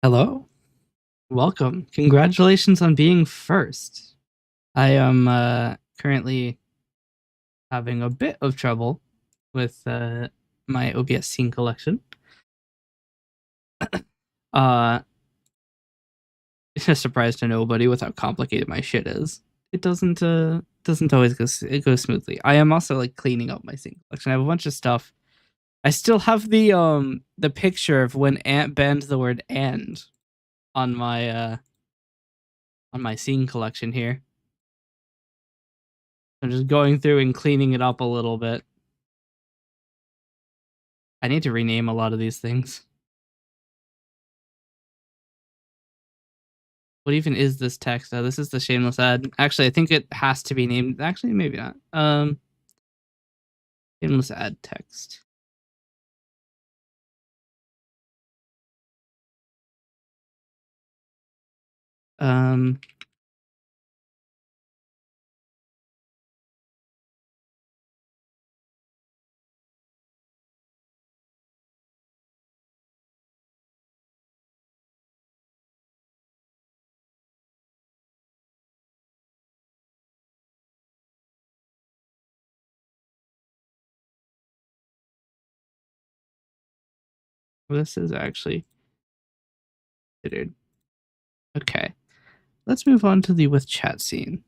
Hello, welcome. Congratulations on being first. I am currently having a bit of trouble with my OBS scene collection. Uh, it's a surprise to nobody with how complicated my shit is. It doesn't always go smoothly. I am also like cleaning up my scene collection. I have a bunch of stuff. I still have the picture of when Ant banned the word "and" on my scene collection here. I'm just going through and cleaning it up a little bit. I need to rename a lot of these things. What even is this text? This is the shameless ad. Actually, I think it has to be named. Actually, maybe not. Shameless ad text. Um, this is actually considered. Okay, let's move on to the with chat scene.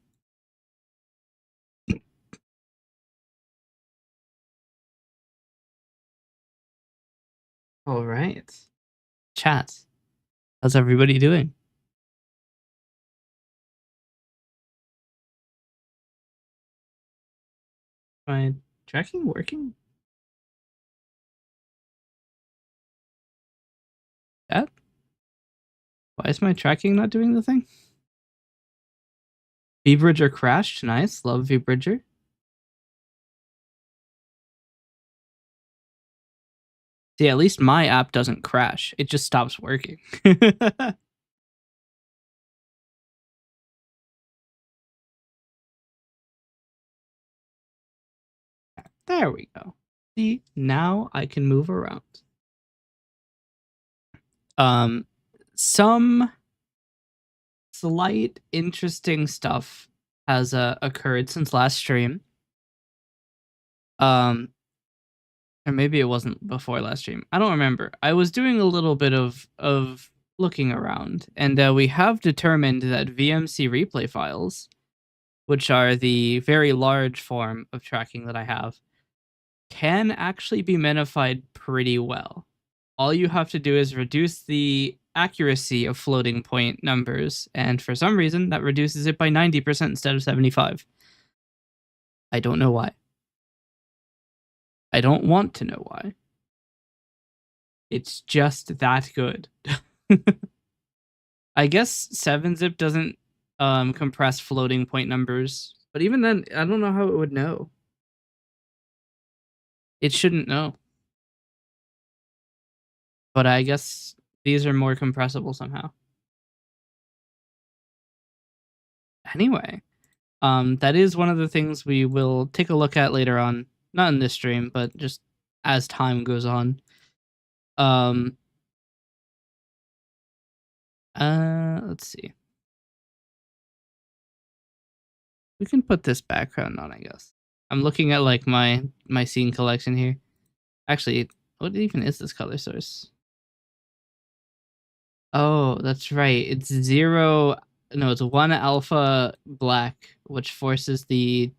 All right, chat. How's everybody doing? My tracking working? Chat? Why is my tracking not doing the thing? V-Bridger crashed. Nice. Love V-Bridger. See, at least my app doesn't crash. It just stops working. There we go. See, now I can move around. Some slight interesting stuff has occurred since last stream. Or maybe it wasn't before last stream. I don't remember. I was doing a little bit of looking around, and we have determined that VMC replay files, which are the very large form of tracking that I have, can actually be minified pretty well. All you have to do is reduce the accuracy of floating point numbers, and for some reason that reduces it by 90% instead of 75. I don't know why. I don't want to know why. It's just that good. I guess 7-zip doesn't compress floating point numbers, but even then, I don't know how it would know. It shouldn't know. But I guess these are more compressible somehow. Anyway, that is one of the things we will take a look at later on. Not in this stream, but just as time goes on. Let's see. We can put this background on, I guess. I'm looking at like my scene collection here. Actually, what even is this color source? Oh, that's right. It's 1 alpha black, which forces the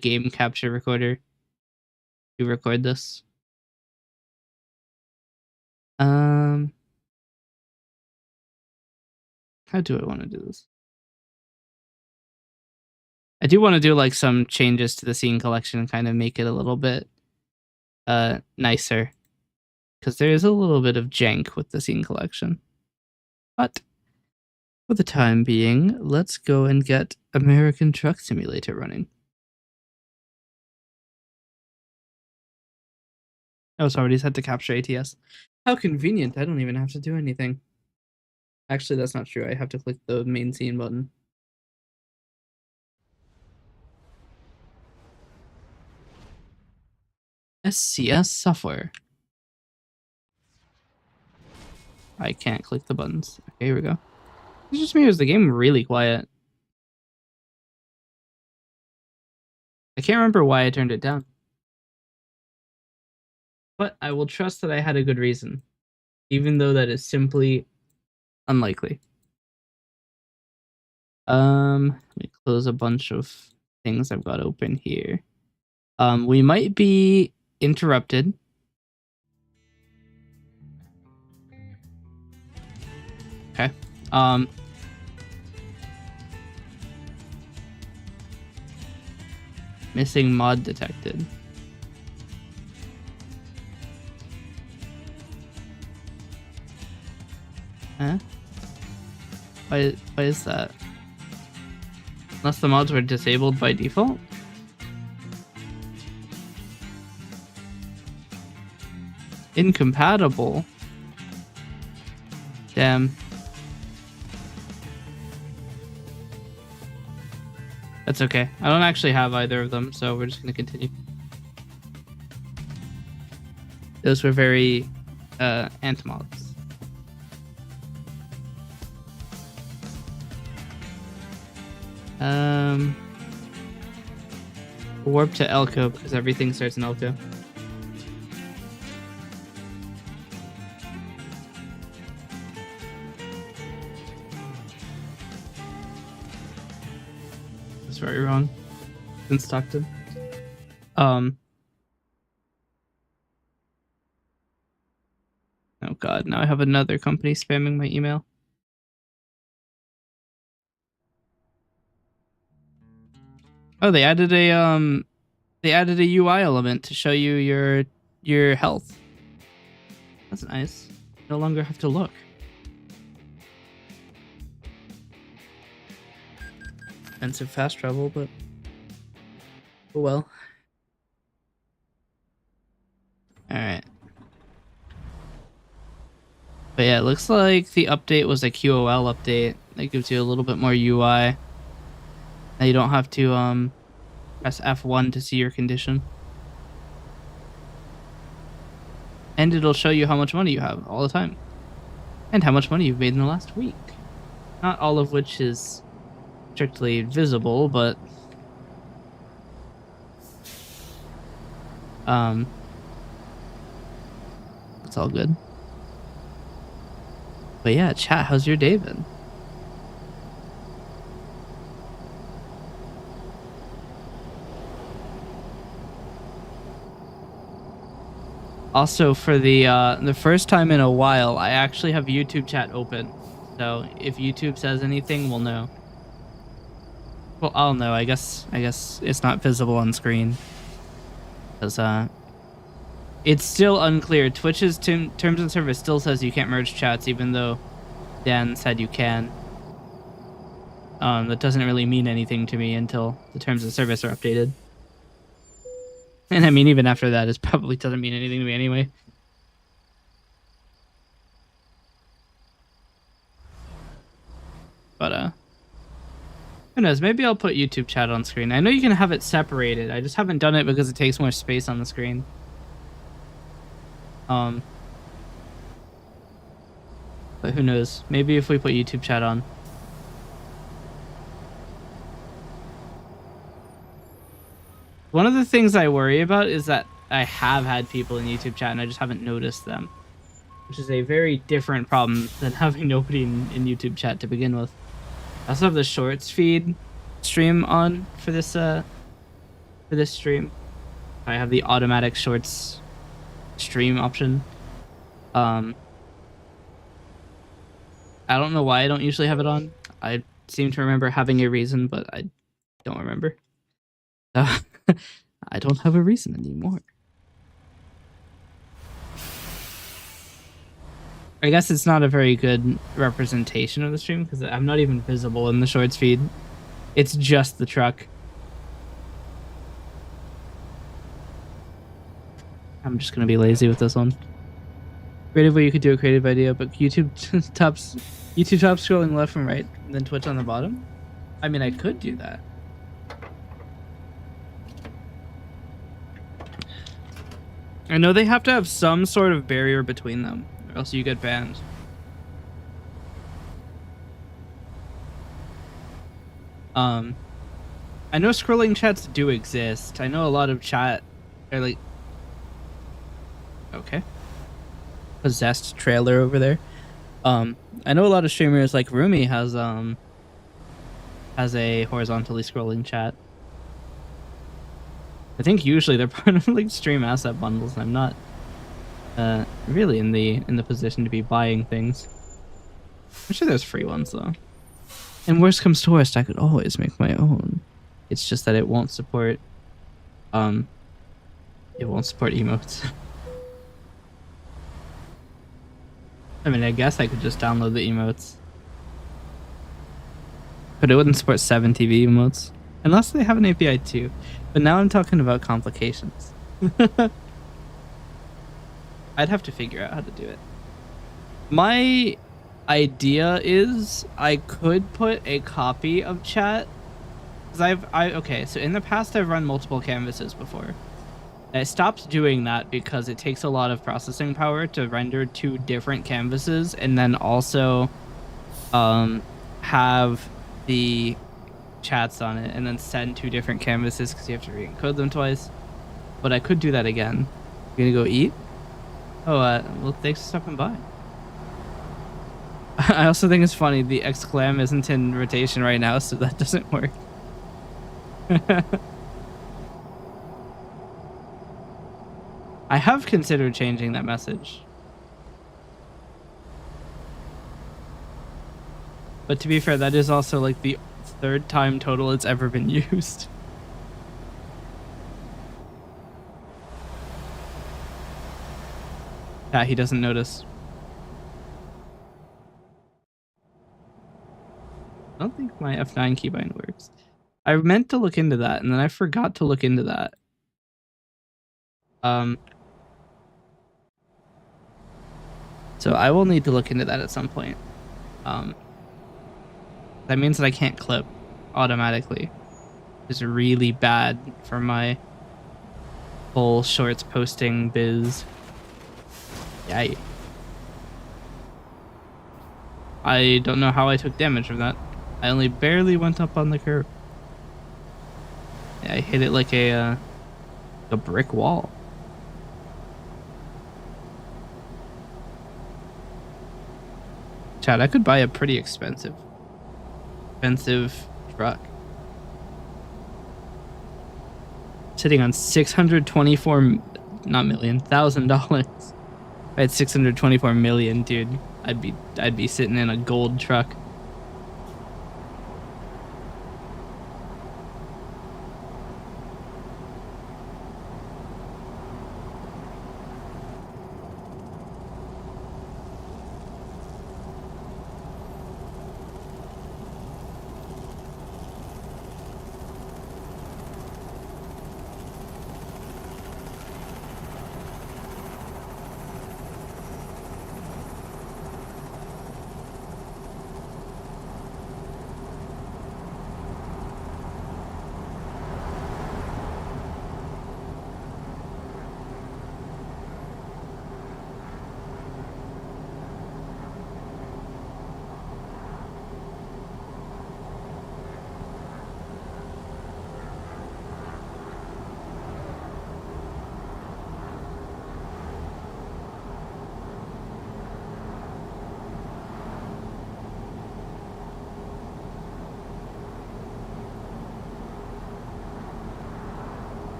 game capture recorder to record this. How do I want to do this? I do want to do like some changes to the scene collection and kind of make it a little bit nicer, because there is a little bit of jank with the scene collection. But for the time being, let's go and get American Truck Simulator running. Oh, sorry, he's had to capture ATS. How convenient. I don't even have to do anything. Actually, that's not true. I have to click the main scene button. SCS software. I can't click the buttons. Okay, here we go. It's just me, or is the game really quiet? I can't remember why I turned it down. But I will trust that I had a good reason, even though that is simply unlikely. Let me close a bunch of things I've got open here. We might be interrupted. Okay. Missing mod detected. Huh? Why is that? Unless the mods were disabled by default? Incompatible? Damn. That's okay. I don't actually have either of them, so we're just going to continue. Those were very anti-mods. Warp to Elko because everything starts in Elko. That's very wrong. In Stockton. Oh god, now I have another company spamming my email. Oh, they added a UI element to show you your health. That's nice. No longer have to look. Expensive fast travel, but oh well. Alright. But yeah, it looks like the update was a QOL update. That gives you a little bit more UI. Now you don't have to press F1 to see your condition. And it'll show you how much money you have all the time. And how much money you've made in the last week. Not all of which is strictly visible, but it's all good. But yeah, chat, how's your day been? Also, for the first time in a while, I actually have YouTube chat open. So if YouTube says anything, we'll know. Well, I'll know. I guess it's not visible on screen. Because it's still unclear. Twitch's terms of service still says you can't merge chats, even though Dan said you can. That doesn't really mean anything to me until the terms of service are updated. And I mean, even after that, it probably doesn't mean anything to me anyway. But, who knows? Maybe I'll put YouTube chat on screen. I know you can have it separated. I just haven't done it because it takes more space on the screen. But who knows? Maybe if we put YouTube chat on. One of the things I worry about is that I have had people in YouTube chat and I just haven't noticed them. Which is a very different problem than having nobody in YouTube chat to begin with. I also have the shorts feed stream on for this stream. I have the automatic shorts stream option. I don't know why I don't usually have it on. I seem to remember having a reason, but I don't remember. I don't have a reason anymore. I guess it's not a very good representation of the stream because I'm not even visible in the shorts feed. It's just the truck. I'm just gonna be lazy with this one. Creative way you could do a creative idea, but YouTube tops scrolling left and right, and then Twitch on the bottom. I mean, I could do that. I know they have to have some sort of barrier between them, or else you get banned. I know scrolling chats do exist. I know a lot of chat are like, okay, possessed trailer over there. I know a lot of streamers like Rumi has a horizontally scrolling chat. I think usually they're part of like stream asset bundles, and I'm not really in the position to be buying things. I'm sure there's free ones though. And worst comes to worst, I could always make my own. It's just that it won't support emotes. I mean, I guess I could just download the emotes. But it wouldn't support 7TV emotes. Unless they have an API too. But now I'm talking about complications. I'd have to figure out how to do it. My idea is I could put a copy of chat. Because okay, so in the past I've run multiple canvases before. I stopped doing that because it takes a lot of processing power to render 2 different canvases and then also have the chats on it and then send 2 different canvases because you have to re-encode them twice. But I could do that again. You gonna go eat? Oh, well, thanks for stopping by. I also think it's funny the exclam isn't in rotation right now, so that doesn't work. I have considered changing that message. But to be fair, that is also like the 3rd time total it's ever been used. Yeah, he doesn't notice. I don't think my F9 keybind works. I meant to look into that, and then I forgot to look into that. So I will need to look into that at some point. That means that I can't clip automatically. It's really bad for my whole shorts posting biz. Yeah. I don't know how I took damage from that. I only barely went up on the curve. Yeah, I hit it like a brick wall. Chad, I could buy a pretty expensive truck. Sitting on $624,000. If I had 624 million, dude, I'd be sitting in a gold truck.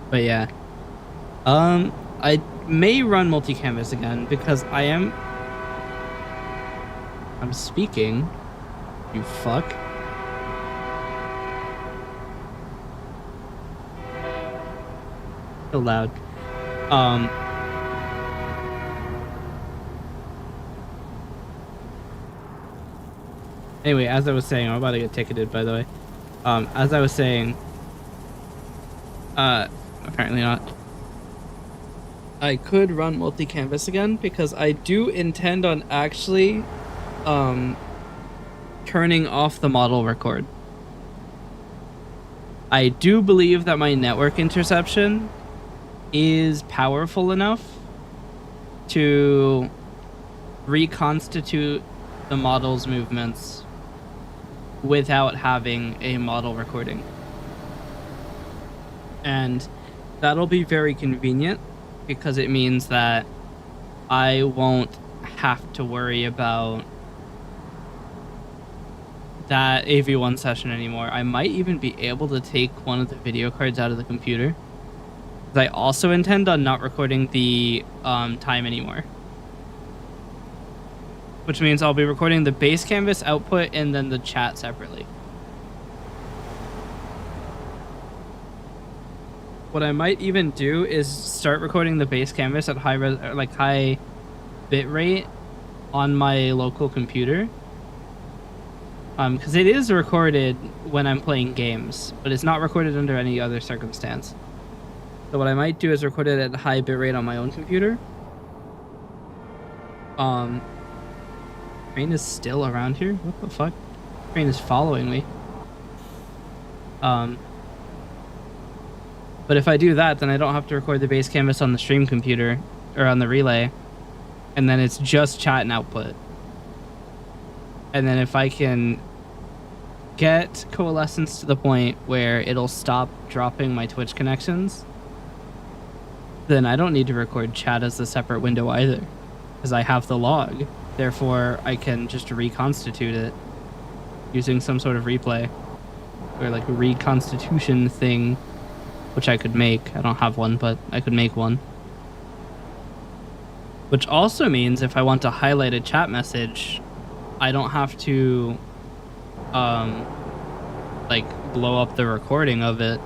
But yeah, I may run multi-canvas again because I'm speaking, you fuck. So loud. Anyway, as I was saying, I'm about to get ticketed, by the way. As I was saying, apparently not. I could run multi-canvas again because I do intend on actually turning off the model record. I do believe that my network interception is powerful enough to reconstitute the model's movements without having a model recording. And that'll be very convenient because it means that I won't have to worry about that AV1 session anymore. I might even be able to take one of the video cards out of the computer. I also intend on not recording the time anymore. Which means I'll be recording the base canvas output and then the chat separately. What I might even do is start recording the base canvas at high bit rate on my local computer. Because it is recorded when I'm playing games, but it's not recorded under any other circumstance. So what I might do is record it at high bit rate on my own computer. Train is still around here? What the fuck? Train is following me. But if I do that, then I don't have to record the base canvas on the stream computer or on the relay. And then it's just chat and output. And then if I can get coalescence to the point where it'll stop dropping my Twitch connections, then I don't need to record chat as a separate window either, because I have the log. Therefore, I can just reconstitute it using some sort of replay or like a reconstitution thing, which I could make. I don't have one, but I could make one. Which also means if I want to highlight a chat message, I don't have to like blow up the recording of it.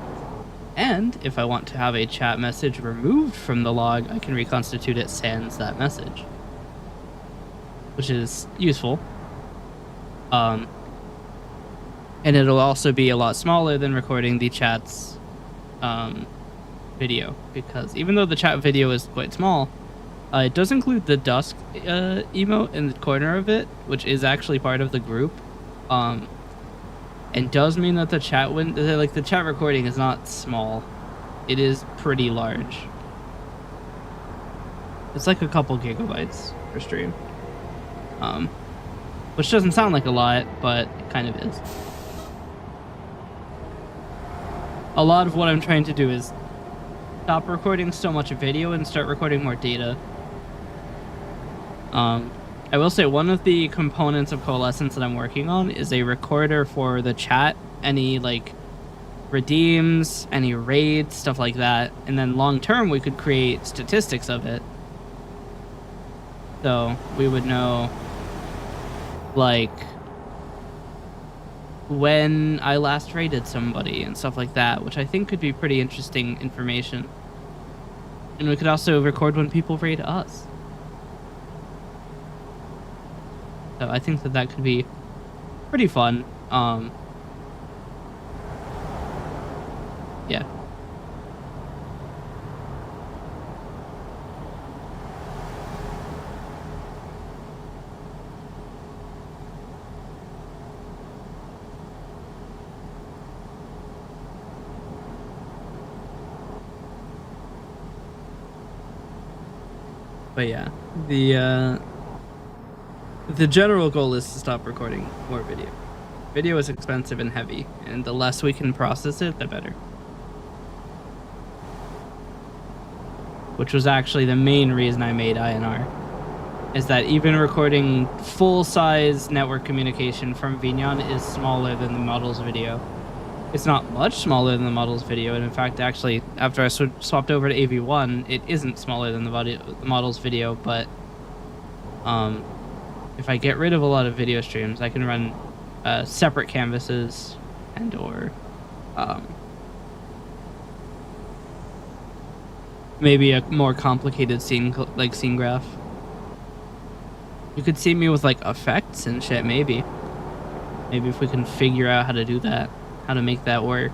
And if I want to have a chat message removed from the log, I can reconstitute it sans that message, which is useful. And it'll also be a lot smaller than recording the chat's video, because even though the chat video is quite small, it does include the dusk emote in the corner of it, which is actually part of the group, and does mean that the chat the chat recording is not small. It is pretty large. It's like a couple gigabytes per stream, which doesn't sound like a lot, but it kind of is. A lot of what I'm trying to do is stop recording so much video and start recording more data. I will say one of the components of Coalescence that I'm working on is a recorder for the chat, any like redeems, any raids, stuff like that. And then long term, we could create statistics of it. So we would know like when I last raided somebody and stuff like that, which I think could be pretty interesting information. And we could also record when people raid us. So I think that could be pretty fun. Yeah. But yeah, the general goal is to stop recording more video. Video is expensive and heavy, and the less we can process it, the better. Which was actually the main reason I made INR, is that even recording full-size network communication from Vignon is smaller than the model's video. It's not much smaller than the model's video, and in fact, actually, after I swapped over to AV1, it isn't smaller than the model's video, but if I get rid of a lot of video streams, I can run separate canvases and or maybe a more complicated scene graph. You could see me with like effects and shit, maybe if we can figure out how to do that, how to make that work.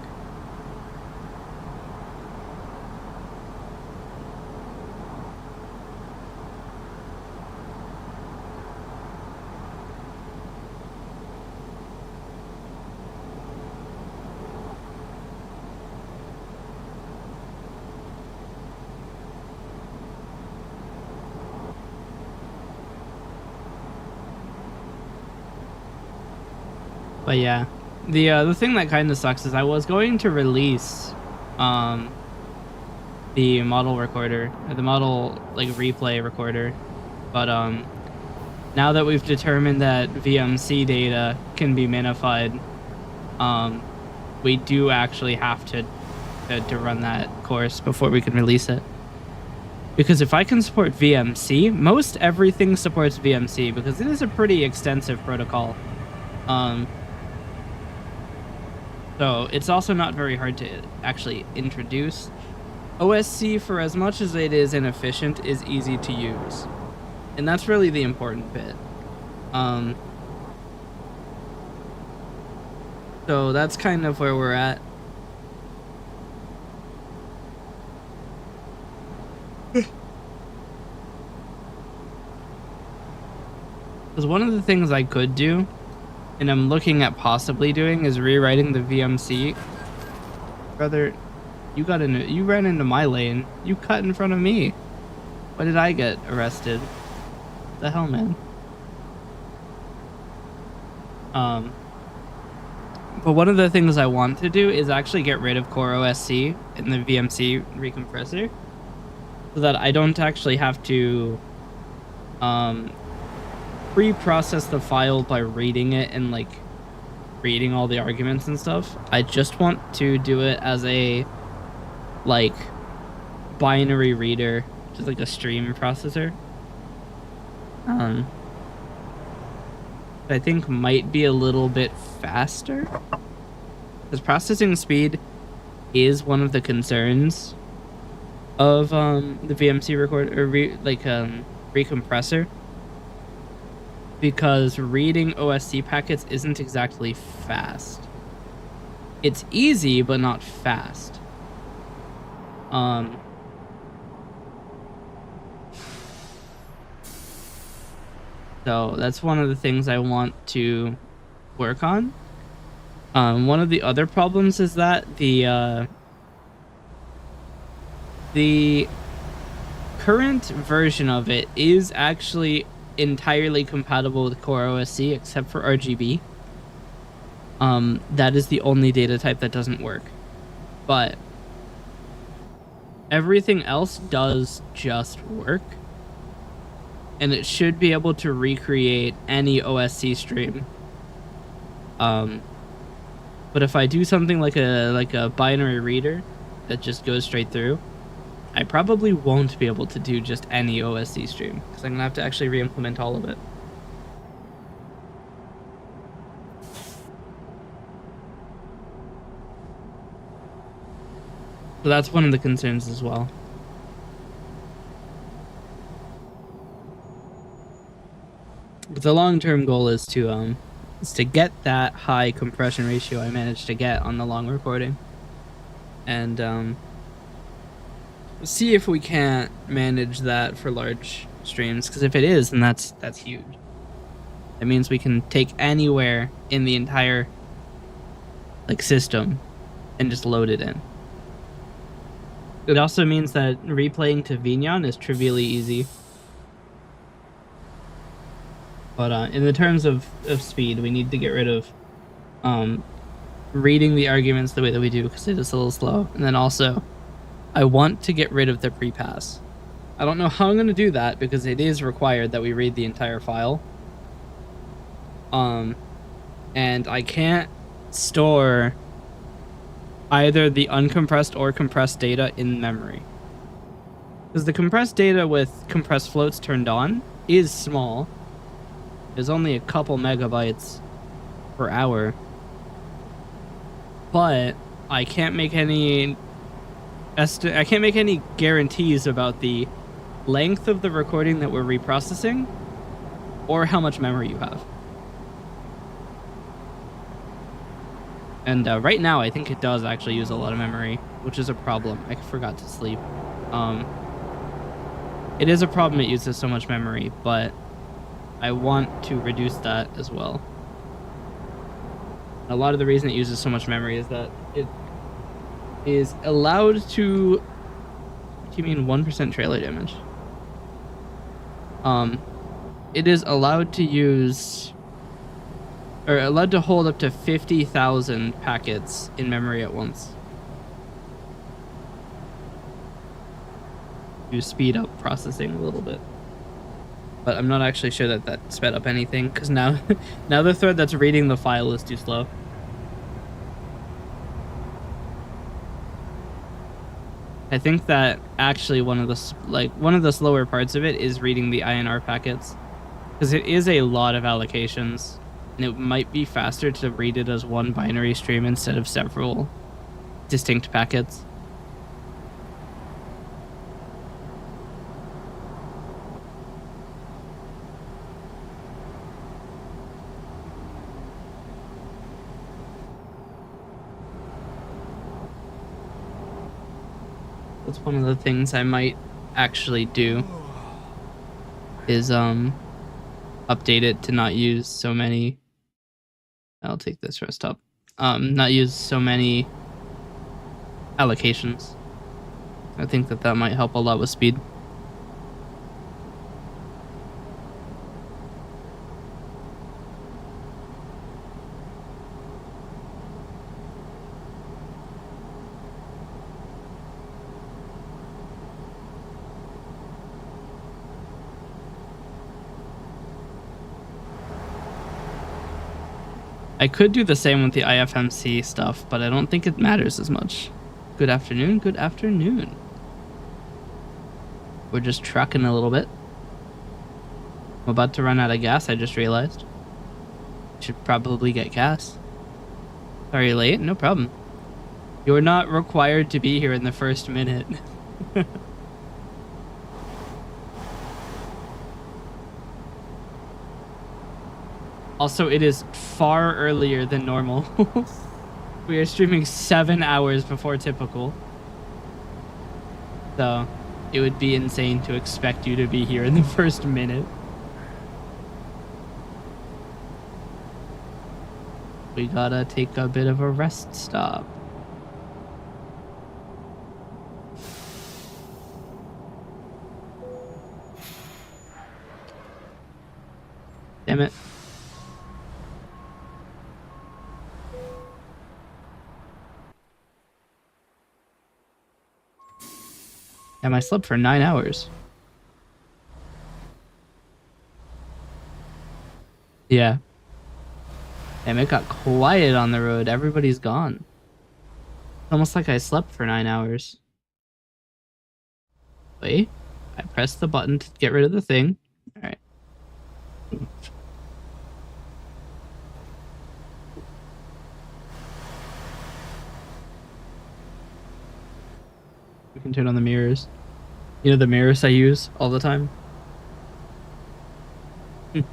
But yeah, the thing that kind of sucks is I was going to release the model recorder, or the model like replay recorder, but now that we've determined that VMC data can be minified, we do actually have to run that course before we can release it. Because if I can support VMC, most everything supports VMC because it is a pretty extensive protocol. So it's also not very hard to actually introduce. OSC, for as much as it is inefficient, is easy to use. And that's really the important bit. So that's kind of where we're at. Because one of the things I could do, and I'm looking at possibly doing, is rewriting the VMC. Brother, you ran into my lane. You cut in front of me. Why did I get arrested? What the hell, man? But one of the things I want to do is actually get rid of core OSC in the VMC recompressor, so that I don't actually have to pre-process the file by reading it and like reading all the arguments and stuff. I just want to do it as a like binary reader, just like a stream processor. I think might be a little bit faster, because processing speed is one of the concerns of the VMC recorder, or recompressor, because reading OSC packets isn't exactly fast. It's easy, but not fast. So that's one of the things I want to work on. One of the other problems is that the current version of it is actually entirely compatible with Core OSC except for RGB. That is the only data type that doesn't work. But everything else does just work. And it should be able to recreate any OSC stream. But if I do something like a binary reader that just goes straight through, I probably won't be able to do just any OSC stream, because I'm gonna have to actually re-implement all of it. So that's one of the concerns as well. But the long-term goal is to get that high compression ratio I managed to get on the long recording, and see if we can't manage that for large streams. Because if it is, then that's huge. That means we can take anywhere in the entire like system and just load it in. It also means that replaying to Vignon is trivially easy. But in the terms of speed, we need to get rid of reading the arguments the way that we do, because it is a little slow. And then also, I want to get rid of the pre-pass. I don't know how I'm going to do that, because it is required that we read the entire file. And I can't store either the uncompressed or compressed data in memory. Because the compressed data with compressed floats turned on is small. There's only a couple megabytes per hour. But I can't make any guarantees about the length of the recording that we're reprocessing, or how much memory you have. And right now, I think it does actually use a lot of memory, which is a problem. I forgot to sleep. It is a problem it uses so much memory, but I want to reduce that as well. A lot of the reason it uses so much memory is that it is allowed to... What do you mean 1% trailer damage? It is allowed to use or allowed to hold up to 50,000 packets in memory at once. To speed up processing a little bit. But I'm not actually sure that that sped up anything, because now, now the thread that's reading the file is too slow. I think that actually one of the slower parts of it is reading the INR packets, because it is a lot of allocations, and it might be faster to read it as one binary stream instead of several distinct packets. That's one of the things I might actually do is update it to not use so many. I'll take this rest up. Not use so many allocations. I think that might help a lot with speed. I could do the same with the IFMC stuff, but I don't think it matters as much. Good afternoon, good afternoon. We're just trucking a little bit. I'm about to run out of gas, I just realized. Should probably get gas. Sorry, late? No problem. You're not required to be here in the first minute. Also, it is far earlier than normal. We are streaming 7 hours before typical. So, it would be insane to expect you to be here in the first minute. We gotta take a bit of a rest stop. Damn it. Damn, I slept for 9 hours. Yeah. Damn, it got quiet on the road. Everybody's gone. It's almost like I slept for 9 hours. Wait. I pressed the button to get rid of the thing. Alright. We can turn on the mirrors. You know the mirrors I use all the time? If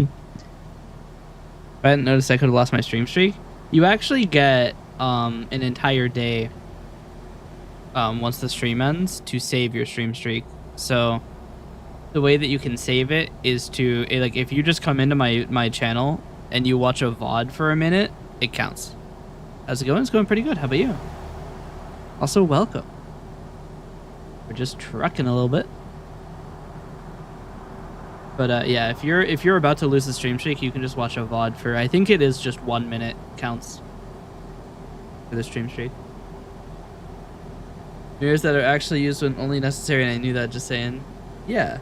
I hadn't noticed, I could have lost my stream streak. You actually get an entire day once the stream ends to save your stream streak. So the way that you can save it is to like if you just come into my channel and you watch a VOD for a minute, it counts. How's it going? It's going pretty good. How about you? Also, welcome. We're just trucking a little bit. But yeah, if you're about to lose the stream streak, you can just watch a VOD for, I think it is just 1 minute counts for the stream streak. Mirrors that are actually used when only necessary, and I knew that just saying. Yeah.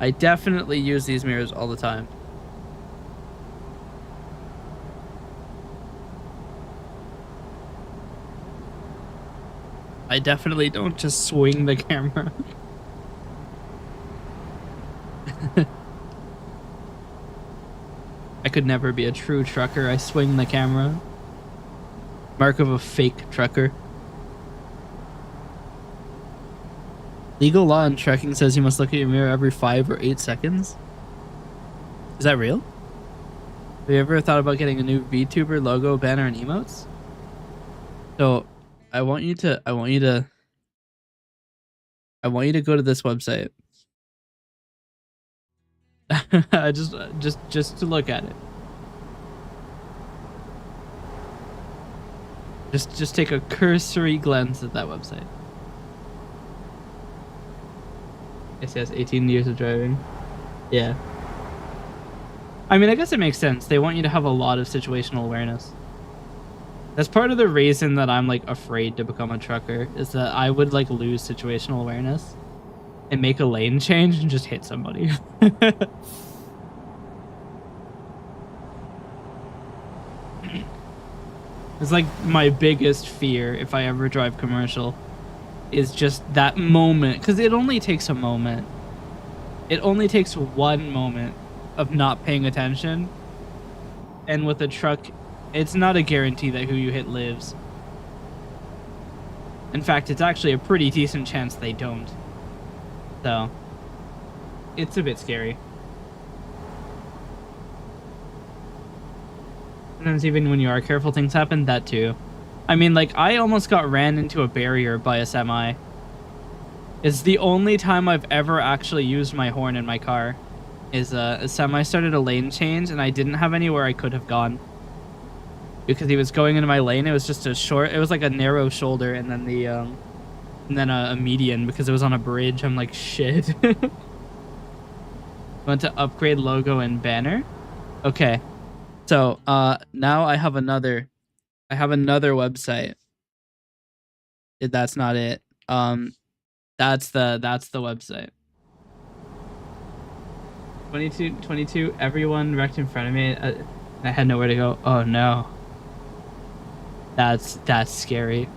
I definitely use these mirrors all the time. I definitely don't just swing the camera. I could never be a true trucker. I swing the camera. Mark of a fake trucker. Legal law in trucking says you must look at your mirror every 5 or 8 seconds. Is that real? Have you ever thought about getting a new VTuber logo, banner, and emotes? So I want you to go to this website. just to look at it. Just take a cursory glance at that website. Yes, 18 years of driving. Yeah. I mean, I guess it makes sense. They want you to have a lot of situational awareness. That's part of the reason that I'm like afraid to become a trucker, is that I would like lose situational awareness and make a lane change and just hit somebody. It's like my biggest fear if I ever drive commercial is just that moment, because it only takes a moment. It only takes one moment of not paying attention. And with a truck, it's not a guarantee that who you hit lives. In fact, it's actually a pretty decent chance they don't. So, it's a bit scary. Sometimes even when you are careful, things happen. That too. I mean, like, I almost got ran into a barrier by a semi. It's the only time I've ever actually used my horn in my car. Is a semi started a lane change, and I didn't have anywhere I could have gone. Because he was going into my lane. It was just a short, it was like a narrow shoulder, and then the, and then a median, because it was on a bridge. I'm like, shit. Want to upgrade logo and banner? Okay. So, now I have another website. That's not it. That's the website. 22, everyone wrecked in front of me. I had nowhere to go. Oh no. That's scary.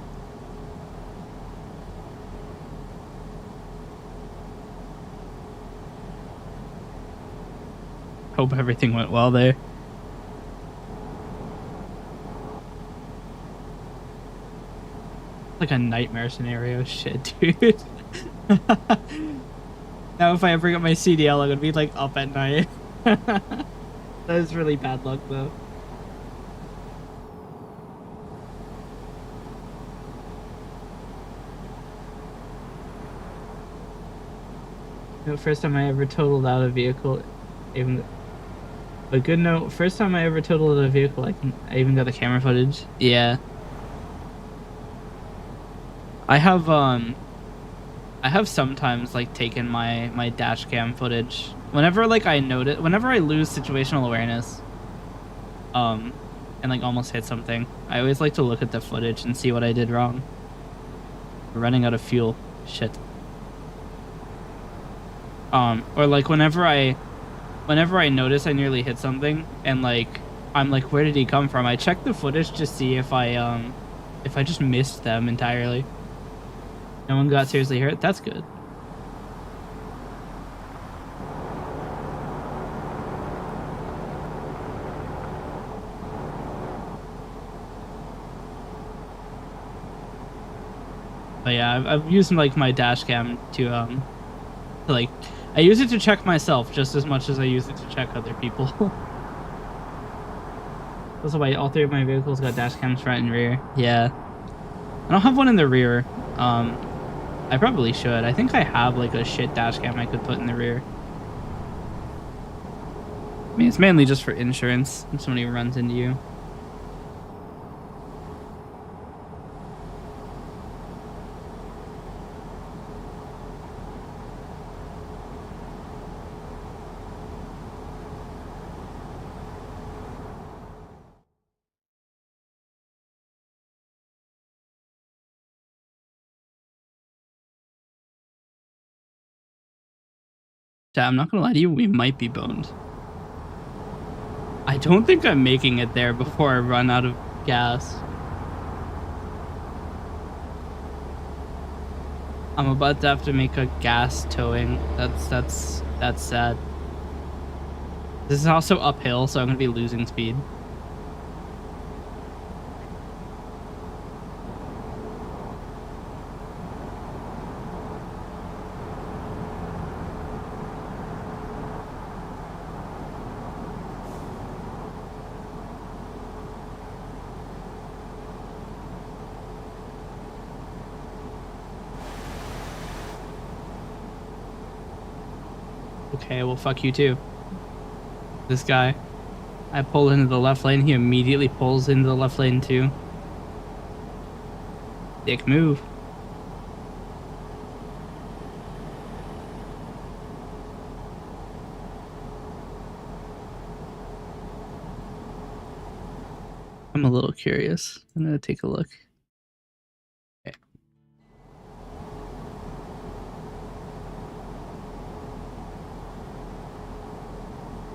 Hope everything went well there. Like a nightmare scenario. Shit, dude. Now if I ever get my CDL, I'm gonna be like up at night. That is really bad luck though. No, first time I ever totaled out a vehicle, even. But good note, first time I ever totaled a vehicle, I even got the camera footage. Yeah. I have sometimes like taken my dash cam footage whenever like whenever I lose situational awareness, and like almost hit something. I always like to look at the footage and see what I did wrong. We're running out of fuel. Shit. Or like whenever I notice I nearly hit something and like I'm like, where did he come from? I check the footage to see if I just missed them entirely. No one got seriously hurt? That's good. But yeah, I've used like my dash cam to like, I use it to check myself just as much as I use it to check other people. Also, why all three of my vehicles got dash cams front and rear. Yeah. I don't have one in the rear. I probably should. I think I have like a shit dash cam I could put in the rear. I mean, it's mainly just for insurance if somebody runs into you. I'm not gonna lie to you, we might be boned. I don't think I'm making it there before I run out of gas. I'm about to have to make a gas towing. That's sad. This is also uphill, so I'm gonna be losing speed. Okay, well, fuck you too. This guy. I pull into the left lane, he immediately pulls into the left lane too. Dick move. I'm a little curious. I'm gonna take a look. Okay.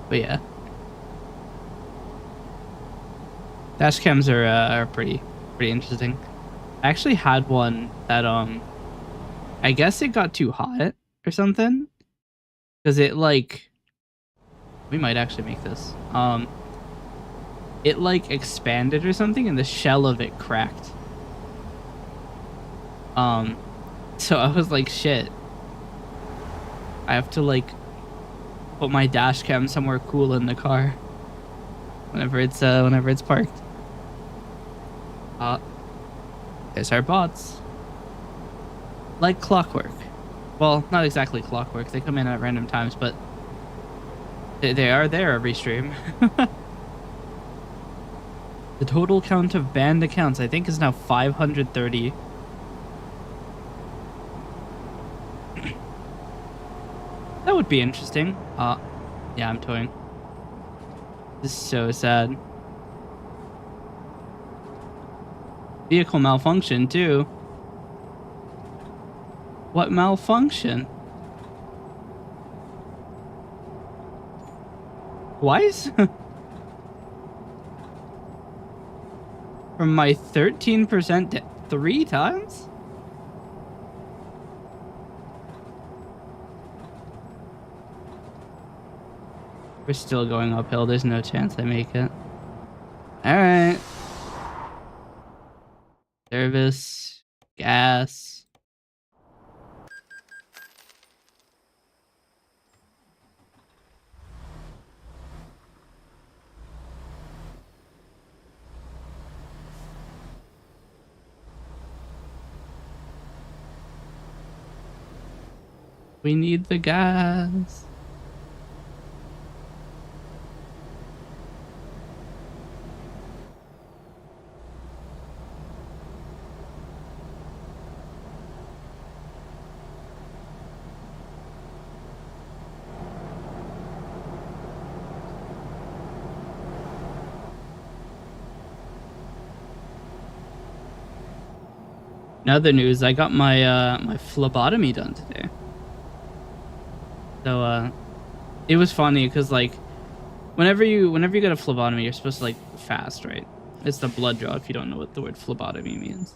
But yeah, dash cams are pretty interesting. I actually had one that I guess it got too hot or something because it like we might actually make this it like expanded or something and the shell of it cracked. So I was like, shit, I have to like put my dash cam somewhere cool in the car whenever it's parked. There's our bots. Like clockwork. Well, not exactly clockwork. They come in at random times, but they are there every stream. The total count of banned accounts, I think, is now 530. That would be interesting. Yeah, I'm towing. This is so sad. Vehicle malfunction, too. What malfunction? Twice? From my 13% to 3 times? We're still going uphill. There's no chance I make it. Alright. Service. Gas. We need the gas. In other news, I got my my phlebotomy done today. So it was funny because like whenever you get a phlebotomy, you're supposed to like fast, right? It's the blood draw if you don't know what the word phlebotomy means.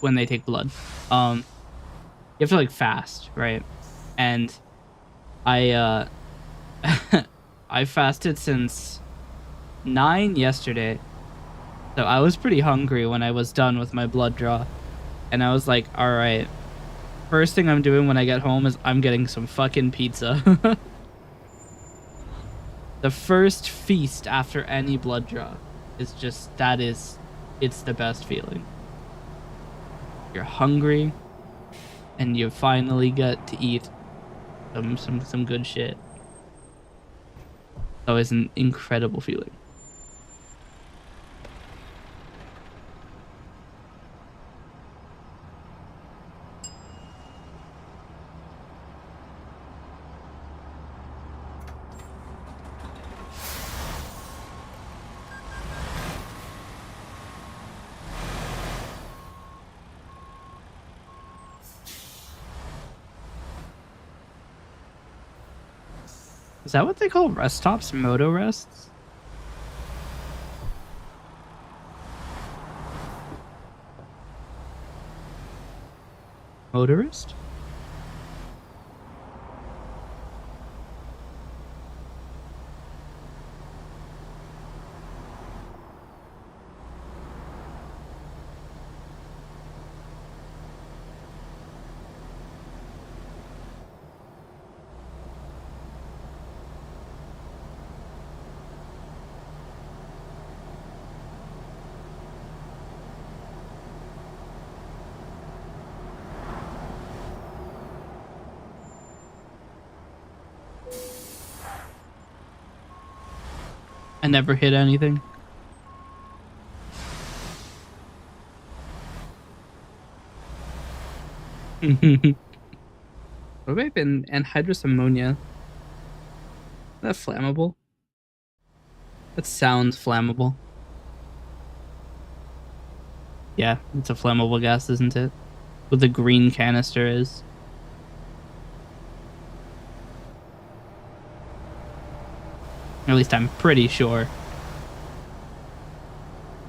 When they take blood. You have to like fast, right? And I I fasted since 9 yesterday. So I was pretty hungry when I was done with my blood draw. And I was like, all right, first thing I'm doing when I get home is I'm getting some fucking pizza. The first feast after any blood draw is just, it's the best feeling. You're hungry and you finally get to eat some good shit. It's always an incredible feeling. Is that what they call rest stops? Moto rests? Motorist? I never hit anything. What have I been? Anhydrous ammonia. Is that flammable? That sounds flammable. Yeah, it's a flammable gas, isn't it? What the green canister is. At least I'm pretty sure.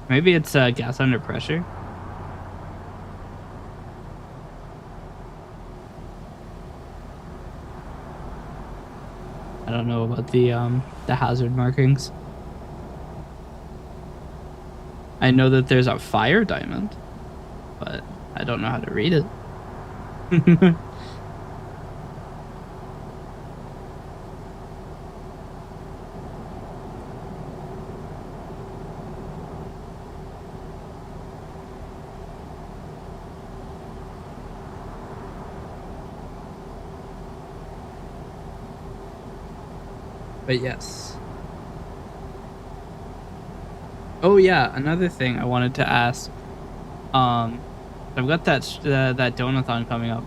Maybe it's gas under pressure. I don't know about the hazard markings. I know that there's a fire diamond, but I don't know how to read it. But yes. Oh yeah, another thing I wanted to ask. I've got that donathon coming up,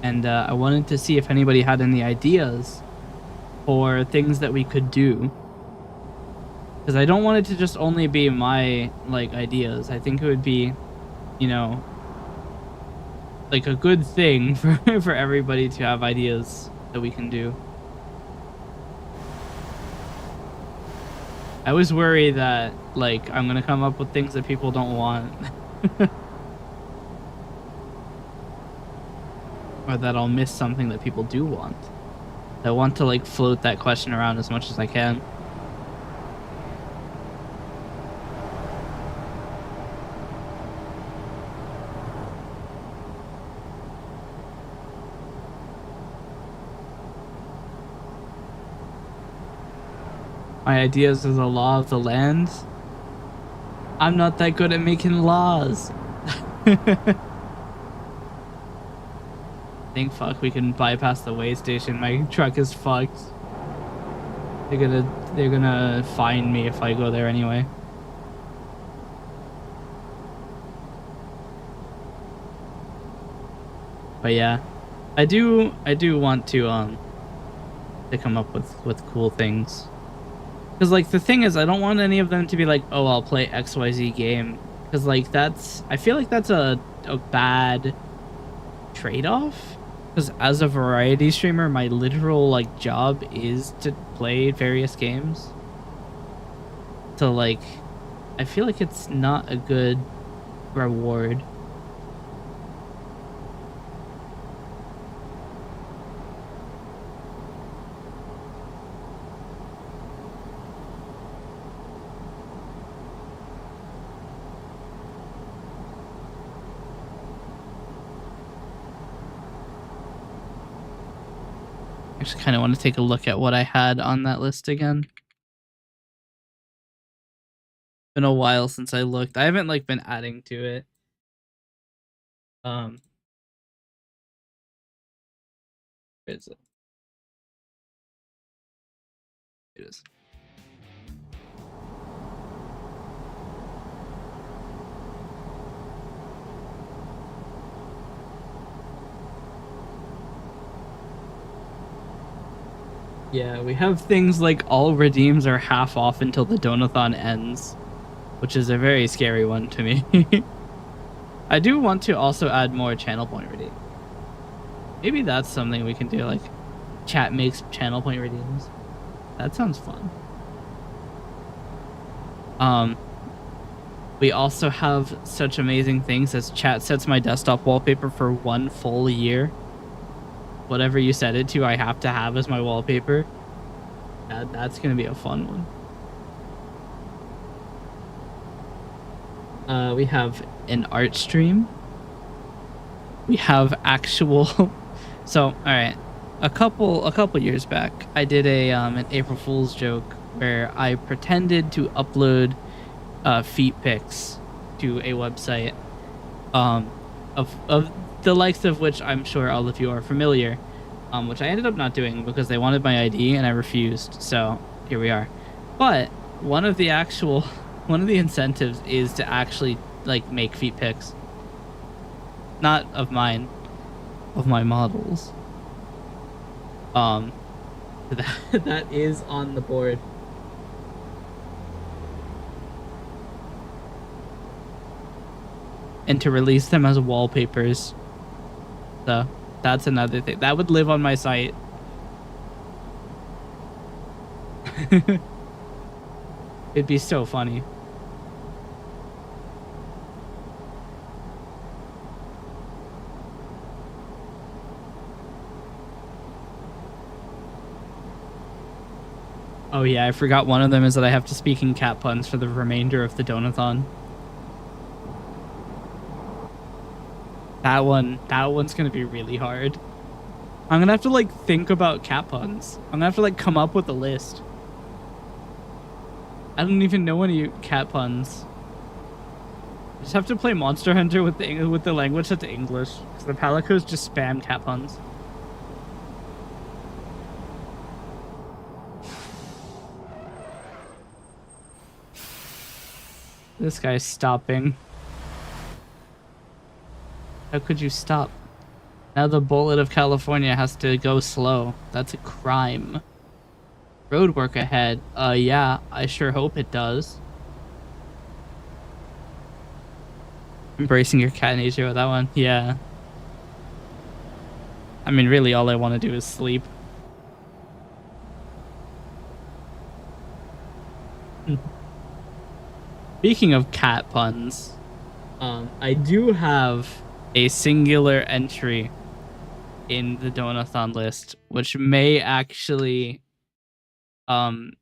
and I wanted to see if anybody had any ideas for things that we could do. Because I don't want it to just only be my like ideas. I think it would be, you know, like a good thing for everybody to have ideas that we can do. I always worry that like I'm gonna come up with things that people don't want. Or that I'll miss something that people do want. I want to like float that question around as much as I can. My ideas are the law of the land. I'm not that good at making laws. Think fuck, we can bypass the way station. My truck is fucked. They're gonna fine me if I go there anyway. But yeah, I do want to come up with cool things. Cause like the thing is, I don't want any of them to be like, oh, I'll play XYZ game. Cause like I feel like that's a bad trade-off. Because as a variety streamer, my literal like job is to play various games. So like, I feel like it's not a good reward. I just kind of want to take a look at what I had on that list again. Been a while since I looked. I haven't like been adding to it. Where is it? It is. Yeah, we have things like all redeems are half off until the donathon ends, which is a very scary one to me. I do want to also add more channel point redeems. Maybe that's something we can do, like chat makes channel point redeems. That sounds fun. We also have such amazing things as chat sets my desktop wallpaper for 1 full year. Whatever you set it to, I have to have as my wallpaper. That's gonna be a fun one. We have an art stream. We have actual. So, all right, a couple years back, I did an April Fool's joke where I pretended to upload feet pics to a website, of the likes of which I'm sure all of you are familiar, which I ended up not doing because they wanted my ID and I refused. So here we are. But one of the incentives is to actually like make feet pics, not of mine, of my models. That is on the board. and to release them as wallpapers. So that's another thing that would live on my site. It'd be so funny. Oh yeah, I forgot one of them is that I have to speak in cat puns for the remainder of the donathon. That one's gonna be really hard. I'm gonna have to like think about cat puns. I'm gonna have to like come up with a list. I don't even know any cat puns. I just have to play Monster Hunter with the language set to English, because the Palicos just spam cat puns. This guy's stopping. How could you stop? Now the bullet of California has to go slow. That's a crime. Roadwork ahead. Yeah, I sure hope it does. Embracing your cat nature with that one. Yeah. I mean, really, all I want to do is sleep. Speaking of cat puns, I do have a singular entry in the Donathon list, which may actually happen.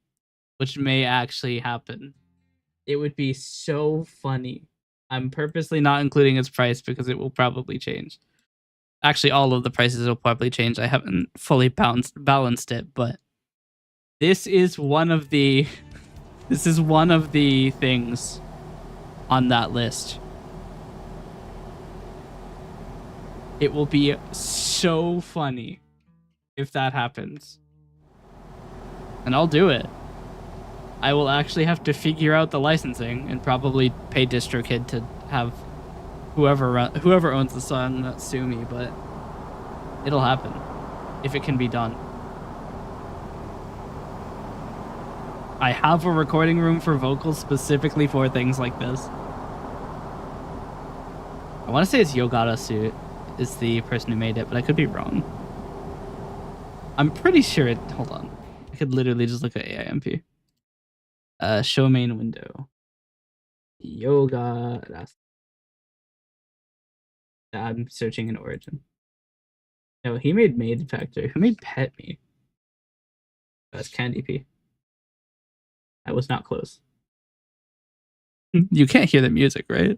It would be so funny. I'm purposely not including its price because it will probably change. Actually, all of the prices will probably change. I haven't fully balanced it, but this is one of the things on that list. It will be so funny if that happens. And I'll do it. I will actually have to figure out the licensing and probably pay DistroKid to have whoever owns the song not sue me, but it'll happen if it can be done. I have a recording room for vocals specifically for things like this. I want to say it's Yogata Suit is the person who made it, but I could be wrong. I'm pretty sure it... Hold on. I could literally just look at AIMP. Show main window. Yoga. I'm searching in Origin. No, he made Maid Factor. Who made Pet Me? That's Candy P. I was not close. You can't hear the music, right?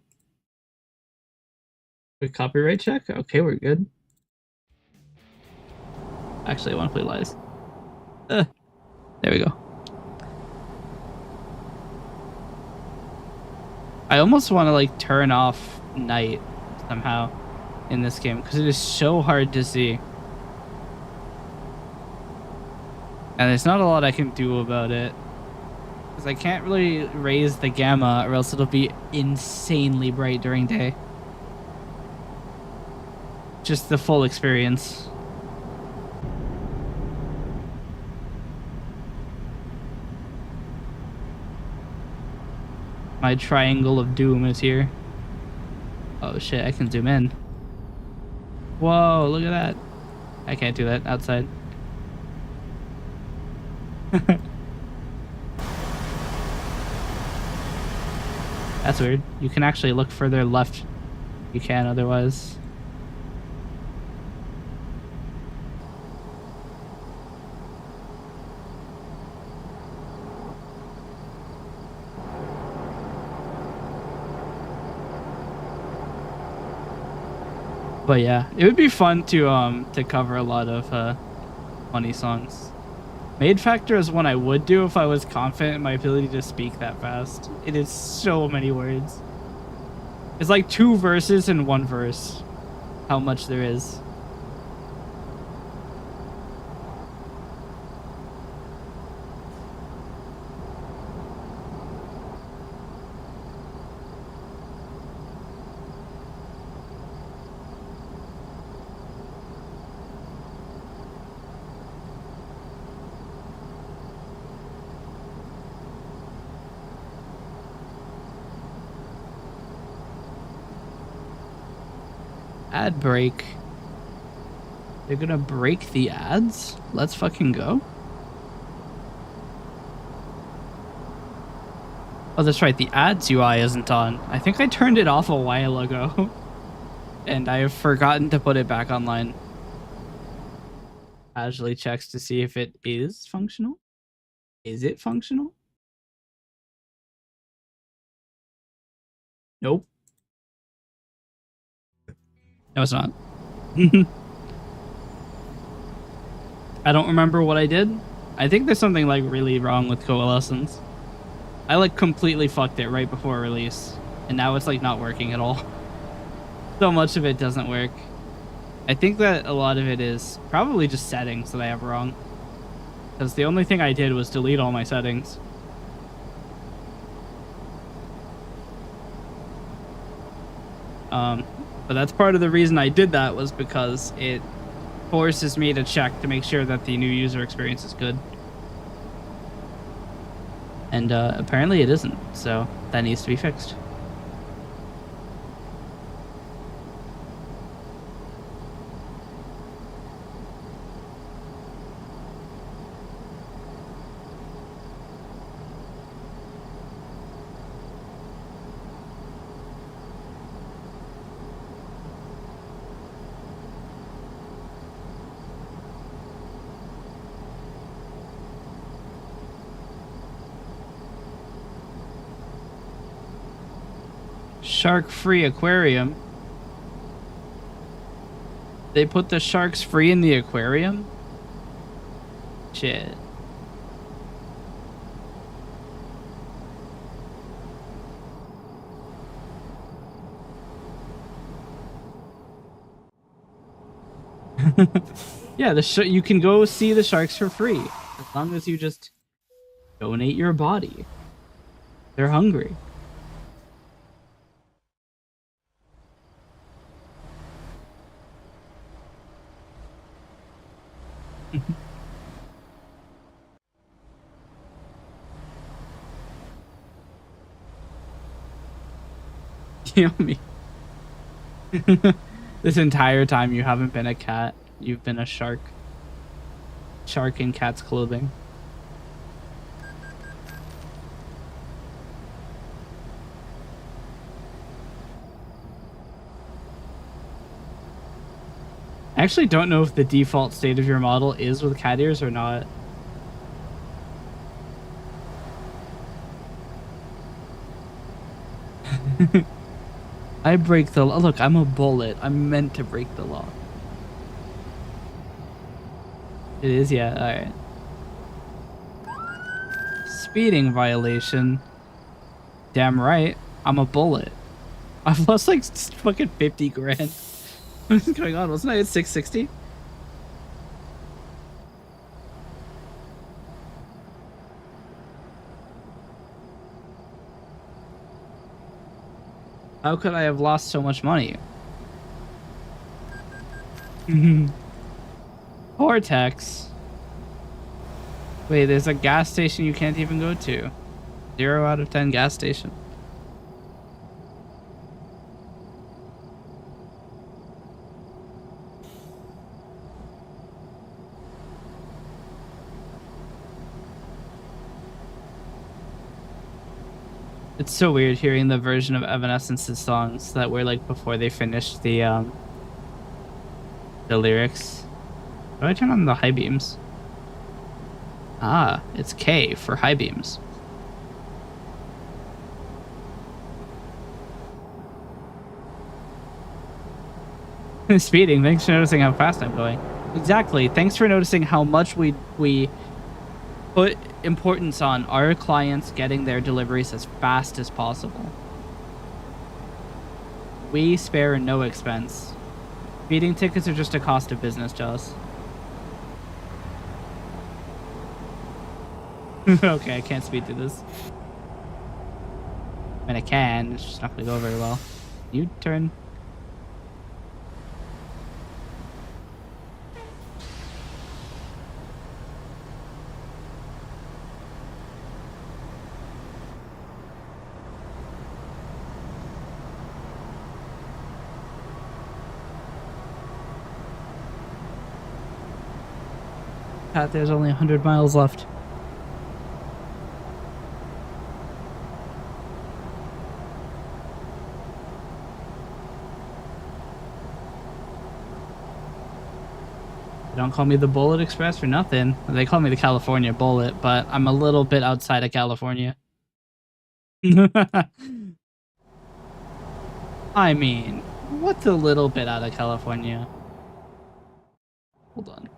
Quick copyright check? Okay, we're good. Actually, I want to play Lies. There we go. I almost want to like turn off night somehow in this game because it is so hard to see. And there's not a lot I can do about it. Because I can't really raise the gamma or else it'll be insanely bright during day. Just the full experience. My triangle of doom is here. Oh shit, I can zoom in. Whoa, look at that. I can't do that outside. That's weird. You can actually look further left. You can otherwise. But yeah, it would be fun to cover a lot of funny songs. Maid Factor is one I would do if I was confident in my ability to speak that fast. It is so many words. It's like 2 verses and 1 verse. How much there is. Ad break. They're gonna break the ads? Let's fucking go. Oh, that's right. The ads UI isn't on. I think I turned it off a while ago. And I have forgotten to put it back online. Casually checks to see if it is functional. Is it functional? Nope. No, it's not. I don't remember what I did. I think there's something like really wrong with Coalescence. I like completely fucked it right before release. And now it's like not working at all. So much of it doesn't work. I think that a lot of it is probably just settings that I have wrong. Because the only thing I did was delete all my settings. But that's part of the reason I did that was because it forces me to check to make sure that the new user experience is good. And apparently it isn't, so that needs to be fixed. Shark-free aquarium. They put the sharks free in the aquarium? Shit. Yeah, you can go see the sharks for free as long as you just donate your body. They're hungry. Yummy. This entire time you haven't been a cat. You've been a shark. Shark in cat's clothing. I actually don't know if the default state of your model is with cat ears or not. I break the law. Look, I'm a bullet. I'm meant to break the law. It is, yeah. Alright. Speeding violation. Damn right. I'm a bullet. I've lost like fucking 50 grand. What is going on? Wasn't I at 660? How could I have lost so much money? Vortex. Wait, there's a gas station you can't even go to. 0 out of 10 gas station. It's so weird hearing the version of Evanescence's songs that were like before they finished the lyrics. How do I turn on the high beams? Ah, it's K for high beams. Speeding, thanks for noticing how fast I'm going. Exactly, thanks for noticing how much we put importance on our clients getting their deliveries as fast as possible. We spare no expense. Speeding tickets are just a cost of business to us. Okay, I can't speed through this. I mean, I can, it's just not gonna go very well. You turn. Pat, there's only 100 miles left. They don't call me the Bullet Express for nothing. They call me the California Bullet, but I'm a little bit outside of California. I mean, what's a little bit out of California? Hold on.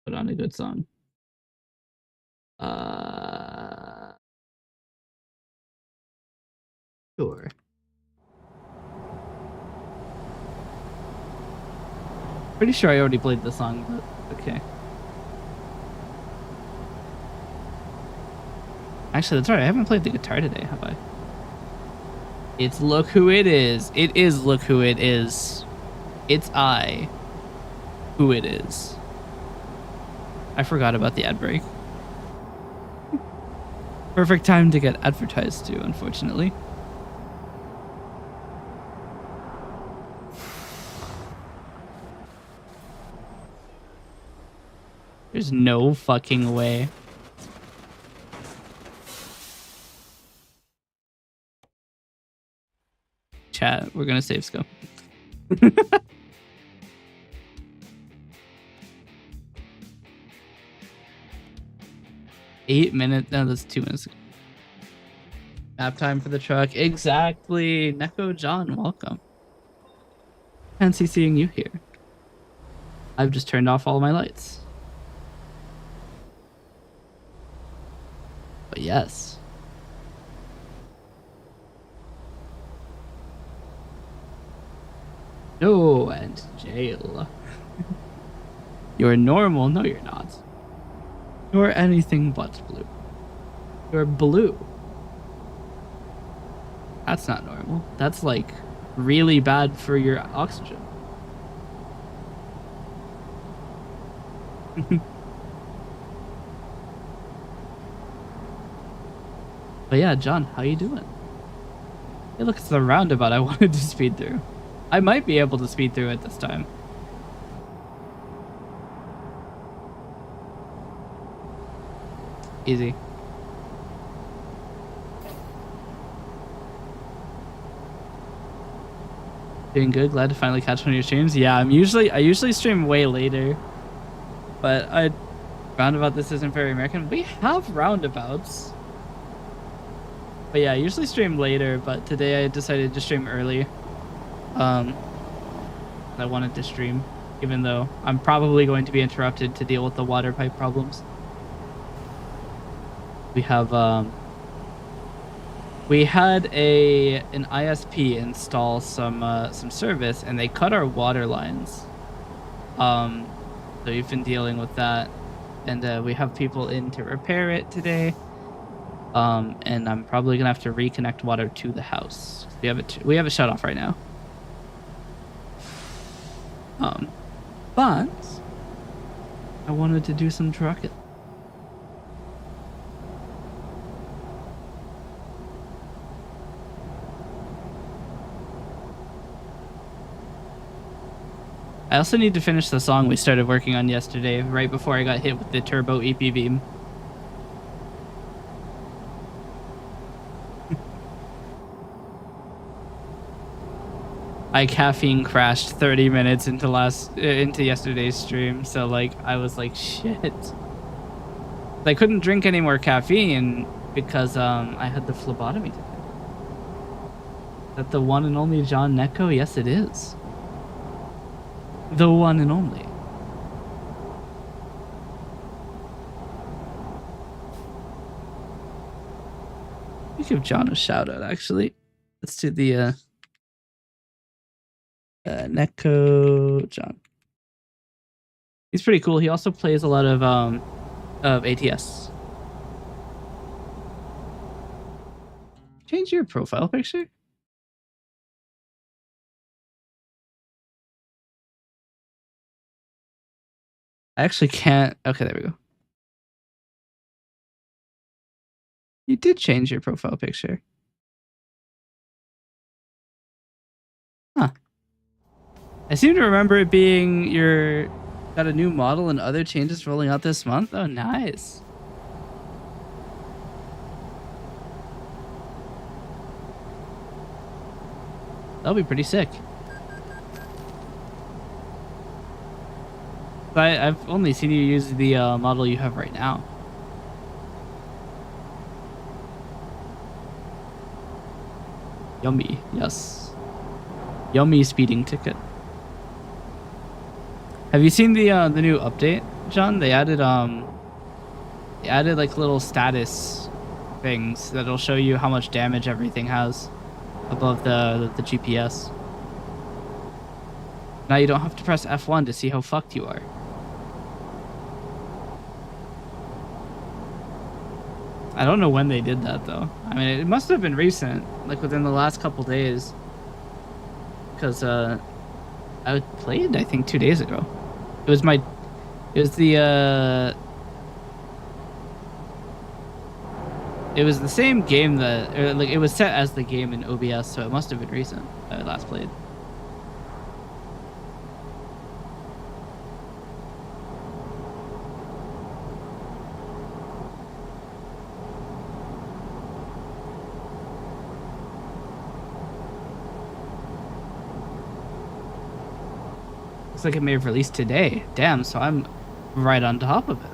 Put on a good song. Sure. Pretty sure I already played the song, but okay. Actually, that's right. I haven't played the guitar today, have I? It's Look Who It Is. It is Look Who It Is. It's I. Who it is. I forgot about the ad break. Perfect time to get advertised to, unfortunately. There's no fucking way. Chat, we're gonna save scope. 8 minutes. No, that's 2 minutes. Nap time for the truck. Exactly. Neko John, welcome. Fancy seeing you here. I've just turned off all my lights. But yes. No, and jail. You're normal. No, you're not. You're anything but blue. You're blue. That's not normal. That's like really bad for your oxygen. But yeah, John, how you doing? Hey, look, it's the roundabout I wanted to speed through. I might be able to speed through it this time. Easy. Doing good. Glad to finally catch one of your streams. Yeah, I usually stream way later, but roundabout this isn't very American. We have roundabouts, but yeah, I usually stream later. But today I decided to stream early. I wanted to stream, even though I'm probably going to be interrupted to deal with the water pipe problems. We have we had an ISP install some service, and they cut our water lines. So we've been dealing with that, and we have people in to repair it today. And I'm probably gonna have to reconnect water to the house. We have a shut off right now. But I wanted to do some trucking. I also need to finish the song we started working on yesterday, right before I got hit with the turbo EP beam. I caffeine crashed 30 minutes into yesterday's stream, so like I was like, shit. I couldn't drink any more caffeine because I had the phlebotomy today. Is that the one and only John Neko? Yes, it is. The one and only. We give John a shout out, actually. Let's do the Neko John. He's pretty cool. He also plays a lot of ATS. Change your profile picture? I actually can't. Okay, there we go. You did change your profile picture. Huh. I seem to remember it being your Got a new model and other changes rolling out this month. Oh, nice. That'll be pretty sick. I've only seen you use the model you have right now. Yummy, yes. Yummy speeding ticket. Have you seen the new update, John? They added like little status things that'll show you how much damage everything has above the GPS. Now you don't have to press F1 to see how fucked you are. I don't know when they did that though. I mean, it must have been recent, like within the last couple days. Because I played, I think, 2 days ago. It was the same game that, or like it was set as the game in OBS, so it must have been recent that I last played. Looks like it may have released today. Damn, so I'm right on top of it.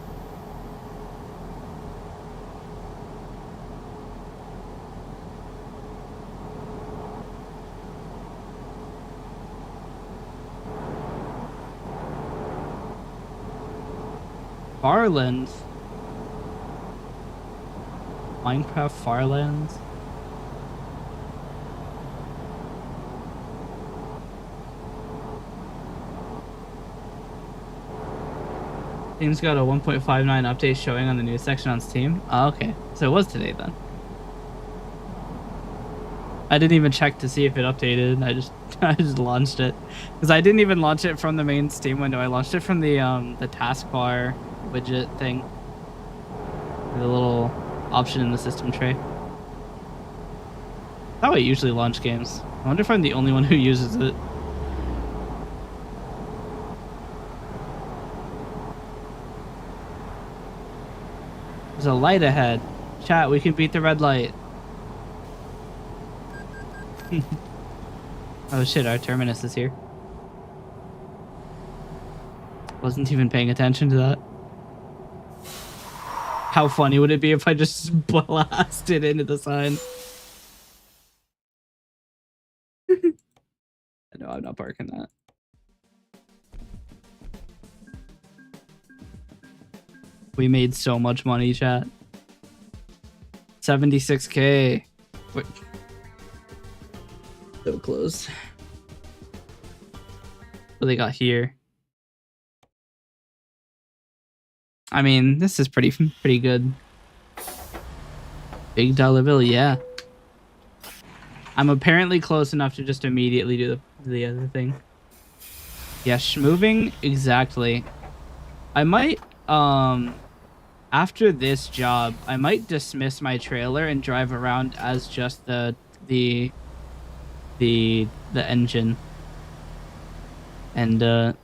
Farlands. Minecraft Farlands. Steam's got a 1.59 update showing on the news section on Steam. Oh, okay. So it was today then. I didn't even check to see if it updated. I just launched it because I didn't even launch it from the main Steam window. I launched it from the taskbar widget thing. The little option in the system tray. That's how I usually launch games. I wonder if I'm the only one who uses it. There's a light ahead. Chat, we can beat the red light. Oh shit, our terminus is here. Wasn't even paying attention to that. How funny would it be if I just blasted into the sign? No, I'm not parking that. We made so much money, chat. 76K. Wait. So close. What they got here? I mean, this is pretty good. Big dollar bill, yeah. I'm apparently close enough to just immediately do the other thing. Yeah, schmoving, exactly. I might, after this job, I might dismiss my trailer and drive around as just the engine. And,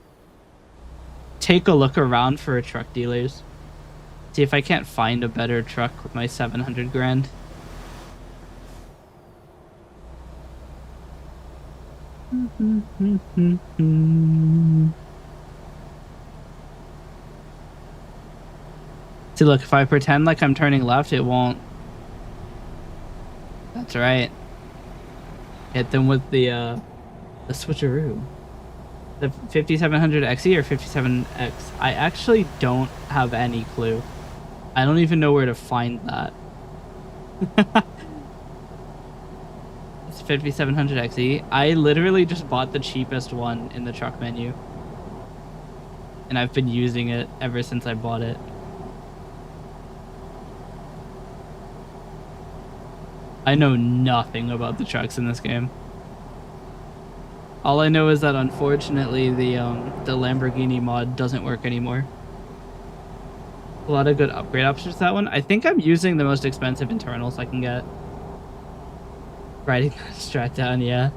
take a look around for truck dealers. See if I can't find a better truck with my 700 grand. See, look, if I pretend like I'm turning left, it won't. That's right. Hit them with the switcheroo. The 5700 XE or 57X? I actually don't have any clue. I don't even know where to find that. It's 5700 XE. I literally just bought the cheapest one in the truck menu. And I've been using it ever since I bought it. I know nothing about the trucks in this game. All I know is that unfortunately the Lamborghini mod doesn't work anymore. A lot of good upgrade options to that one. I think I'm using the most expensive internals I can get. Riding that strat down, yeah.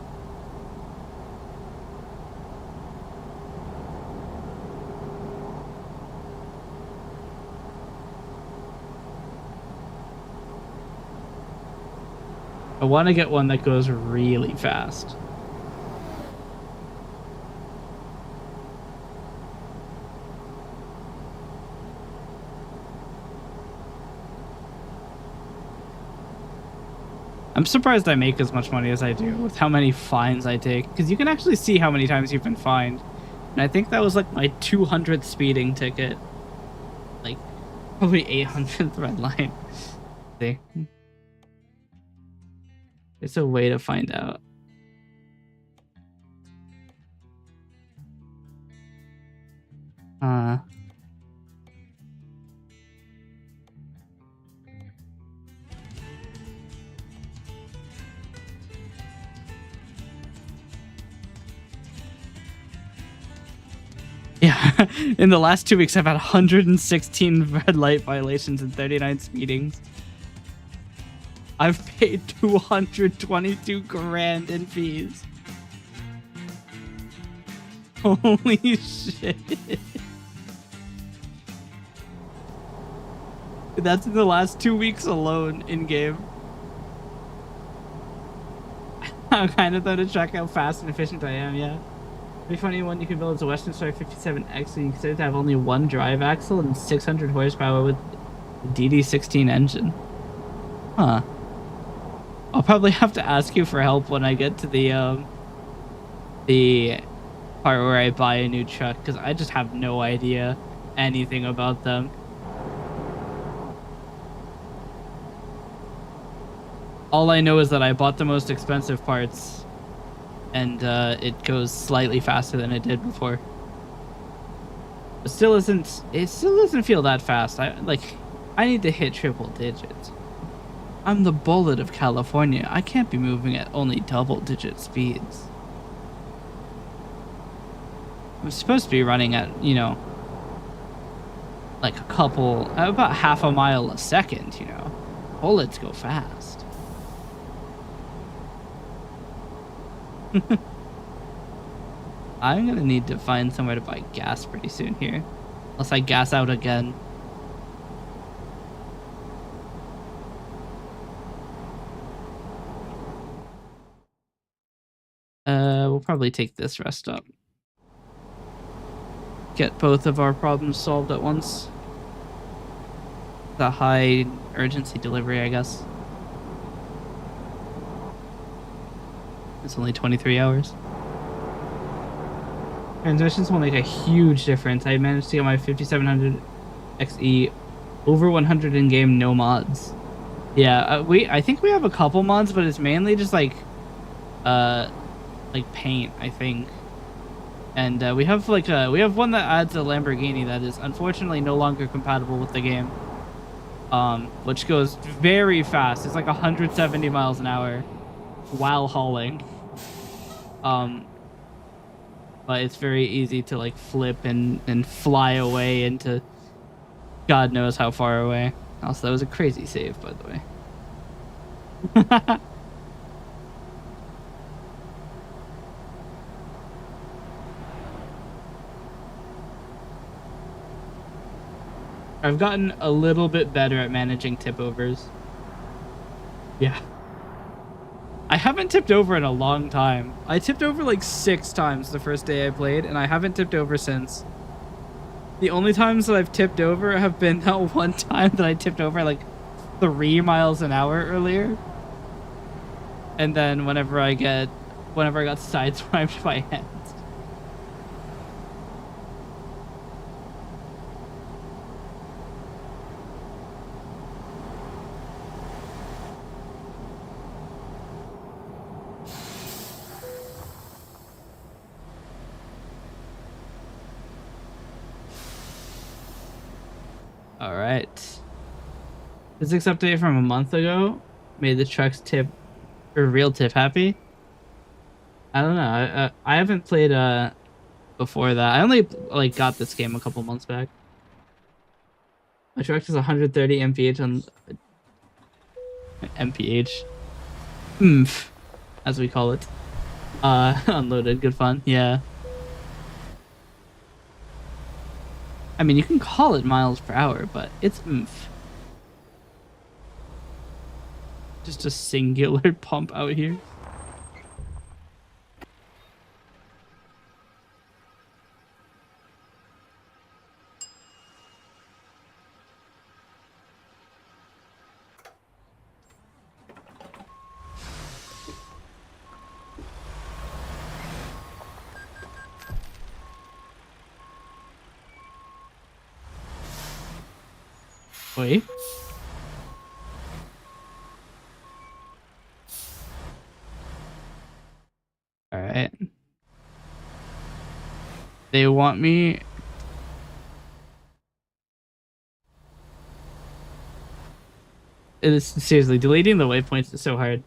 I want to get one that goes really fast. I'm surprised I make as much money as I do with how many fines I take, because you can actually see how many times you've been fined. And I think that was like my 200th speeding ticket. Like, probably 800th red line. See? It's a way to find out. Yeah, in the last 2 weeks, I've had 116 red light violations and 39 speedings. I've paid 222 grand in fees. Holy shit. That's in the last 2 weeks alone in game. I'm kind of there to check how fast and efficient I am, yeah. Pretty funny one you can build is a Western Star 57X, and you consider to have only one drive axle and 600 horsepower with the DD16 engine. Huh. I'll probably have to ask you for help when I get to the part where I buy a new truck, because I just have no idea anything about them. All I know is that I bought the most expensive parts, and it goes slightly faster than it did before. It still doesn't feel that fast. I need to hit triple digits. I'm the bullet of California. I can't be moving at only double-digit speeds. I'm supposed to be running at, you know, like about half a mile a second, you know. Bullets go fast. I'm gonna need to find somewhere to buy gas pretty soon here. Unless I gas out again. We'll probably take this rest stop. Get both of our problems solved at once. The high urgency delivery, I guess. It's only 23 hours. Transmissions will make a huge difference. I managed to get my 5700 XE over 100 in game, no mods. Yeah, I think we have a couple mods, but it's mainly just like paint, I think. And we have one that adds a Lamborghini that is unfortunately no longer compatible with the game. Which goes very fast. It's like 170 miles an hour while hauling. But it's very easy to like flip and fly away into God knows how far away. Also, that was a crazy save, by the way. I've gotten a little bit better at managing tip overs. Yeah. I haven't tipped over in a long time. I tipped over like 6 times the first day I played, and I haven't tipped over since. The only times that I've tipped over have been that one time that I tipped over like 3 miles an hour earlier. And then whenever I got sideswiped by hands. All right. Physics update from a month ago made the truck's tip or real tip happy. I don't know. I haven't played before that. I only like got this game a couple months back. My truck is 130 mph on mph, as we call it. Unloaded. Good fun. Yeah. I mean, you can call it miles per hour, but it's oomph. Just a singular pump out here. Wait. All right. They want me. It's seriously deleting the waypoints is so hard.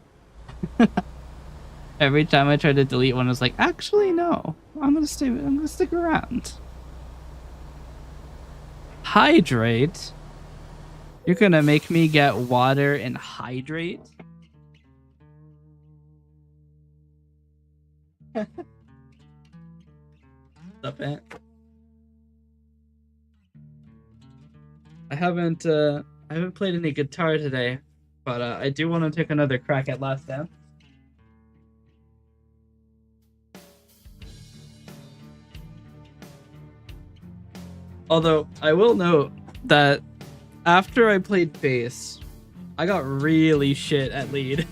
Every time I try to delete one, I was like, actually no, I'm gonna stay. I'm gonna stick around. Hydrate. You're gonna make me get water and hydrate? What's up, Ant? I haven't played any guitar today, but I do want to take another crack at Last Dance. Although I will note that after I played bass, I got really shit at lead.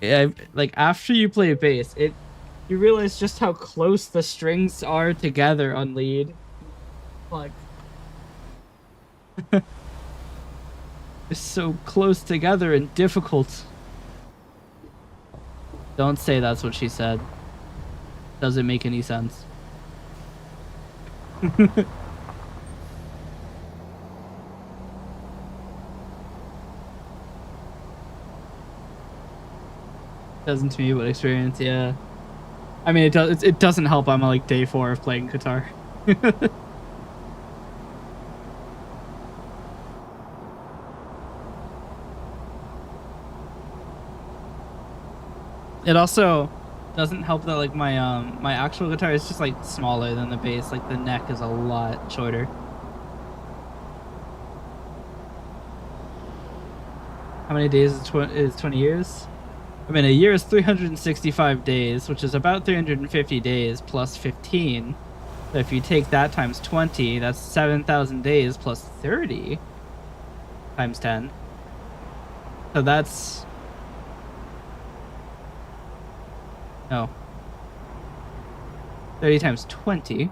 Yeah, like after you play bass, you realize just how close the strings are together on lead. Like, it's so close together and difficult. Don't say that's what she said. Doesn't make any sense. Doesn't to me, but experience, yeah. I mean, it doesn't help. I'm on like day 4 of playing guitar. It also doesn't help that like my actual guitar is just like smaller than the bass. Like the neck is a lot shorter. How many days is 20 years? I mean, a year is 365 days, which is about 350 days plus 15. So if you take that times 20, that's 7,000 days plus 30 times 10. So that's... No. 30 times 20.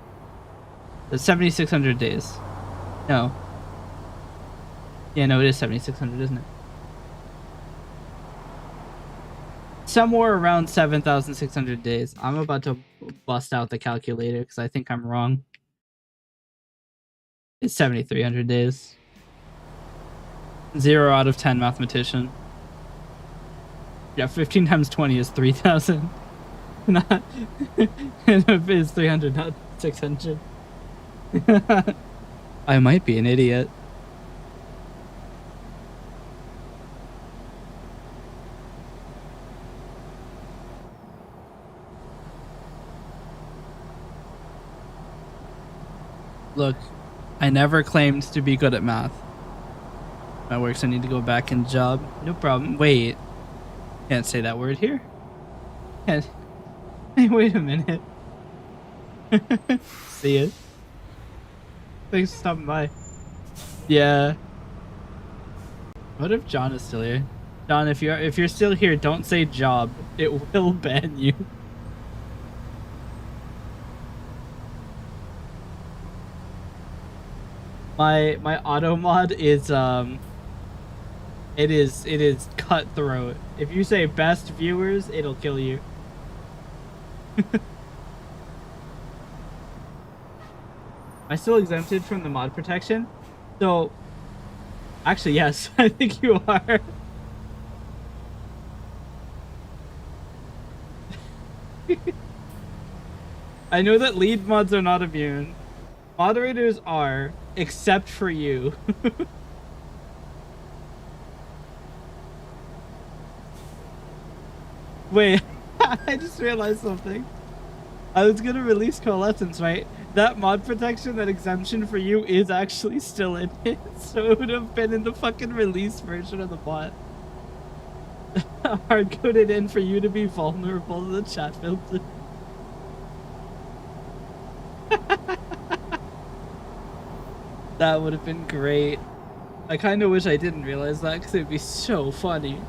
That's 7,600 days. No. Yeah, no, it is 7,600, isn't it? Somewhere around 7,600 days. I'm about to bust out the calculator because I think I'm wrong. It's 7,300 days. 0 out of 10 mathematician. Yeah, 15 times 20 is 3,000. Not... it's 300, not 600. I might be an idiot. Look, I never claimed to be good at math. My works, I need to go back in job. No problem. Wait. Can't say that word here. Can't. Hey, wait a minute. See it. Thanks for stopping by. Yeah. What if John is still here? John, if you're still here, don't say job. It will ban you. My auto mod is it is cutthroat. If you say best viewers, it'll kill you. Am I still exempted from the mod protection? So actually yes, I think you are. I know that lead mods are not immune. Moderators are, except for you. Wait, I just realized something. I was gonna release Coalescence, right? That mod protection, that exemption for you is actually still in it, so it would have been in the fucking release version of the bot. Hard coded in for you to be vulnerable to the chat filter. That would have been great. I kind of wish I didn't realize that because it'd be so funny.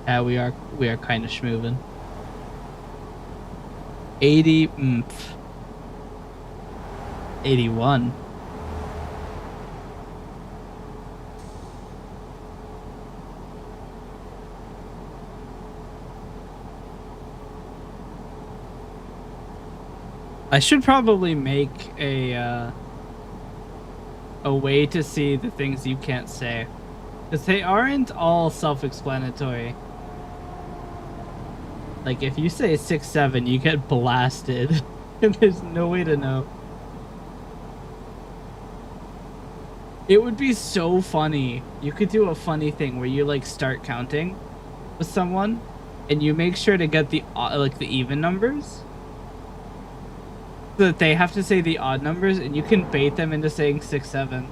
Yeah, we are kind of schmoovin'. 80 81. I should probably make a way to see the things you can't say, because they aren't all self-explanatory. Like if you say 6-7, you get blasted, and there's no way to know. It would be so funny. You could do a funny thing where you like start counting with someone, and you make sure to get the like the even numbers, so that they have to say the odd numbers, and you can bait them into saying 6-7.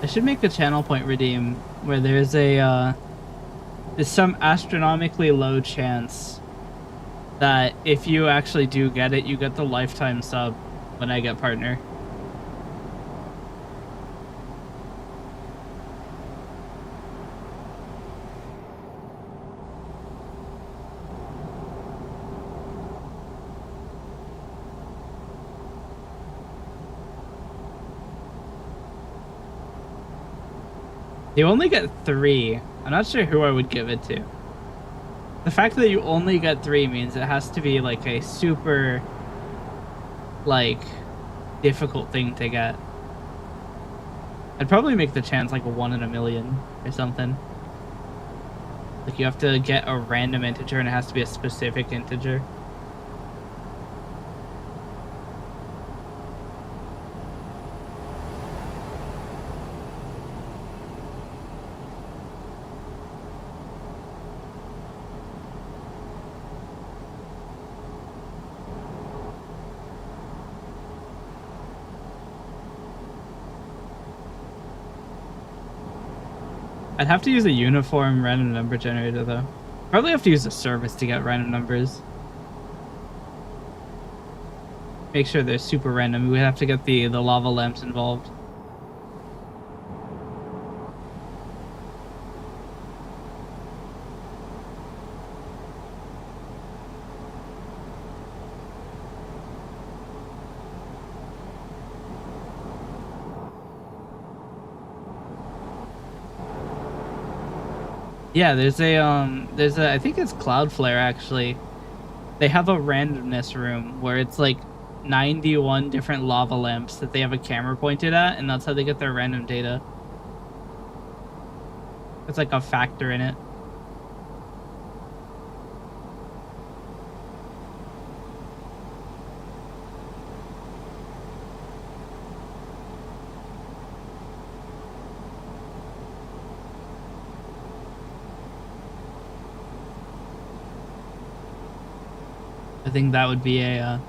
I should make a channel point redeem where there's some astronomically low chance that if you actually do get it, you get the lifetime sub when I get partner. You only get 3. I'm not sure who I would give it to. The fact that you only get 3 means it has to be like a super, like, difficult thing to get. I'd probably make the chance like a 1 in a million or something. Like you have to get a random integer and it has to be a specific integer. I'd have to use a uniform random number generator though. Probably have to use a service to get random numbers. Make sure they're super random. We'd have to get the lava lamps involved. Yeah, there's a I think it's Cloudflare actually. They have a randomness room where it's like 91 different lava lamps that they have a camera pointed at, and that's how they get their random data. It's like a factor in it. think that would be a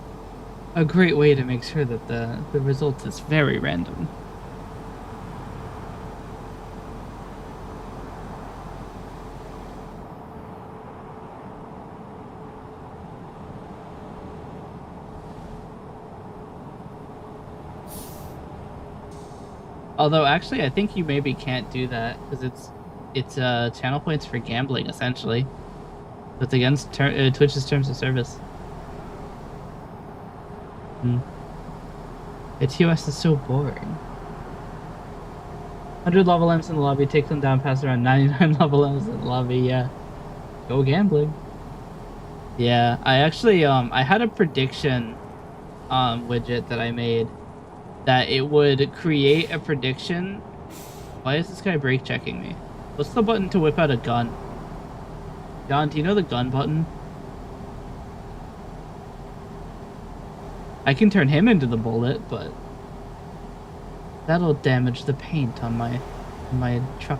great way to make sure that the result is very random. Although actually, I think you maybe can't do that because it's channel points for gambling essentially. It's against Twitch's terms of service. The TOS is so boring. 100 lava lamps in the lobby, take them down, pass around 99 lava lamps in the lobby, yeah. Go gambling. Yeah, I actually, I had a prediction widget that I made that it would create a prediction. Why is this guy brake checking me? What's the button to whip out a gun? John, do you know the gun button? I can turn him into the bullet, but that'll damage the paint on my truck.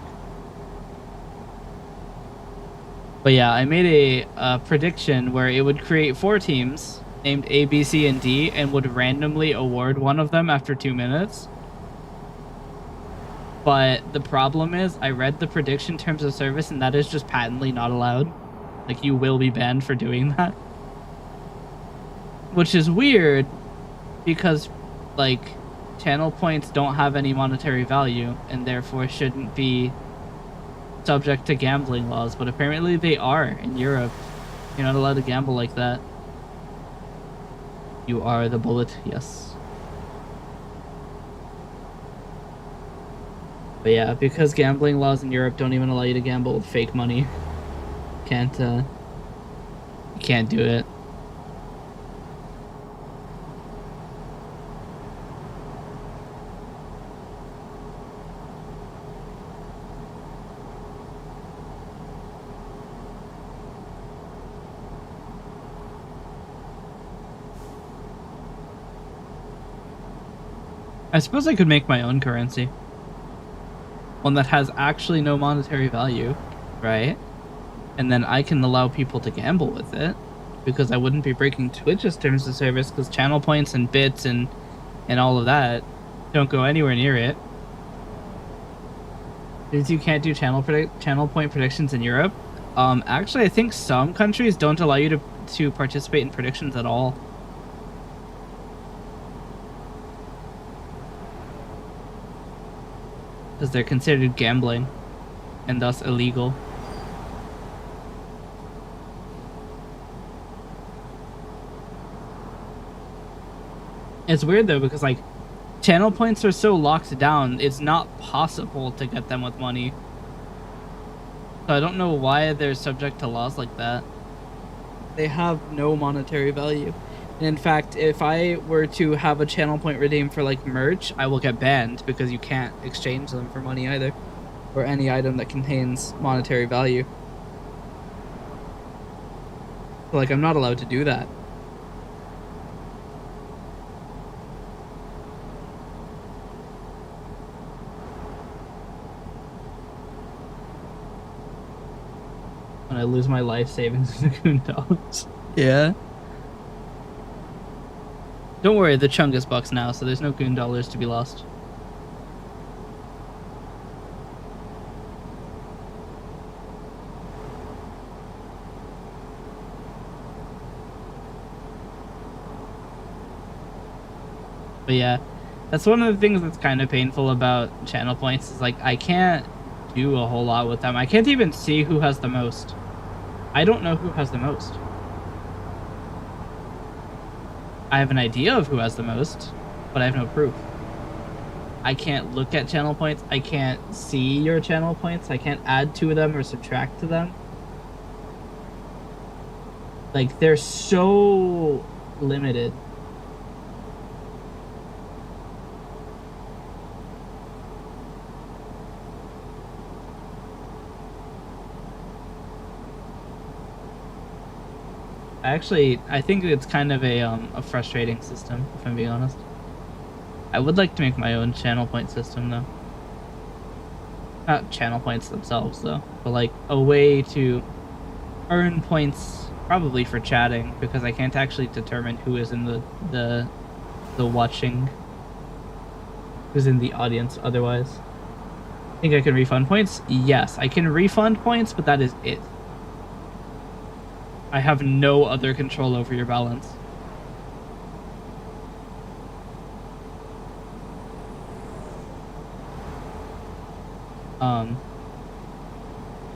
But yeah, I made a prediction where it would create 4 teams named A, B, C, and D and would randomly award one of them after 2 minutes. But the problem is I read the prediction terms of service and that is just patently not allowed. Like, you will be banned for doing that. Which is weird because, like, channel points don't have any monetary value and therefore shouldn't be subject to gambling laws, but apparently they are in Europe. You're not allowed to gamble like that. You are the bullet, yes. But yeah, because gambling laws in Europe don't even allow you to gamble with fake money, you can't do it. I suppose I could make my own currency. One that has actually no monetary value, right? And then I can allow people to gamble with it because I wouldn't be breaking Twitch's terms of service because channel points and bits and all of that don't go anywhere near it. Since you can't do channel point predictions in Europe, actually I think some countries don't allow you to participate in predictions at all. Because they're considered gambling and thus illegal. It's weird though because like channel points are so locked down, it's not possible to get them with money. So I don't know why they're subject to laws like that. They have no monetary value. In fact, if I were to have a channel point redeemed for like merch, I will get banned because you can't exchange them for money either, or any item that contains monetary value. So, like, I'm not allowed to do that. When I lose my life savings in $2. Yeah. Don't worry, the Chungus bucks now, so there's no goon dollars to be lost. But yeah, that's one of the things that's kind of painful about channel points is like I can't do a whole lot with them. I can't even see who has the most. I don't know who has the most. I have an idea of who has the most, but I have no proof. I can't look at channel points. I can't see your channel points. I can't add to them or subtract to them. Like, they're so limited. I think it's kind of a frustrating system, if I'm being honest. I would like to make my own channel point system, though. Not channel points themselves, though, but like a way to earn points Probably for chatting, because I can't actually determine who is in the watching, who's in the audience otherwise. Think I can refund points? Yes, I can refund points, but that is it. I have no other control over your balance.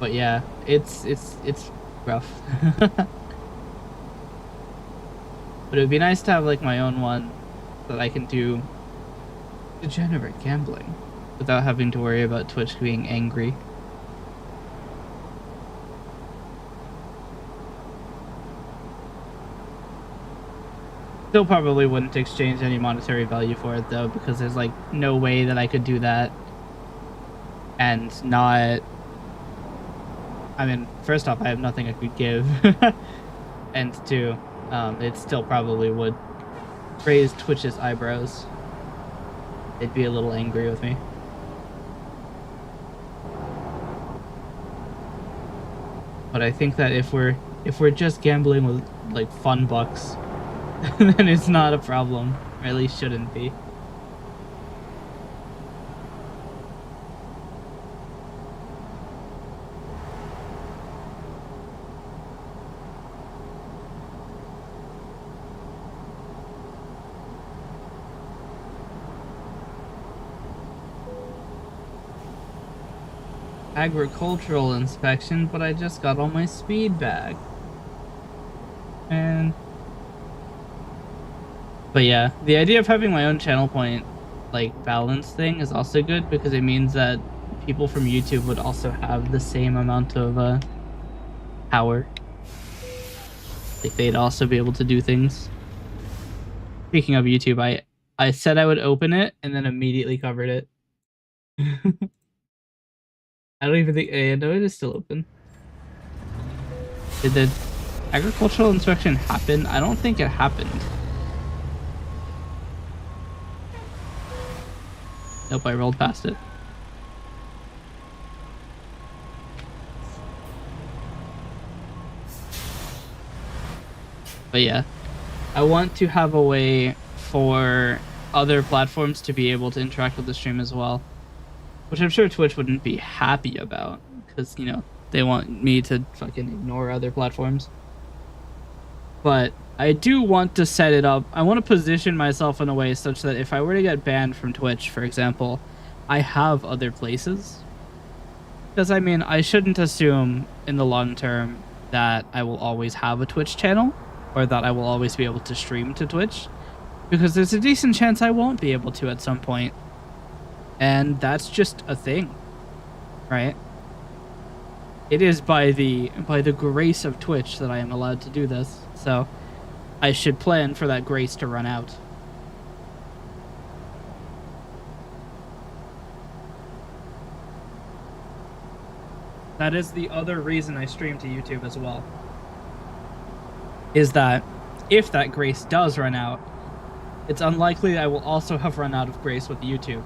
But yeah, it's rough. But it would be nice to have like my own one that I can do degenerate gambling without having to worry about Twitch being angry. Still probably wouldn't exchange any monetary value for it though, because there's like no way that I could do that and not. I mean, first off, I have nothing I could give, and two, it still probably would raise Twitch's eyebrows. They'd be a little angry with me. But I think that if we're just gambling with like fun bucks, then it's not a problem, or at least shouldn't be. Agricultural inspection, but I just got all my speed back. And but yeah, the idea of having my own channel point like balance thing is also good, because it means that people from YouTube would also have the same amount of power. Like they'd also be able to do things. Speaking of YouTube, I said I would open it and then immediately covered it. I don't even think. No, it is still open. Did the agricultural inspection happen? I don't think it happened. Nope, I rolled past it. But yeah, I want to have a way for other platforms to be able to interact with the stream as well, which I'm sure Twitch wouldn't be happy about, because, you know, they want me to fucking ignore other platforms. But I do want to set it up. I want to position myself in a way such that if I were to get banned from Twitch, for example, I have other places. Because, I mean, I shouldn't assume in the long term that I will always have a Twitch channel, or that I will always be able to stream to Twitch, because there's a decent chance I won't be able to at some point. And that's just a thing, right? It is by the grace of Twitch that I am allowed to do this, so I should plan for that grace to run out. That is the other reason I stream to YouTube as well. Is that if that grace does run out, it's unlikely I will also have run out of grace with YouTube.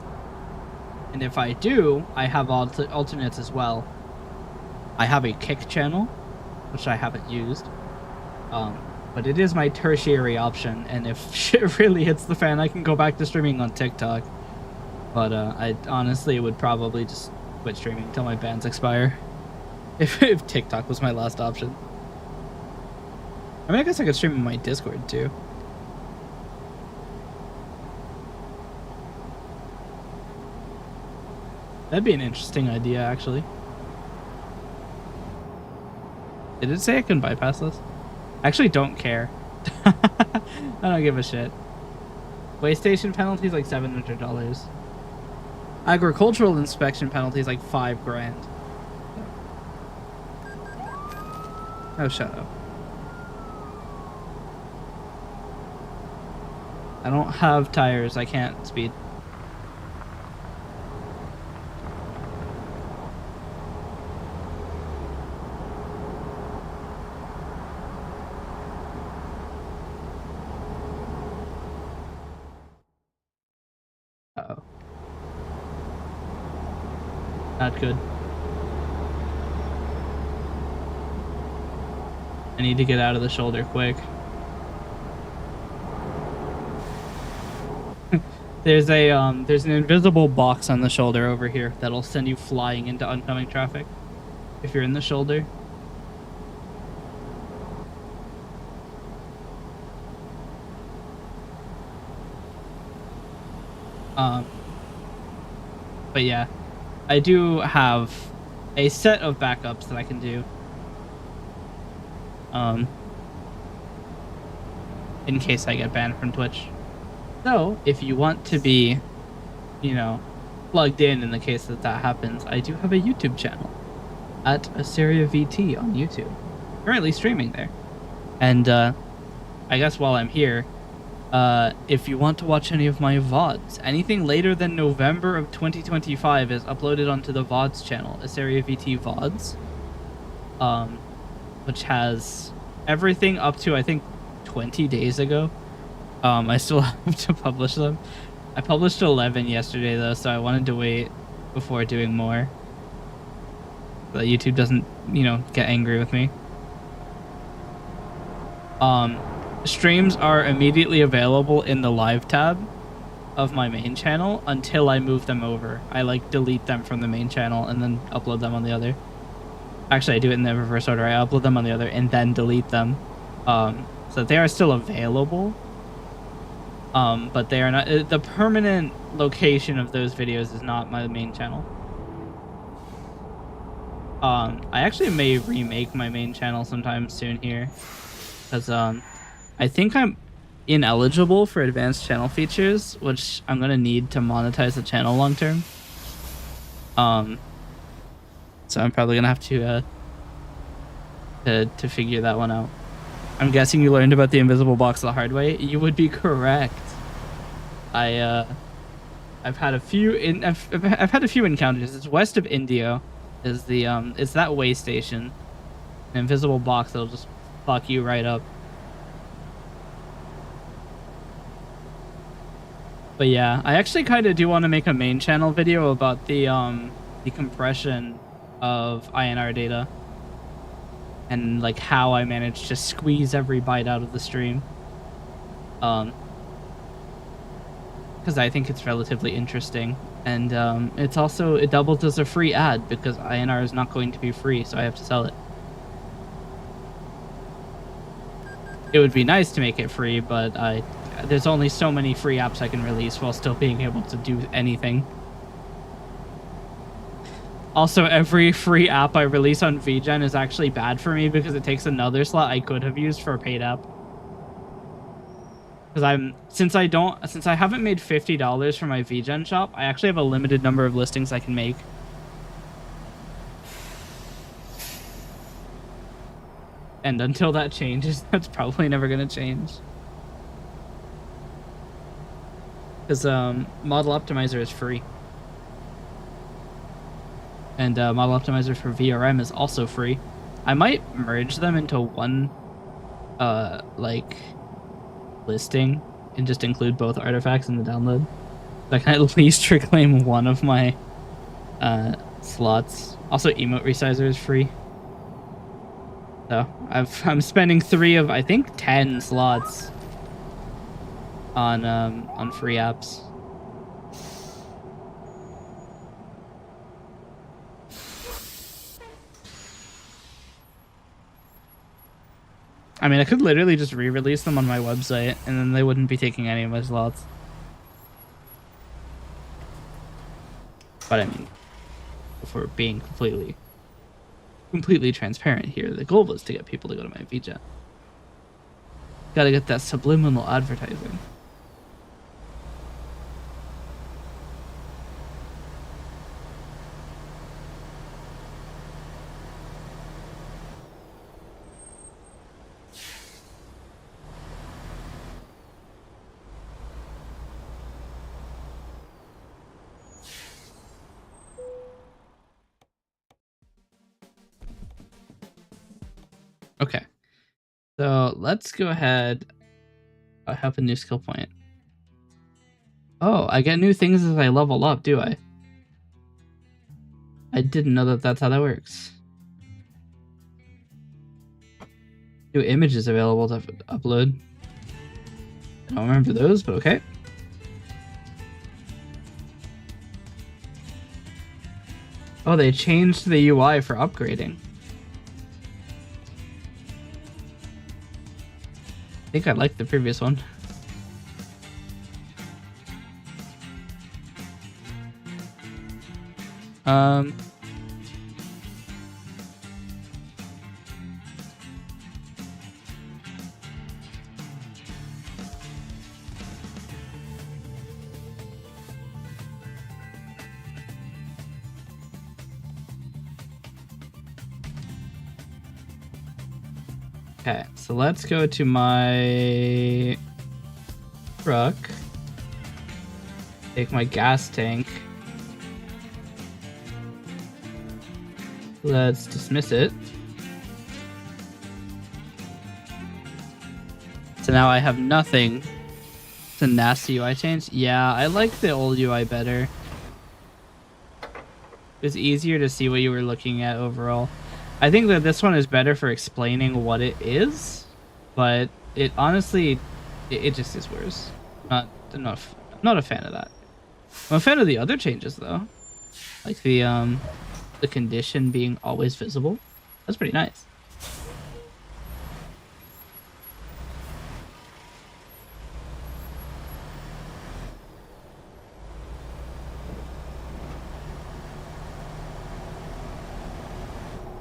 And if I do, I have alternates as well. I have a Kick channel, which I haven't used. But it is my tertiary option, and if shit really hits the fan, I can go back to streaming on TikTok. But I honestly would probably just quit streaming until my bans expire. If TikTok was my last option. I mean, I guess I could stream on my Discord too. That'd be an interesting idea, actually. Did it say I can bypass this? I actually don't care. I don't give a shit. PlayStation penalty is like $700. Agricultural inspection penalty is like $5 grand. Oh, shut up. I don't have tires. I can't speed. Uh-oh. Not good. I need to get out of the shoulder quick. There's an invisible box on the shoulder over here that'll send you flying into oncoming traffic if you're in the shoulder. But yeah, I do have a set of backups that I can do. In case I get banned from Twitch. So, if you want to be, plugged in the case that that happens, I do have a YouTube channel at Asteria VT on YouTube. Currently streaming there. And I guess while I'm here, if you want to watch any of my VODs, anything later than November of 2025 is uploaded onto the VODs channel, Asteria VT VODs, which has everything up to, I think, 20 days ago. I still have to publish them. I published 11 yesterday, though, so I wanted to wait before doing more. So that YouTube doesn't, get angry with me. Streams are immediately available in the live tab of my main channel until I move them over. I delete them from the main channel and then upload them on the other. Actually, I do it in the reverse order. I upload them on the other and then delete them. So they are still available. But they are not. The permanent location of those videos is not my main channel. I actually may remake my main channel sometime soon here, because I think I'm ineligible for advanced channel features, which I'm gonna need to monetize the channel long term. So I'm probably gonna have to figure that one out. I'm guessing you learned about the invisible box the hard way. You would be correct. I've had a few I've had a few encounters. It's west of Indio, is the it's that way station. An invisible box that'll just fuck you right up. But yeah, I actually kind of do want to make a main channel video about the compression of INR data and how I managed to squeeze every byte out of the stream. Because I think it's relatively interesting, and it doubles as a free ad because INR is not going to be free, so I have to sell it. It would be nice to make it free, but there's only so many free apps I can release while still being able to do anything. Also, every free app I release on VGen is actually bad for me because it takes another slot I could have used for a paid app. Because since I haven't made $50 for my VGen shop, I actually have a limited number of listings I can make. And until that changes, that's probably never gonna change. Because Model Optimizer is free. And Model Optimizer for VRM is also free. I might merge them into one, listing and just include both artifacts in the download. So I can at least reclaim one of my slots. Also, emote resizer is free. So I'm spending 3 of, I think, 10 slots on free apps. I mean, I could literally just re-release them on my website, and then they wouldn't be taking any of my slots. But I mean, if we're being completely transparent here, the goal was to get people to go to my VGen. Gotta get that subliminal advertising. Okay, so let's go ahead. I have a new skill point. Oh, I get new things as I level up, do I? I didn't know that that's how that works. New images available to upload. I don't remember those, but okay. Oh, they changed the UI for upgrading. I think I liked the previous one. Okay, so let's go to my truck. Take my gas tank. Let's dismiss it. So now I have nothing. It's a nasty UI change. Yeah, I like the old UI better. It was easier to see what you were looking at overall. I think that this one is better for explaining what it is, but it honestly, it just is worse. Not enough. I'm not a fan of that. I'm a fan of the other changes though, like the condition being always visible. That's pretty nice.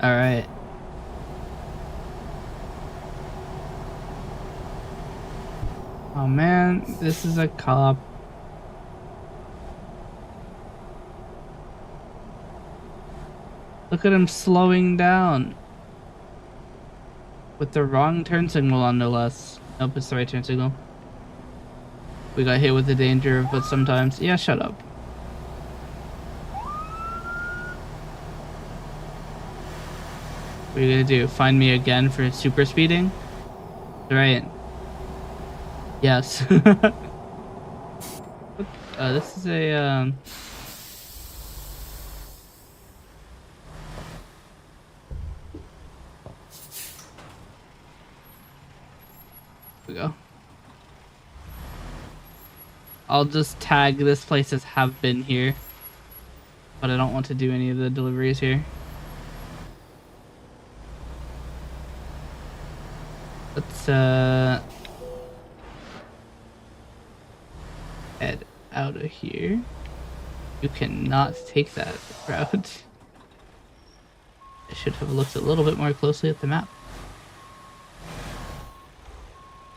All right. Oh man, this is a cop. Look at him slowing down. With the wrong turn signal on, no less. Nope, it's the right turn signal. We got hit with the danger, but sometimes... Yeah, shut up. What are you gonna do? Find me again for super speeding? Right. Yes. This is a, Here we go. I'll just tag this place as have been here. But I don't want to do any of the deliveries here. Let's, head out of here. You cannot take that route. I should have looked a little bit more closely at the map.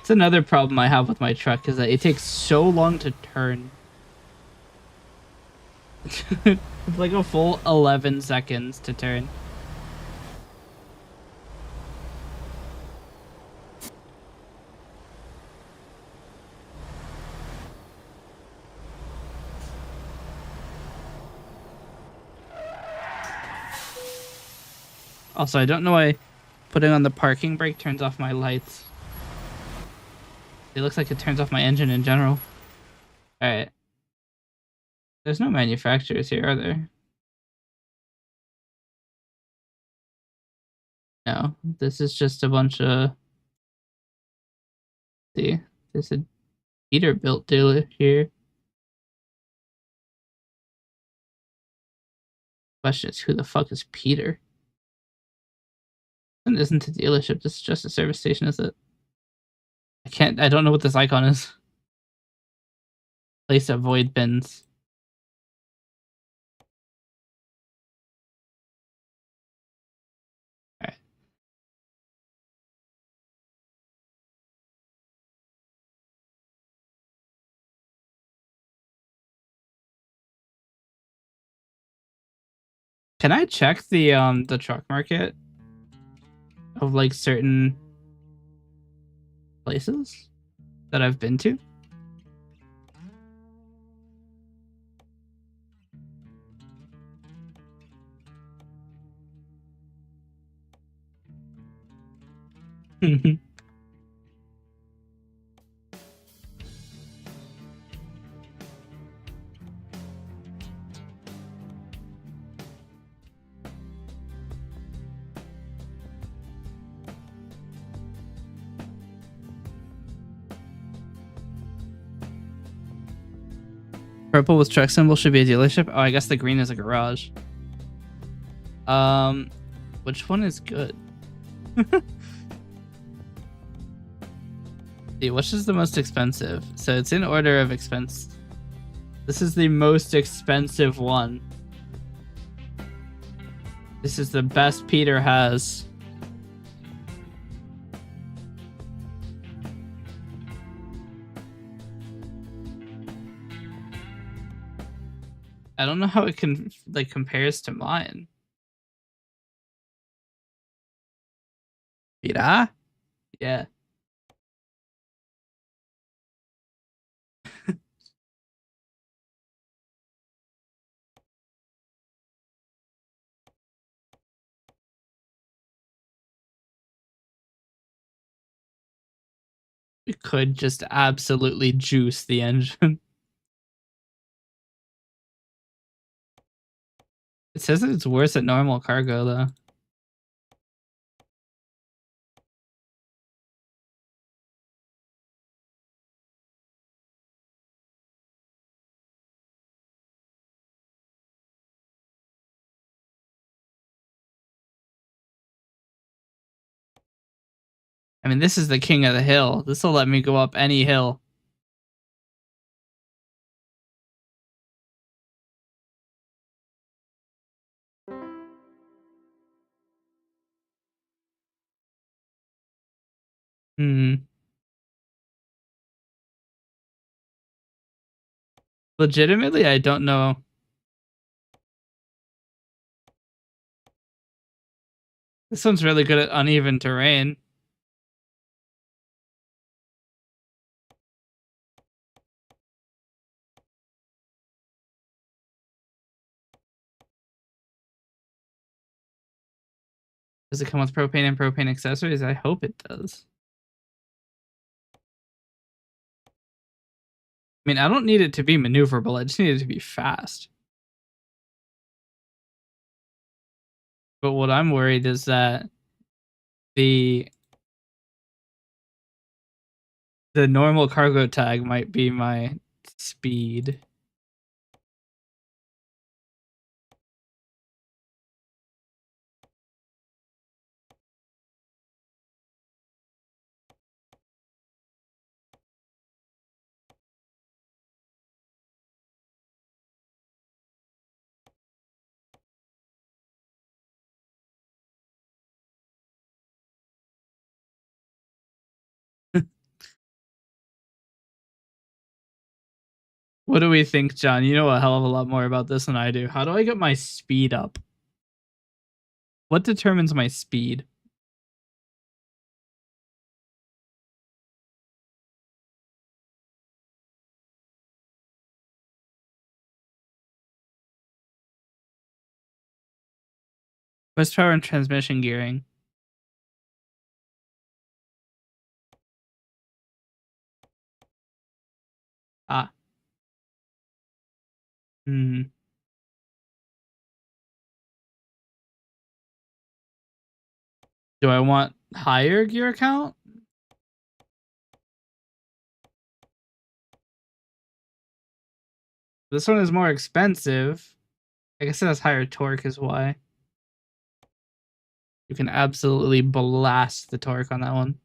It's another problem I have with my truck is that it takes so long to turn. It's like a full 11 seconds to turn. Also, I don't know why putting on the parking brake turns off my lights. It looks like it turns off my engine in general. Alright. There's no manufacturers here, are there? No. This is just a bunch of... See? There's a Peterbilt dealer here. Question is, who the fuck is Peter? It isn't a dealership, this is just a service station, is it? I don't know what this icon is. Place avoid bins. Alright. Can I check the truck market of like certain places that I've been to? Purple with truck symbol should be a dealership. Oh, I guess the green is a garage. Which one is good? See, which is the most expensive? So it's in order of expense. This is the most expensive one. This is the best Peter has. I don't know how it can like compares to mine. Peter? Yeah. We could just absolutely juice the engine. It says that it's worse at normal cargo, though. I mean, this is the king of the hill. This will let me go up any hill. Legitimately, I don't know. This one's really good at uneven terrain. Does it come with propane and propane accessories? I hope it does. I mean, I don't need it to be maneuverable. I just need it to be fast. But what I'm worried is that the normal cargo tag might be my speed. What do we think, John? You know a hell of a lot more about this than I do. How do I get my speed up? What determines my speed? Horsepower and transmission gearing. Ah. Hmm. Do I want higher gear count? This one is more expensive. I guess it has higher torque is why. You can absolutely blast the torque on that one.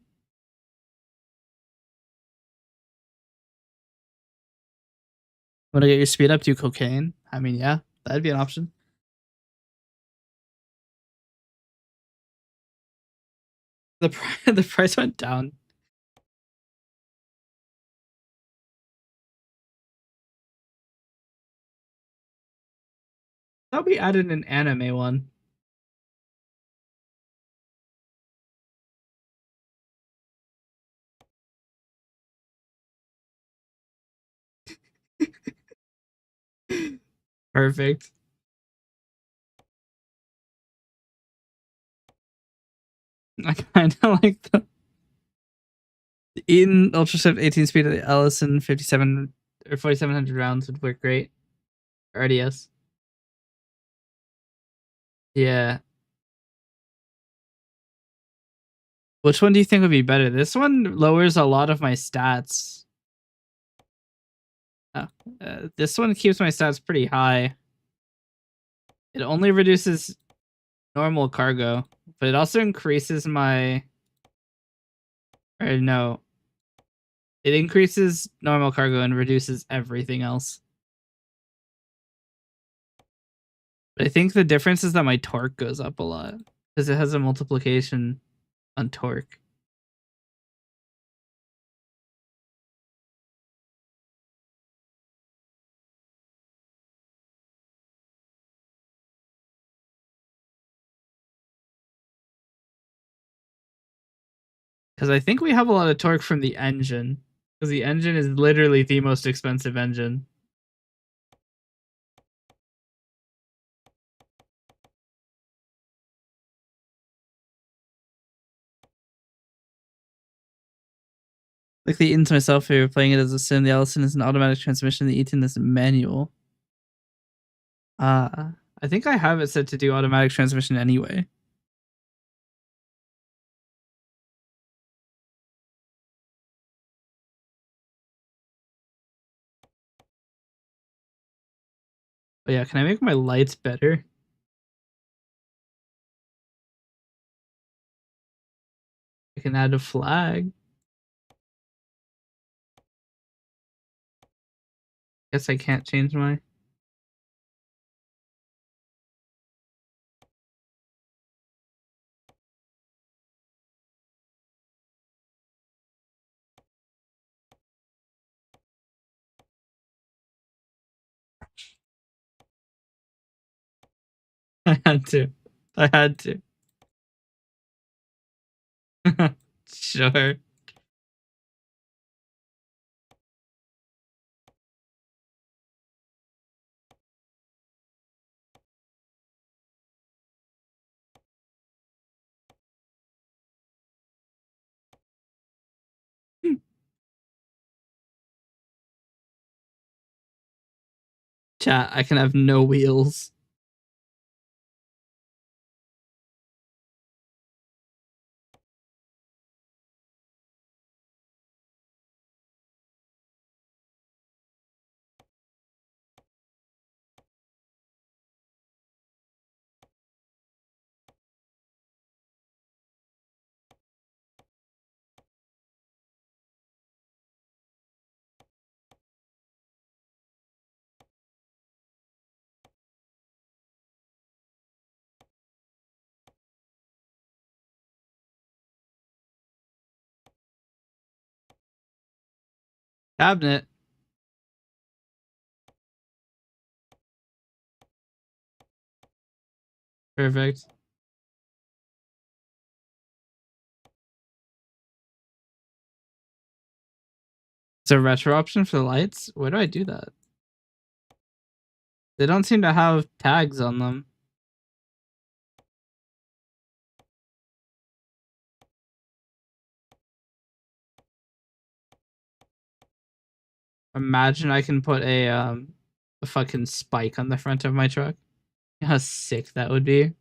Want to get your speed up? Do cocaine? I mean, yeah, that'd be an option. The price went down. I thought we added an anime one. Perfect. I kind of like the Eaton Ultra Swift 18 speed of the Ellison 57 or 4700 rounds would work great. RDS. Yeah. Which one do you think would be better? This one lowers a lot of my stats. This one keeps my stats pretty high. It only reduces normal cargo, but it also increases my... Or no. It increases normal cargo and reduces everything else. But I think the difference is that my torque goes up a lot because it has a multiplication on torque. Because I think we have a lot of torque from the engine. Because the engine is literally the most expensive engine. Like the Eaton to myself here, playing it as a sim. The Allison is an automatic transmission. The Eaton is manual. I think I have it set to do automatic transmission anyway. But yeah, can I make my lights better? I can add a flag. Guess I can't change my... I had to. I had to. Sure. Chat, I can have no wheels. Cabinet. Perfect. Is there a retro option for the lights? Where do I do that? They don't seem to have tags on them. Imagine I can put a fucking spike on the front of my truck. How sick that would be.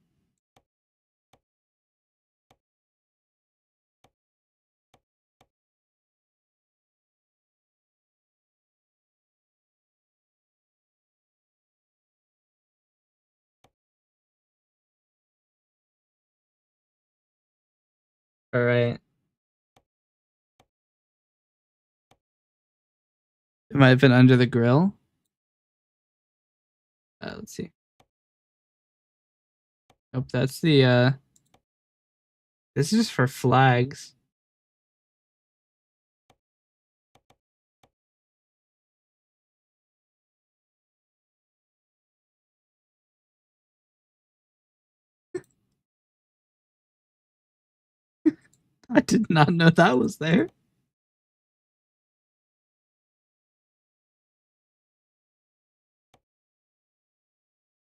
All right. It might have been under the grill. Let's see. Nope, that's the this is just for flags. I did not know that was there.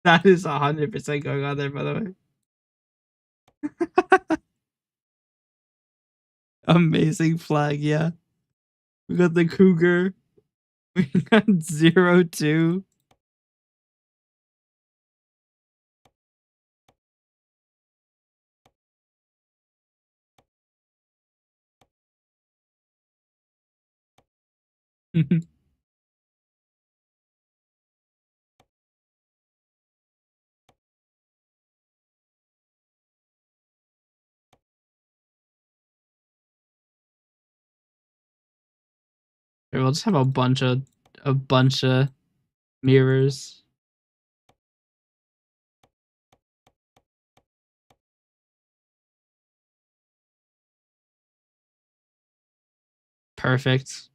That is 100% going on there, by the way. Amazing flag, yeah. We got the cougar. We got 02. we'll just have a bunch of mirrors. Perfect.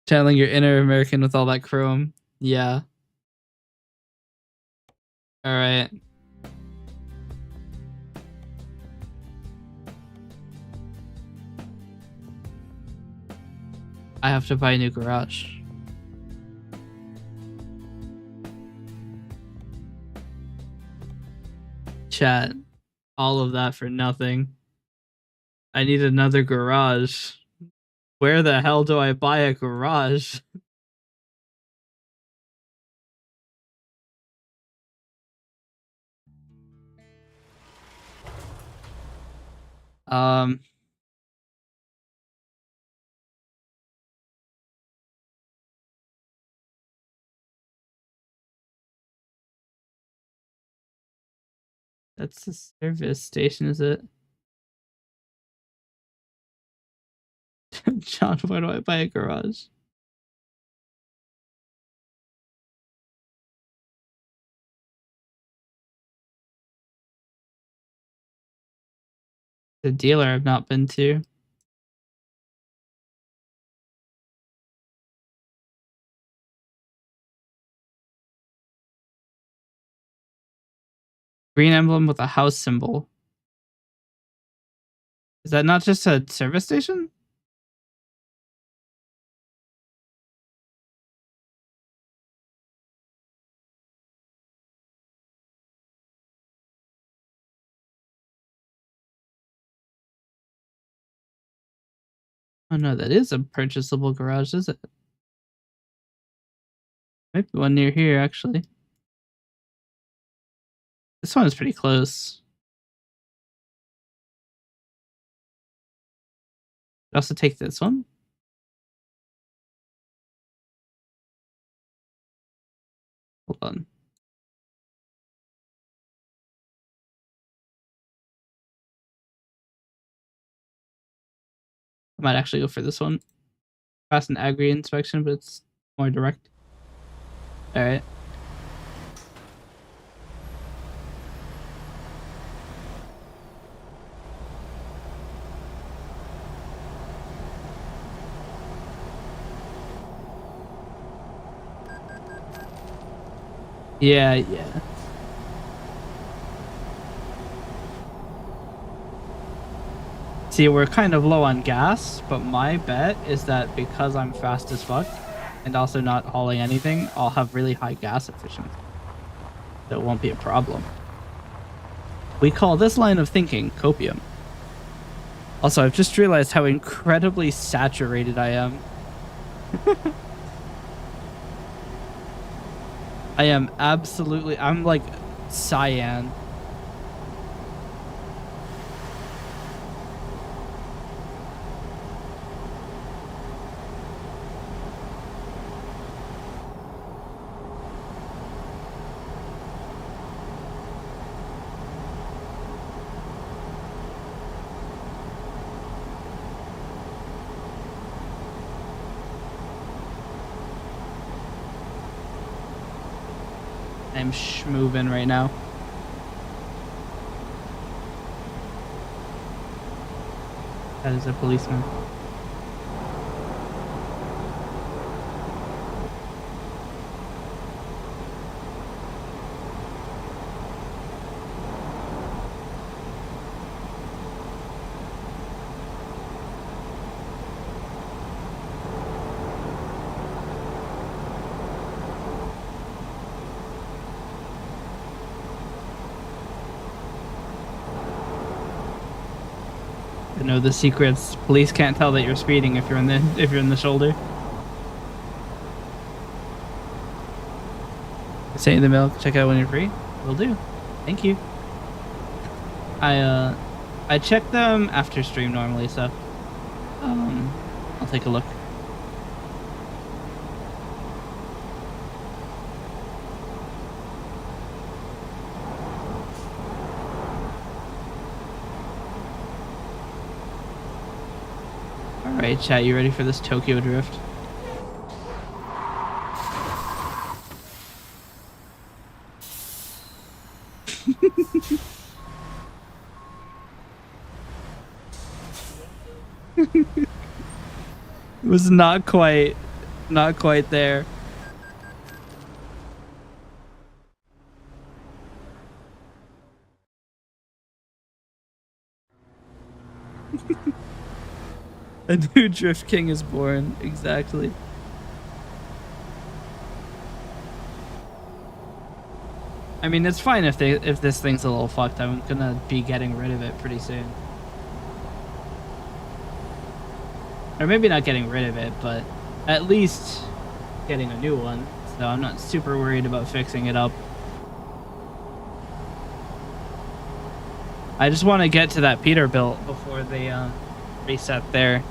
Channeling your inner American with all that chrome. Yeah. All right. I have to buy a new garage. Chat. All of that for nothing. I need another garage. Where the hell do I buy a garage? That's the service station, is it? John, why do I buy a garage? The dealer I've not been to. Green emblem with a house symbol. Is that not just a service station? Oh no, that is a purchasable garage, is it? Might be one near here, actually. This one is pretty close. I'd also take this one. Hold on. I might actually go for this one. Pass an agri inspection, but it's more direct. All right. Yeah. See, we're kind of low on gas, but my bet is that because I'm fast as fuck and also not hauling anything, I'll have really high gas efficiency. So it won't be a problem. We call this line of thinking copium. Also, I've just realized how incredibly saturated I am. I am absolutely... I'm like cyan. I'm schmoving right now. That is a policeman. I know the secrets. Police can't tell that you're speeding if you're in the shoulder. Send you the mail. Check it out when you're free. Will do. Thank you. I check them after stream normally, so I'll take a look. Alright, chat, you ready for this Tokyo drift? It was not quite there. A new Drift King is born. Exactly. I mean, it's fine if this thing's a little fucked. I'm gonna be getting rid of it pretty soon. Or maybe not getting rid of it, but at least getting a new one. So I'm not super worried about fixing it up. I just want to get to that Peterbilt before they reset their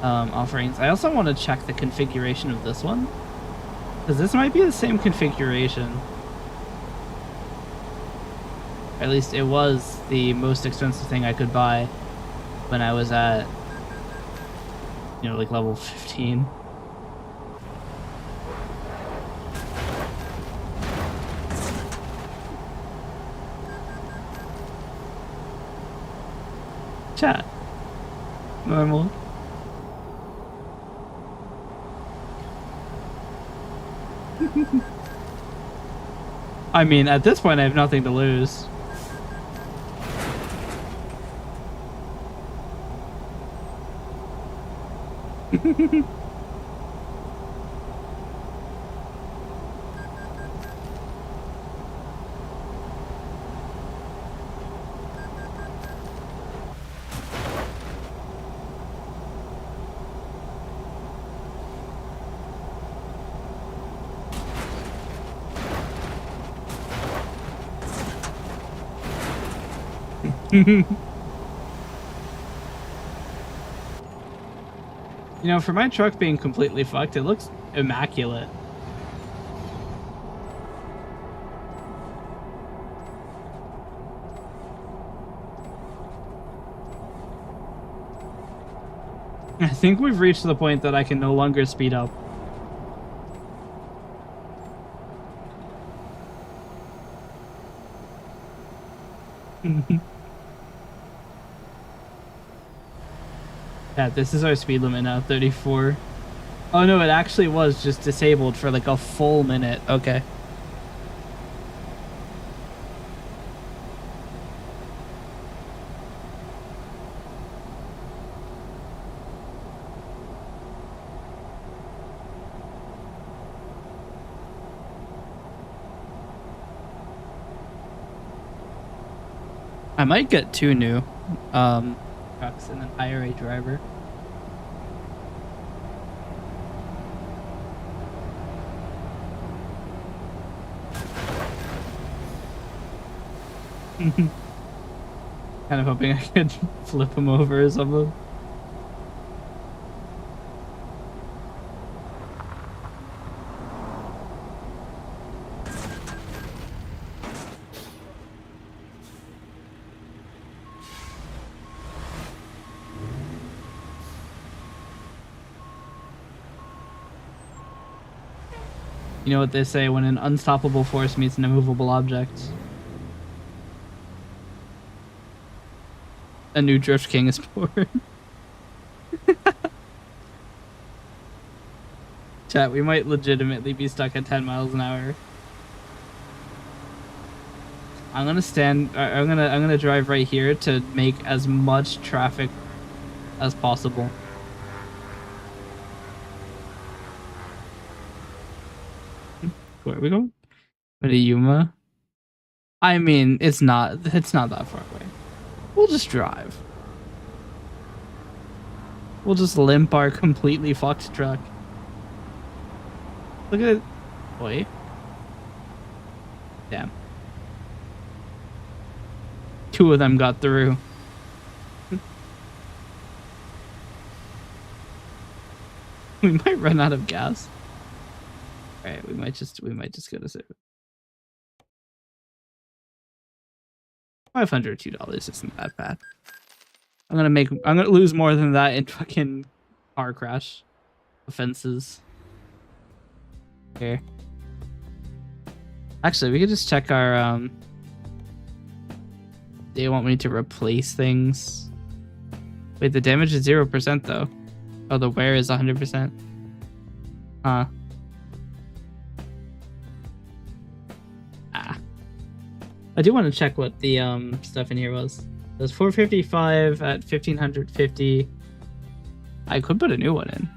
offerings. I also want to check the configuration of this one, because this might be the same configuration. Or at least it was the most expensive thing I could buy when I was at, you know, like level 15. Chat. Normal. I mean, at this point, I have nothing to lose. You know, for my truck being completely fucked, it looks immaculate. I think we've reached the point that I can no longer speed up. Yeah, this is our speed limit now, 34. Oh no, it actually was just disabled for like a full minute. Okay. I might get 2 new trucks and an IRA driver. Kind of hoping I could flip him over or something. You know what they say when an unstoppable force meets an immovable object? A new Drift King is born. Chat, we might legitimately be stuck at 10 miles an hour. I'm gonna drive right here to make as much traffic as possible. Where are we going? What, Yuma? I mean, it's not that far away. We'll just drive. We'll just limp our completely fucked truck. Look at it. Wait. Damn. 2 of them got through. We might run out of gas. Alright, we might just go to save. $502 isn't that bad. I'm gonna lose more than that in fucking car crash offenses. Here. Actually, we could just check our do you want me to replace things? Wait, the damage is 0% though. Oh, the wear is 100%. Huh. Ah. I do want to check what the stuff in here was. It was 455 at 1550. I could put a new one in.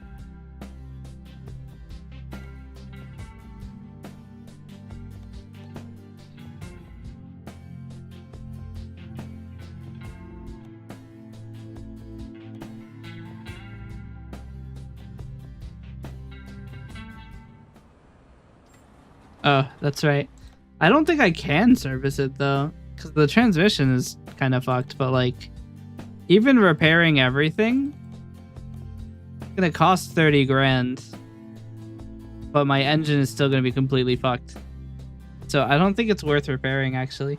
Oh, that's right. I don't think I can service it though, because the transmission is kind of fucked. But like, even repairing everything, it's gonna cost 30 grand. But my engine is still gonna be completely fucked. So I don't think it's worth repairing actually.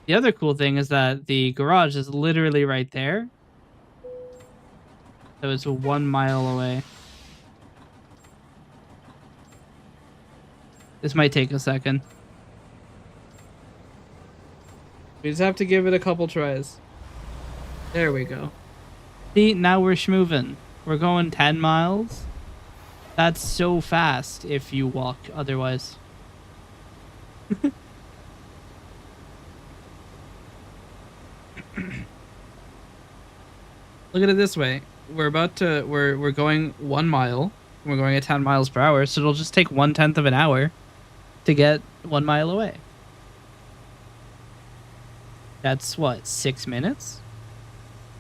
The other cool thing is that the garage is literally right there. So it's 1 mile away. This might take a second. We just have to give it a couple tries. There we go. See, now we're schmoving. We're going 10 miles. That's so fast if you walk otherwise. Look at it this way. We're going 1 mile. We're going at 10 miles per hour, so it'll just take 1/10 of an hour to get 1 mile away. That's what, 6 minutes?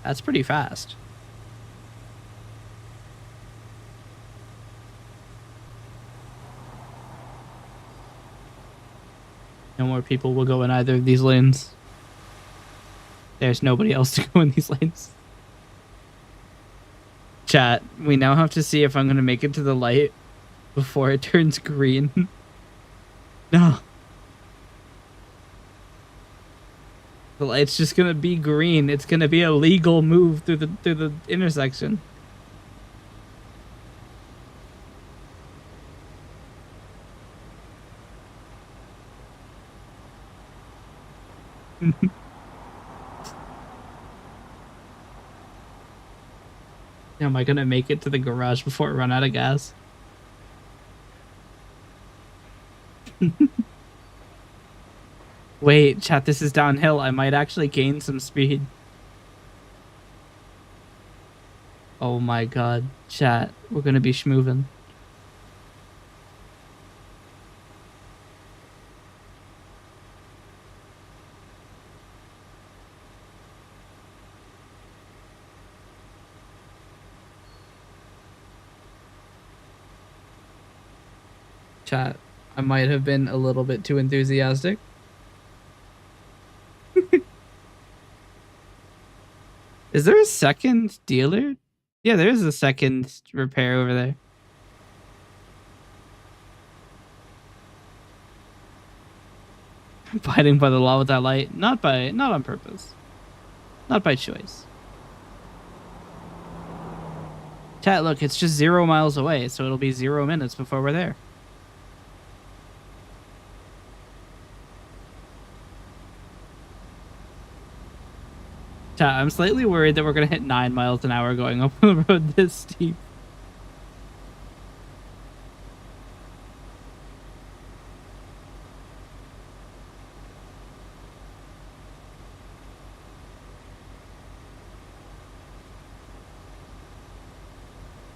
That's pretty fast. No more people will go in either of these lanes. There's nobody else to go in these lanes. Chat, we now have to see if I'm going to make it to the light before it turns green. No. The light's just going to be green. It's going to be a legal move through the intersection. Am I going to make it to the garage before I run out of gas? Wait, chat, this is downhill. I might actually gain some speed. Oh my god. Chat, we're gonna be schmoving. Chat, I might have been a little bit too enthusiastic. Is there a second dealer? Yeah, there is a second repair over there. Abiding by the law with that light. Not on purpose. Not by choice. Chat, look, it's just 0 miles away, so it'll be 0 minutes before we're there. Chat, I'm slightly worried that we're gonna hit 9 miles an hour going up the road this steep.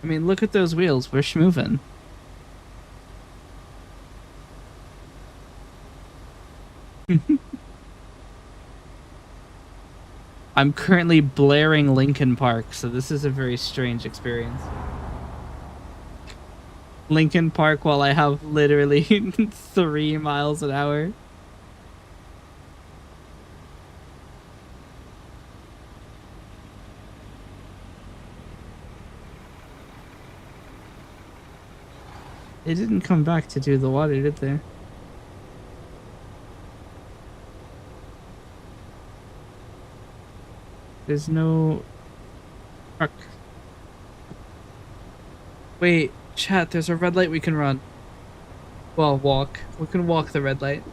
I mean, look at those wheels. We're schmoving. I'm currently blaring Lincoln Park, so this is a very strange experience. Lincoln Park while I have literally 3 miles an hour. They didn't come back to do the water, did they? There's no truck. Wait, chat, there's a red light we can run. Well, walk. We can walk the red light.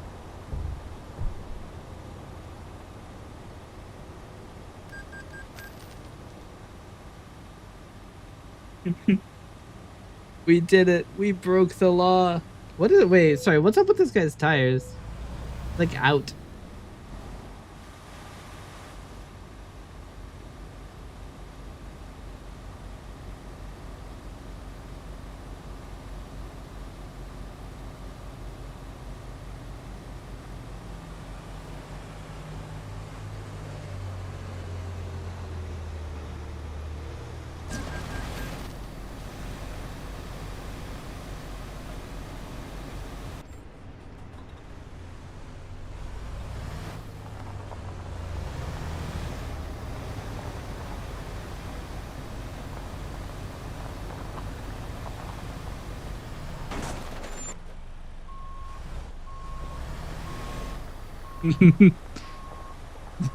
We did it. We broke the law. What is it? Wait, sorry. What's up with this guy's tires? Like out.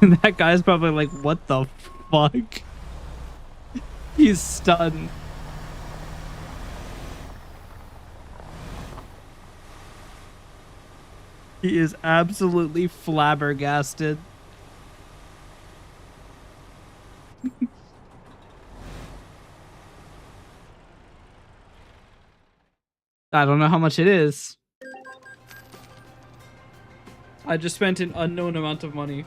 That guy's probably like, what the fuck? He's stunned. He is absolutely flabbergasted. I don't know how much it is. I just spent an unknown amount of money.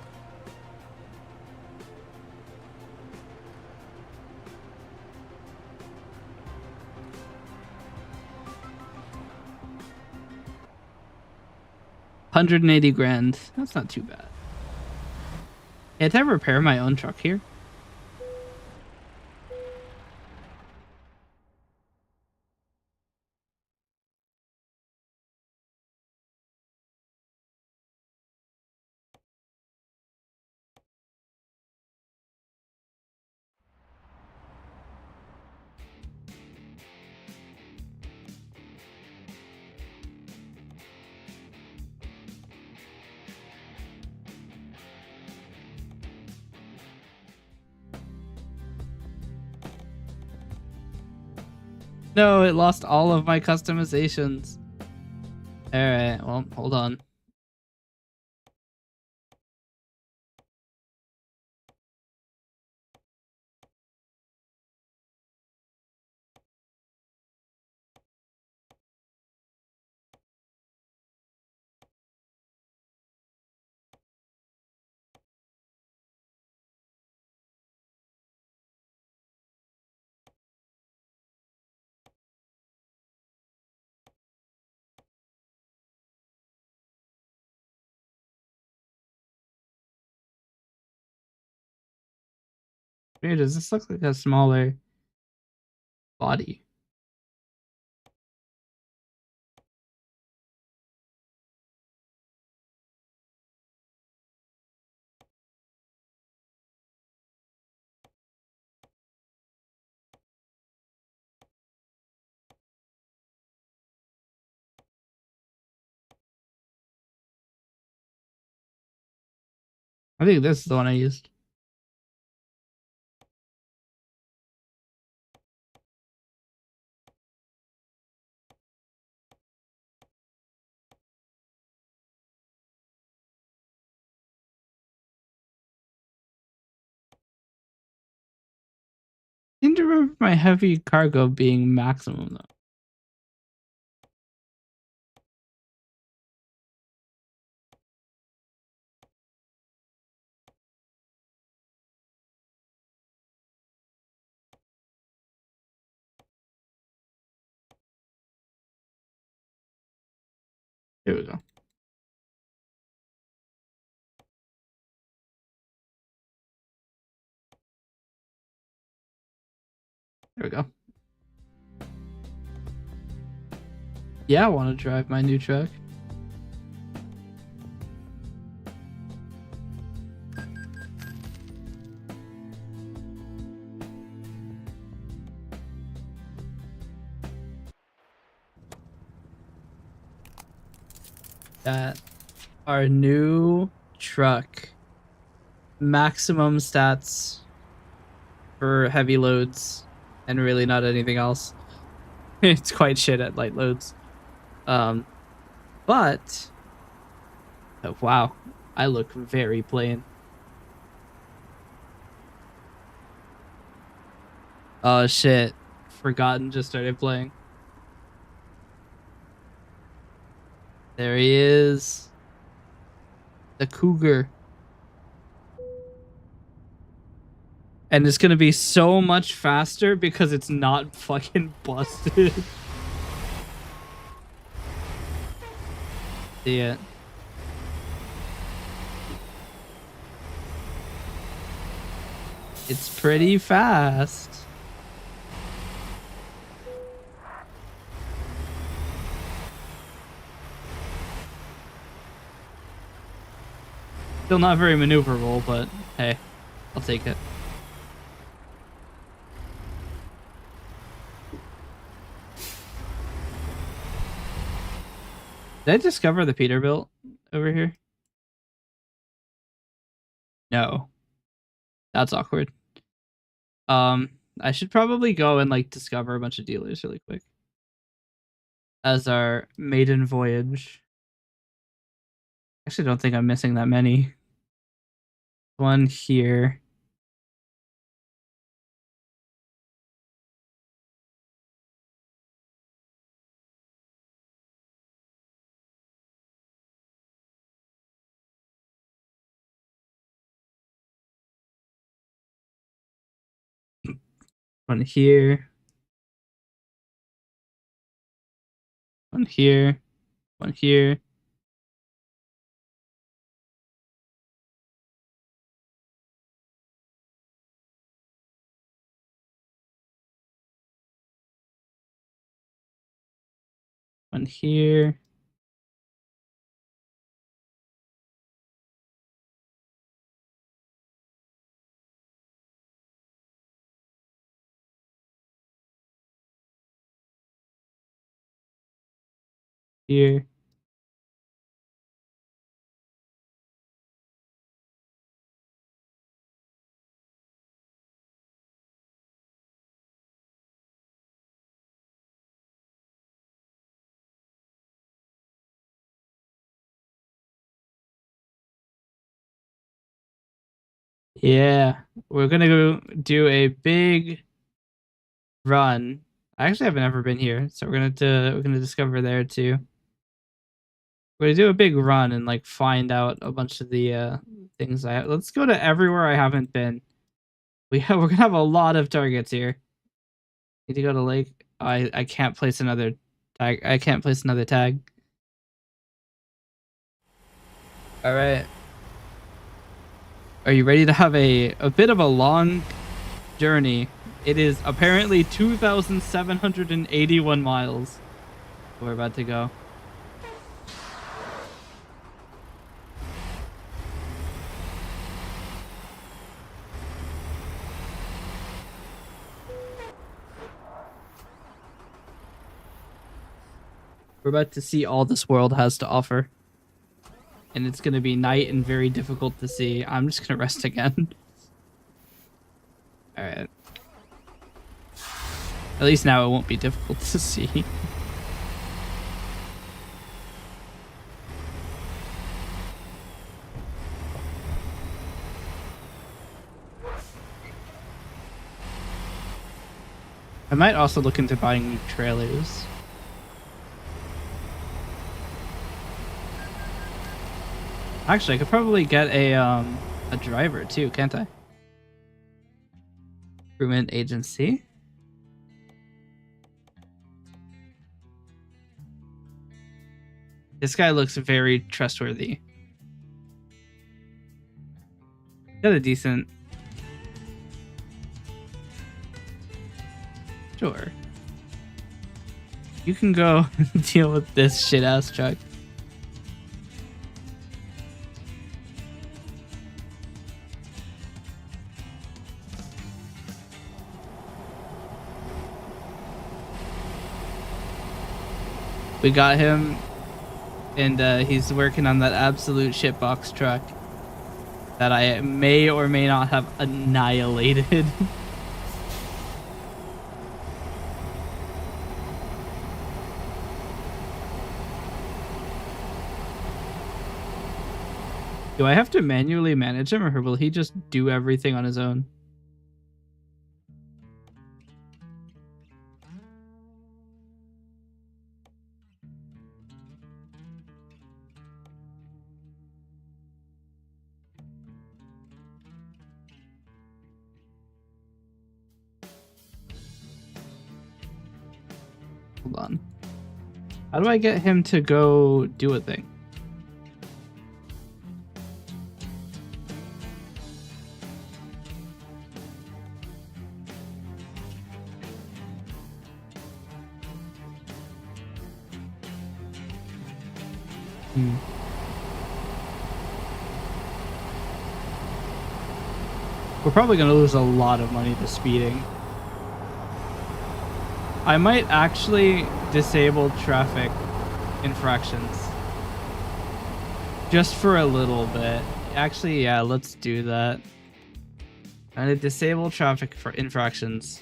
$180,000. That's not too bad. Can't I repair my own truck here? No, it lost all of my customizations. Alright, well, hold on. Wait, does this look like a smaller body? I think this is the one I used. I seem to remember my heavy cargo being maximum though. Here we go. There we go. Yeah, I want to drive my new truck. That our new truck maximum stats for heavy loads and really not anything else. It's quite shit at light loads. Um, but oh, wow, I look very plain. Oh shit, Forgotten just started playing. There he is, the cougar. And it's gonna be so much faster because it's not fucking busted. See it. It's pretty fast. Still not very maneuverable, but hey, I'll take it. Did I discover the Peterbilt over here? No. That's awkward. I should probably go and like discover a bunch of dealers really quick. As our maiden voyage. Actually, don't think I'm missing that many. One here. One here. One here. One here. One here. Here. Yeah. We're gonna go do a big run. I actually haven't ever been here, so we're gonna discover there too. We're gonna do a big run and like find out a bunch of the things I have. Let's go to everywhere I haven't been. We're gonna have a lot of targets here. Need to go to lake. I can't place another tag. I can't place another tag. All right. Are you ready to have a bit of a long journey? It is apparently 2,781 miles. We're about to go. We're about to see all this world has to offer. And it's going to be night and very difficult to see. I'm just going to rest again. All right. At least now it won't be difficult to see. I might also look into buying new trailers. Actually, I could probably get a driver too, can't I? Recruitment agency. This guy looks very trustworthy. Got a decent. Sure. You can go deal with this shit ass truck. We got him, and he's working on that absolute shitbox truck that I may or may not have annihilated. Do I have to manually manage him, or will he just do everything on his own? Hold on. How do I get him to go do a thing? We're probably going to lose a lot of money to speeding. I might actually disable traffic infractions. Just for a little bit. Actually, yeah, let's do that. I'm going to disable traffic for infractions.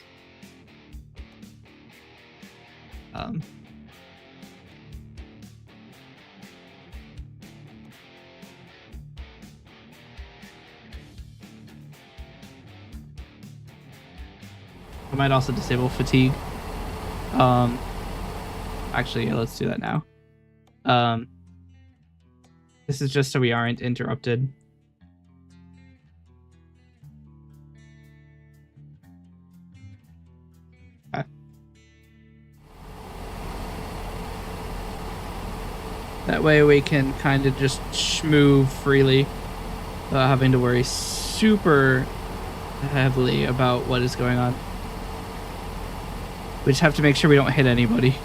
I might also disable fatigue. Actually, yeah, let's do that now. This is just so we aren't interrupted. Okay. That way we can kind of just schmoo freely without having to worry super heavily about what is going on. We just have to make sure we don't hit anybody.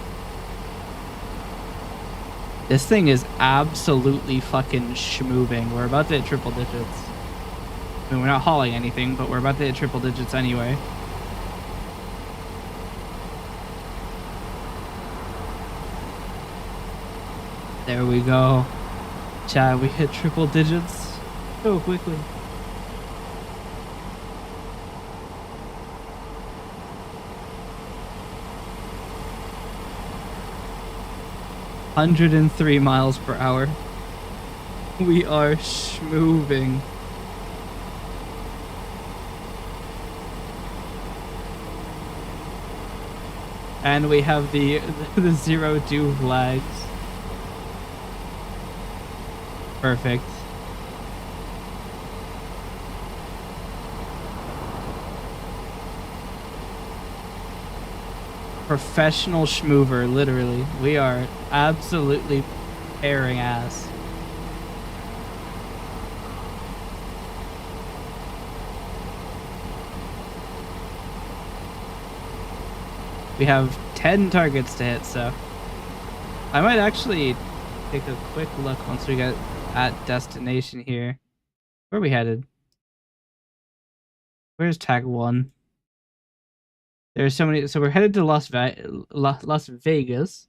This thing is absolutely fucking schmoving. We're about to hit triple digits. I mean, we're not hauling anything, but we're about to hit triple digits anyway. There we go. Chad, we hit triple digits so quickly. ...103 miles per hour. We are schmoving. And we have the 0-2 flags. Perfect. Professional schmover, literally. We are absolutely tearing ass. We have 10 targets to hit, so I might actually take a quick look once we get at destination here. Where are we headed? Where's tag 1? There's so many. So we're headed to Las Vegas.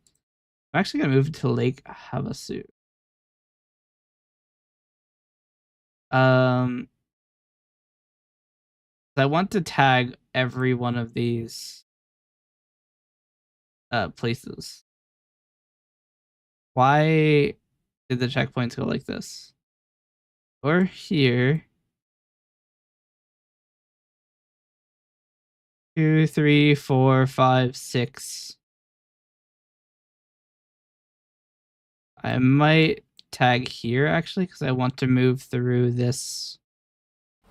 I'm actually gonna move to Lake Havasu. I want to tag every one of these places. Why did the checkpoints go like this? Or here. 2, 3, 4, 5, 6. I might tag here actually because I want to move through this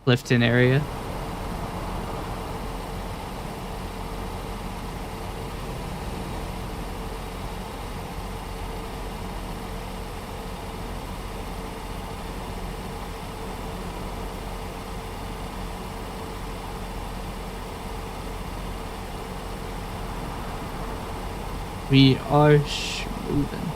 Clifton area. We are moving.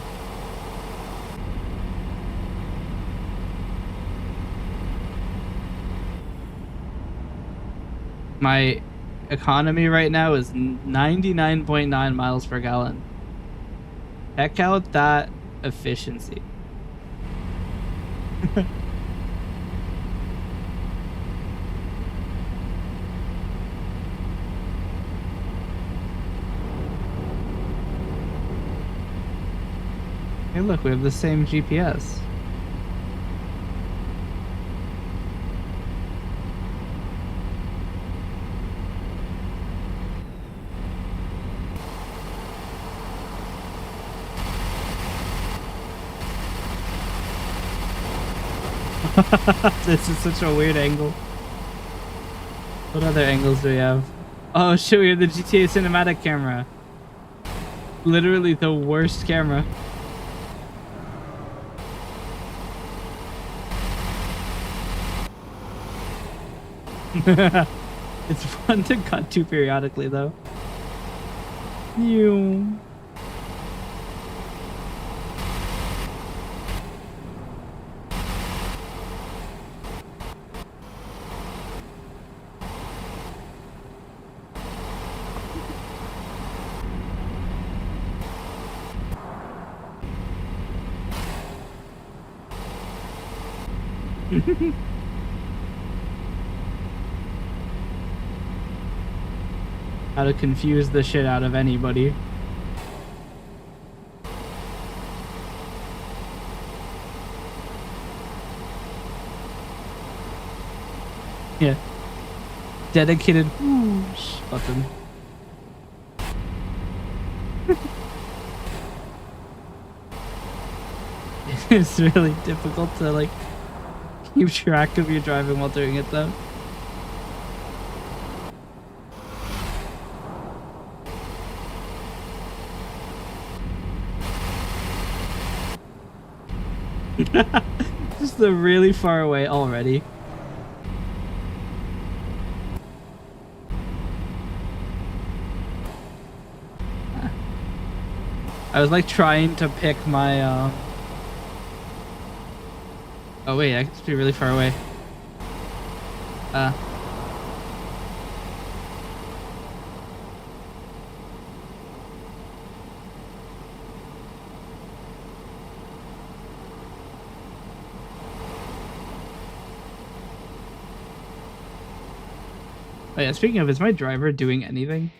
My economy right now is 99.9 miles per gallon. Check out that efficiency. Hey, look, we have the same GPS. This is such a weird angle. What other angles do we have? Oh shit, we have the GTA cinematic camera. Literally the worst camera. It's fun to cut to periodically though. You. How to confuse the shit out of anybody. Yeah. Dedicated whoosh button. It's really difficult to like keep track of your driving while doing it though. Just the really far away already. I was like trying to pick my oh wait, I can just be really far away. Oh yeah, speaking of, is my driver doing anything?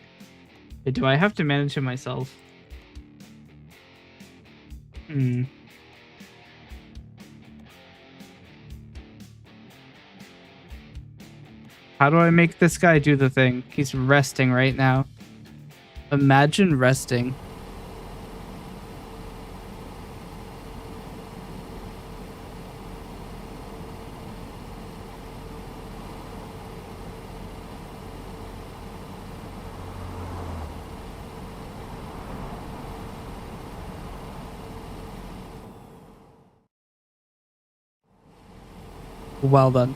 Or do I have to manage him myself? How do I make this guy do the thing? He's resting right now. Imagine resting. Well done.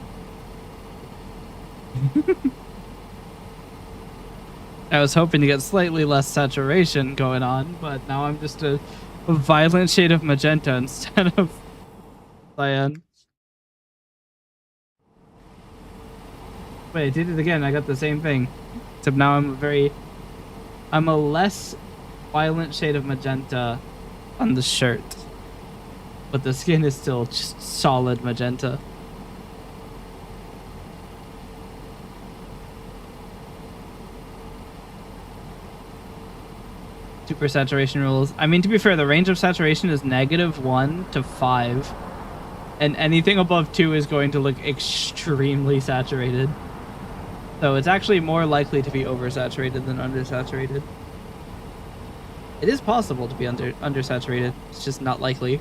I was hoping to get slightly less saturation going on, but now I'm just a violent shade of magenta instead of cyan. Wait, I did it again. I got the same thing. Except now I'm a less violent shade of magenta on the shirt. But the skin is still just solid magenta. Super saturation rules. I mean, to be fair, the range of saturation is -1 to 5. And anything above 2 is going to look extremely saturated. So it's actually more likely to be oversaturated than undersaturated. It is possible to be undersaturated. It's just not likely.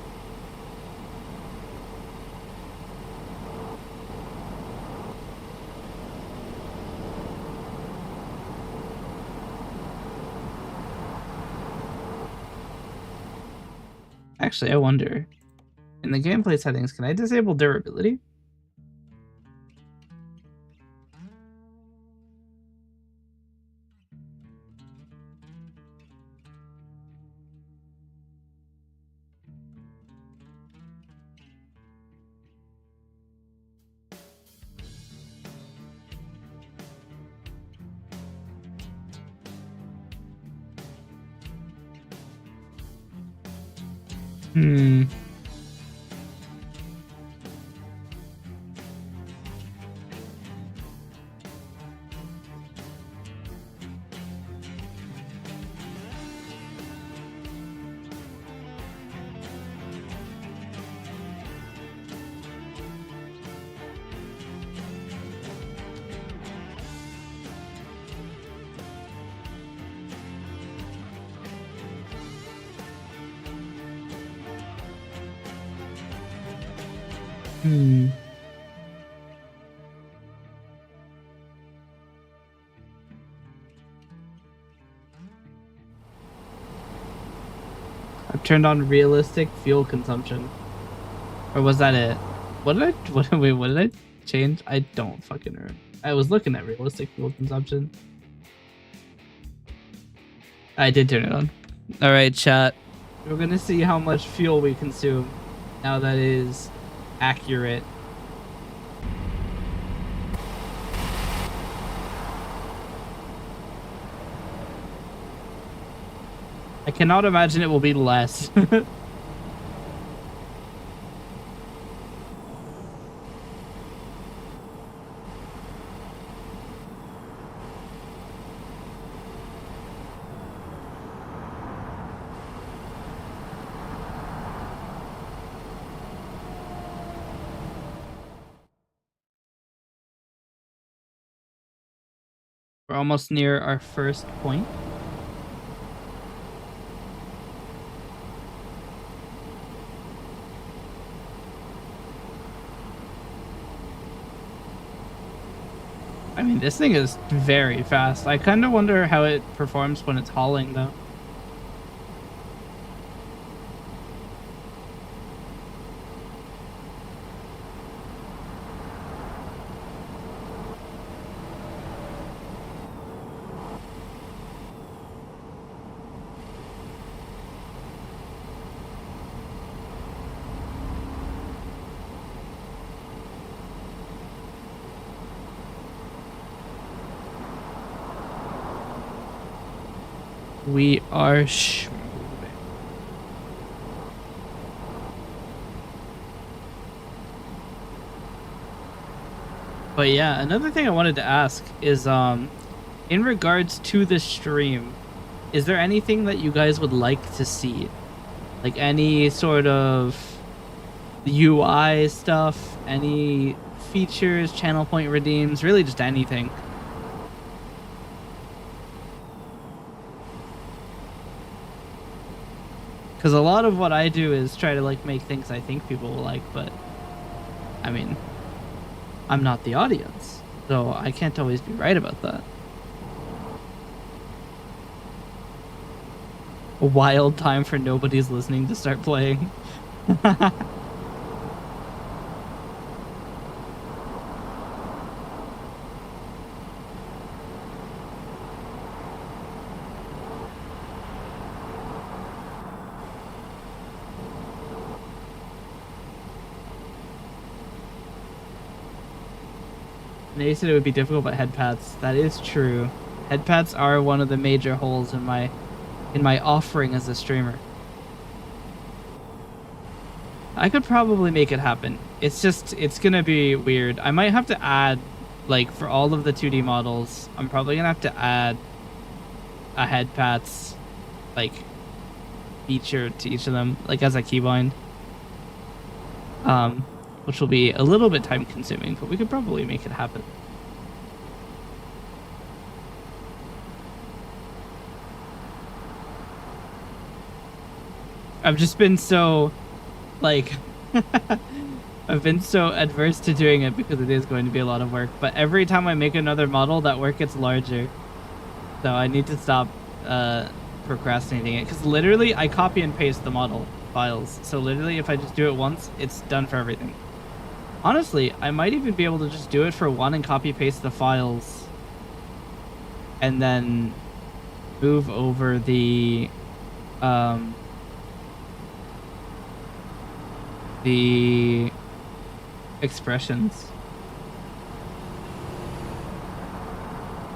Actually, I wonder, in the gameplay settings, can I disable durability? Hmm. I've turned on realistic fuel consumption. Or was that it? What did I wait, what did I change? I don't fucking remember. I was looking at realistic fuel consumption. I did turn it on. Alright, chat. We're gonna see how much fuel we consume. Now that is accurate. I cannot imagine it will be less. We're almost near our first point. I mean, this thing is very fast. I kind of wonder how it performs when it's hauling, though. We are But yeah, another thing I wanted to ask is in regards to the stream, is there anything that you guys would like to see? Like any sort of UI stuff, any features, channel point redeems, really just anything. Because a lot of what I do is try to like make things I think people will like, but I mean, I'm not the audience, so I can't always be right about that. A wild time for nobody's listening to start playing. They said it would be difficult, but head pads. That is true. Head pads are one of the major holes in my offering as a streamer. I could probably make it happen. It's gonna be weird. I might have to add, like, for all of the 2D models, I'm probably gonna have to add a head pads, like, feature to each of them, like as a keybind. Which will be a little bit time consuming, but we could probably make it happen. I've just been so, like, I've been so adverse to doing it because it is going to be a lot of work, but every time I make another model, that work gets larger. So I need to stop procrastinating it, because literally I copy and paste the model files. So literally if I just do it once, it's done for everything. Honestly, I might even be able to just do it for one and copy paste the files and then move over the expressions.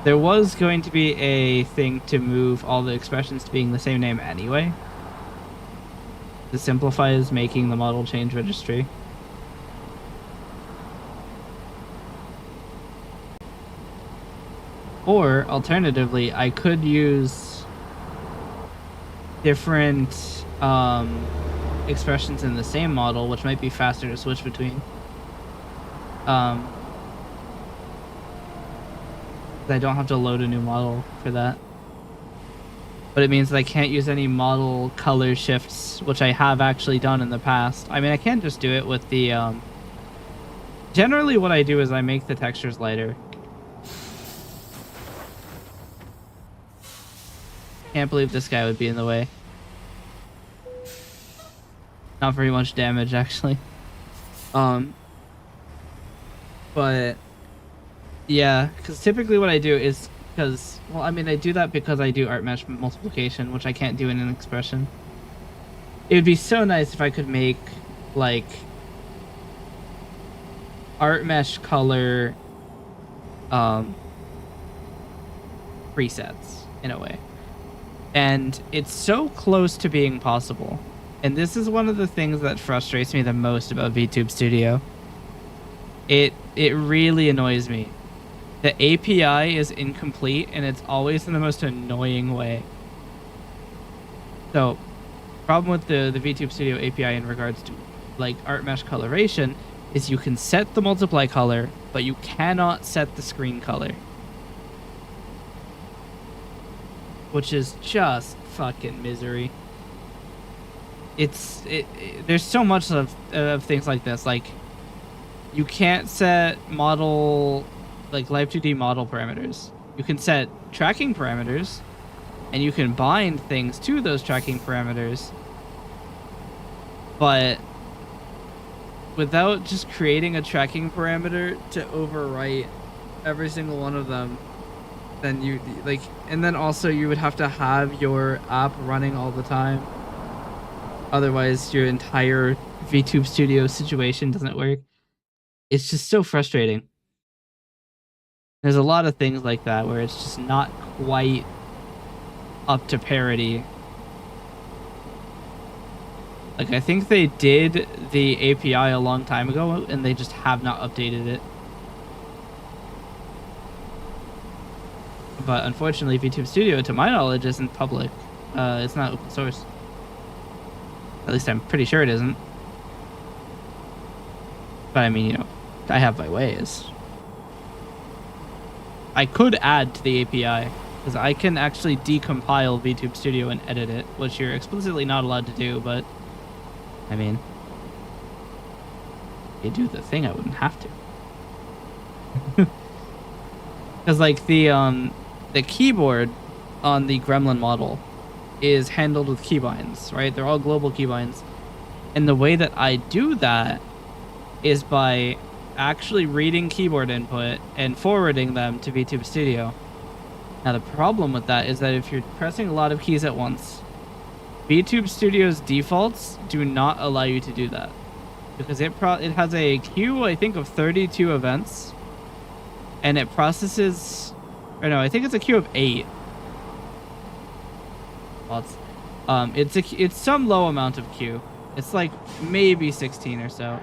There was going to be a thing to move all the expressions to being the same name anyway. To simplify is making the model change registry. Or, alternatively, I could use different expressions in the same model, which might be faster to switch between. I don't have to load a new model for that. But it means that I can't use any model color shifts, which I have actually done in the past. I mean, I can just do it with the Generally, what I do is I make the textures lighter. Can't believe this guy would be in the way. Not very much damage, actually. But yeah, because typically what I do is well, I mean, I do that because I do art mesh multiplication, which I can't do in an expression. It would be so nice if I could make like art mesh color presets in a way. And it's so close to being possible. And this is one of the things that frustrates me the most about VTube Studio. It really annoys me. The API is incomplete, and it's always in the most annoying way. So, problem with the VTube Studio API in regards to like art mesh coloration is you can set the multiply color, but you cannot set the screen color. Which is just fucking misery. There's so much of things like this. Like, you can't set model, like Live 2D model parameters. You can set tracking parameters, and you can bind things to those tracking parameters. But without just creating a tracking parameter to overwrite every single one of them, then you like, and then also you would have to have your app running all the time. Otherwise, your entire VTube Studio situation doesn't work. It's just so frustrating. There's a lot of things like that where it's just not quite up to parity. Like, I think they did the API a long time ago, and they just have not updated it. But unfortunately, VTube Studio, to my knowledge, isn't public. It's not open source. At least I'm pretty sure it isn't. But I mean, you know, I have my ways. I could add to the API, because I can actually decompile VTube Studio and edit it, which you're explicitly not allowed to do, but I mean, if you do the thing, I wouldn't have to. Because like the keyboard on the Gremlin model is handled with keybinds, right? They're all global keybinds. And the way that I do that is by actually reading keyboard input and forwarding them to VTube Studio. Now the problem with that is that if you're pressing a lot of keys at once, VTube Studio's defaults do not allow you to do that. Because it has a queue, I think, of 32 events. And it processes, or no, I think it's a queue of 8. Well, it's some low amount of queue. It's like maybe 16 or so.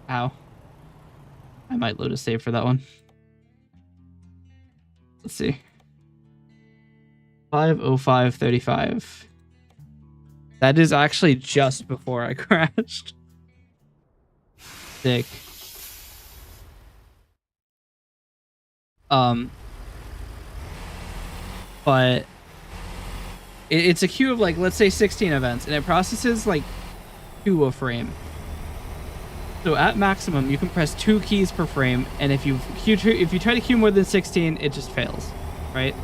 Ow. I might load a save for that one. Let's see. 5:05:35. That is actually just before I crashed. Sick. But it's a queue of like, let's say 16 events, and it processes like 2 a frame. So at maximum, you can press 2 keys per frame, and if you try to queue more than 16, it just fails, right?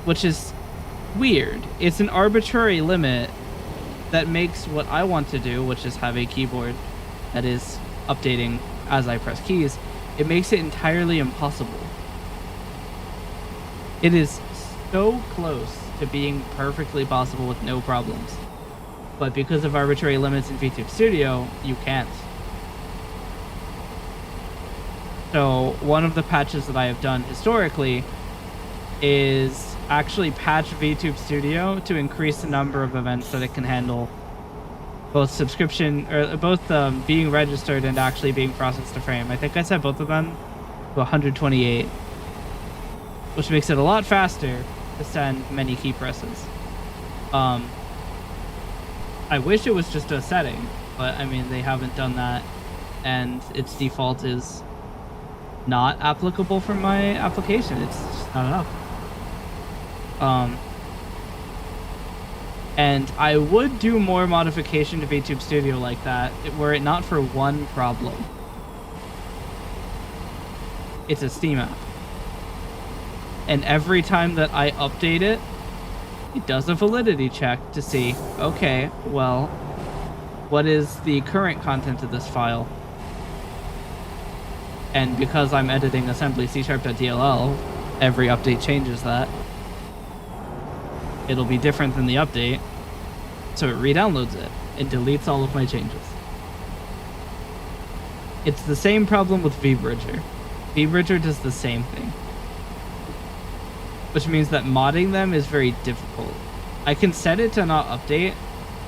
Which is weird. It's an arbitrary limit that makes what I want to do, which is have a keyboard that is updating as I press keys, it makes it entirely impossible. It is so close to being perfectly possible with no problems. But because of arbitrary limits in VTube Studio, you can't. So one of the patches that I have done historically is actually patch VTube Studio to increase the number of events that it can handle, both subscription or both being registered and actually being processed to frame. I think I set both of them to 128, which makes it a lot faster to send many key presses. I wish it was just a setting, but I mean, they haven't done that, and its default is not applicable for my application. It's just not enough. And I would do more modification to VTube Studio like that were it not for one problem. It's a Steam app. And every time that I update it, it does a validity check to see, okay, well, what is the current content of this file? And because I'm editing assembly C#.dll, every update changes that. It'll be different than the update, so it re-downloads it and deletes all of my changes. It's the same problem with vBridger. vBridger does the same thing, which means that modding them is very difficult. I can set it to not update,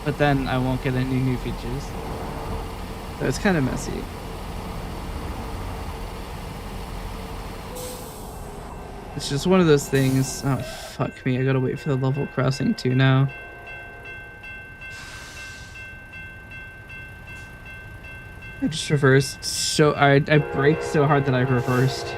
but then I won't get any new features. So it's kind of messy. It's just one of those things. Oh, fuck me. I gotta wait for the level crossing too now. I just reversed so... I braked so hard that I reversed.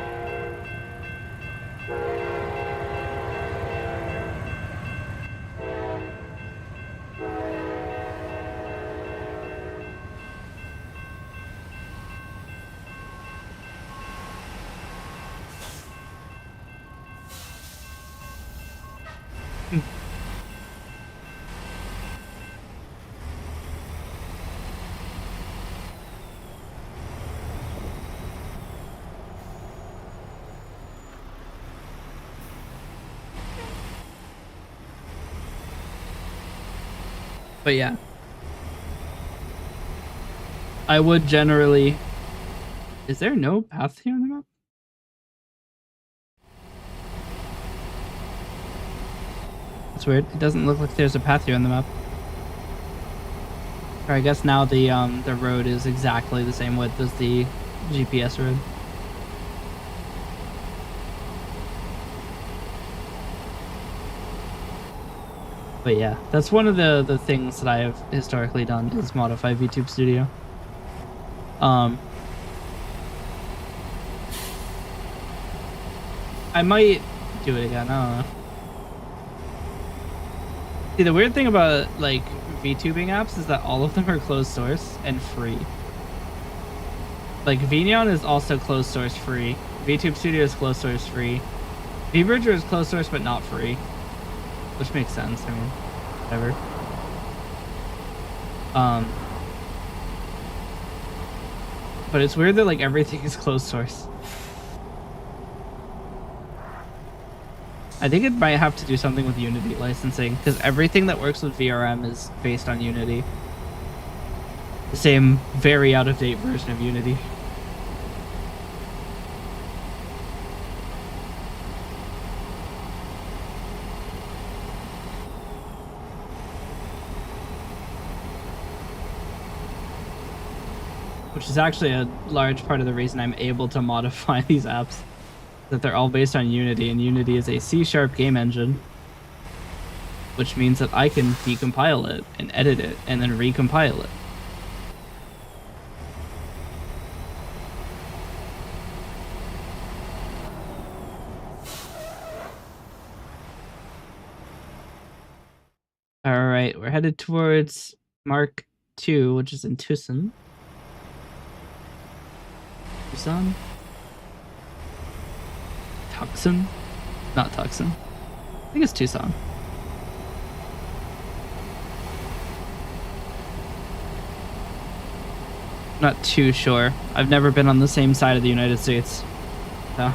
But yeah, I would generally... Is there no path here on the map? That's weird. It doesn't look like there's a path here on the map. Or I guess now the road is exactly the same width as the GPS road. But yeah, that's one of the things that I have historically done is modify VTube Studio. I might do it again, I don't know. See, the weird thing about, like, VTubing apps is that all of them are closed source and free. Like, Vneon is also closed source free. VTube Studio is closed source free. vBridger is closed source but not free. Which makes sense, I mean, whatever. But it's weird that, like, everything is closed source. I think it might have to do something with Unity licensing, because everything that works with VRM is based on Unity. The same very out-of-date version of Unity. Which is actually a large part of the reason I'm able to modify these apps. That they're all based on Unity, and Unity is a C# game engine, which means that I can decompile it and edit it and then recompile it. All right, we're headed towards Mark 2, which is in Tucson. Tucson? Tucson? Not Tucson. I think it's Tucson. Not too sure. I've never been on the same side of the United States. So.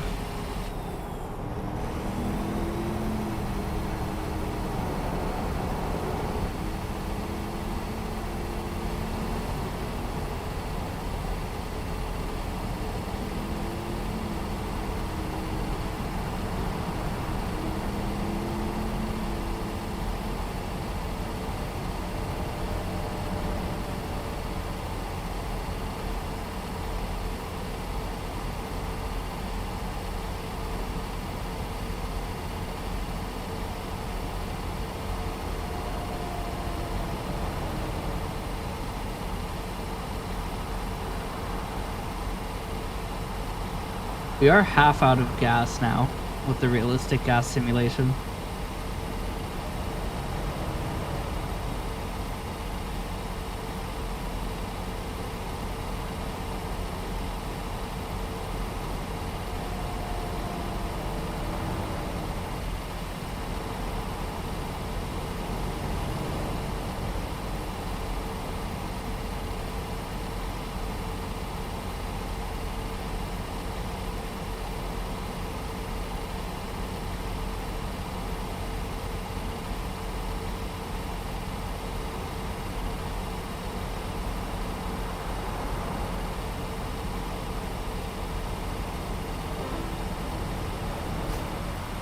We are half out of gas now with the realistic gas simulation.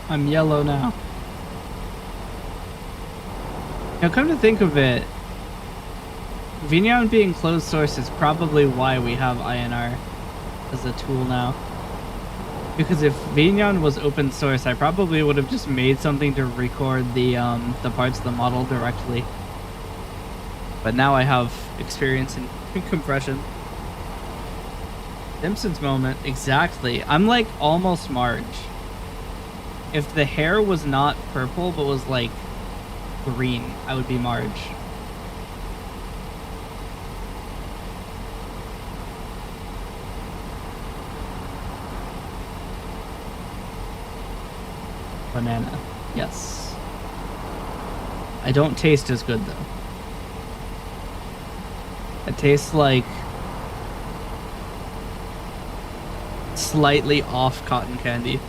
I'm yellow now. Now, come to think of it, Vignon being closed source is probably why we have INR as a tool now. Because if Vignon was open source, I probably would have just made something to record the parts of the model directly. But now I have experience in compression. Simpsons moment, exactly. I'm like almost Marge. If the hair was not purple but was like green, I would be Marge. Banana. Yes. I don't taste as good though. It tastes like slightly off cotton candy.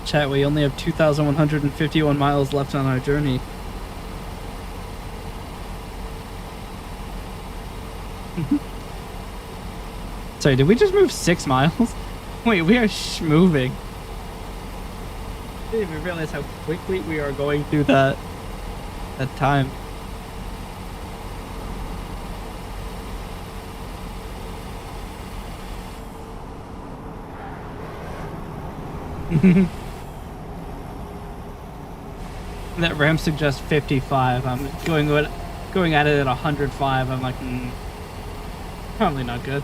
Chat, we only have 2,151 miles left on our journey. Sorry, did we just move 6 miles? Wait, we are moving. I didn't even realize how quickly we are going through that time. That ramp suggests 55. I'm going at it at 105. I'm like, probably not good.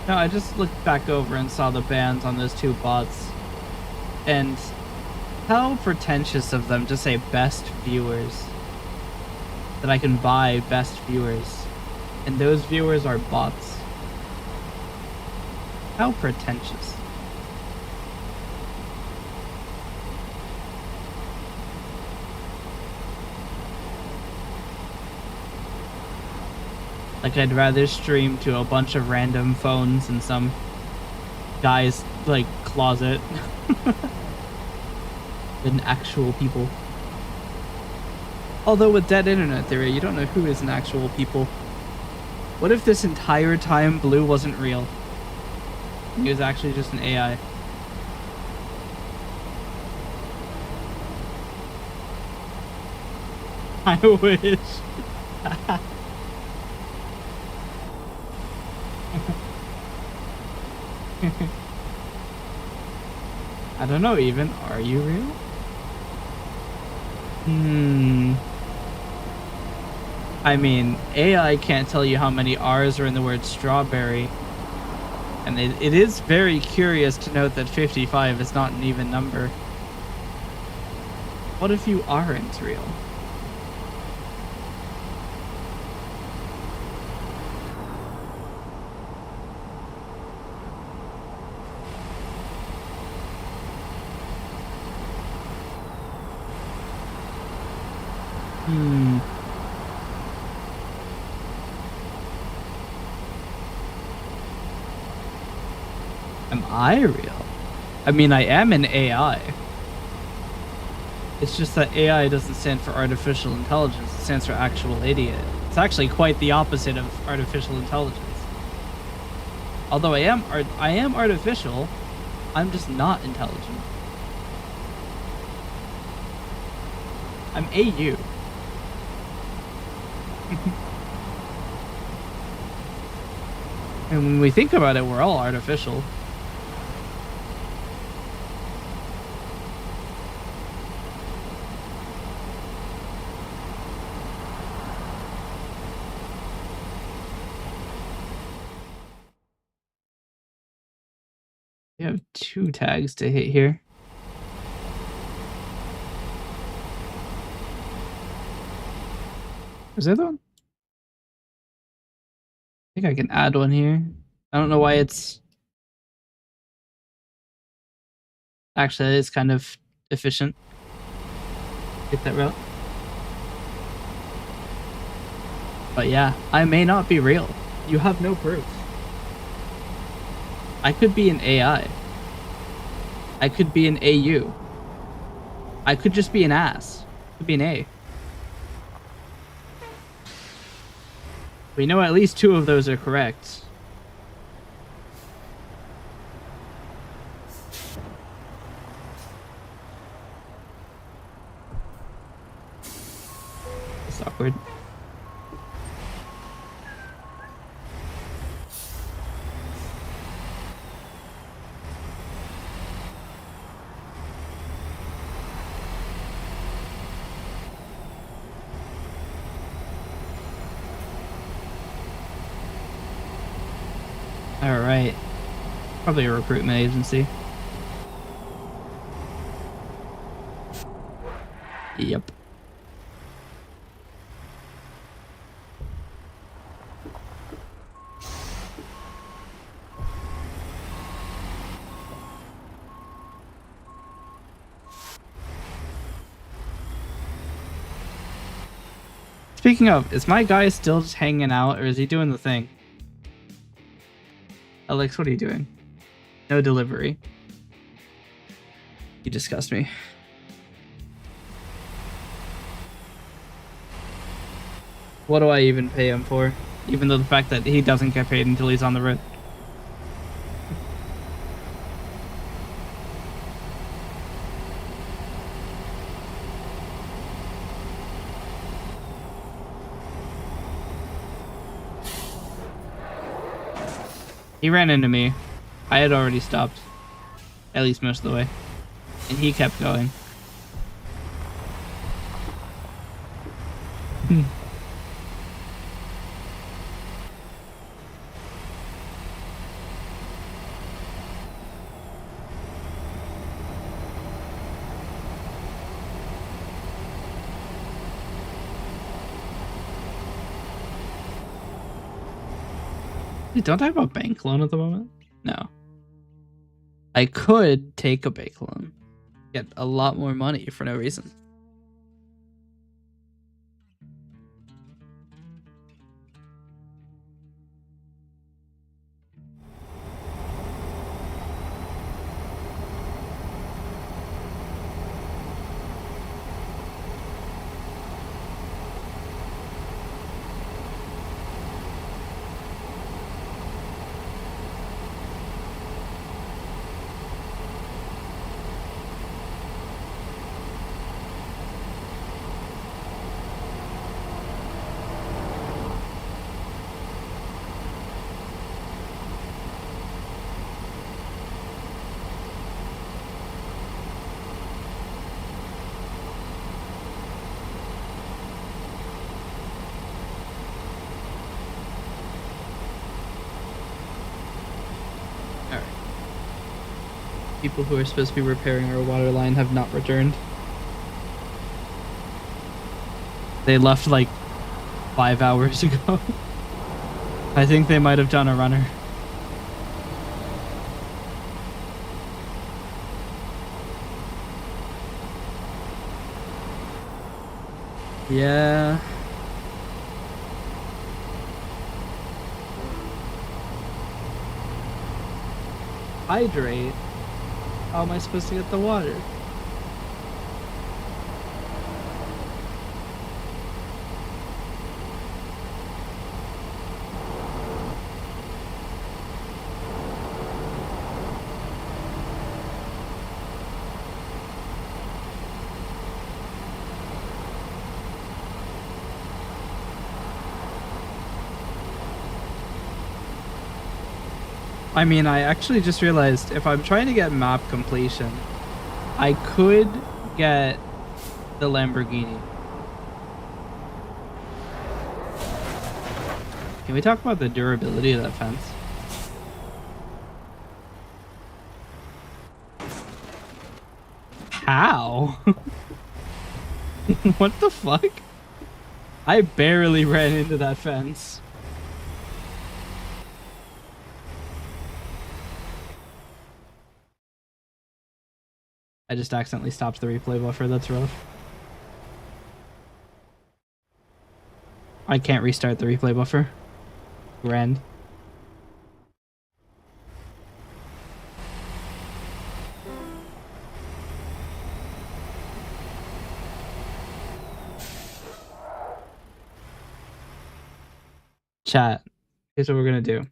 No, I just looked back over and saw the bans on those 2 bots. And how pretentious of them to say best viewers. That I can buy best viewers. And those viewers are bots. How pretentious. Like, I'd rather stream to a bunch of random phones in some guy's, like, closet than actual people. Although with dead internet theory, you don't know who is an actual people. What if this entire time Blue wasn't real? He was actually just an AI. I wish. I don't know even. Are you real? I mean, AI can't tell you how many R's are in the word strawberry. And it is very curious to note that 55 is not an even number. What if you aren't real? Am I real? I mean, I am an AI. It's just that AI doesn't stand for artificial intelligence. It stands for actual idiot. It's actually quite the opposite of artificial intelligence. Although I am artificial, I'm just not intelligent. I'm AU. And when we think about it, we're all artificial. We have 2 tags to hit here. Is that the one? I think I can add one here. I don't know why it's... Actually, it's kind of efficient. Get that route. But yeah, I may not be real. You have no proof. I could be an AI. I could be an AU. I could just be an ass. Could be an A. We know at least 2 of those are correct. It's awkward. Alright. Probably a recruitment agency. Yep. Speaking of, is my guy still just hanging out, or is he doing the thing? Alex, what are you doing? No delivery. You disgust me. What do I even pay him for? Even though the fact that he doesn't get paid until he's on the road. He ran into me. I had already stopped. At least most of the way. And he kept going. Don't I have a bank loan at the moment? No. I could take a bank loan. Get a lot more money for no reason. People who are supposed to be repairing our water line have not returned. They left like 5 hours ago. I think they might have done a runner. Yeah. Hydrate? How am I supposed to get the water? I mean, I actually just realized if I'm trying to get map completion, I could get the Lamborghini. Can we talk about the durability of that fence? How? What the fuck? I barely ran into that fence. I just accidentally stopped the replay buffer. That's rough. I can't restart the replay buffer. Grand. Chat. Here's what we're gonna do.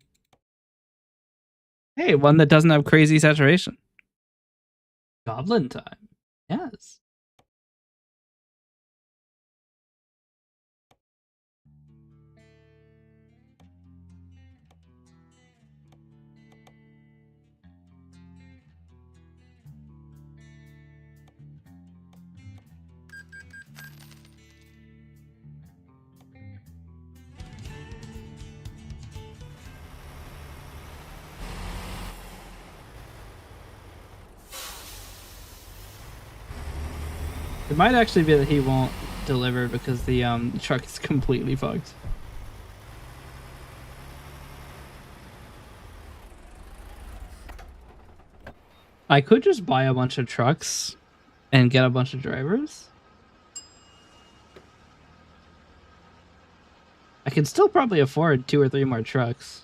Hey, one that doesn't have crazy saturation. Goblin time. Yes. It might actually be that he won't deliver because the truck is completely fucked. I could just buy a bunch of trucks and get a bunch of drivers. I can still probably afford 2 or 3 more trucks.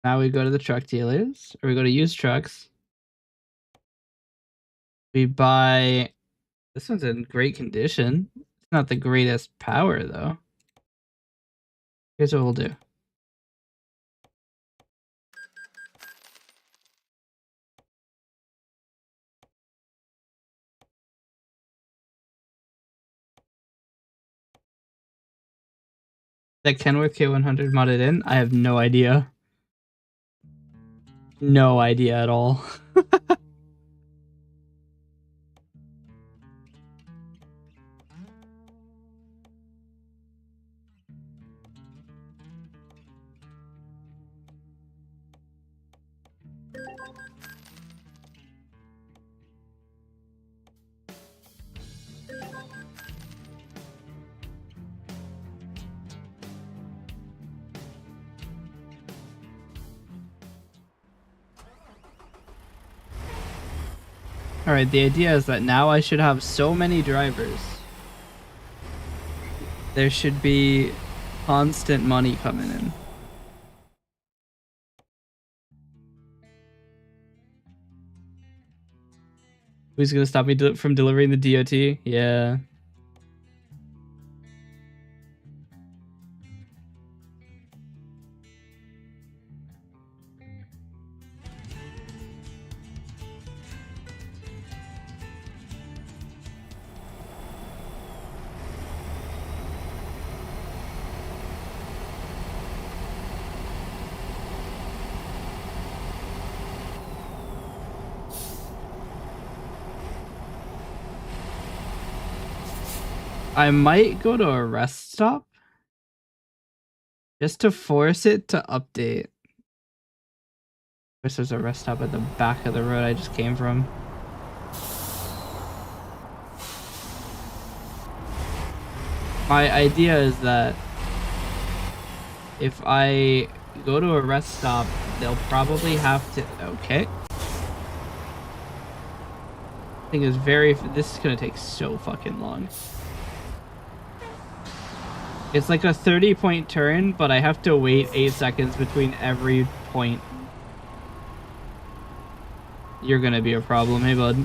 Now we go to the truck dealers, or we go to used trucks. We buy... This one's in great condition. It's not the greatest power, though. Here's what we'll do. That Kenworth K100 modded in? I have no idea. No idea at all. Alright, the idea is that now I should have so many drivers. There should be constant money coming in. Who's gonna stop me from delivering the DOT? Yeah. I might go to a rest stop just to force it to update. There's a rest stop at the back of the road I just came from. My idea is that if I go to a rest stop, they'll probably have to... Okay. I think it's very... This is gonna take so fucking long. It's like a 30-point turn, but I have to wait 8 seconds between every point. You're gonna be a problem. Hey, bud.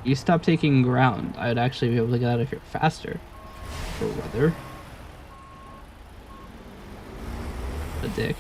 You stop taking ground, I would actually be able to get out of here faster. For weather. A dick.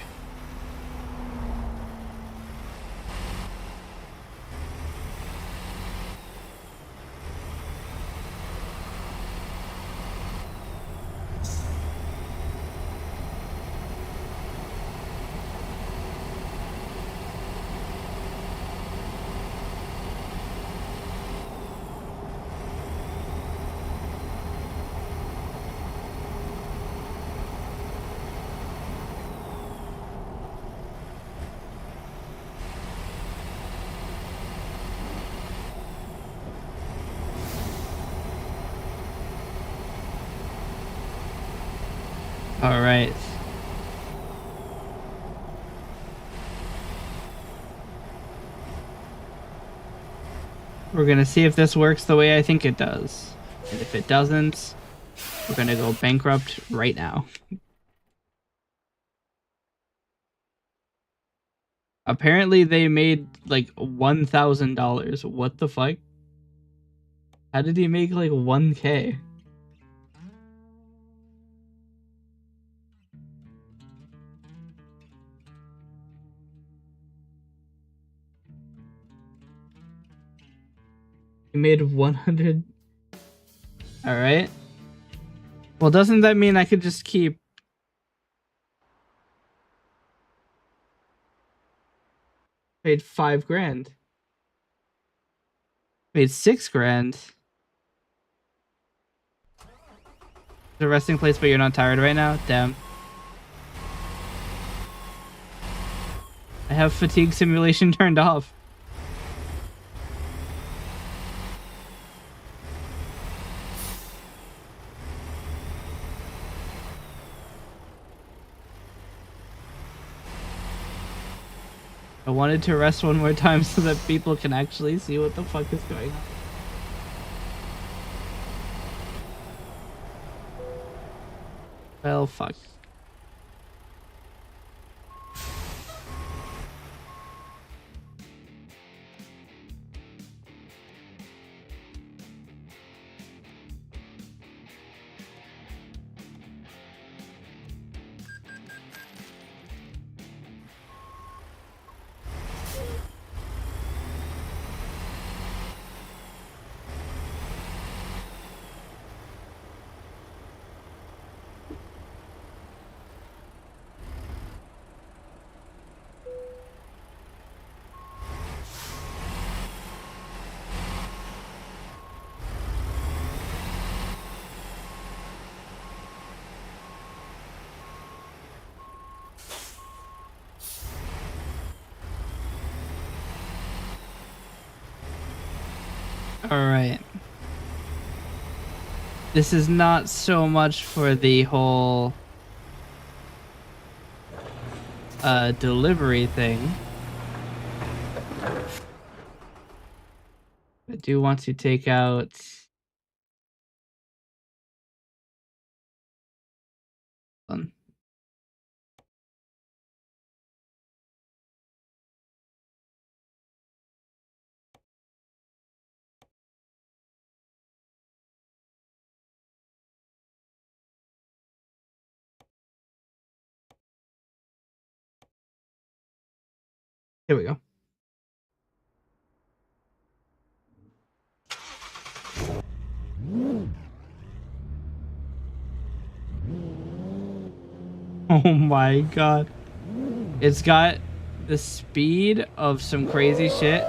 All right. We're gonna see if this works the way I think it does. And if it doesn't, we're gonna go bankrupt right now. Apparently they made like $1,000. What the fuck? How did he make like 1K? He made 100. All right. Well, doesn't that mean I could just keep made 5 grand? Made 6 grand. The resting place, but you're not tired right now? Damn. I have fatigue simulation turned off. I wanted to rest one more time so that people can actually see what the fuck is going on. Well, fuck. All right. This is not so much for the whole delivery thing. I do want to take out one. Here we go. Oh my god. It's got the speed of some crazy shit.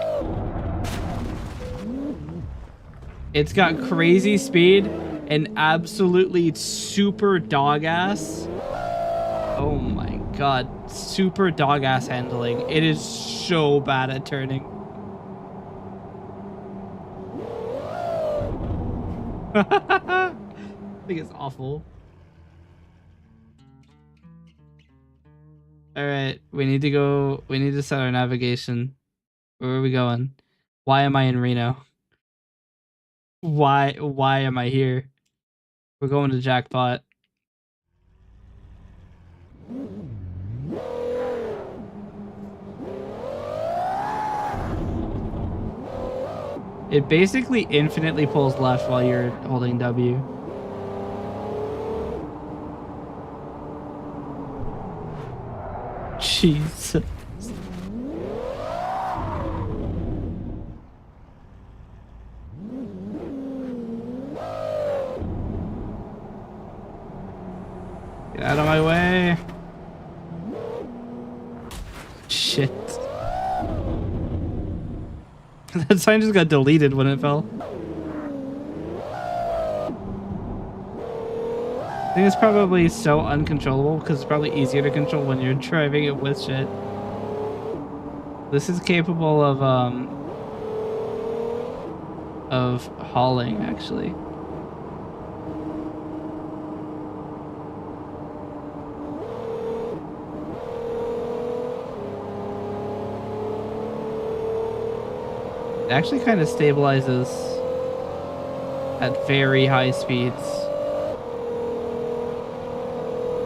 It's got crazy speed and absolutely super dog ass. Oh my god. Super dog ass handling. It is so bad at turning. I think it's awful. All right, we need to set our navigation. Where are we going? Why am I in Reno? Why am I here? We're going to Jackpot. It basically infinitely pulls left while you're holding W. Jesus. Get out of my way. Shit. That sign just got deleted when it fell. I think it's probably so uncontrollable because it's probably easier to control when you're driving it with shit. This is capable of hauling, actually. It actually kind of stabilizes at very high speeds.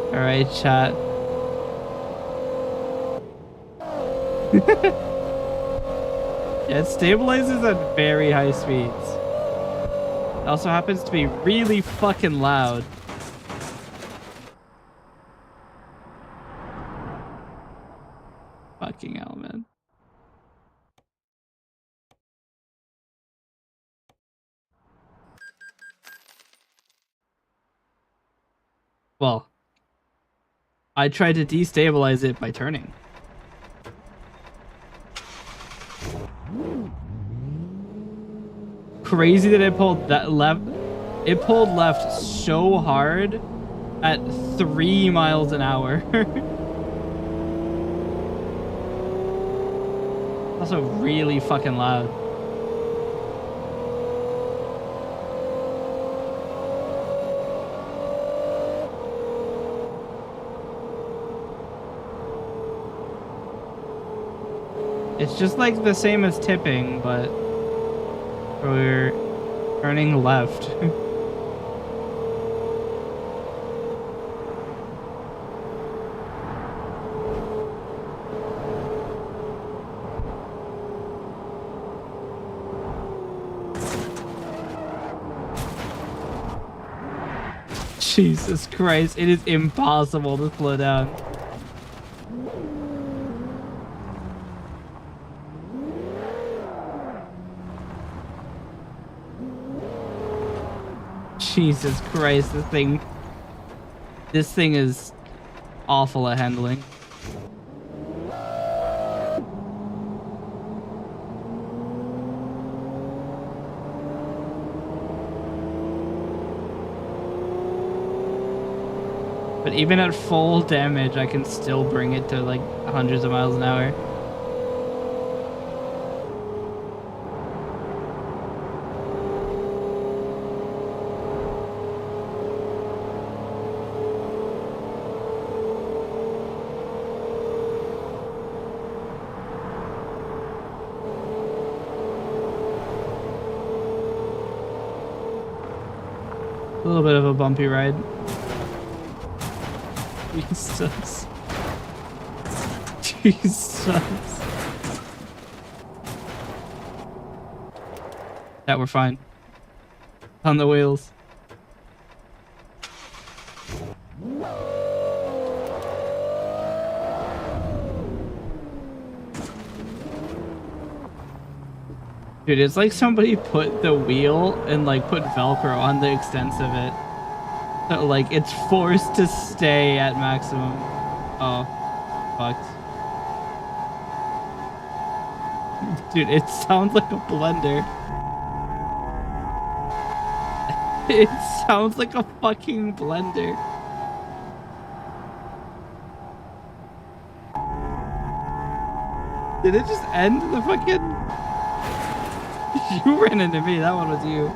All right, chat. Yeah, it stabilizes at very high speeds. It also happens to be really fucking loud. Fucking hell, man. Well, I tried to destabilize it by turning. Crazy that it pulled that left. It pulled left so hard at 3 miles an hour. Also really fucking loud. It's just like the same as tipping, but we're turning left. Jesus Christ, it is impossible to slow down. Jesus Christ, this thing is awful at handling. But even at full damage, I can still bring it to like hundreds of miles an hour. A little bit of a bumpy ride. Jesus. Jesus. Yeah, we're fine. On the wheels. Dude, it's like somebody put the wheel and like put Velcro on the extents of it. So like it's forced to stay at maximum. Oh, fucked. Dude, it sounds like a blender. It sounds like a fucking blender. Did it just end the fucking... You ran into me, that one was you.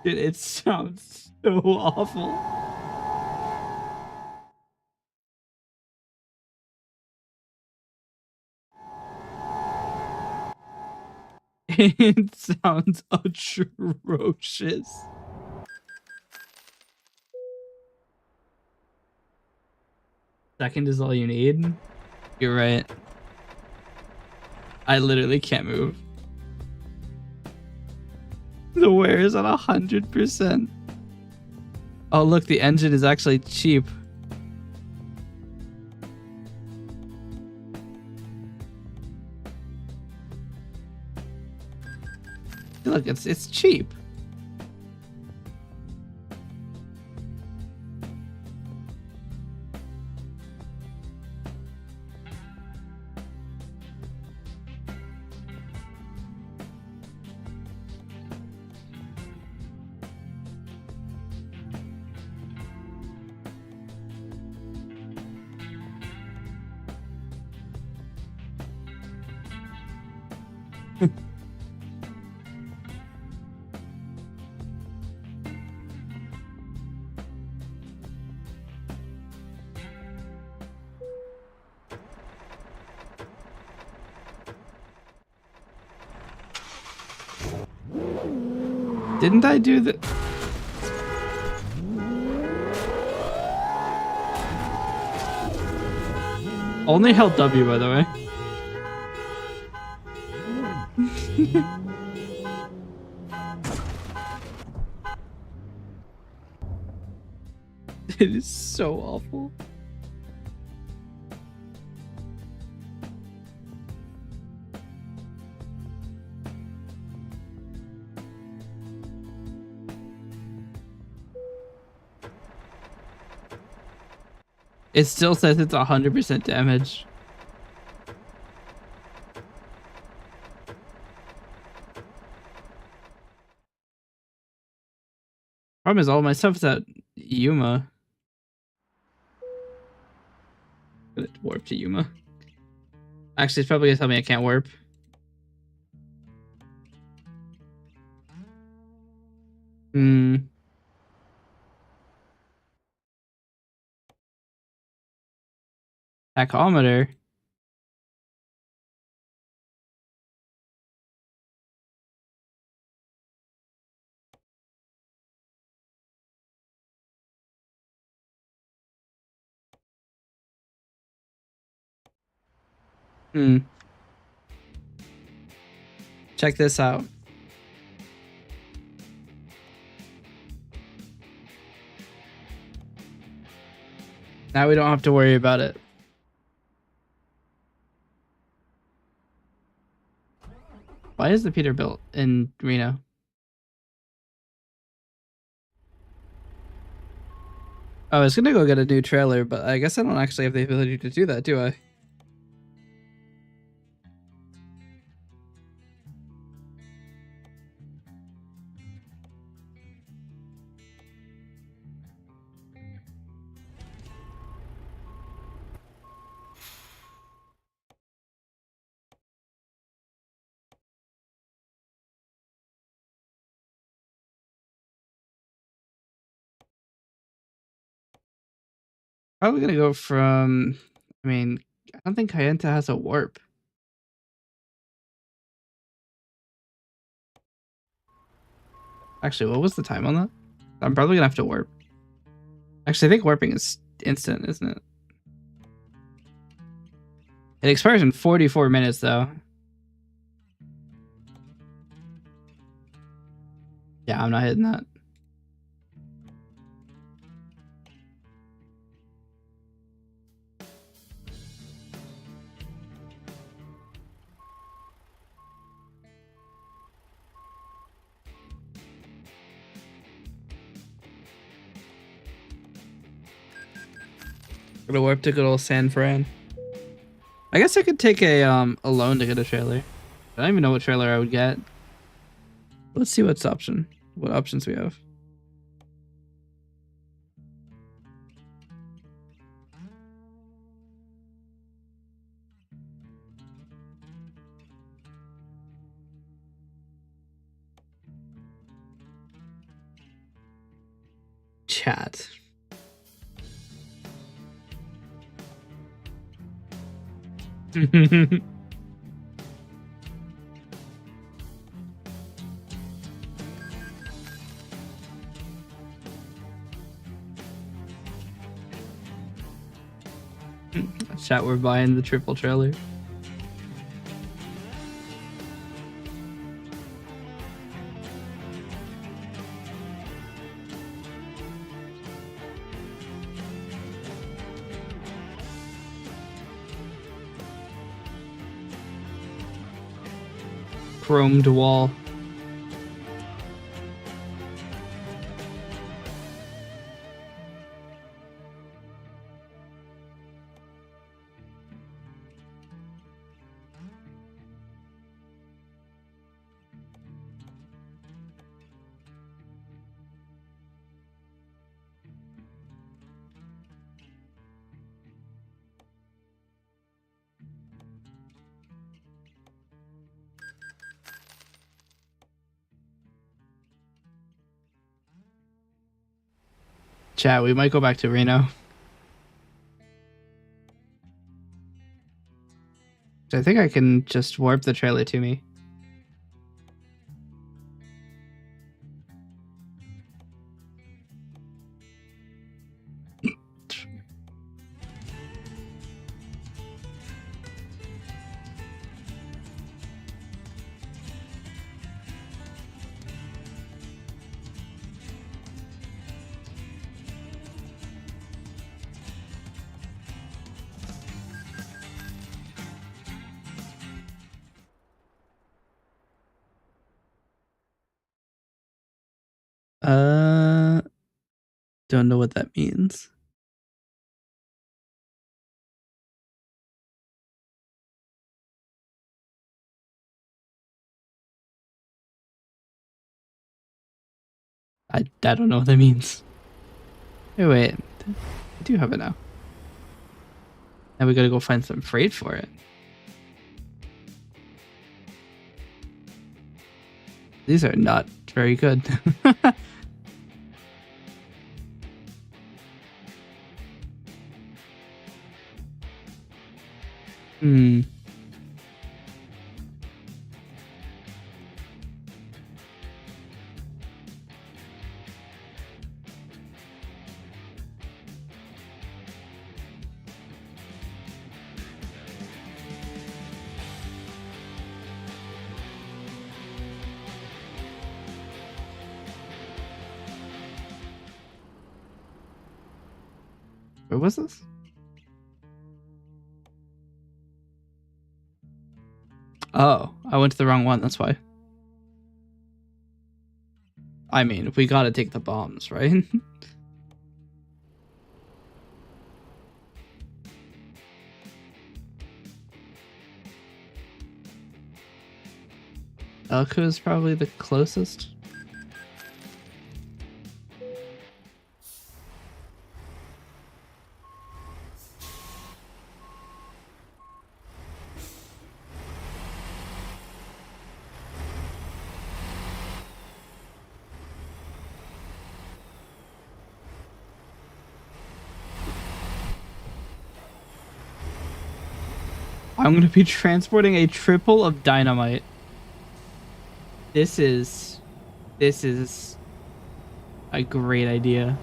Dude, it sounds so awful. It sounds atrocious. Second is all you need. You're right. I literally can't move. The wear is at 100%. Oh, look, the engine is actually cheap. Look, it's cheap. Didn't I do the... Only held W, by the way. It is so awful. It still says it's 100% damage. Problem is all my stuff's at Yuma. I'm gonna warp to Yuma. Actually, it's probably gonna tell me I can't warp. Tachometer. Check this out. Now we don't have to worry about it. Why is the Peterbilt in Reno? Oh, I was gonna go get a new trailer, but I guess I don't actually have the ability to do that, do I? Probably gonna go from... I mean, I don't think Kayenta has a warp. Actually, what was the time on that? I'm probably gonna have to warp. Actually, I think warping is instant, isn't it? It expires in 44 minutes, though. Yeah, I'm not hitting that. Gonna warp to good old San Fran. I guess I could take a loan to get a trailer. I don't even know what trailer I would get. Let's see what options we have. Chat. Chat, we're buying the triple trailer. Chromed wall. Chat, we might go back to Reno. I think I can just warp the trailer to me. Uh, don't know what that means. I don't know what that means. Hey, wait. I do have it now. Now we gotta go find some freight for it. These are not very good. Hmm. Where was this? Oh, I went to the wrong one. That's why. I mean, we gotta take the bombs, right? Elko is probably the closest. I'm going to be transporting a triple of dynamite. This is a great idea.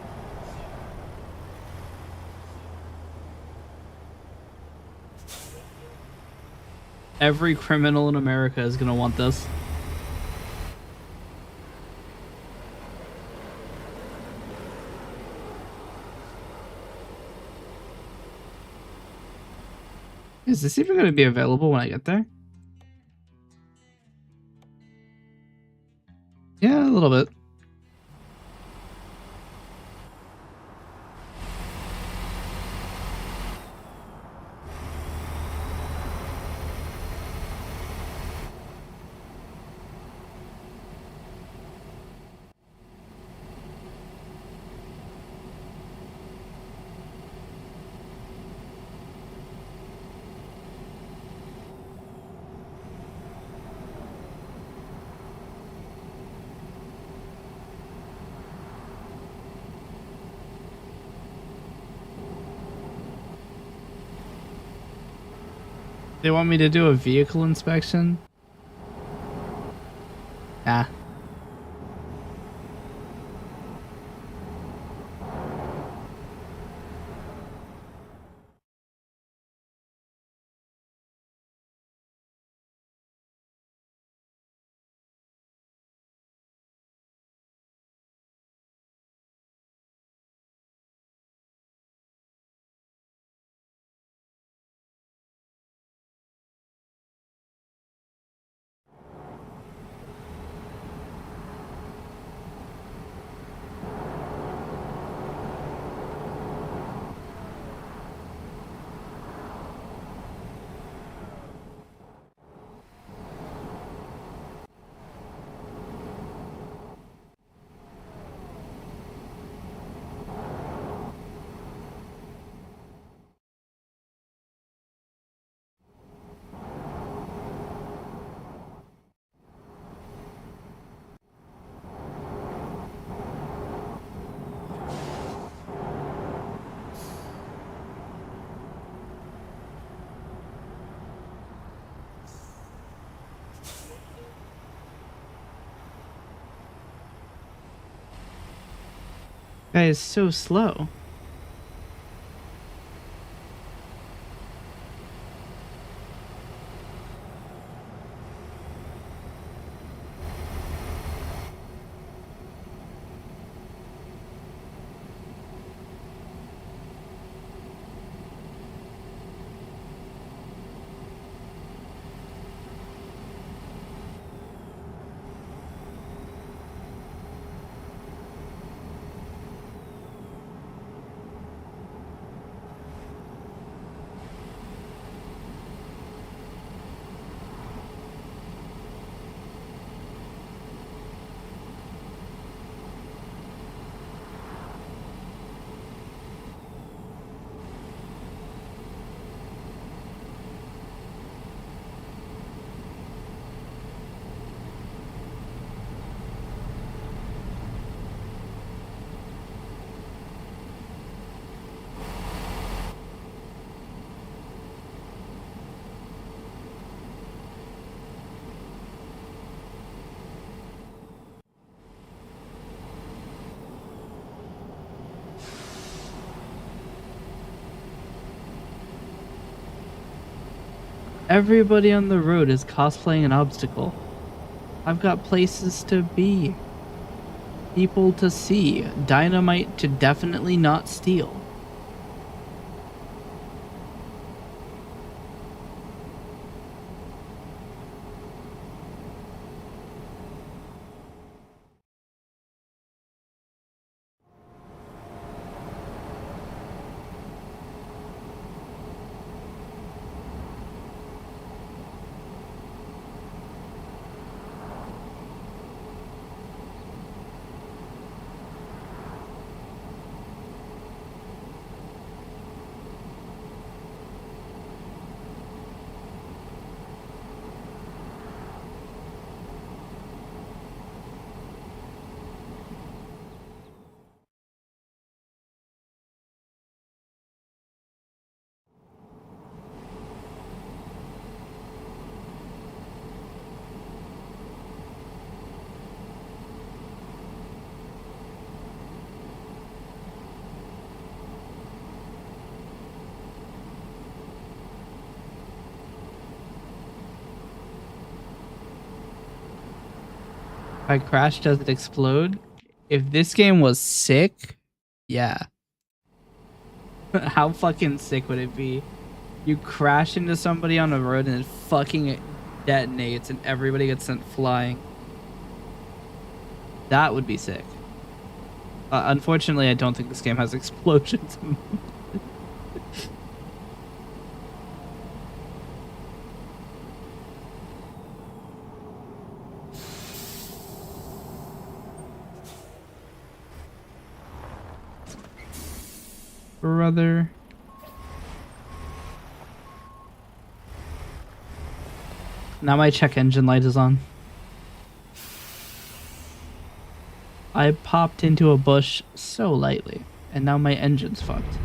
Every criminal in America is going to want this. Is this even going to be available when I get there? Yeah, a little bit. They want me to do a vehicle inspection? Ah. Guy is so slow. Everybody on the road is cosplaying an obstacle. I've got places to be. People to see. Dynamite to definitely not steal. If I crash, does it explode? If this game was sick, yeah. How fucking sick would it be? You crash into somebody on the road and it fucking detonates and everybody gets sent flying. That would be sick. Unfortunately, I don't think this game has explosions. Brother. Now my check engine light is on. I popped into a bush so lightly, and now my engine's fucked.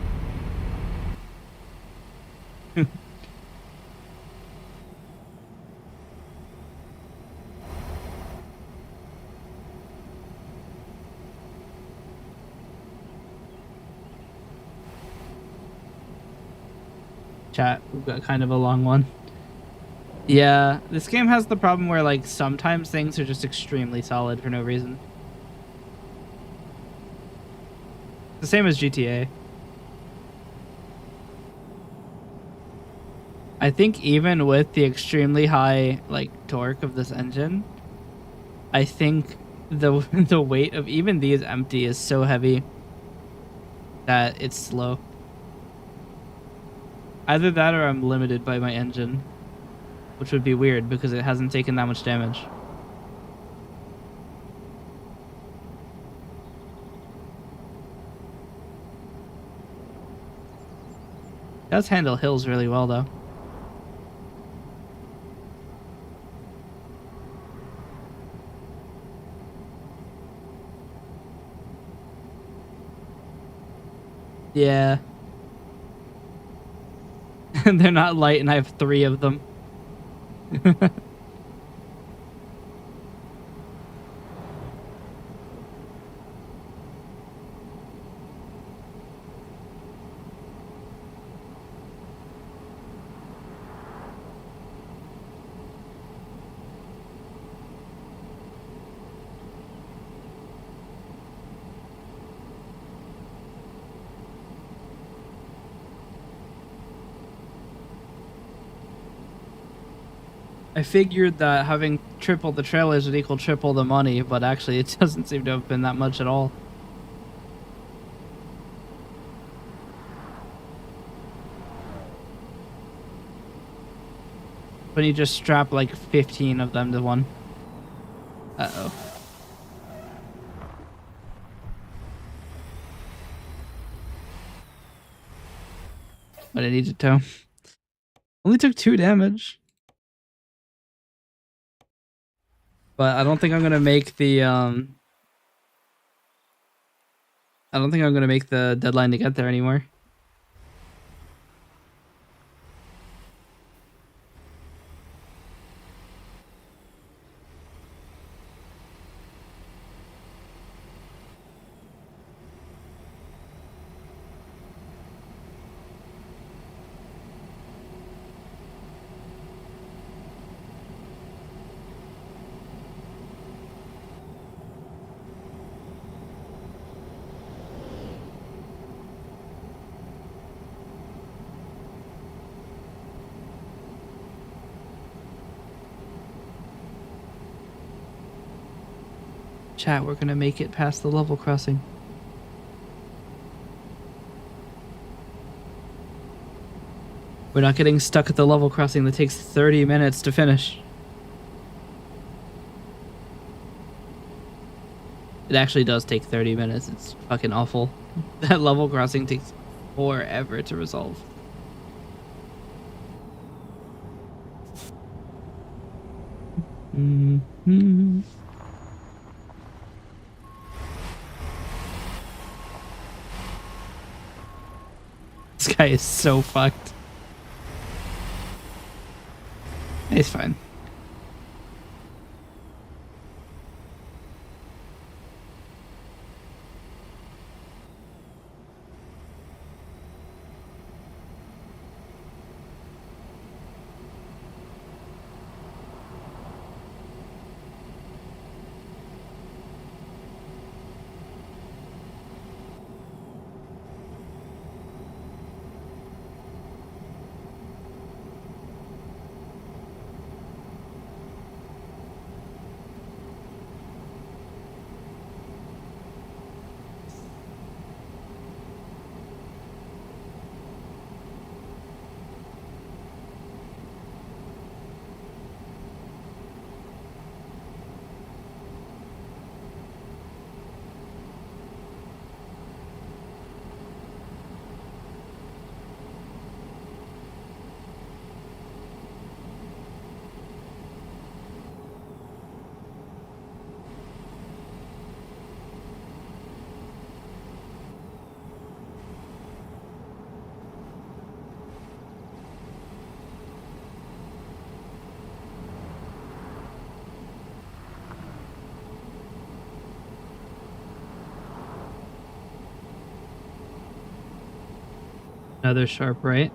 Chat, we've got kind of a long one. Yeah, this game has the problem where, like, sometimes things are just extremely solid for no reason. The same as GTA. I think even with the extremely high, like, torque of this engine, I think the the weight of even these empty is so heavy that it's slow. Either that or I'm limited by my engine, which would be weird because it hasn't taken that much damage. It does handle hills really well, though. Yeah. And they're not light, and I have 3 of them. I figured that having triple the trailers would equal triple the money, but actually it doesn't seem to have been that much at all. When you just strap like 15 of them to one. Uh-oh. But I needed to. Only took 2 damage. But I don't think I'm gonna make the I don't think I'm gonna make the deadline to get there anymore. Chat, we're gonna make it past the level crossing. We're not getting stuck at the level crossing that takes 30 minutes to finish. It actually does take 30 minutes. It's fucking awful. That level crossing takes forever to resolve. Mm-hmm. This guy is so fucked. He's fine. Another sharp right.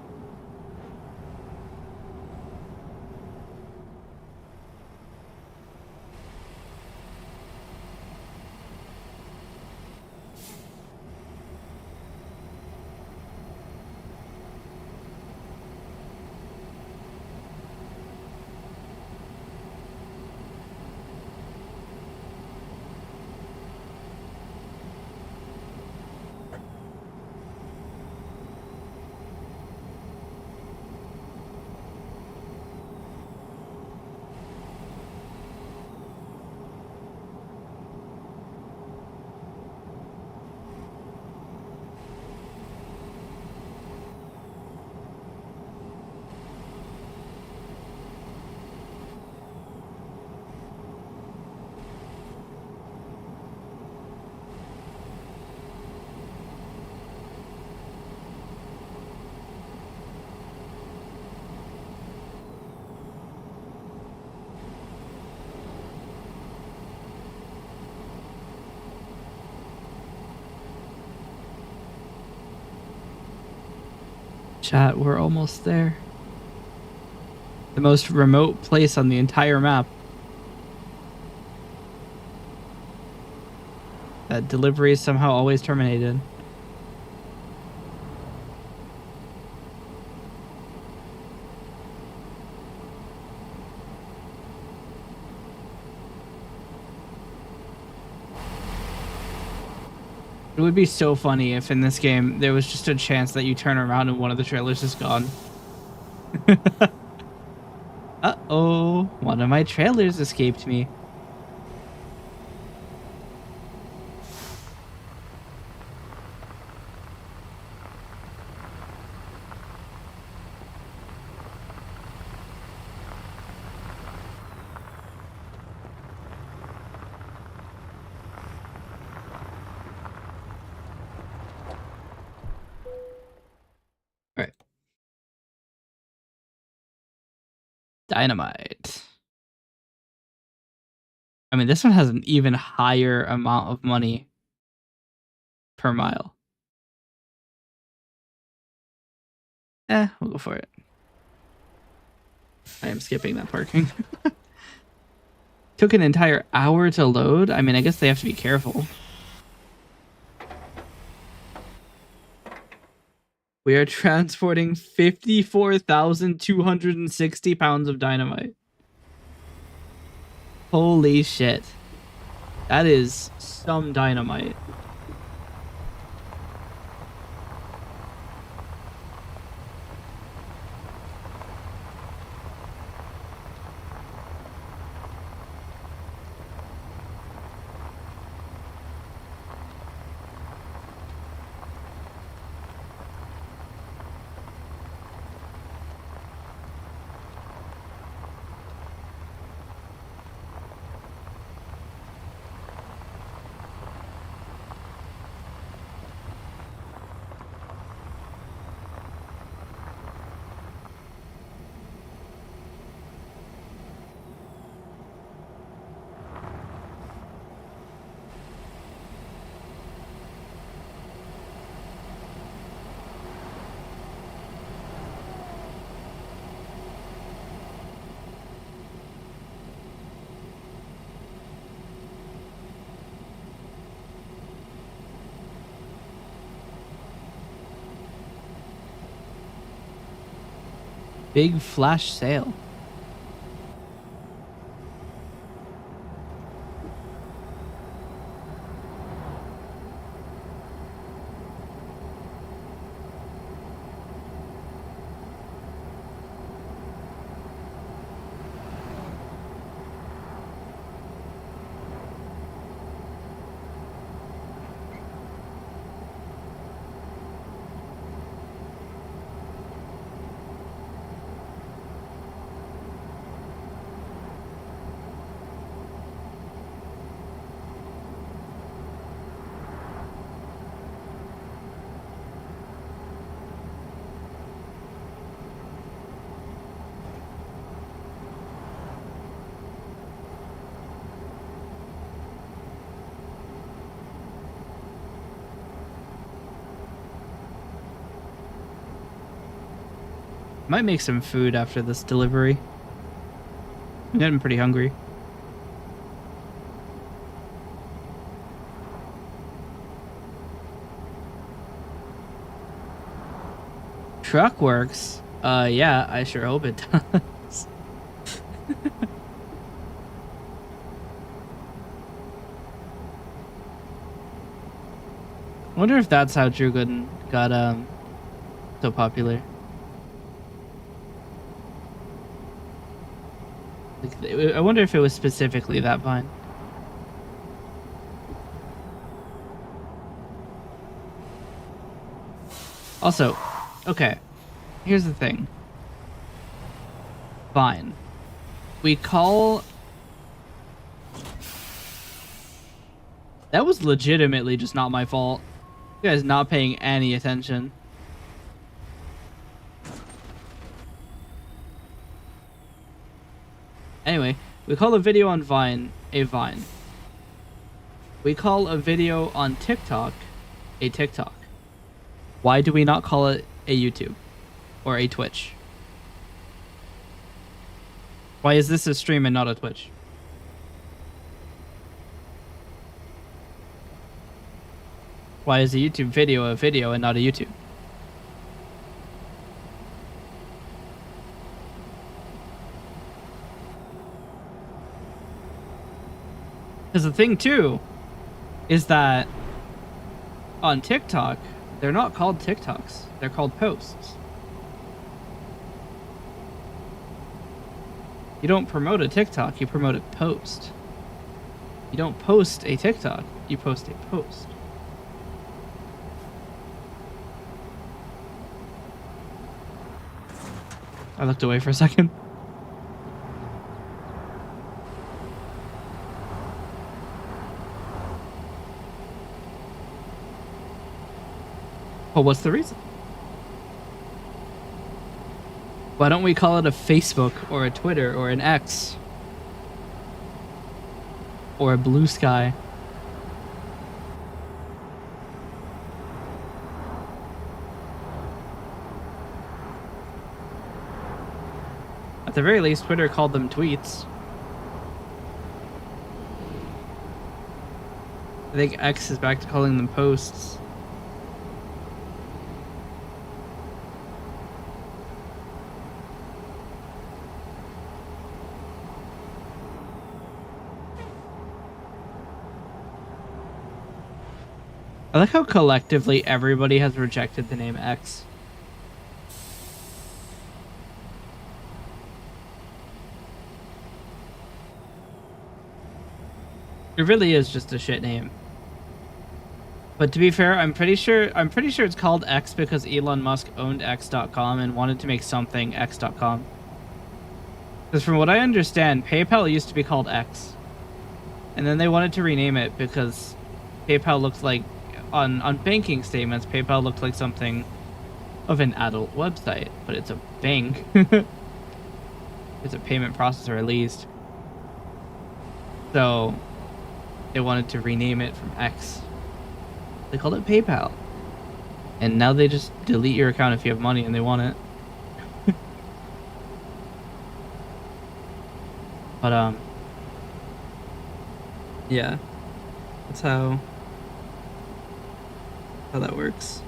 Chat, we're almost there. The most remote place on the entire map. That delivery is somehow always terminated. It would be so funny if in this game there was just a chance that you turn around and one of the trailers is gone. Uh-oh, one of my trailers escaped me. Alright. Dynamite. I mean, this one has an even higher amount of money per mile. We'll go for it. I am skipping that parking. Took an entire hour to load. I mean, I guess they have to be careful. We are transporting 54,260 pounds of dynamite. Holy shit. That is some dynamite. Big flash sale. Might make some food after this delivery. I'm getting pretty hungry. Truck works. Yeah, I sure hope it does. I wonder if that's how Drew Gooden got so popular. Like, I wonder if it was specifically that vine. Also, okay, here's the thing. Vine. We call... That was legitimately just not my fault. You guys not paying any attention. Anyway, we call a video on Vine a Vine. We call a video on TikTok a TikTok. Why do we not call it a YouTube or a Twitch? Why is this a stream and not a Twitch? Why is a YouTube video a video and not a YouTube? Because the thing too is that on TikTok, they're not called TikToks. They're called posts. You don't promote a TikTok, you promote a post. You don't post a TikTok, you post a post. I looked away for a second. Well, what's the reason? Why don't we call it a Facebook or a Twitter or an X? Or a Blue Sky? At the very least, Twitter called them tweets. I think X is back to calling them posts. I like how collectively everybody has rejected the name X. It really is just a shit name. But to be fair, I'm pretty sure it's called X because Elon Musk owned X.com and wanted to make something X.com. Because from what I understand, PayPal used to be called X. And then they wanted to rename it because PayPal looked like, on banking statements, PayPal looked like something of an adult website, but it's a bank. It's a payment processor at least. So they wanted to rename it from X. They called it PayPal. And now they just delete your account if you have money and they want it. But yeah. That's how that works.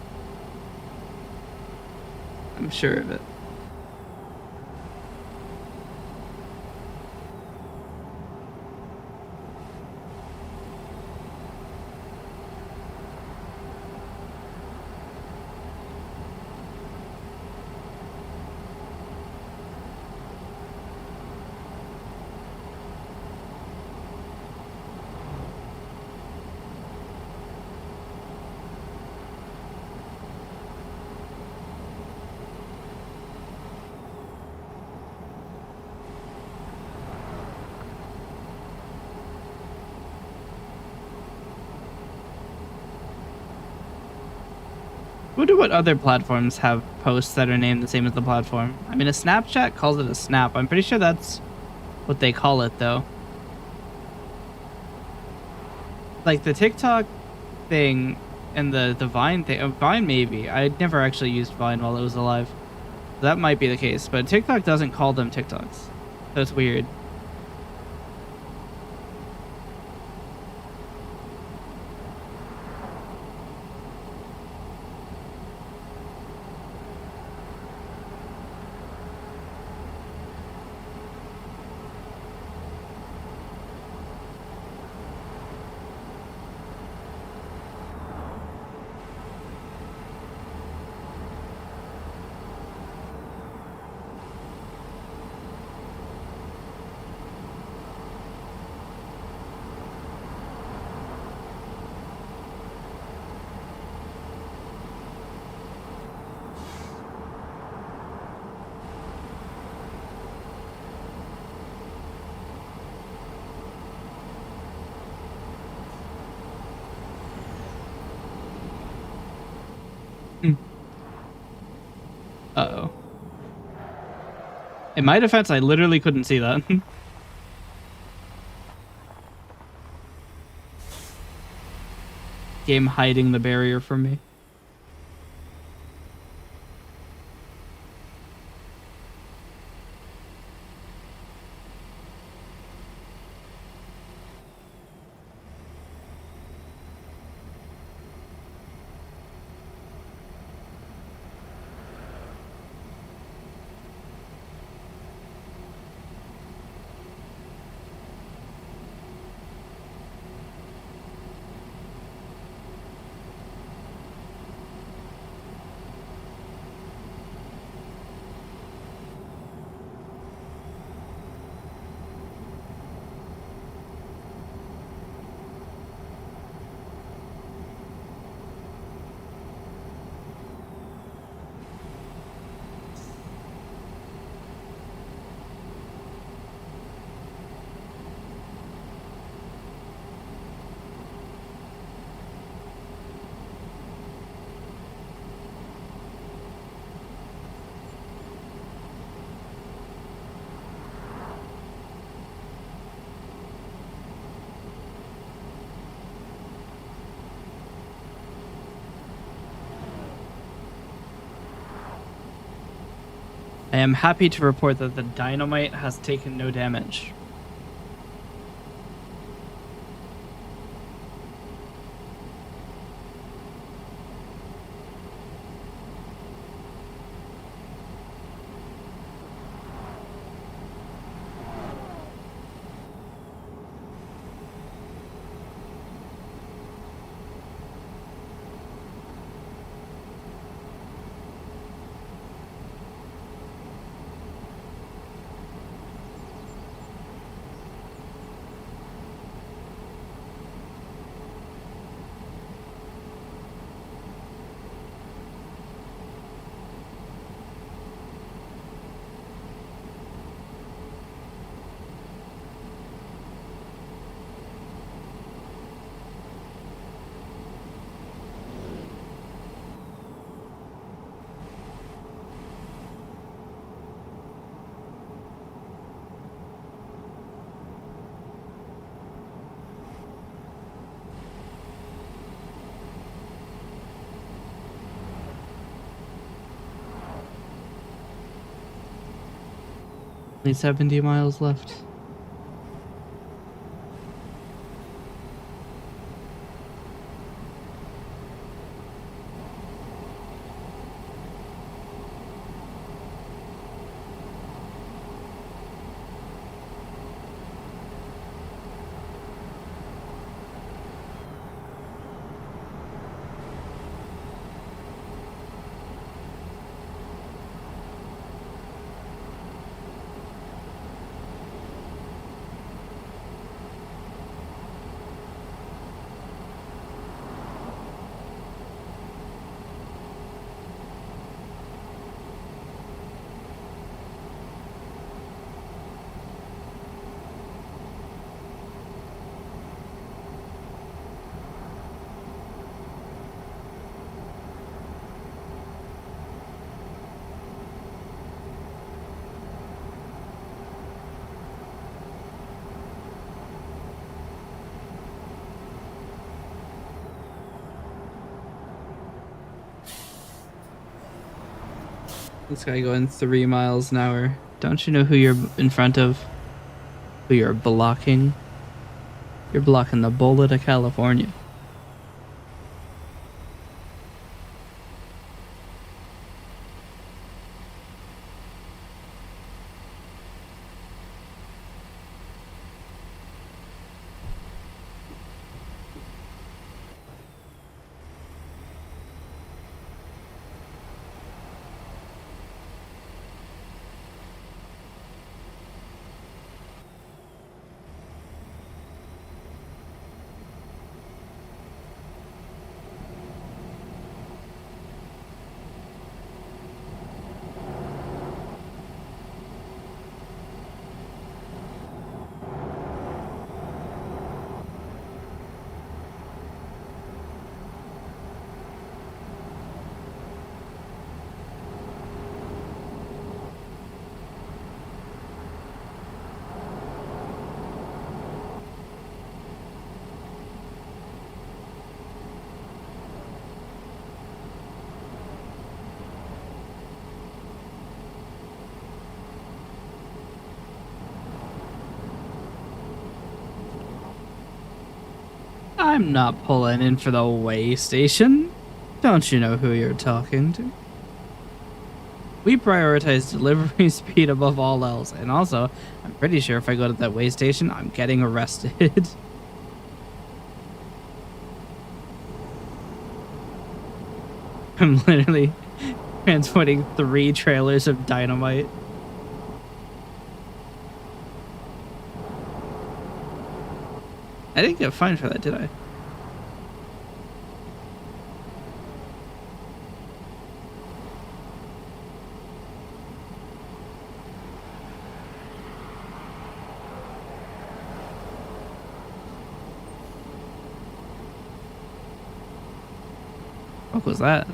I'm sure of it. Wonder what other platforms have posts that are named the same as the platform. I mean, a Snapchat calls it a snap. I'm pretty sure that's what they call it, though. Like the TikTok thing and the Vine thing. Vine, maybe. I never actually used Vine while it was alive. That might be the case, but TikTok doesn't call them TikToks. That's weird. Uh-oh. In my defense, I literally couldn't see that. Game hiding the barrier from me. I am happy to report that the dynamite has taken no damage. Only 70 miles left. This guy going 3 miles an hour. Don't you know who you're in front of? Who you're blocking? You're blocking the bullet of California. I'm not pulling in for the way station. Don't you know who you're talking to? We prioritize delivery speed above all else, and also, I'm pretty sure if I go to that way station, I'm getting arrested. I'm literally transporting 3 trailers of dynamite. I didn't get fined for that, did I? What was that?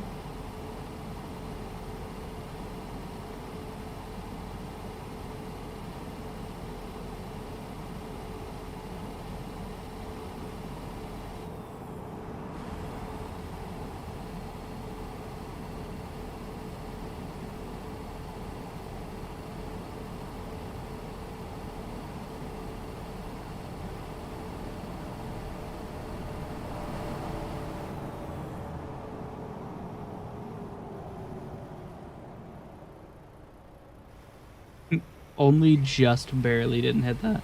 Only just barely didn't hit that.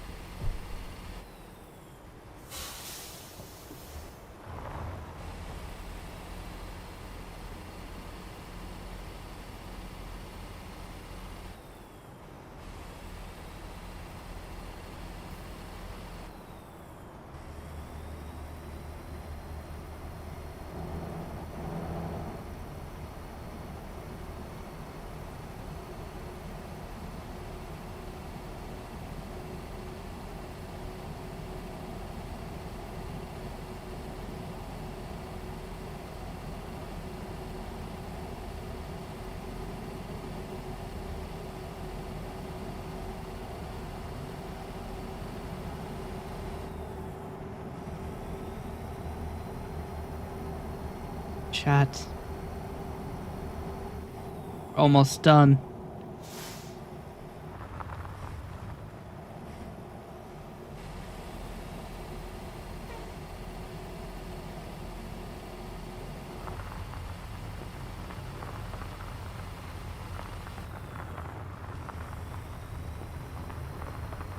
Chat. Almost done.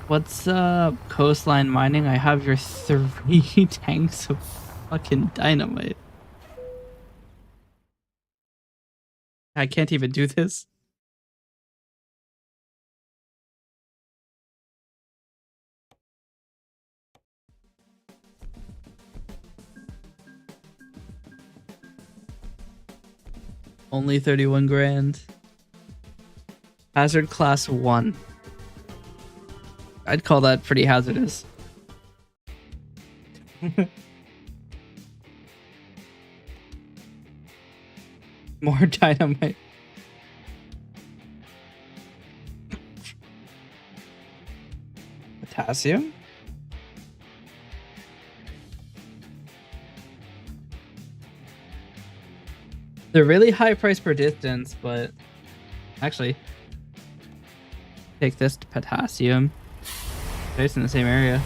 What's coastline mining? I have your 3 tanks of fucking dynamite. I can't even do this. Only 31 grand. Hazard class 1. I'd call that pretty hazardous. More dynamite. Potassium? They're really high price per distance, but actually, take this to potassium. It's in the same area.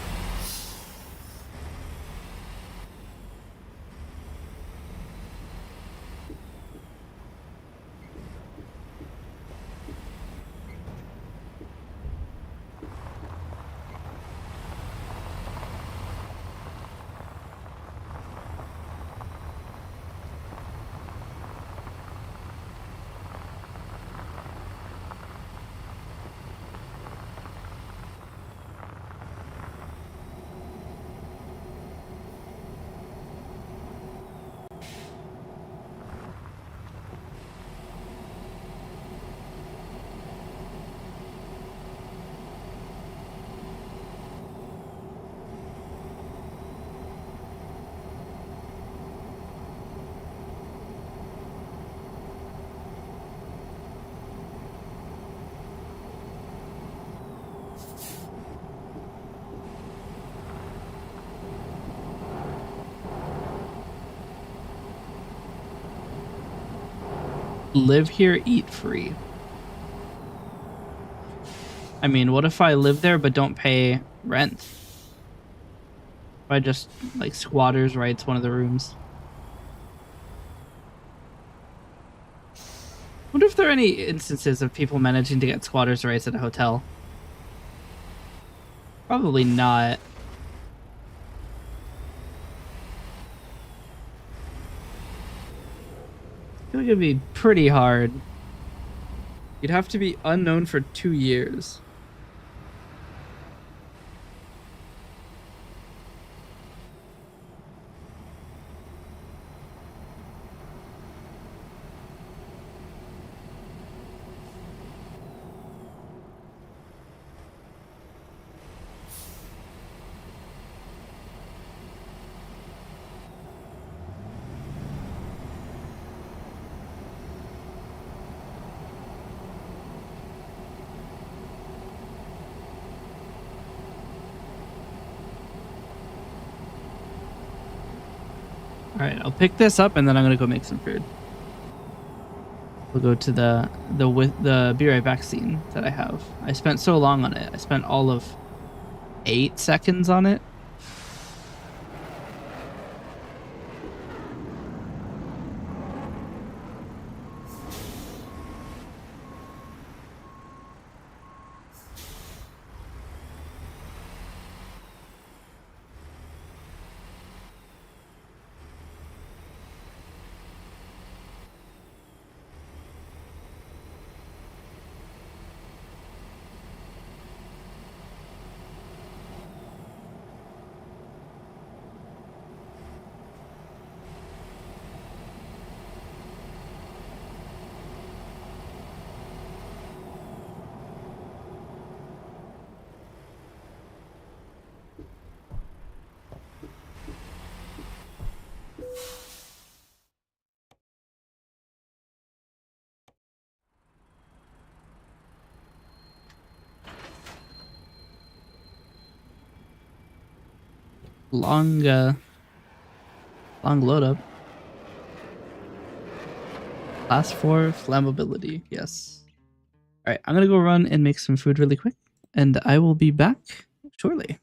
Live here, eat free. I mean, what if I live there but don't pay rent? If I just, like, squatters' rights one of the rooms. Wonder if there are any instances of people managing to get squatters' rights at a hotel. Probably not. I feel like it'd be pretty hard. You'd have to be unknown for 2 years. Alright, I'll pick this up and then I'm gonna go make some food. We'll go to the be right back scene that I have. I spent so long on it. I spent all of 8 seconds on it. Long load up. Class 4 flammability. Yes. All right, I'm gonna go run and make some food really quick, and I will be back shortly.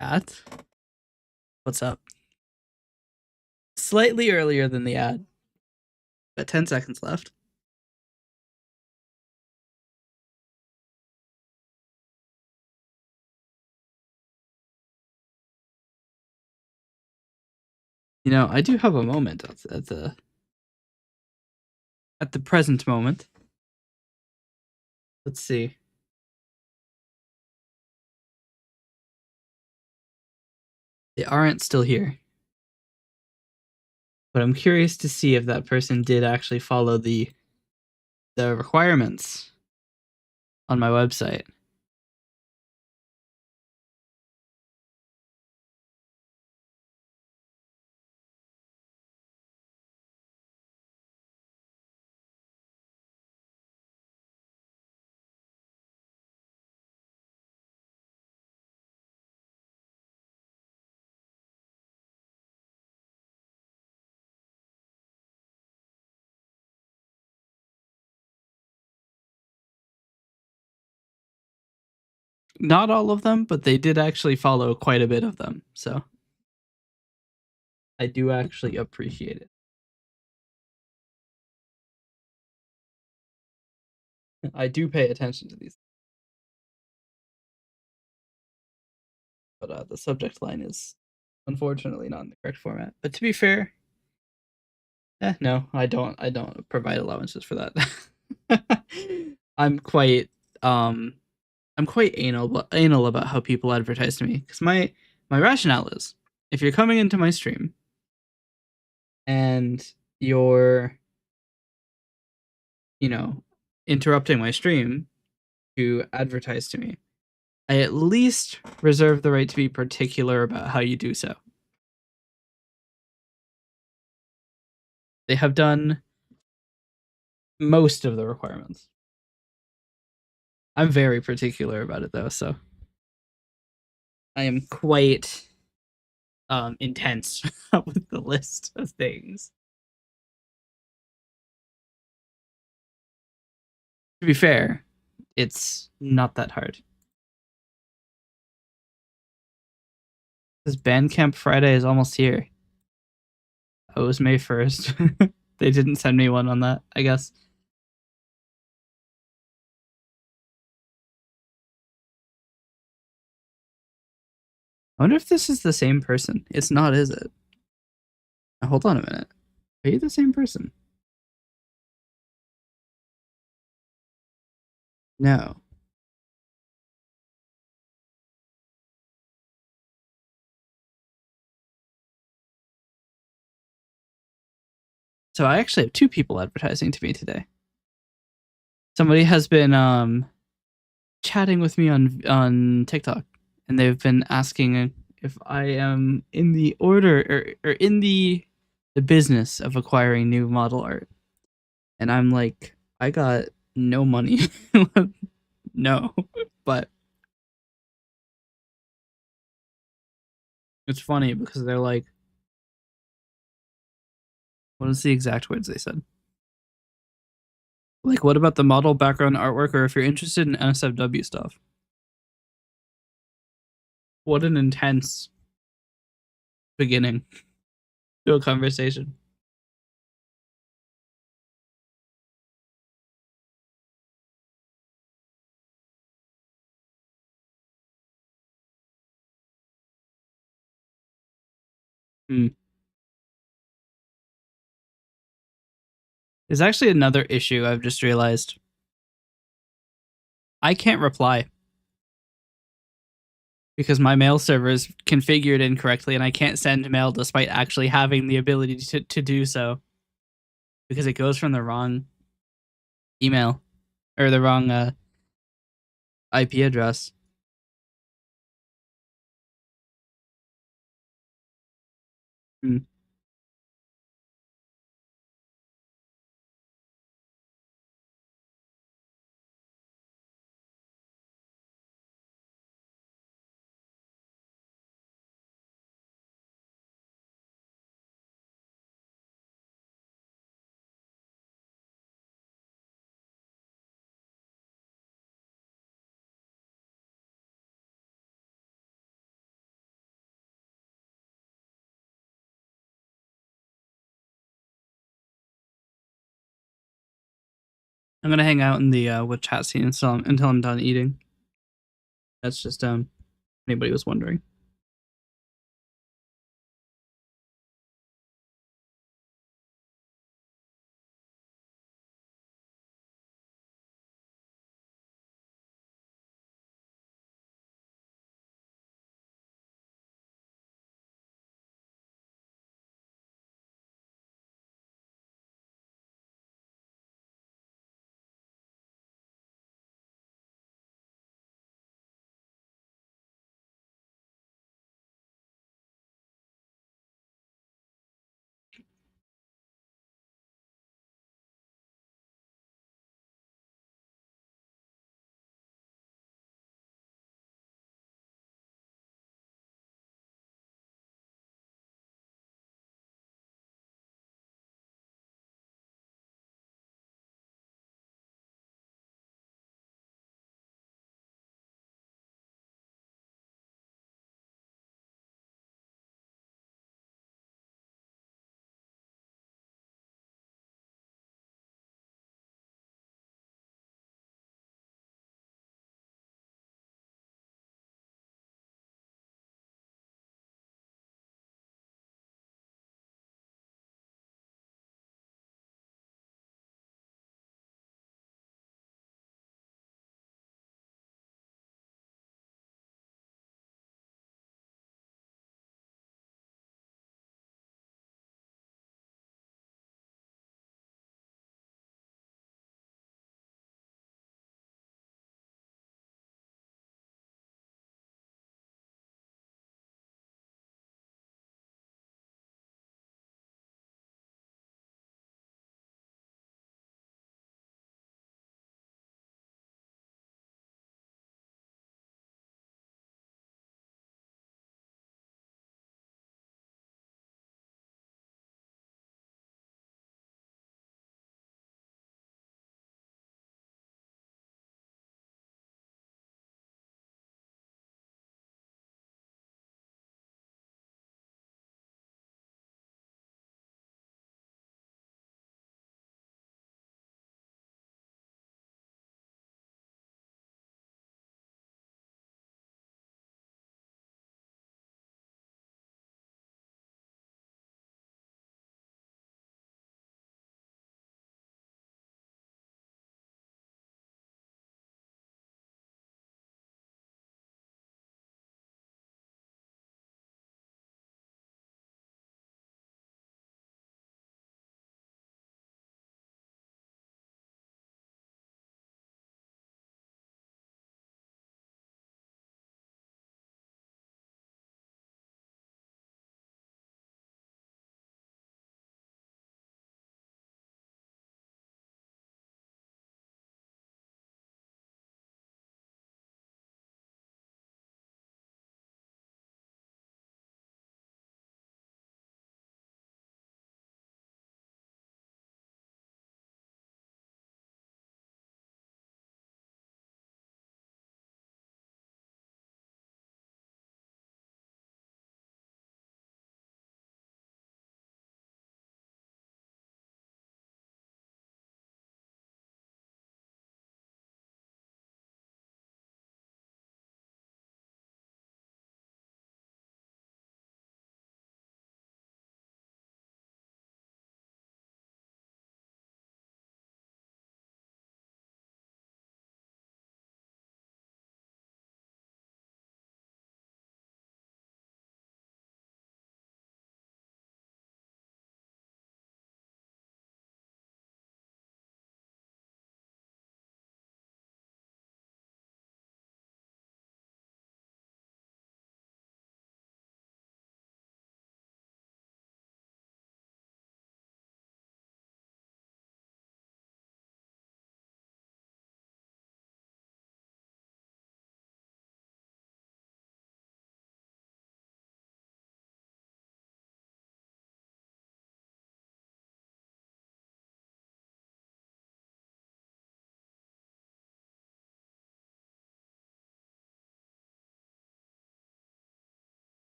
At? What's up? Slightly earlier than the ad. But 10 seconds left. You know, I do have a moment at the present moment. Let's see. They aren't still here. But I'm curious to see if that person did actually follow the requirements on my website. Not all of them, but they did actually follow quite a bit of them. So I do actually appreciate it. I do pay attention to these, but the subject line is unfortunately not in the correct format. But to be fair, no, I don't. I don't provide allowances for that. I'm quite um I'm quite anal about how people advertise to me because my rationale is if you're coming into my stream and you're you know interrupting my stream to advertise to me, I at least reserve the right to be particular about how you do so. They have done most of the requirements. I'm very particular about it though, so I am quite intense with the list of things. To be fair, it's not that hard. This Bandcamp Friday is almost here. Oh, it was May 1st. They didn't send me one on that, I guess. I wonder if this is the same person. It's not, is it? Now, hold on a minute. Are you the same person? No. So I actually have two people advertising to me today. Somebody has been chatting with me on TikTok, and they've been asking if I am in the order or in the business of acquiring new model art. And I'm like, I got no money. No. But it's funny because they're like, what is the exact words they said? Like, what about the model background artwork or if you're interested in NSFW stuff? What an intense beginning to a conversation. Hmm. There's actually another issue I've just realized. I can't reply because my mail server is configured incorrectly and I can't send mail despite actually having the ability to do so because it goes from the wrong email or the wrong IP address. Hmm. I'm gonna hang out in the with chat scene until I'm done eating. That's just anybody was wondering.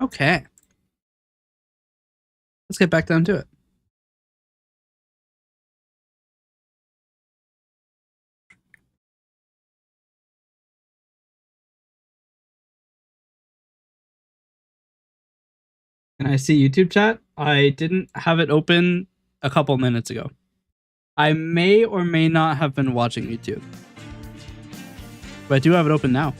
Okay. Let's get back down to it. And I see YouTube chat. I didn't have it open a couple minutes ago. I may or may not have been watching YouTube. But I do have it open now.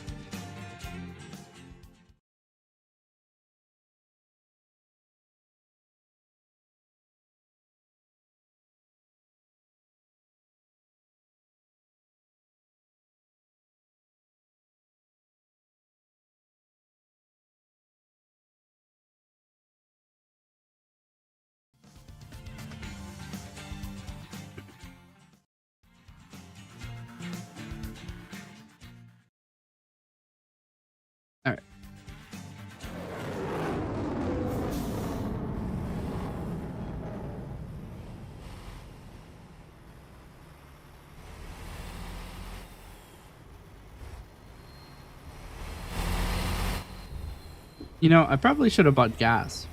All right. You know, I probably should have bought gas.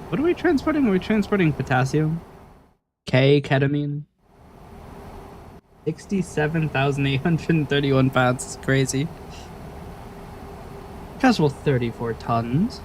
What are we transporting? Are we transporting potassium? K, ketamine? 67,831 pounds. It's crazy. Casual 34 tons.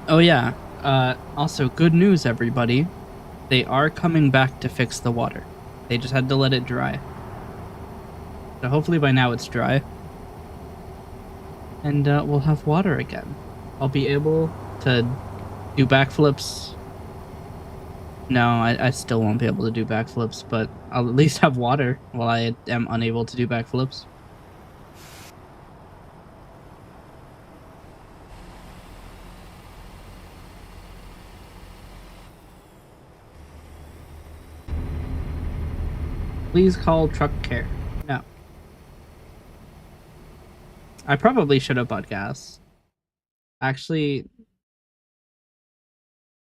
Oh yeah. Also, good news, everybody. They are coming back to fix the water. They just had to let it dry. So hopefully by now it's dry. And we'll have water again. I'll be able to do backflips. No, I still won't be able to do backflips, but I'll at least have water while I am unable to do backflips. Please call truck care. No. I probably should have bought gas. Actually,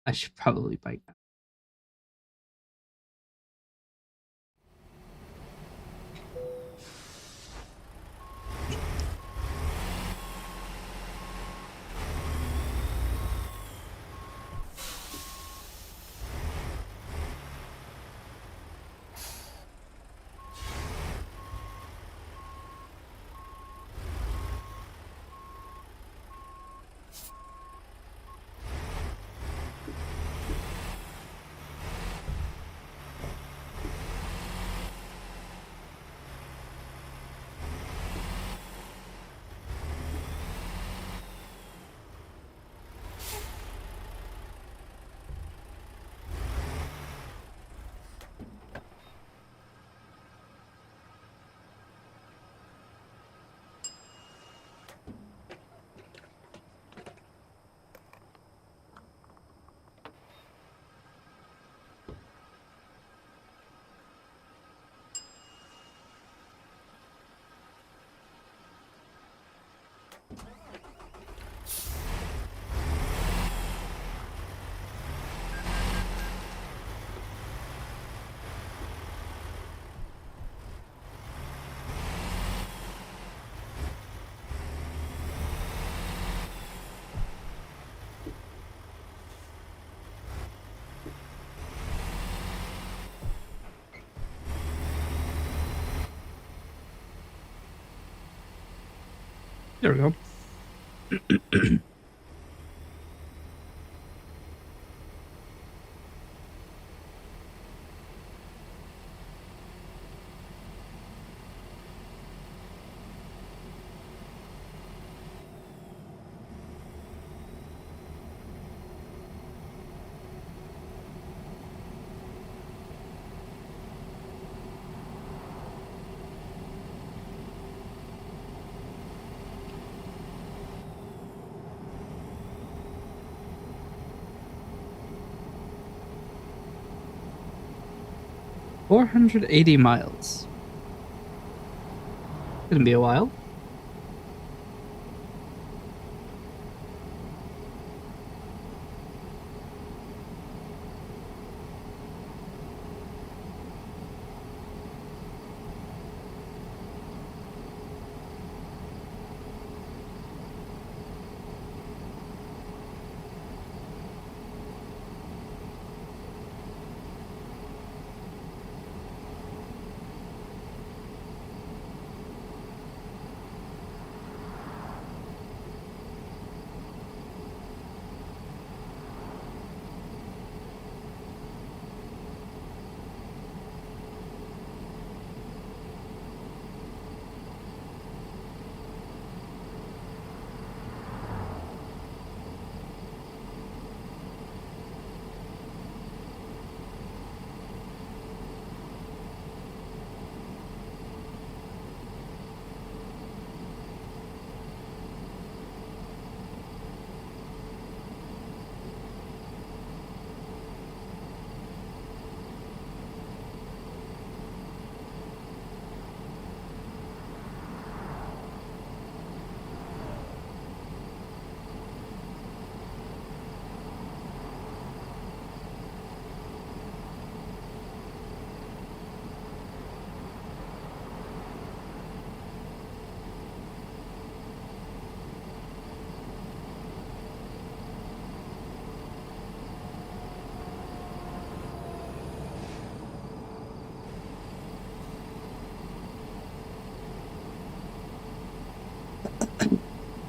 I should probably buy gas. There we go. 480 miles. Gonna be a while.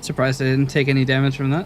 Surprised I didn't take any damage from that.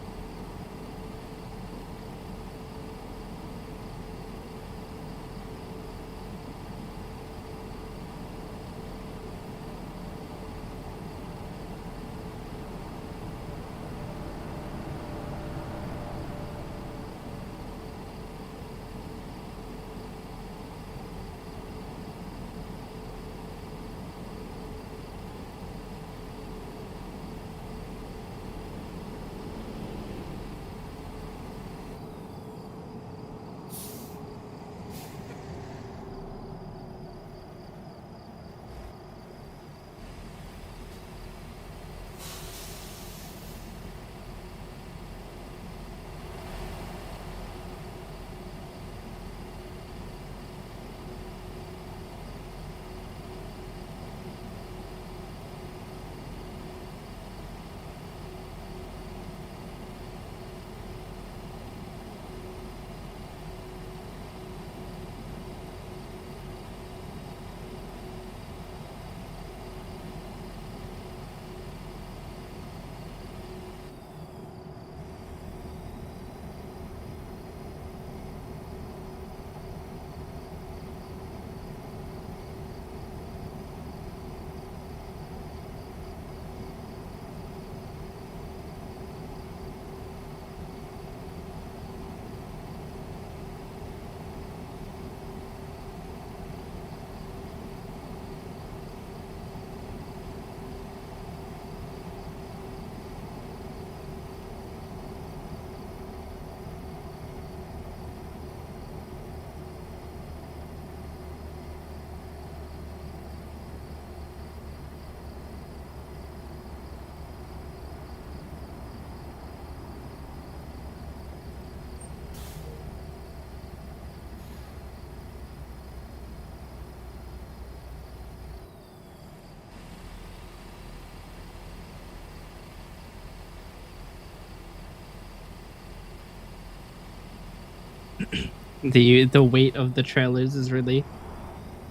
The weight of the trailers is really.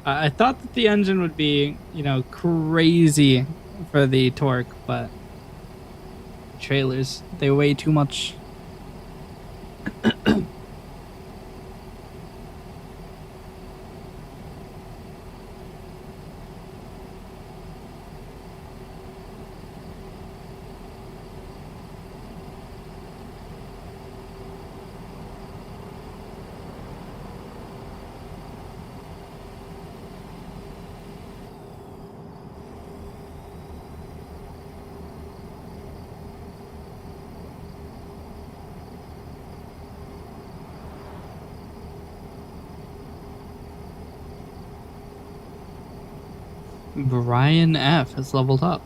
I thought that the engine would be, crazy for the torque, but trailers, they weigh too much. Brian F has leveled up.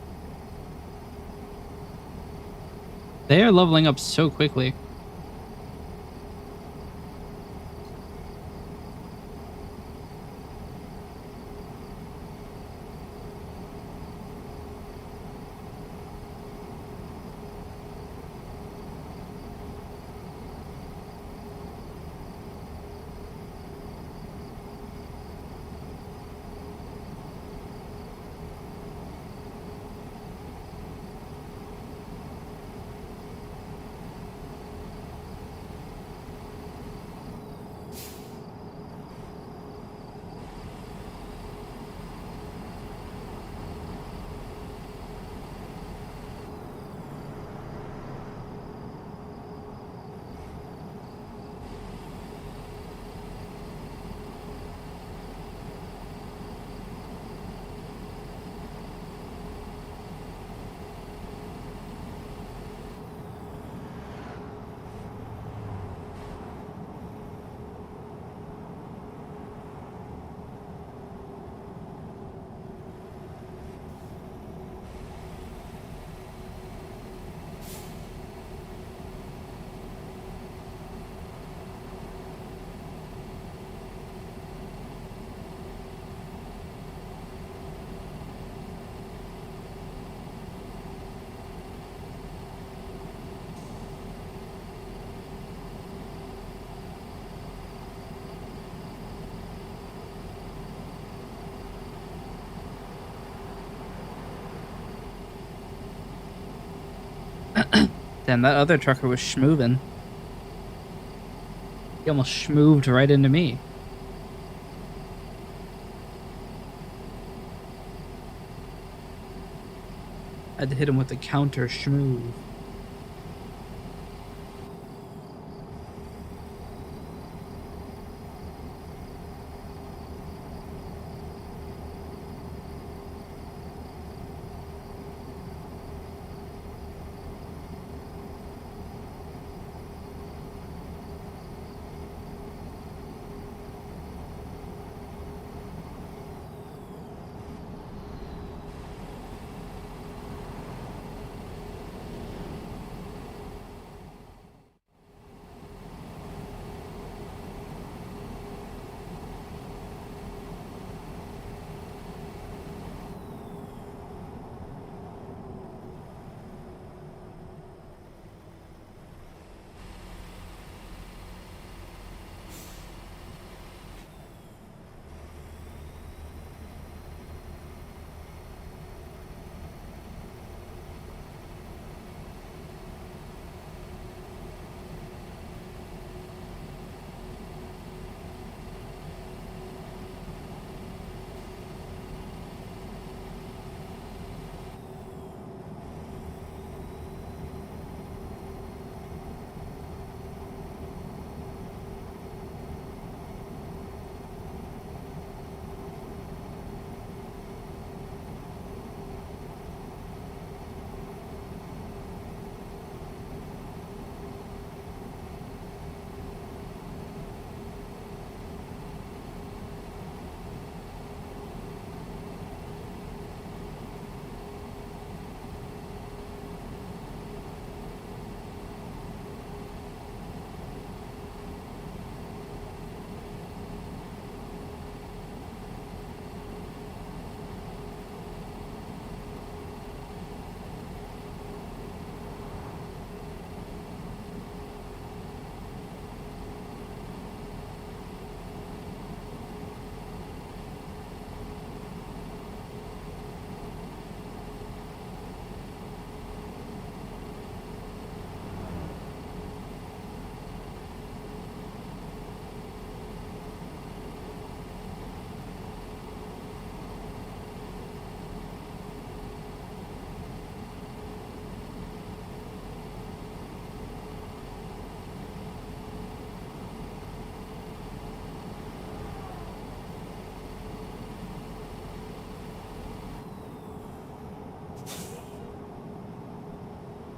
They are leveling up so quickly. Damn, that other trucker was schmoovin'. He almost schmooved right into me. I had to hit him with the counter schmoove.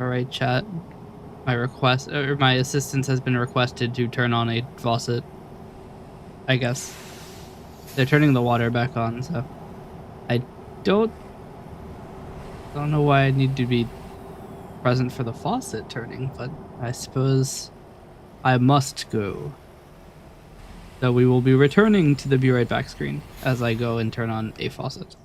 All right, chat. My request or my assistance has been requested to turn on a faucet. I guess they're turning the water back on, so I don't don't know why I need to be present for the faucet turning, but I suppose I must go. So we will be returning to the be right back screen as I go and turn on a faucet.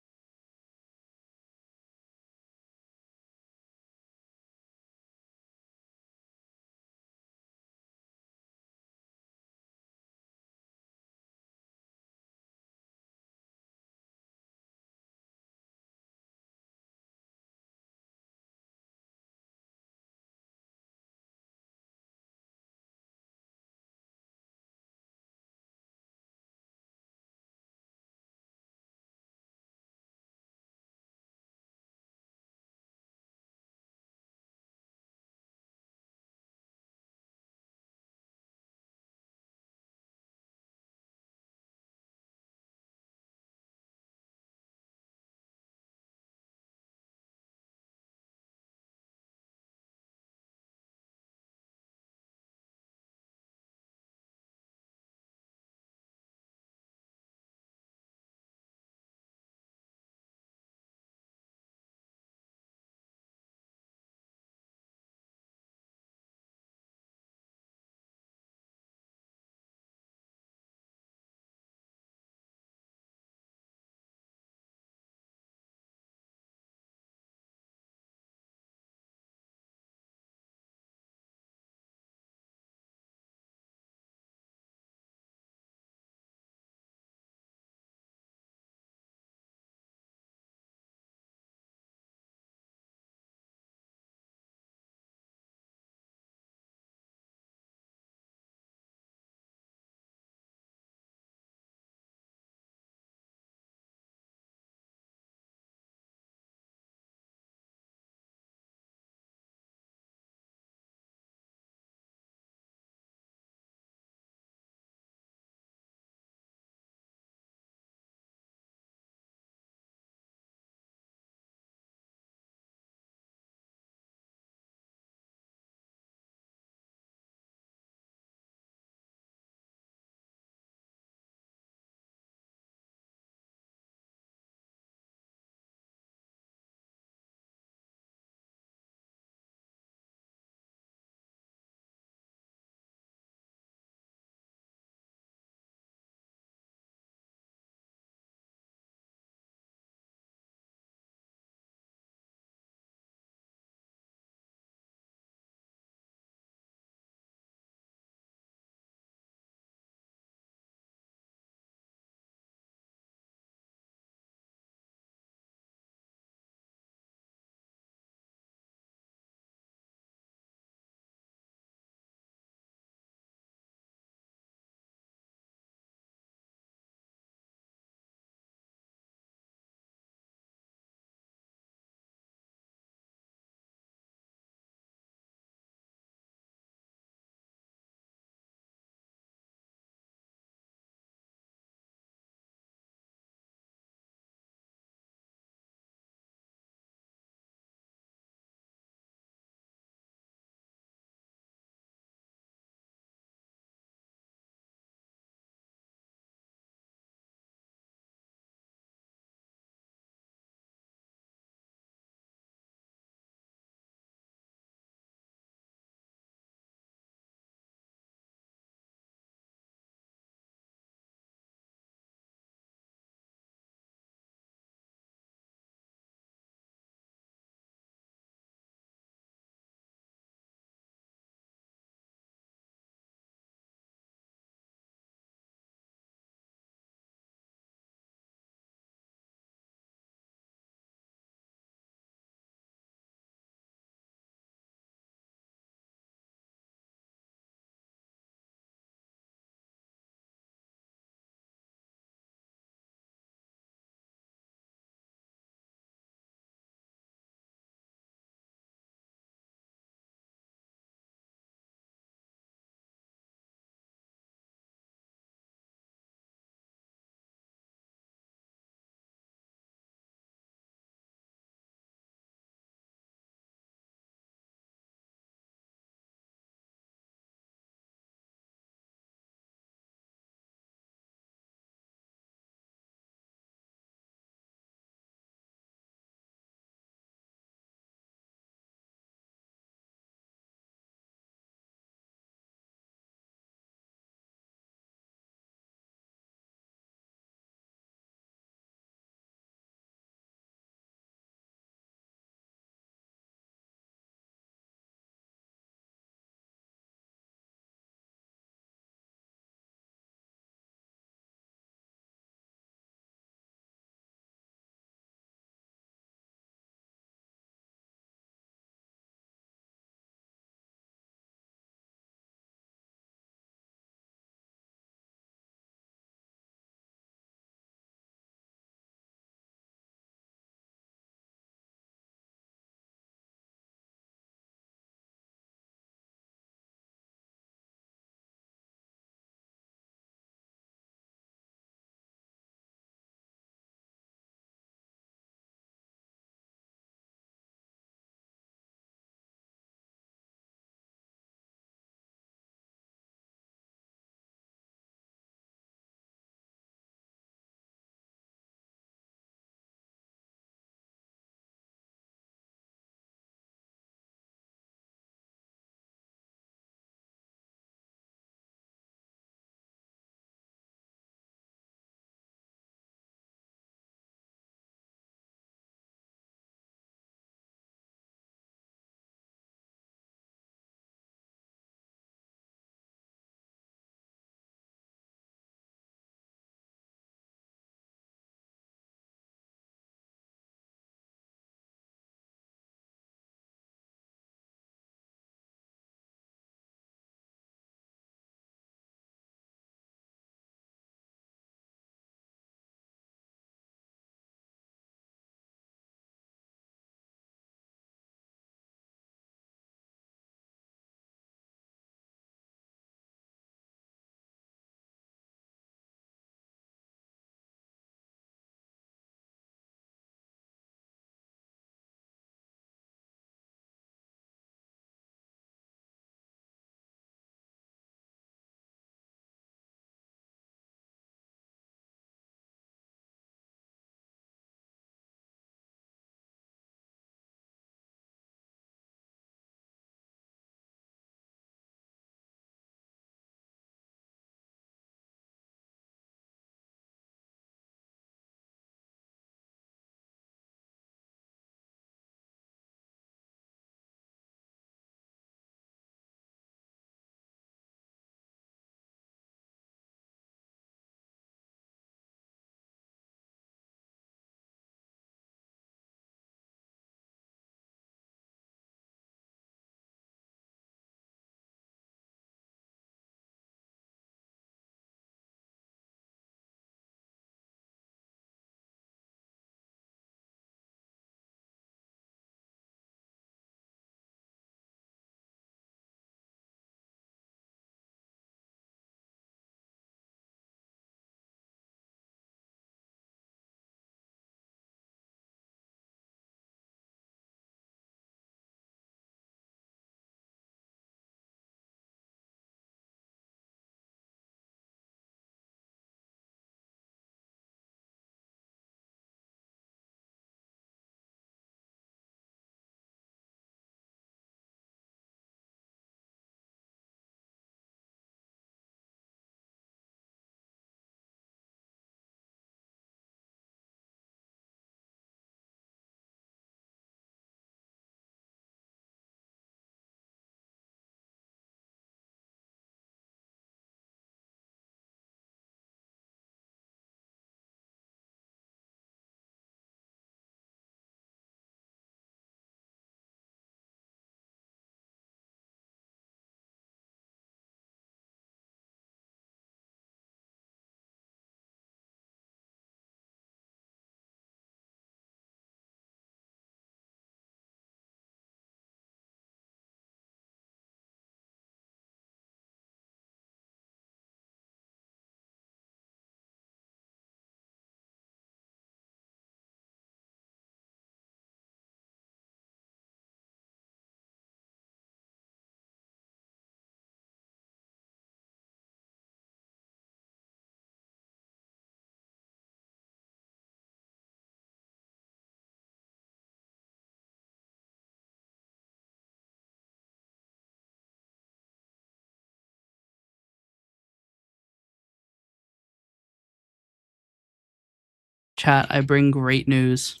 Chat, I bring great news.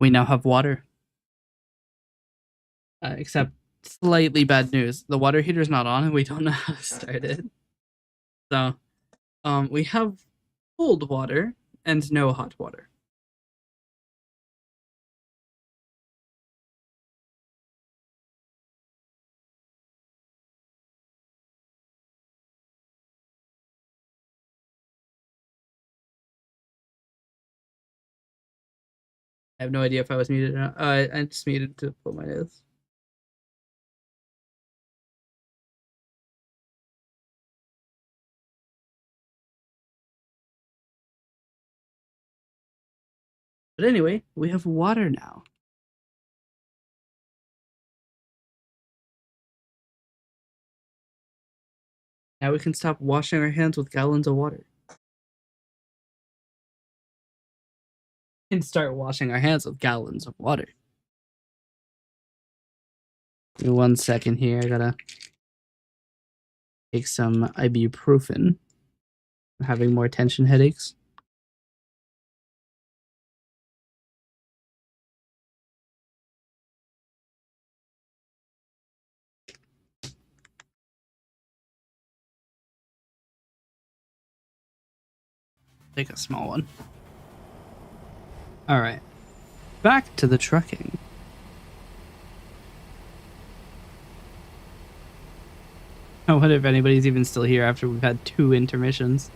We now have water. Except slightly bad news. The water heater's not on and we don't know how to start it. So, we have cold water and no hot water. I have no idea if I was muted or not. I just muted to pull my nose. But anyway, we have water now. Now we can stop washing our hands with gallons of water. And start washing our hands with gallons of water. Give me 1 second here. I gotta take some ibuprofen. I'm having more tension headaches. Take a small one. All right. Back to the trucking. I wonder if anybody's even still here after we've had 2 intermissions.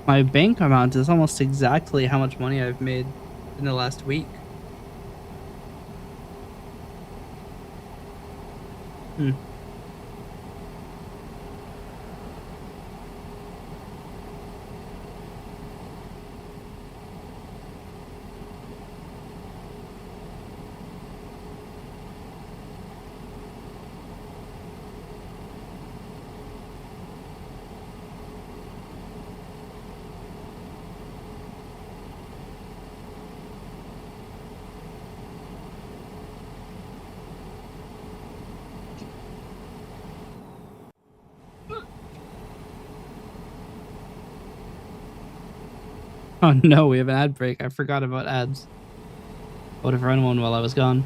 My bank amount is almost exactly how much money I've made in the last week. Oh no, we have an ad break. I forgot about ads. I would have run one while I was gone.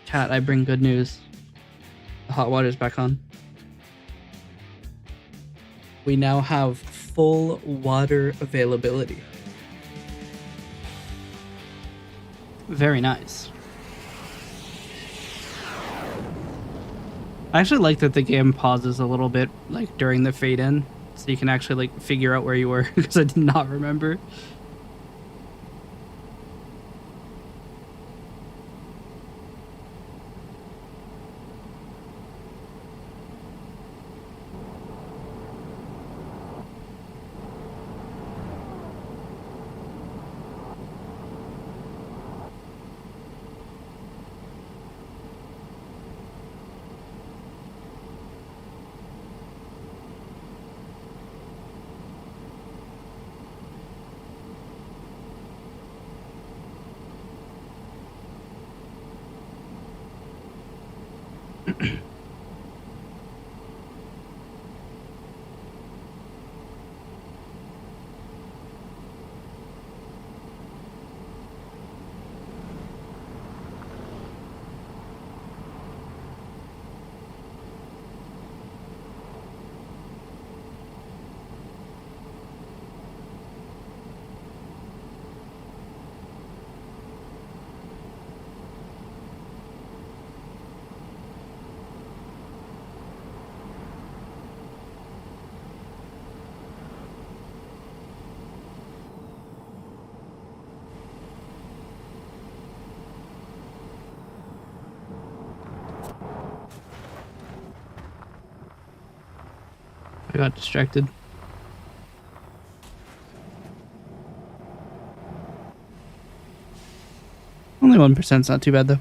Chat, I bring good news. The hot water's back on. We now have full water availability. Very nice. I actually like that the game pauses a little bit, like during the fade in, so you can actually like figure out where you were, because I did not remember. I got distracted. Only 1%'s not too bad though.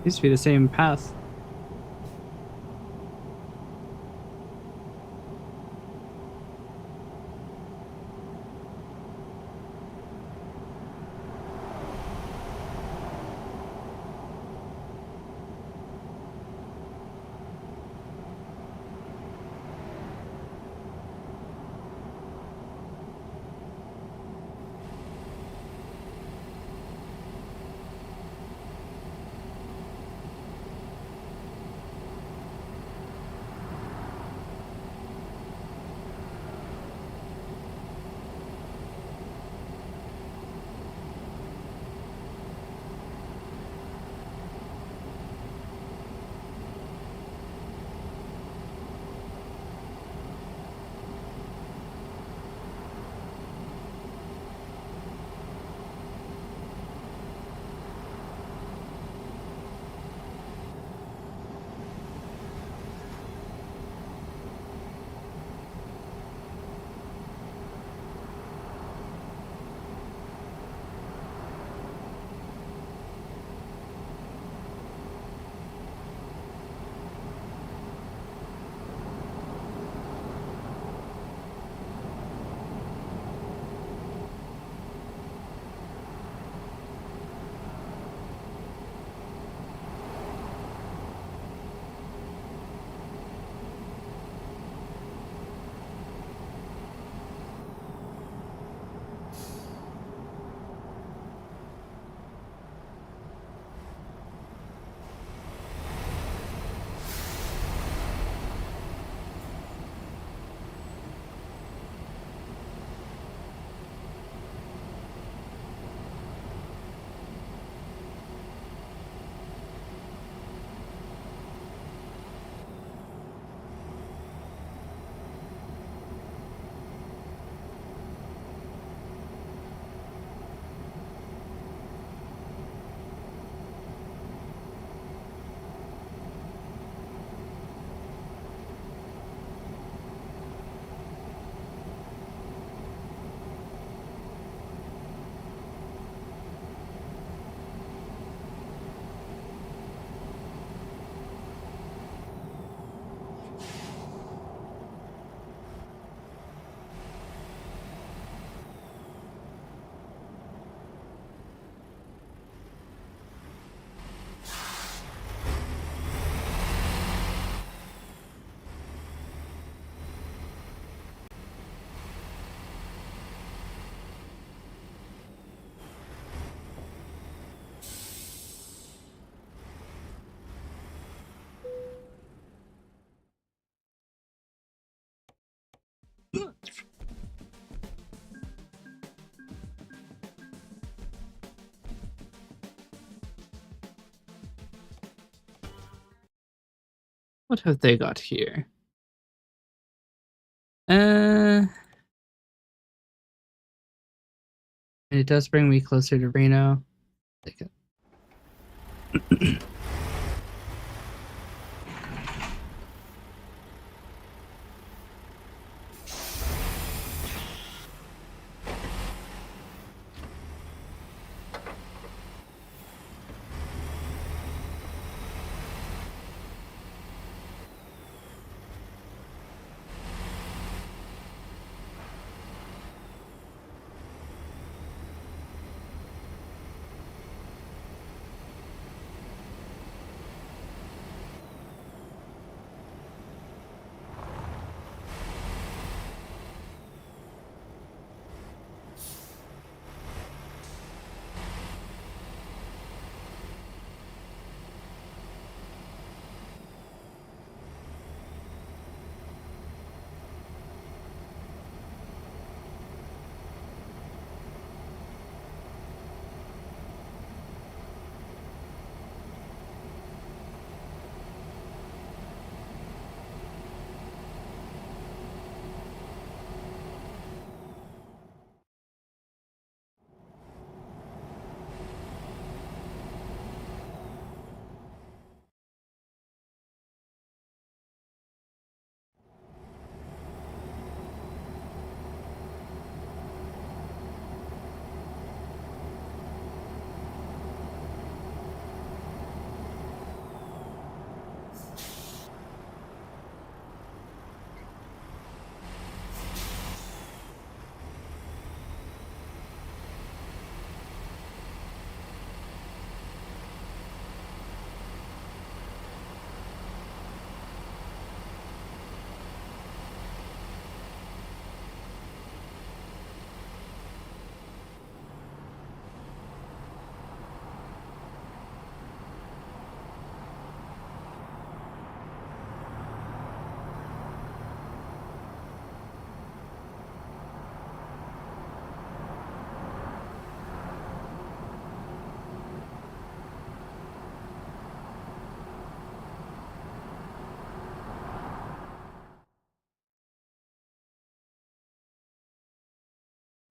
Used to be the same path. What have they got here? And it does bring me closer to Reno. Take it.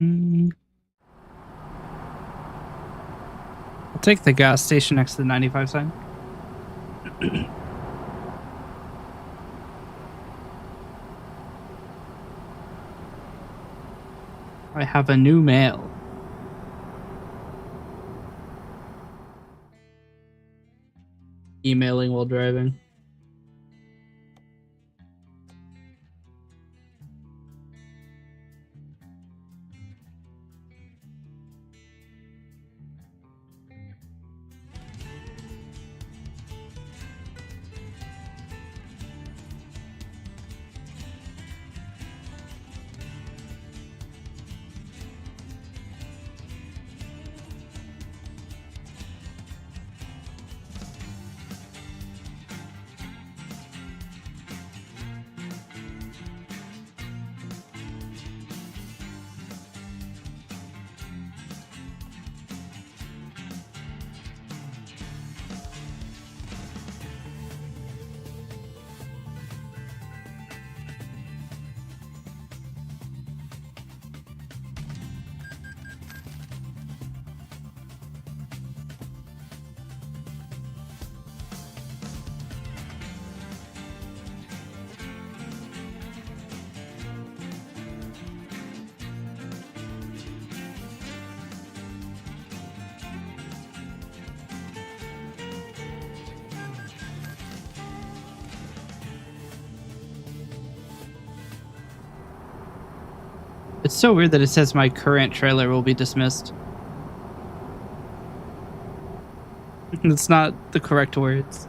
I'll take the gas station next to the 95 sign. I have a new mail. Emailing while driving. It's so weird that it says my current trailer will be dismissed. It's not the correct words.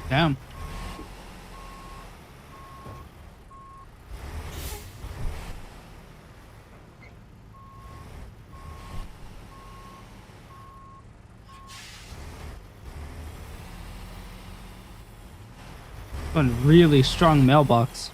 Damn. One really strong mailbox.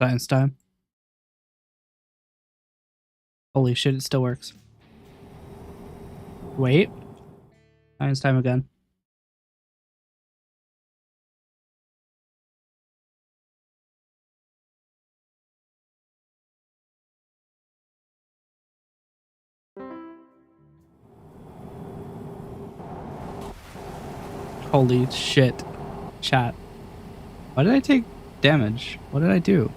Science time. Holy shit, it still works. Wait. Science time again. Holy shit. Chat. Why did I take damage? What did I do?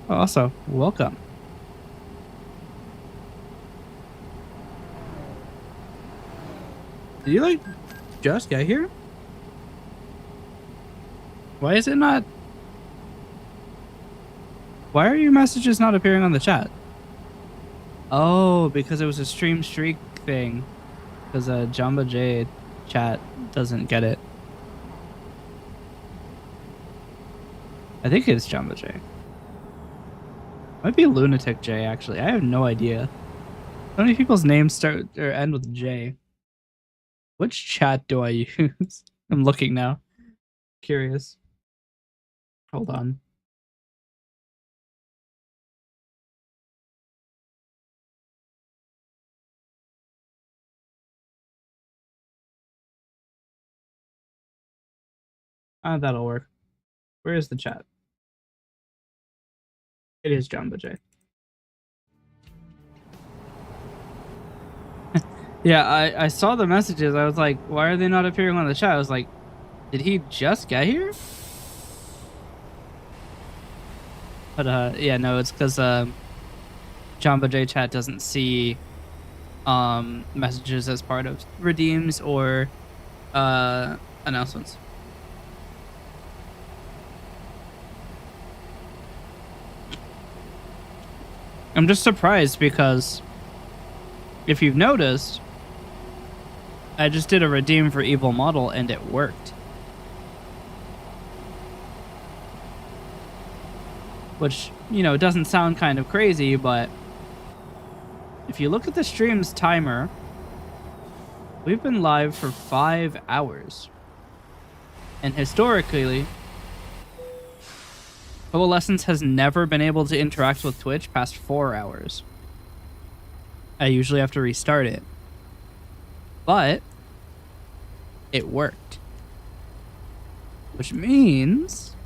Oh, also, welcome. Did you, like, just get here? Why is it not... Why are your messages not appearing on the chat? Oh, because it was a stream streak thing. Because Jamba J chat doesn't get it. I think it's Jamba J. Might be Lunatic J, actually. I have no idea. So many people's names start or end with J. Which chat do I use? I'm looking now. Curious. Hold on. That'll work. Where is the chat? It is Jamba J. Yeah, I saw the messages. I was like, why are they not appearing on the chat? I was like, did he just get here? But yeah, no, it's because Jamba J chat doesn't see messages as part of redeems or announcements. I'm just surprised because if you've noticed, I just did a redeem for Evil Model and it worked. Which, you know, doesn't sound kind of crazy, but if you look at the stream's timer, we've been live for 5 hours. And historically, Coalescence has never been able to interact with Twitch past 4 hours. I usually have to restart it. But it worked. Which means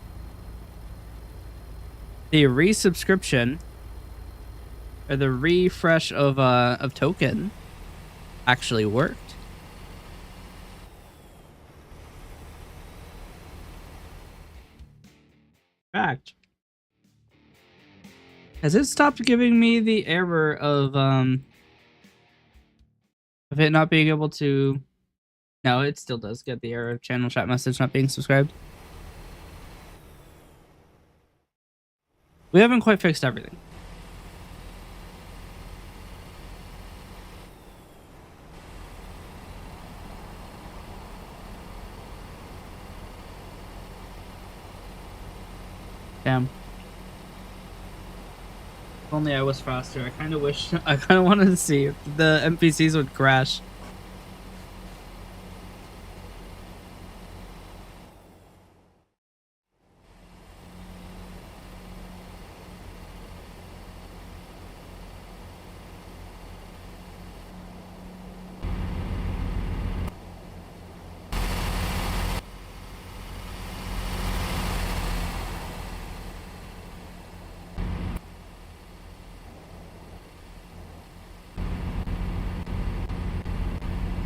the resubscription or the refresh of token actually worked. Fact. Has it stopped giving me the error of it not being able to... No, it still does get the error of channel chat message not being subscribed. We haven't quite fixed everything. Damn. If only I was faster. I kind of wanted to see if the NPCs would crash.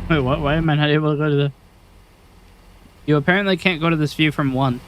Wait, what? Why am I not able to go to the... You apparently can't go to this view from 1.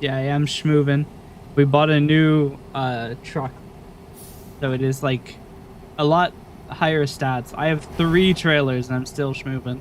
Yeah, I am schmovin'. We bought a new truck, so it is like a lot higher stats. I have 3 trailers and I'm still schmovin'.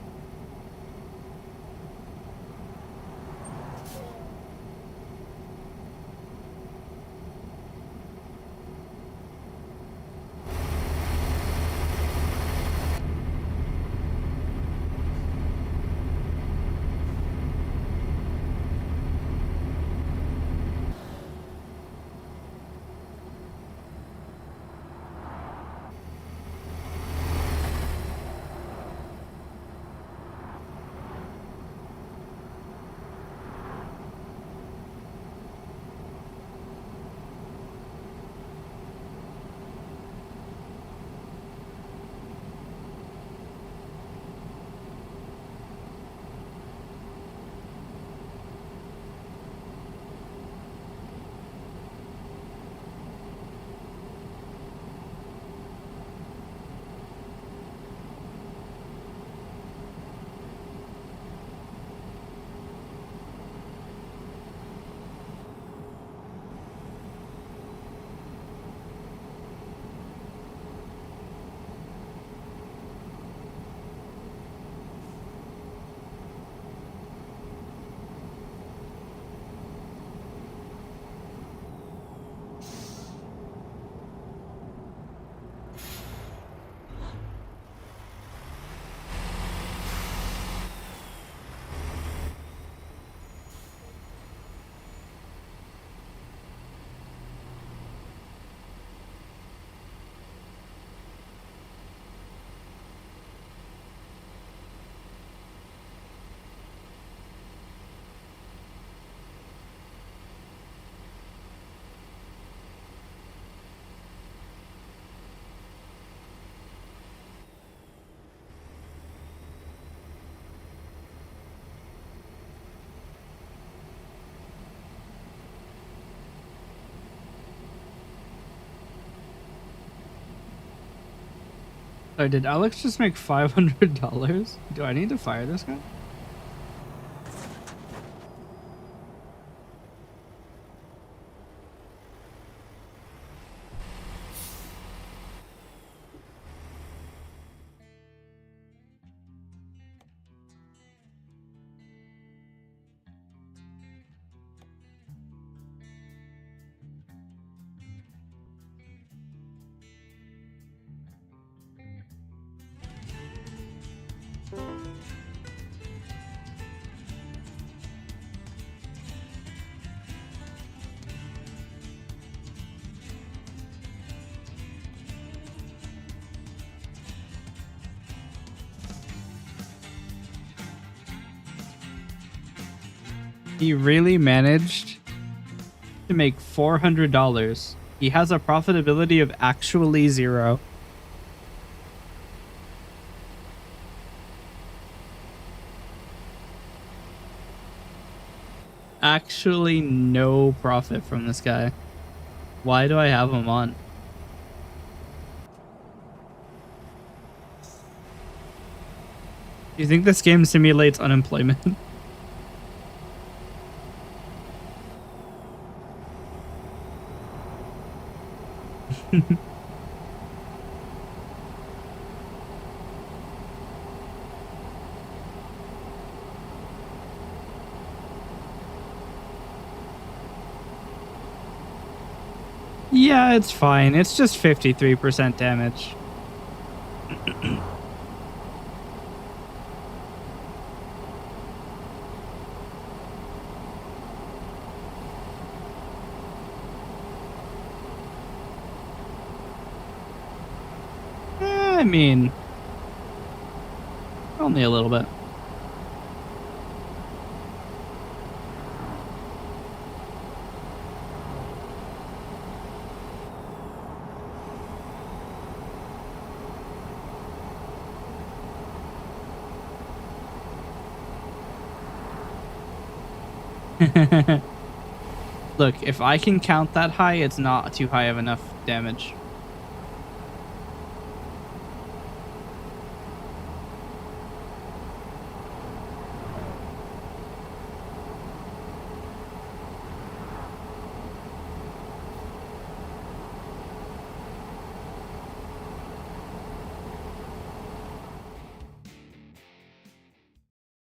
Oh, did Alex just make $500? Do I need to fire this guy? He really managed to make $400. He has a profitability of actually 0. Actually no profit from this guy. Why do I have him on? Do you think this game simulates unemployment? Yeah, it's fine. It's just 53% damage. I mean, only a little bit. Look, if I can count that high, it's not too high of enough damage.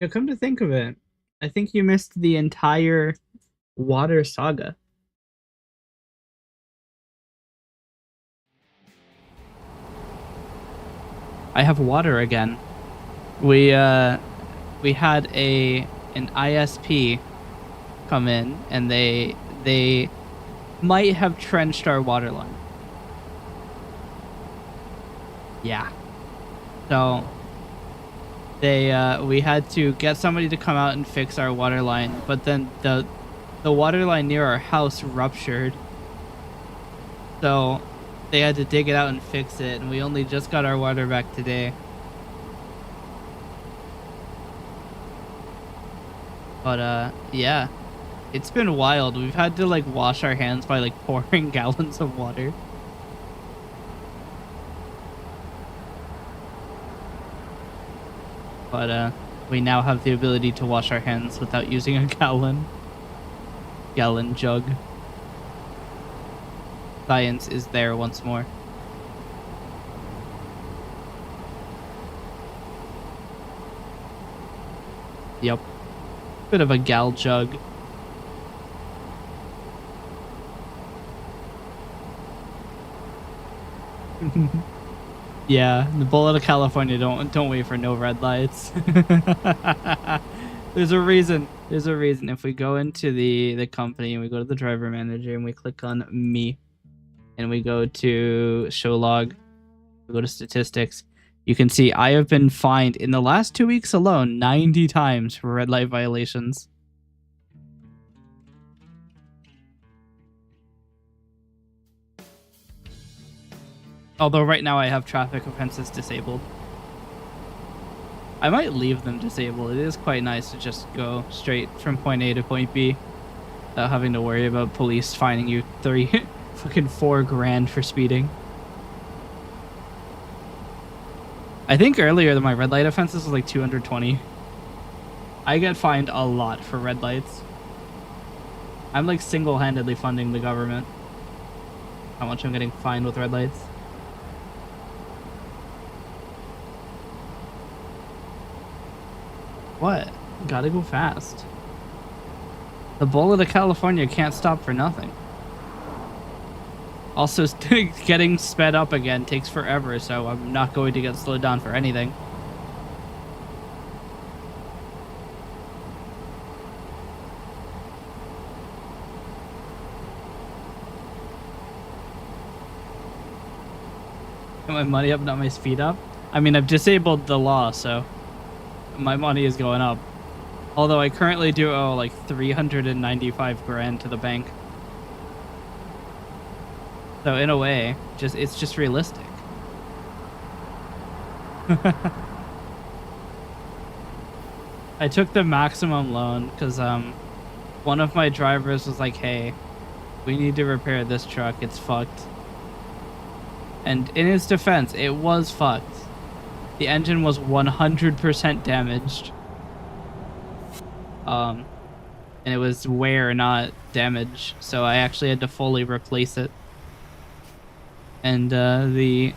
Now, come to think of it, I think you missed the entire water saga. I have water again. We had an ISP come in, and they might have trenched our water line. Yeah. So we had to get somebody to come out and fix our water line, but then the water line near our house ruptured. So they had to dig it out and fix it, and we only just got our water back today. But yeah, it's been wild. We've had to like wash our hands by like pouring gallons of water. But we now have the ability to wash our hands without using a gallon jug. Science is there once more. Yep. Bit of a gal jug. Yeah, the bullet of California don't wait for no red lights. There's a reason. There's a reason. If we go into the company and we go to the driver manager and we click on me and we go to show log, we go to statistics, you can see I have been fined in the last 2 weeks alone 90 times for red light violations. Although right now I have traffic offenses disabled. I might leave them disabled. It is quite nice to just go straight from point A to point B without having to worry about police fining you fucking $4,000 for speeding. I think earlier my red light offenses was like 220. I get fined a lot for red lights. I'm like single-handedly funding the government. How much I'm getting fined with red lights. What? Gotta go fast. The bullet of California can't stop for nothing. Also, getting sped up again takes forever, so I'm not going to get slowed down for anything. Get my money up, not my speed up. I mean, I've disabled the law, so my money is going up. Although I currently do owe like $395,000 to the bank. So in a way, it's just realistic. I took the maximum loan because one of my drivers was like, "Hey, we need to repair this truck. It's fucked." And in his defense, it was fucked. The engine was 100% damaged. And it was wear, not damage. So I actually had to fully replace it. And the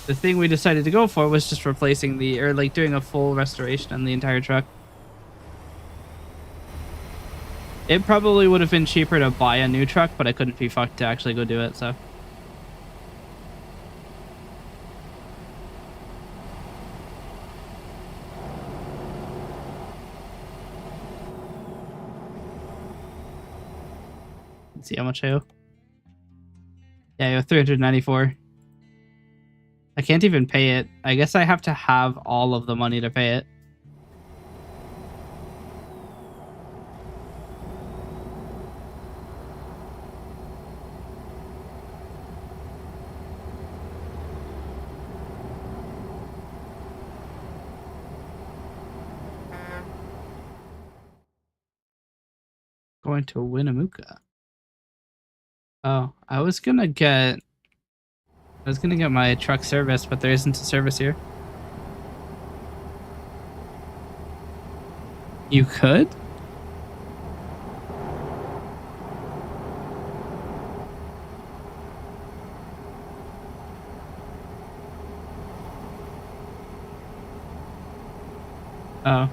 thing we decided to go for was just replacing doing a full restoration on the entire truck. It probably would have been cheaper to buy a new truck, but I couldn't be fucked to actually go do it, so. Let's see how much I owe. Yeah, I owe 394. I can't even pay it. I guess I have to have all of the money to pay it. Going to Winnemucca. Oh, I was gonna get my truck serviced, but there isn't a service here. You could? Oh.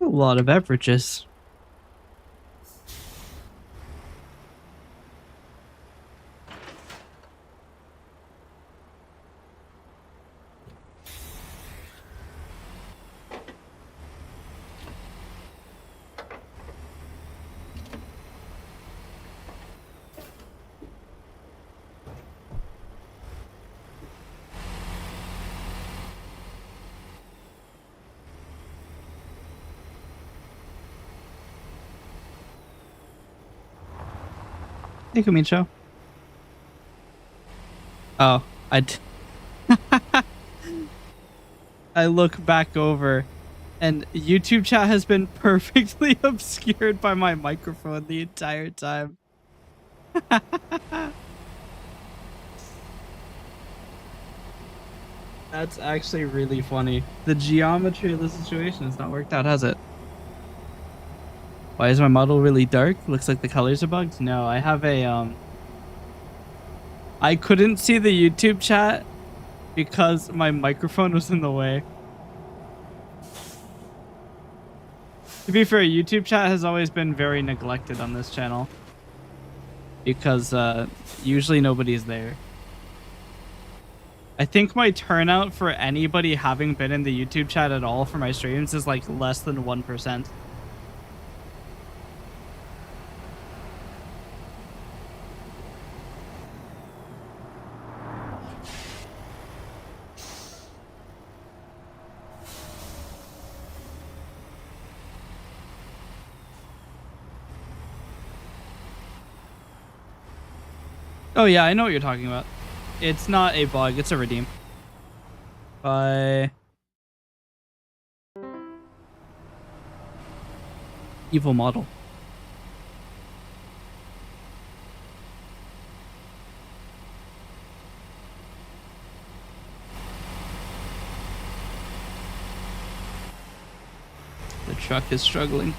A lot of beverages. Hey, Kamicho. Oh, I look back over, and YouTube chat has been perfectly obscured by my microphone the entire time. That's actually really funny. The geometry of the situation has not worked out, has it? Why is my model really dark? Looks like the colors are bugged? No, I have a, I couldn't see the YouTube chat because my microphone was in the way. To be fair, YouTube chat has always been very neglected on this channel because usually nobody's there. I think my turnout for anybody having been in the YouTube chat at all for my streams is like less than 1%. Oh yeah, I know what you're talking about. It's not a bug, it's a redeem. By evil model. The truck is struggling.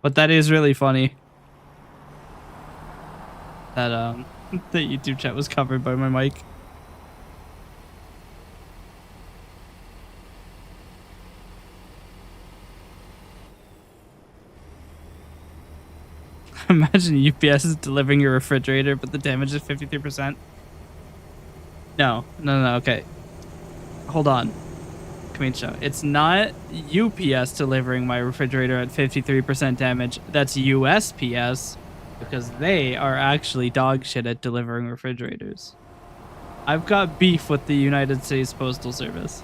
But that is really funny. That the YouTube chat was covered by my mic. Imagine UPS is delivering your refrigerator, but the damage is 53%. No, okay. Hold on. Kamicho. It's not UPS delivering my refrigerator at 53% damage. That's USPS, because they are actually dog shit at delivering refrigerators. I've got beef with the United States Postal Service.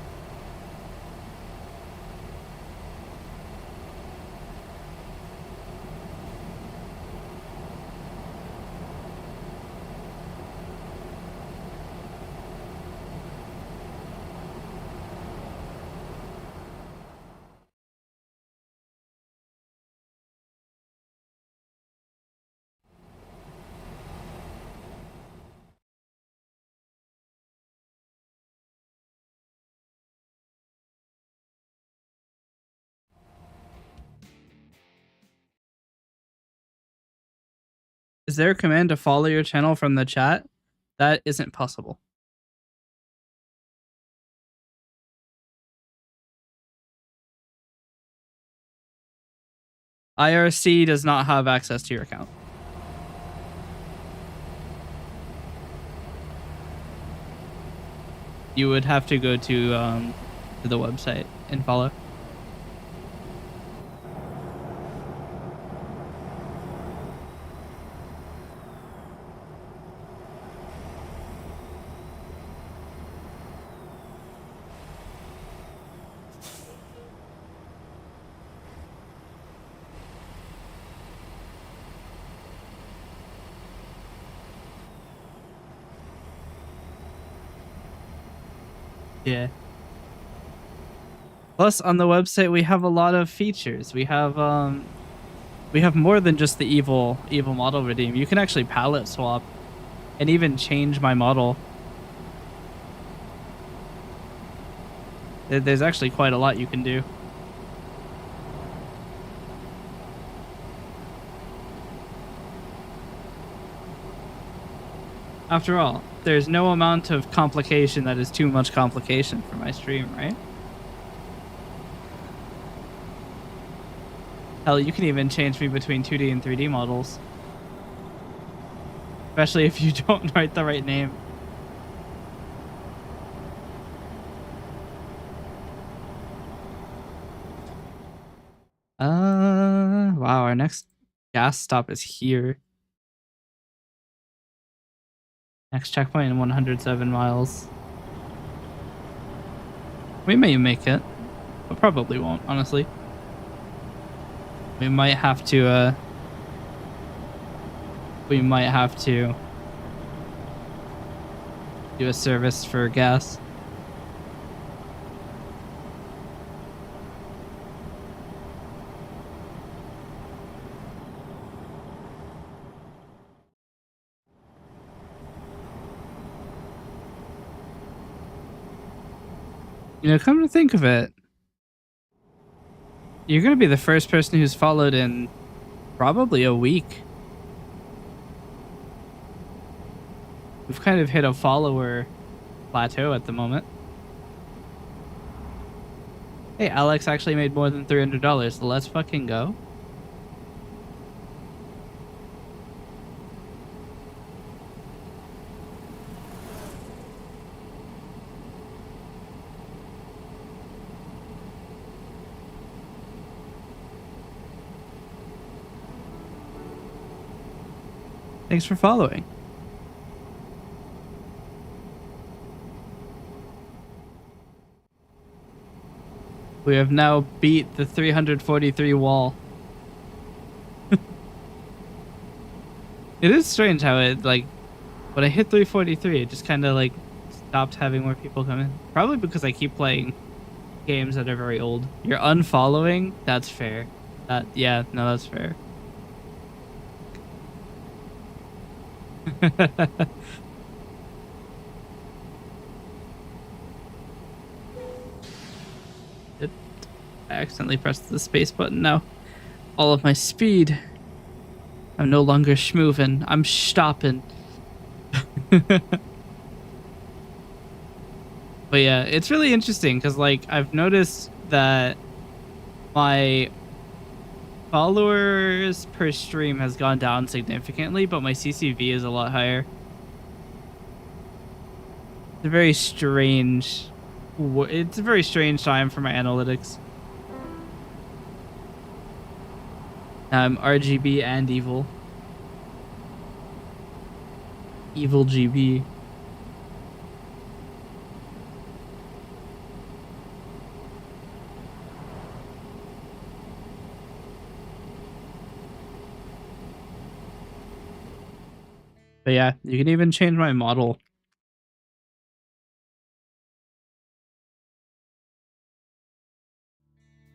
Is there a command to follow your channel from the chat? That isn't possible. IRC does not have access to your account. You would have to go to the website and follow. Yeah. Plus, on the website, we have a lot of features. We have more than just the evil model redeem. You can actually palette swap and even change my model. There's actually quite a lot you can do. After all, there's no amount of complication that is too much complication for my stream, right? Hell, you can even change me between 2D and 3D models. Especially if you don't write the right name. Wow, our next gas stop is here. Next checkpoint in 107 miles. We may make it, but probably won't, honestly. We might have to, do a service for gas. You know, come to think of it, you're going to be the first person who's followed in probably a week. We've kind of hit a follower plateau at the moment. Hey, Alex actually made more than $300. So let's fucking go. Thanks for following. We have now beat the 343 wall. It is strange how it, like, when I hit 343, it just kind of, like, stopped having more people come in. Probably because I keep playing games that are very old. You're unfollowing? That's fair. Yeah, no, that's fair. I accidentally pressed the space button now. All of my speed. I'm no longer schmovin'. I'm stopping. But yeah, it's really interesting because, like, I've noticed that my followers per stream has gone down significantly, but my CCV is a lot higher. It's a very strange time for my analytics. I'm RGB and evil. Evil GB. But yeah, you can even change my model.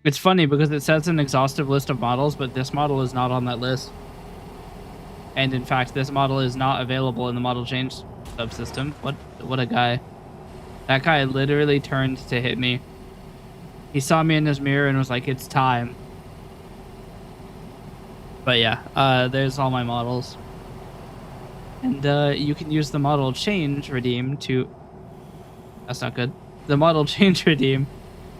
It's funny because it sets an exhaustive list of models, but this model is not on that list. And in fact, this model is not available in the model change subsystem. What a guy. That guy literally turned to hit me. He saw me in his mirror and was like, it's time. But yeah, there's all my models. And you can use the model change redeem to... That's not good. The model change redeem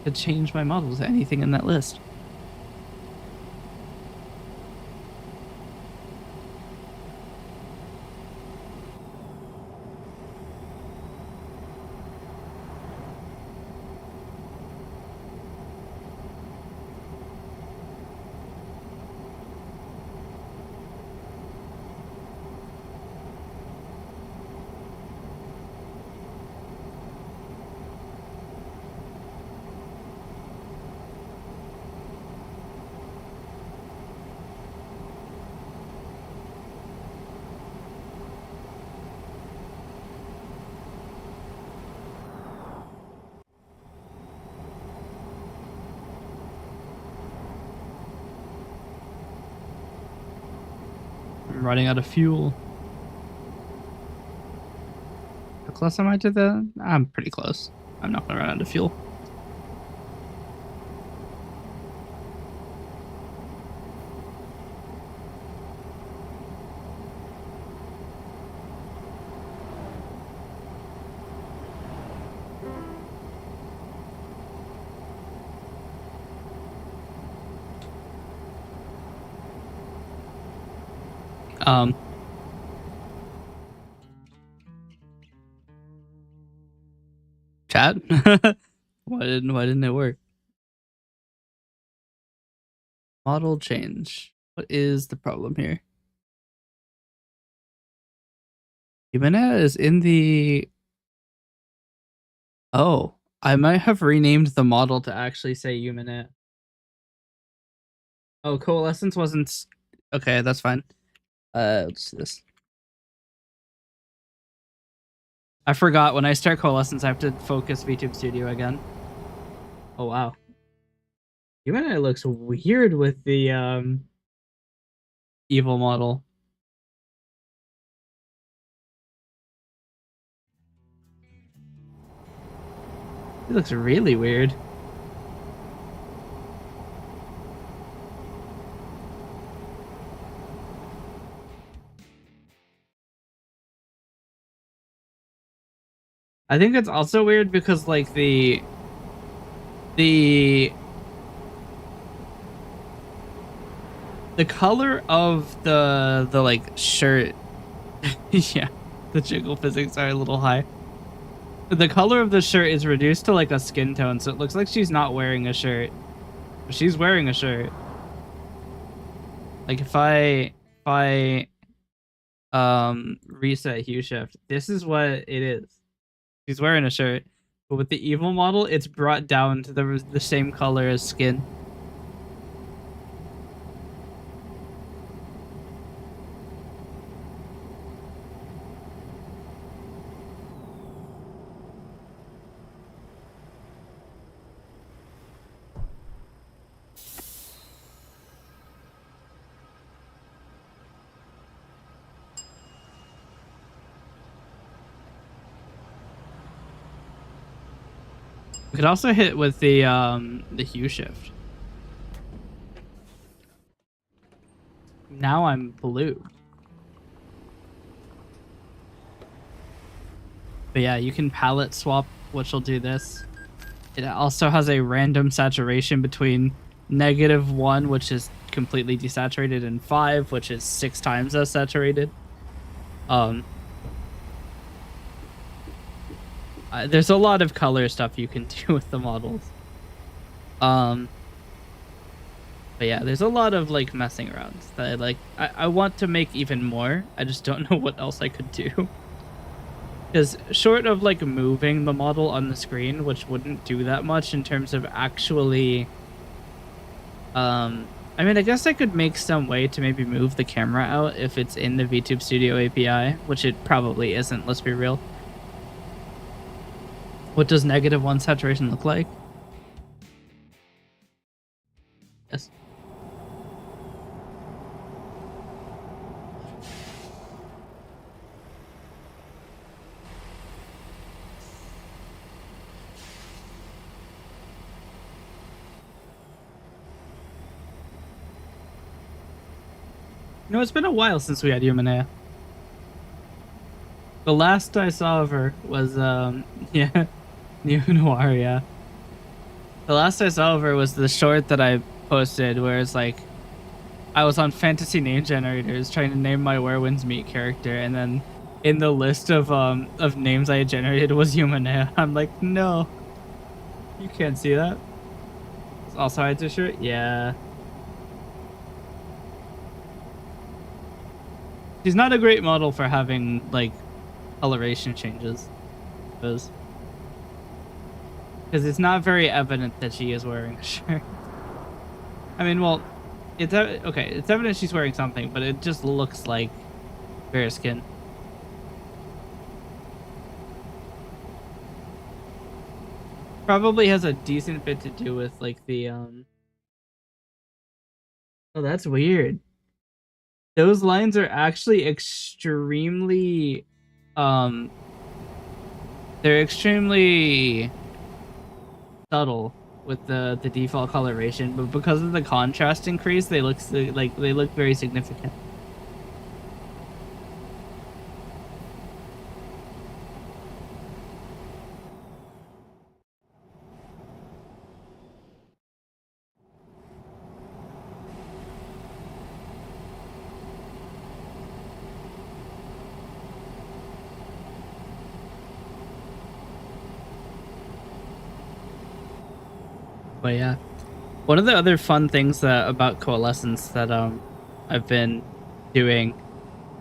to change my model to anything in that list. I'm running out of fuel. How close am I to the... I'm pretty close. I'm not gonna run out of fuel. Um, chat. Why didn't it work? Model change. What is the problem here? Humana is in the. Oh, I might have renamed the model to actually say Humana. Oh, coalescence wasn't. Okay, that's fine. Let's do this. I forgot when I start coalescence, I have to focus VTube Studio again. Oh wow. Humana looks weird with the evil model. It looks really weird. I think it's also weird because like the the color of the like shirt. Yeah, the jiggle physics are a little high. The color of the shirt is reduced to like a skin tone, so it looks like she's not wearing a shirt. But she's wearing a shirt. Like if I reset hue shift, this is what it is. She's wearing a shirt. But with the evil model, it's brought down to the same color as skin. We could also hit with the hue shift. Now I'm blue. But yeah, you can palette swap, which will do this. It also has a random saturation between -1, which is completely desaturated, and 5, which is 6 times as saturated. There's a lot of color stuff you can do with the models. But yeah, there's a lot of like messing around that I want to make even more. I just don't know what else I could do. Because short of like moving the model on the screen, which wouldn't do that much in terms of actually I mean, I guess I could make some way to maybe move the camera out if it's in the VTube Studio API, which it probably isn't, let's be real. What does -1 saturation look like? Yes. You know, it's been a while since we had Humanea. The last I saw of her was, yeah, Neo Noir, yeah. The last I saw of her was the short that I posted where it's like, I was on fantasy name generators trying to name my Where Winds Meet character, and then in the list of names I had generated was Humanea. I'm like, no. You can't see that. Also, I had a shirt? Yeah. She's not a great model for having, like, coloration changes. Because it's not very evident that she is wearing a shirt. I mean, well, it's okay. It's evident she's wearing something, but it just looks like bare skin. Probably has a decent bit to do with like the Oh, that's weird. Those lines are actually extremely they're extremely subtle with the default coloration, but because of the contrast increase, they look very significant. But yeah, one of the other fun things about coalescence that I've been doing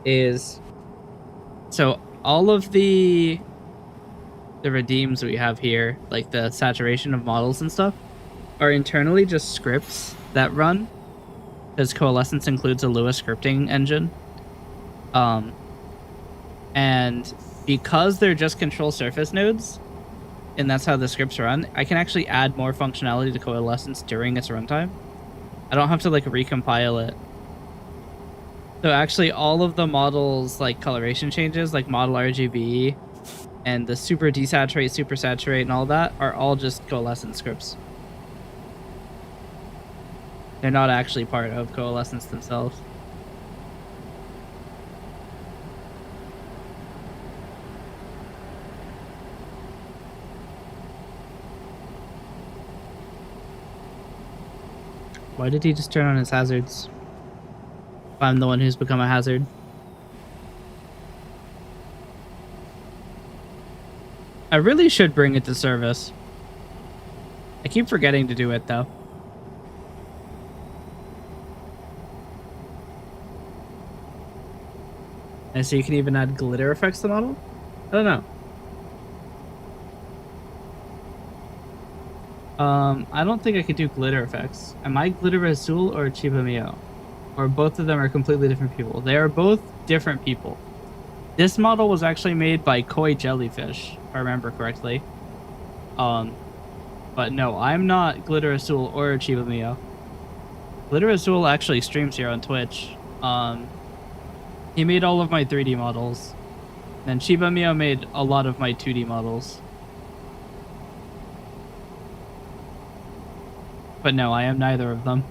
is, so all of the redeems we have here, like the saturation of models and stuff, are internally just scripts that run, because coalescence includes a Lua scripting engine. Um, and because they're just control surface nodes, and that's how the scripts run, I can actually add more functionality to coalescence during its runtime. I don't have to like recompile it. So actually all of the models like coloration changes, like model RGB and the super desaturate, super saturate, and all that are all just coalescence scripts. They're not actually part of coalescence themselves. Why did he just turn on his hazards? I'm the one who's become a hazard. I really should bring it to service. I keep forgetting to do it though. And so you can even add glitter effects to the model? I don't know. I don't think I could do glitter effects. Am I Glitter Azul or Chiba Mio? Or both of them are completely different people. They are both different people. This model was actually made by Koi Jellyfish, if I remember correctly. But no, I'm not Glitter Azul or Chiba Mio. Glitter Azul actually streams here on Twitch. He made all of my 3D models. And Chiba Mio made a lot of my 2D models. But no, I am neither of them.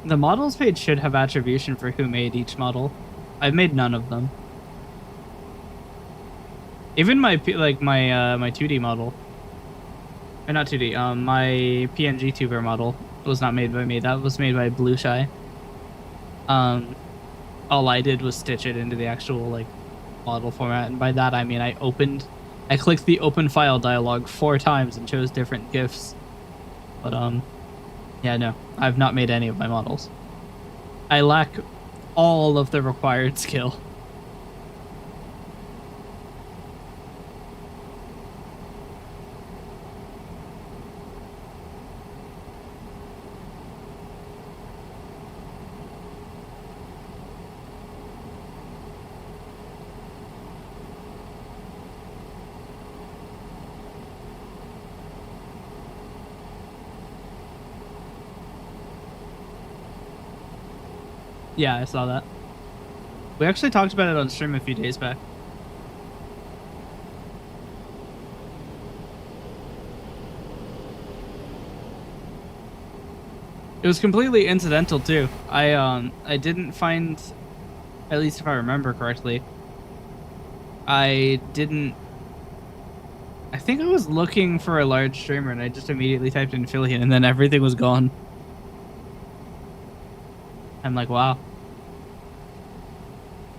The models page should have attribution for who made each model. I've made none of them. Even my my 2D model, or not 2D, my PNG tuber model was not made by me. That was made by Blue Shy. All I did was stitch it into the actual like model format, and by that I mean I clicked the open file dialog 4 times and chose different GIFs. But yeah, no, I've not made any of my models. I lack all of the required skill. Yeah, I saw that. We actually talked about it on stream a few days back. It was completely incidental too. I didn't find, at least if I remember correctly, I think I was looking for a large streamer and I just immediately typed in affiliate and then everything was gone. I'm like, wow.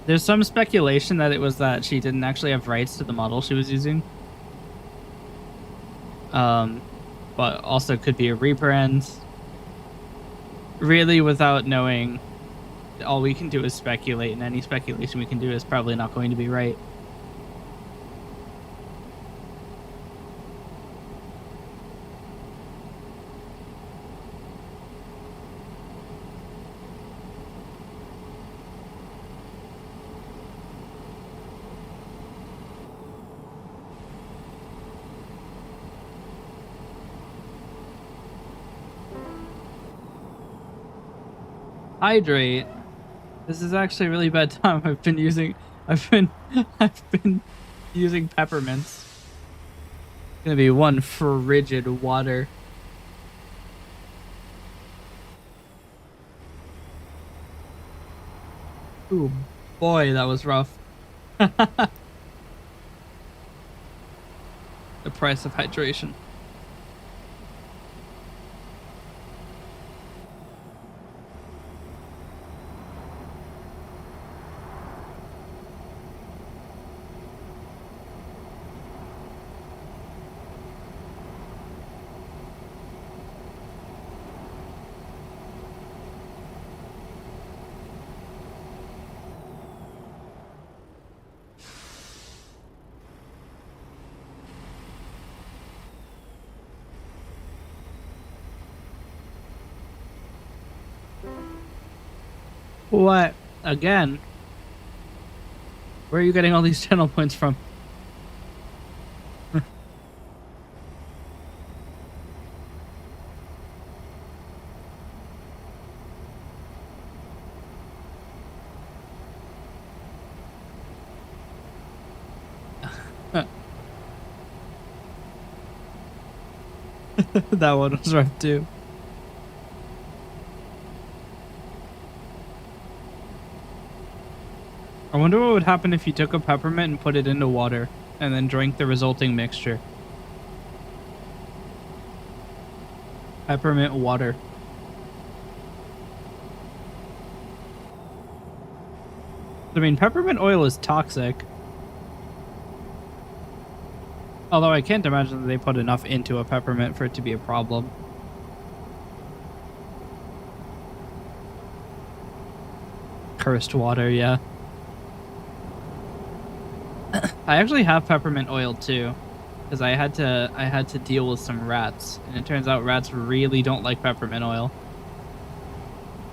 There's some speculation that it was that she didn't actually have rights to the model she was using. But also could be a rebrand. Really, without knowing, all we can do is speculate, and any speculation we can do is probably not going to be right. Hydrate. This is actually a really bad time. I've been using peppermints. It's gonna be one frigid water. Ooh, boy, that was rough. The price of hydration. What? Again? Where are you getting all these channel points from? That one was rough too. I wonder what would happen if you took a peppermint and put it into water and then drank the resulting mixture. Peppermint water. I mean, peppermint oil is toxic. Although I can't imagine that they put enough into a peppermint for it to be a problem. Cursed water, yeah. I actually have peppermint oil too, because I had to deal with some rats, and it turns out rats really don't like peppermint oil.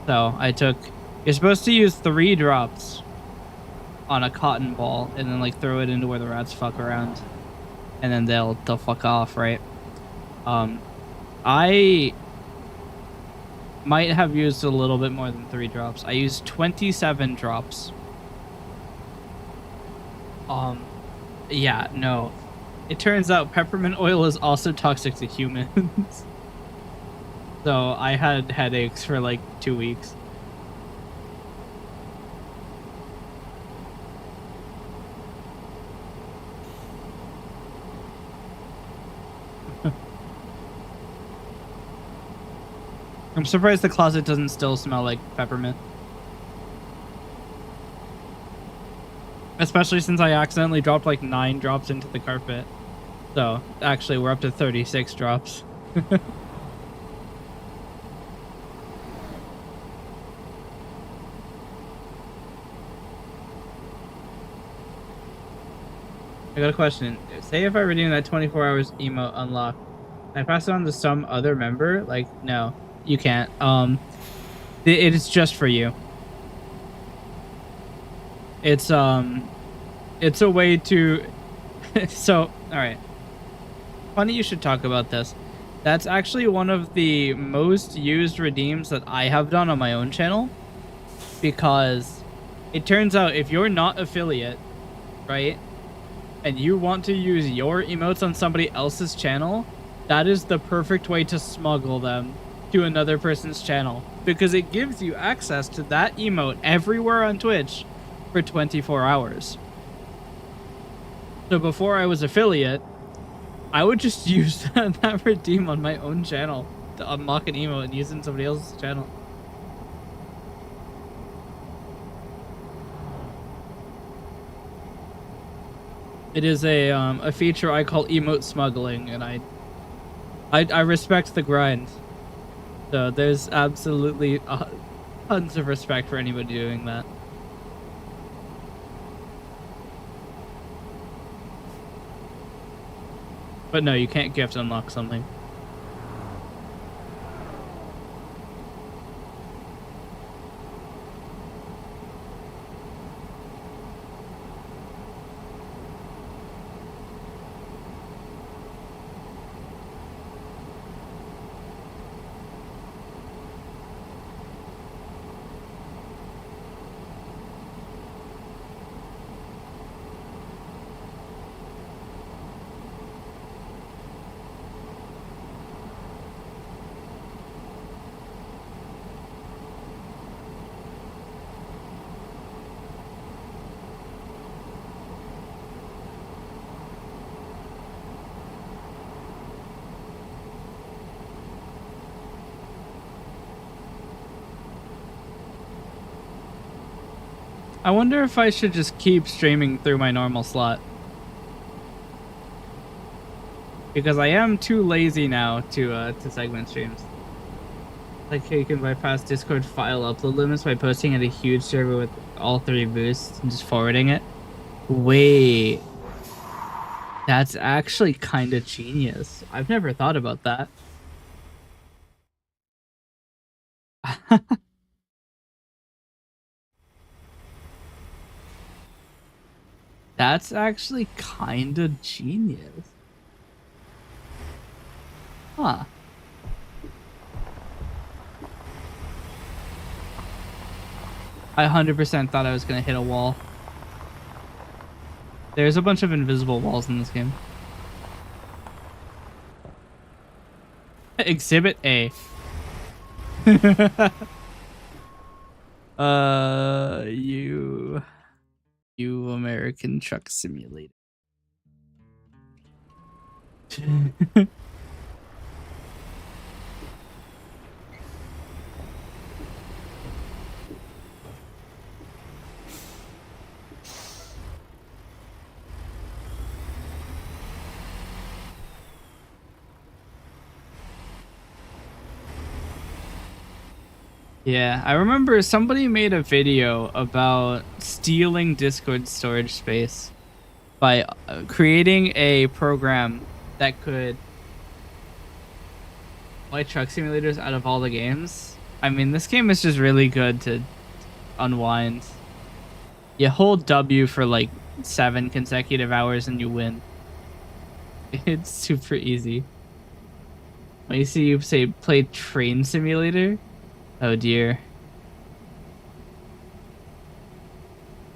So I took. You're supposed to use 3 drops on a cotton ball, and then like throw it into where the rats fuck around, and then they'll fuck off, right? I might have used a little bit more than 3 drops. I used 27 drops. Yeah, no. It turns out peppermint oil is also toxic to humans. So I had headaches for like 2 weeks. I'm surprised the closet doesn't still smell like peppermint. Especially since I accidentally dropped like 9 drops into the carpet. So, actually, we're up to 36 drops. I got a question. Say if I redeem that 24 hours emote unlock, can I pass it on to some other member? Like, no, you can't. It is just for you. It's a way to. So, all right. Funny you should talk about this. That's actually one of the most used redeems that I have done on my own channel, because it turns out if you're not affiliate, right, and you want to use your emotes on somebody else's channel, that is the perfect way to smuggle them to another person's channel, because it gives you access to that emote everywhere on Twitch for 24 hours. So before I was affiliate, I would just use that redeem on my own channel to unlock an emote and use it in somebody else's channel. It is a feature I call emote smuggling, and I respect the grind. So there's absolutely tons of respect for anybody doing that. But no, you can't gift unlock something. I wonder if I should just keep streaming through my normal slot, because I am too lazy now to segment streams. Like, you can bypass Discord file upload limits by posting at a huge server with all 3 boosts and just forwarding it. Wait, that's actually kind of genius. I've never thought about that. That's actually kind of genius. Huh. I 100% thought I was gonna hit a wall. There's a bunch of invisible walls in this game. Exhibit A. You American Truck Simulator. Yeah, I remember somebody made a video about stealing Discord storage space by creating a program that could play truck simulators out of all the games. I mean, this game is just really good to unwind. You hold W for like 7 consecutive hours and you win. It's super easy. When you see you say play train simulator, oh dear.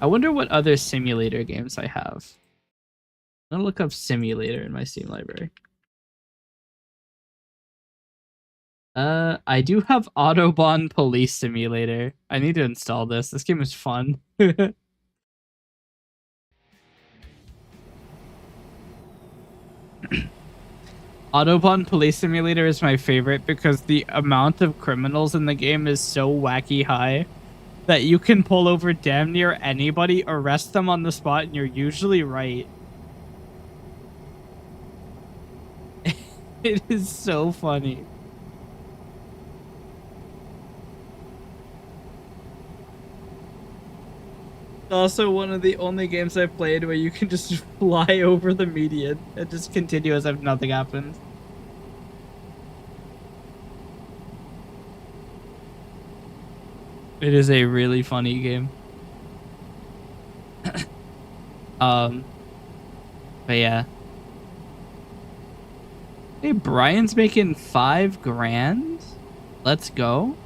I wonder what other simulator games I have. I'm gonna look up simulator in my Steam library. I do have Autobahn Police Simulator. I need to install this. This game is fun. Autobahn Police Simulator is my favorite because the amount of criminals in the game is so wacky high that you can pull over damn near anybody, arrest them on the spot, and you're usually right. It is so funny. Also one of the only games I've played where you can just fly over the median and just continue as if nothing happened. It is a really funny game. But yeah. Hey, Brian's making 5 grand? Let's go.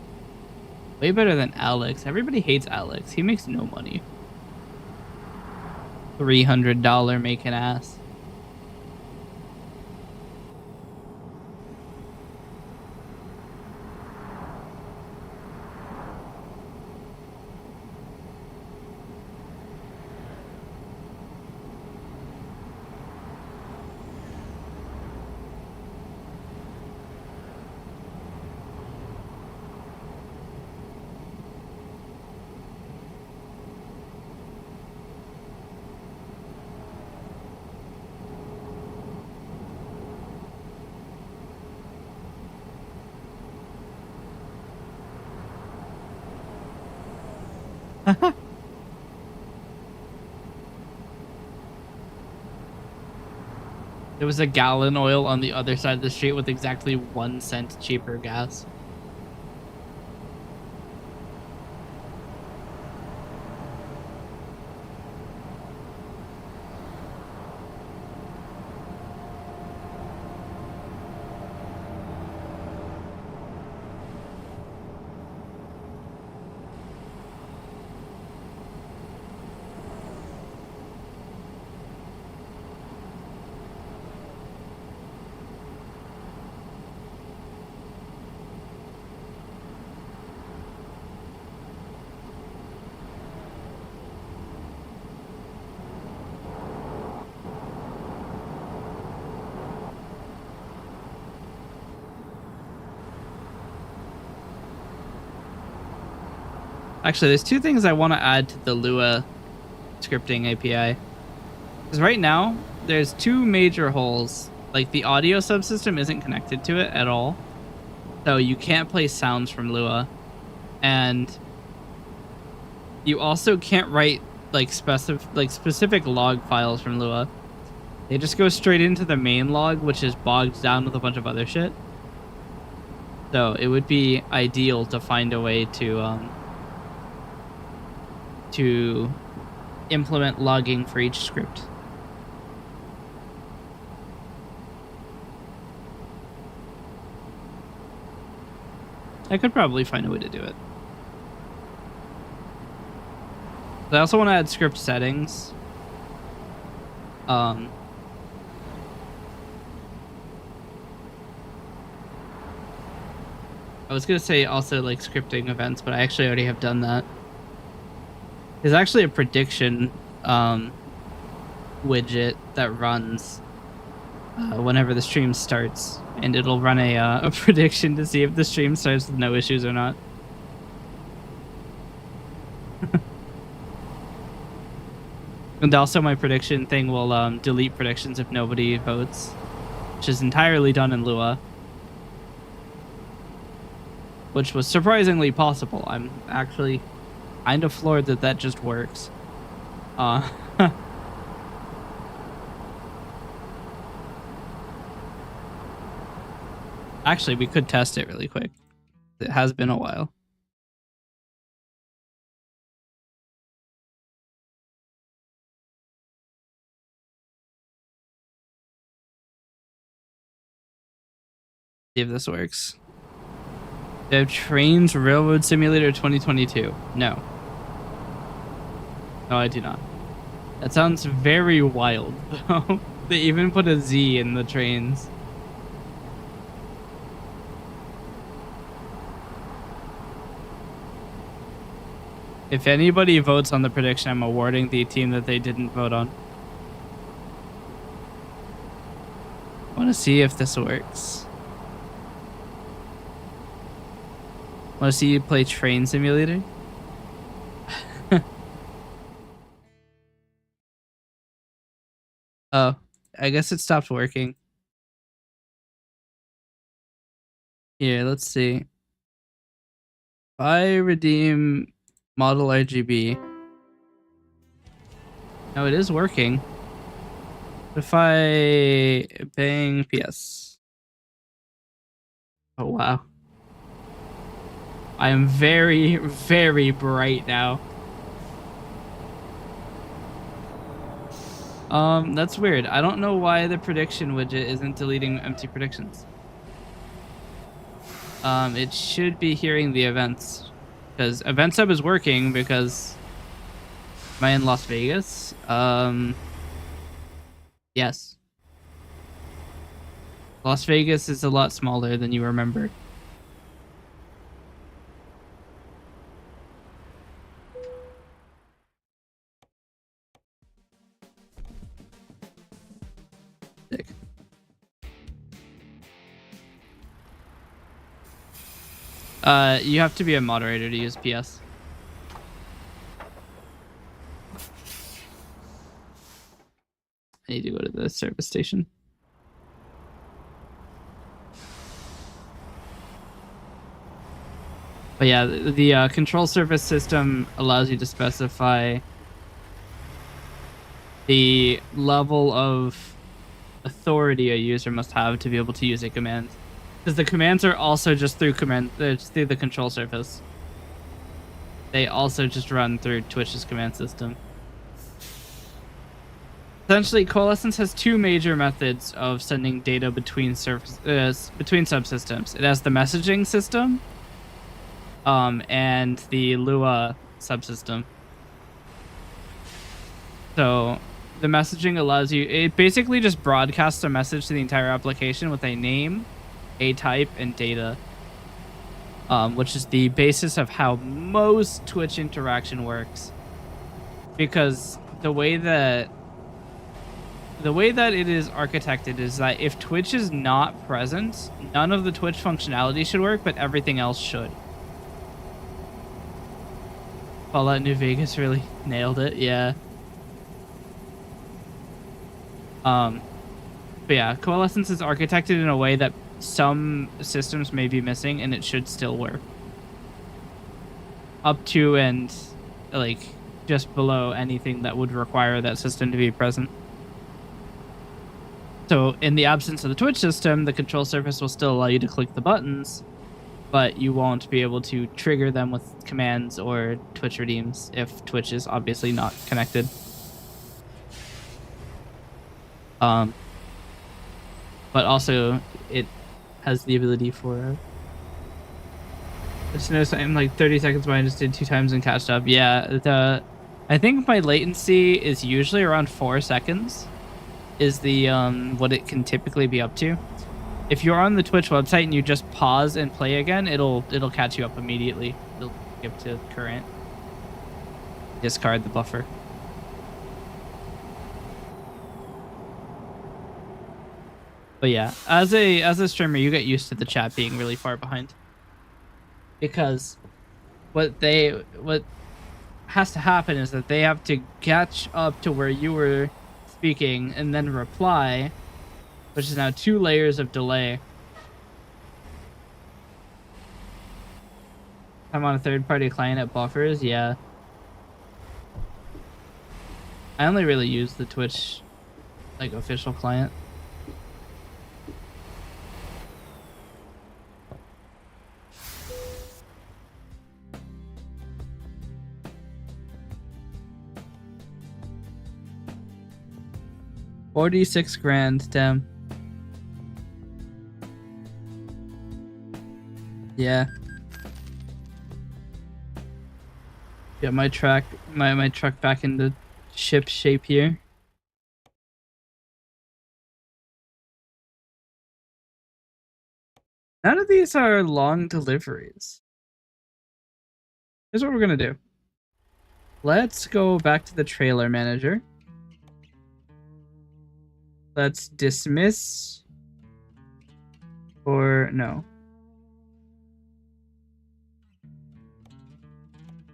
Way better than Alex. Everybody hates Alex. He makes no money. $300 making ass. There was a gallon oil on the other side of the street with exactly 1 cent cheaper gas. Actually, there's 2 things I want to add to the Lua scripting API. Because right now, there's 2 major holes. Like, the audio subsystem isn't connected to it at all. So you can't play sounds from Lua. And you also can't write, like, specific log files from Lua. They just go straight into the main log, which is bogged down with a bunch of other shit. So it would be ideal to find a way to implement logging for each script. I could probably find a way to do it. I also want to add script settings. I was gonna say also like scripting events, but I actually already have done that. There's actually a prediction widget that runs whenever the stream starts, and it'll run a prediction to see if the stream starts with no issues or not. And also my prediction thing will delete predictions if nobody votes, which is entirely done in Lua, which was surprisingly possible. I'm actually kind of floored that that just works. Actually, we could test it really quick. It has been a while. See if this works. They have Trains Railroad Simulator 2022. No. No, I do not. That sounds very wild, though. They even put a Z in the trains. If anybody votes on the prediction, I'm awarding the team that they didn't vote on. I want to see if this works. Want to see you play Train Simulator? Oh, I guess it stopped working. Here, let's see. If I redeem model RGB. No, it is working. If I bang PS. Oh, wow. I am very, very bright now. That's weird. I don't know why the prediction widget isn't deleting empty predictions. It should be hearing the events. Because Event Sub is working because... Am I in Las Vegas? Yes. Las Vegas is a lot smaller than you remember. Sick. You have to be a moderator to use PS. I need to go to the service station. But yeah, the control surface system allows you to specify the level of authority a user must have to be able to use a command. Because the commands are also just through through the control surface. They also just run through Twitch's command system. Essentially, Coalescence has two major methods of sending data between subsystems. It has the messaging system, and the Lua subsystem. So the messaging allows you, it basically just broadcasts a message to the entire application with a name, a type, and data, which is the basis of how most Twitch interaction works. Because the way that it is architected is that if Twitch is not present, none of the Twitch functionality should work, but everything else should. Fallout New Vegas really nailed it, yeah. But yeah, Coalescence is architected in a way that some systems may be missing, and it should still work. Up to and, like, just below anything that would require that system to be present. So, in the absence of the Twitch system, the control surface will still allow you to click the buttons, but you won't be able to trigger them with commands or Twitch redeems if Twitch is obviously not connected. But also it has the ability for. I just noticed I'm like 30 seconds behind. I just did 2 times and catched up. Yeah, I think my latency is usually around 4 seconds. Is the what it can typically be up to. If you're on the Twitch website and you just pause and play again, it'll catch you up immediately. It'll skip to current. Discard the buffer. But yeah, as a streamer, you get used to the chat being really far behind. Because what has to happen is that they have to catch up to where you were speaking and then reply, which is now 2 layers of delay. I'm on a third-party client at buffers, yeah. I only really use the Twitch, like, official client. $46 grand, damn. Yeah. Get my truck back into ship shape here. None of these are long deliveries. Here's what we're gonna do. Let's go back to the trailer manager. Let's dismiss. Or no.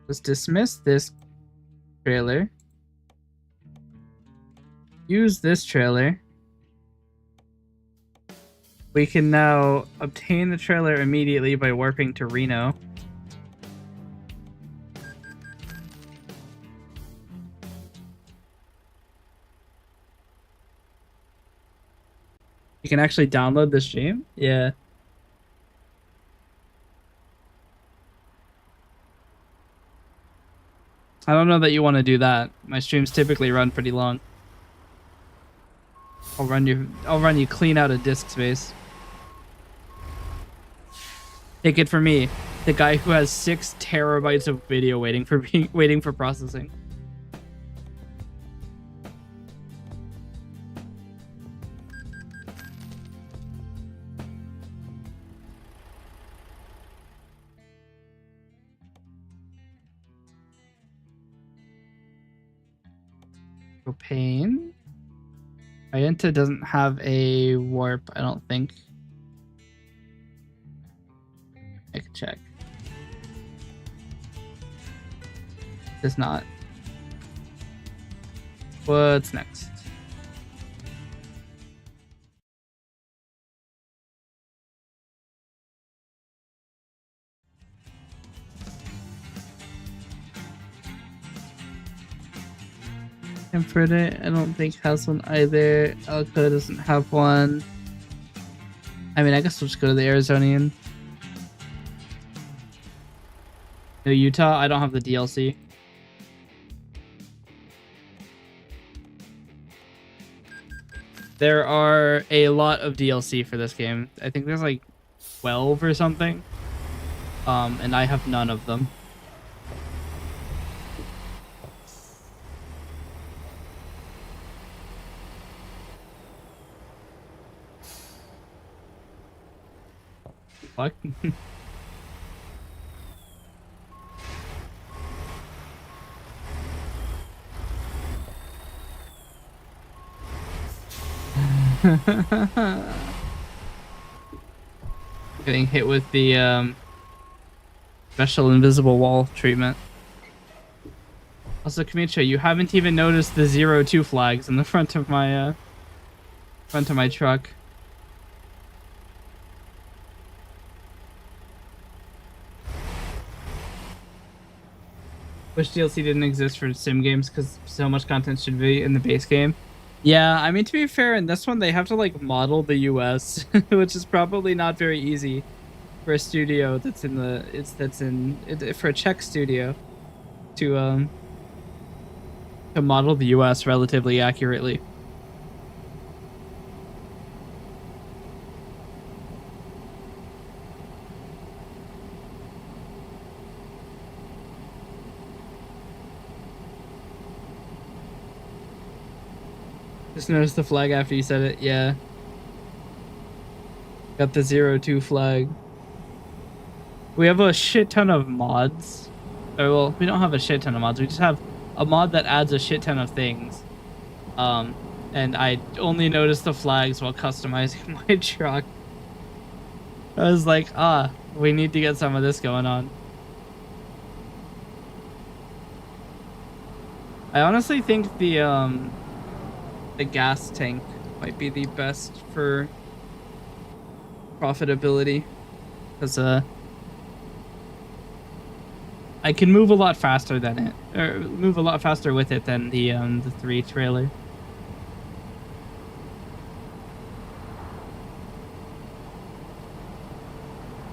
Let's dismiss this trailer. Use this trailer. We can now obtain the trailer immediately by warping to Reno. You can actually download this game? Yeah. I don't know that you want to do that. My streams typically run pretty long. I'll run you clean out of disk space. Take it from me, the guy who has 6 terabytes of video waiting for processing. Propane. Ienta doesn't have a warp, I don't think. I can check. Does not. What's next? Aphrodite, I don't think has one either. Elko doesn't have one. I mean, I guess we'll just go to the Arizonian. No, Utah, I don't have the DLC. There are a lot of DLC for this game. I think there's like 12 or something. And I have none of them. Fuck. Getting hit with the special invisible wall treatment. Also, Kamicha, you haven't even noticed the 02 flags in the front of my truck. Wish DLC didn't exist for sim games because so much content should be in the base game. Yeah, I mean, to be fair, in this one, they have to, like, model the US, which is probably not very easy. for a studio that's in the for a Czech studio to to model the US relatively accurately. Just noticed the flag after you said it. Yeah. Got the 02 flag. We have a shit ton of mods. Or, well, we don't have a shit ton of mods. We just have a mod that adds a shit ton of things. And I only noticed the flags while customizing my truck. I was like, we need to get some of this going on. I honestly think the gas tank might be the best for profitability, because I can move a lot faster than it, or move a lot faster with it than the 3 trailer.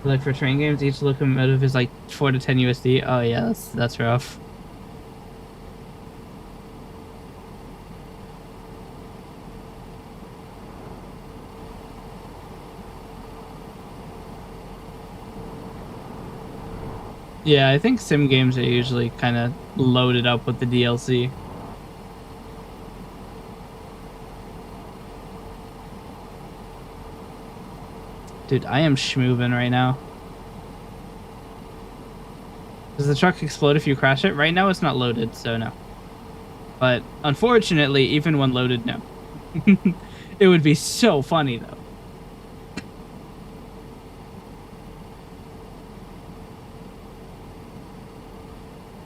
Like for train games, each locomotive is like 4 to 10 USD. Oh yeah, that's rough. Yeah, I think sim games are usually kind of loaded up with the DLC. Dude, I am schmoovin' right now. Does the truck explode if you crash it? Right now it's not loaded, so no. But unfortunately, even when loaded, no. It would be so funny though.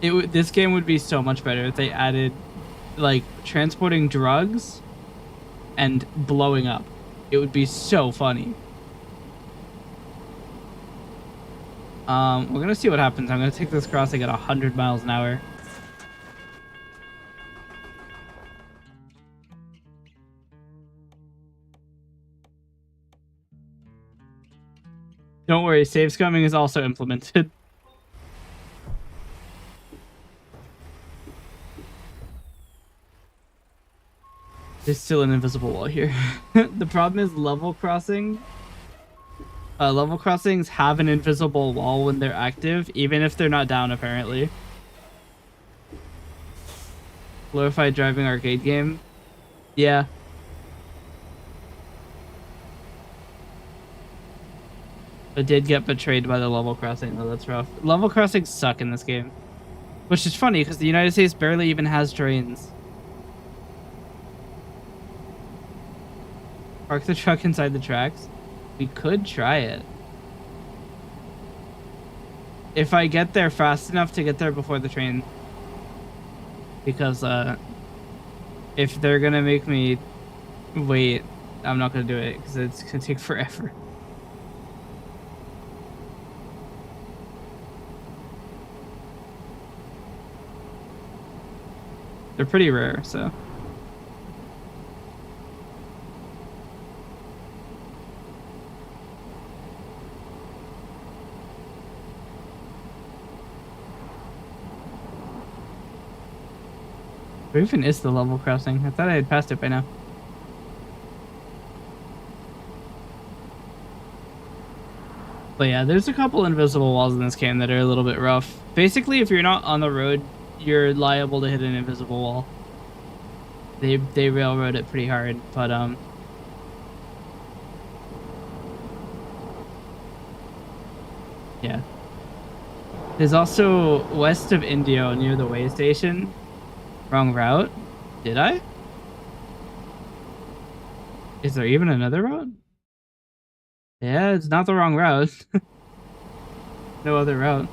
This game would be so much better if they added like transporting drugs and blowing up. It would be so funny. We're gonna see what happens. I'm gonna take this crossing at 100 miles an hour. Don't worry, save scumming is also implemented. There's still an invisible wall here. The problem is level crossing. Level crossings have an invisible wall when they're active, even if they're not down, apparently. Glorified driving arcade game. Yeah. I did get betrayed by the level crossing, though. That's rough. Level crossings suck in this game. Which is funny, because the United States barely even has trains. Park the truck inside the tracks. We could try it. If I get there fast enough to get there before the train. Because, if they're gonna make me wait, I'm not gonna do it, because it's gonna take forever. They're pretty rare, so. Where even is the level crossing? I thought I had passed it by now. But yeah, there's a couple invisible walls in this game that are a little bit rough. Basically, if you're not on the road, you're liable to hit an invisible wall. They railroad it pretty hard, but yeah. There's also west of Indio near the way station. Wrong route. Did I? Is there even another route? Yeah, it's not the wrong route. No other route.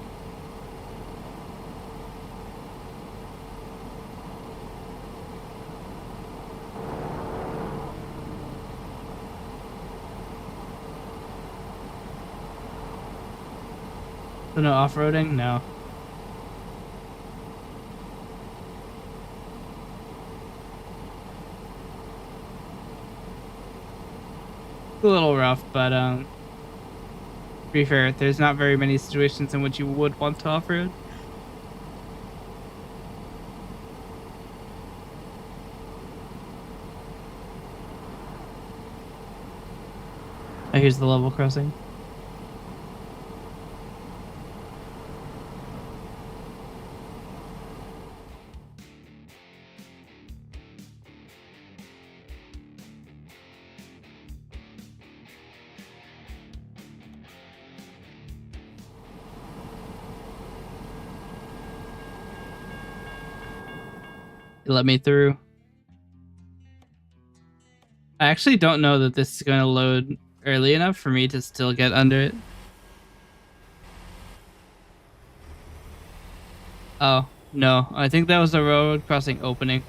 So no off-roading? No. It's a little rough, but be fair, there's not very many situations in which you would want to off-road. Oh, here's the level crossing. It let me through. I actually don't know that this is going to load early enough for me to still get under it. Oh, no. I think that was the road crossing opening.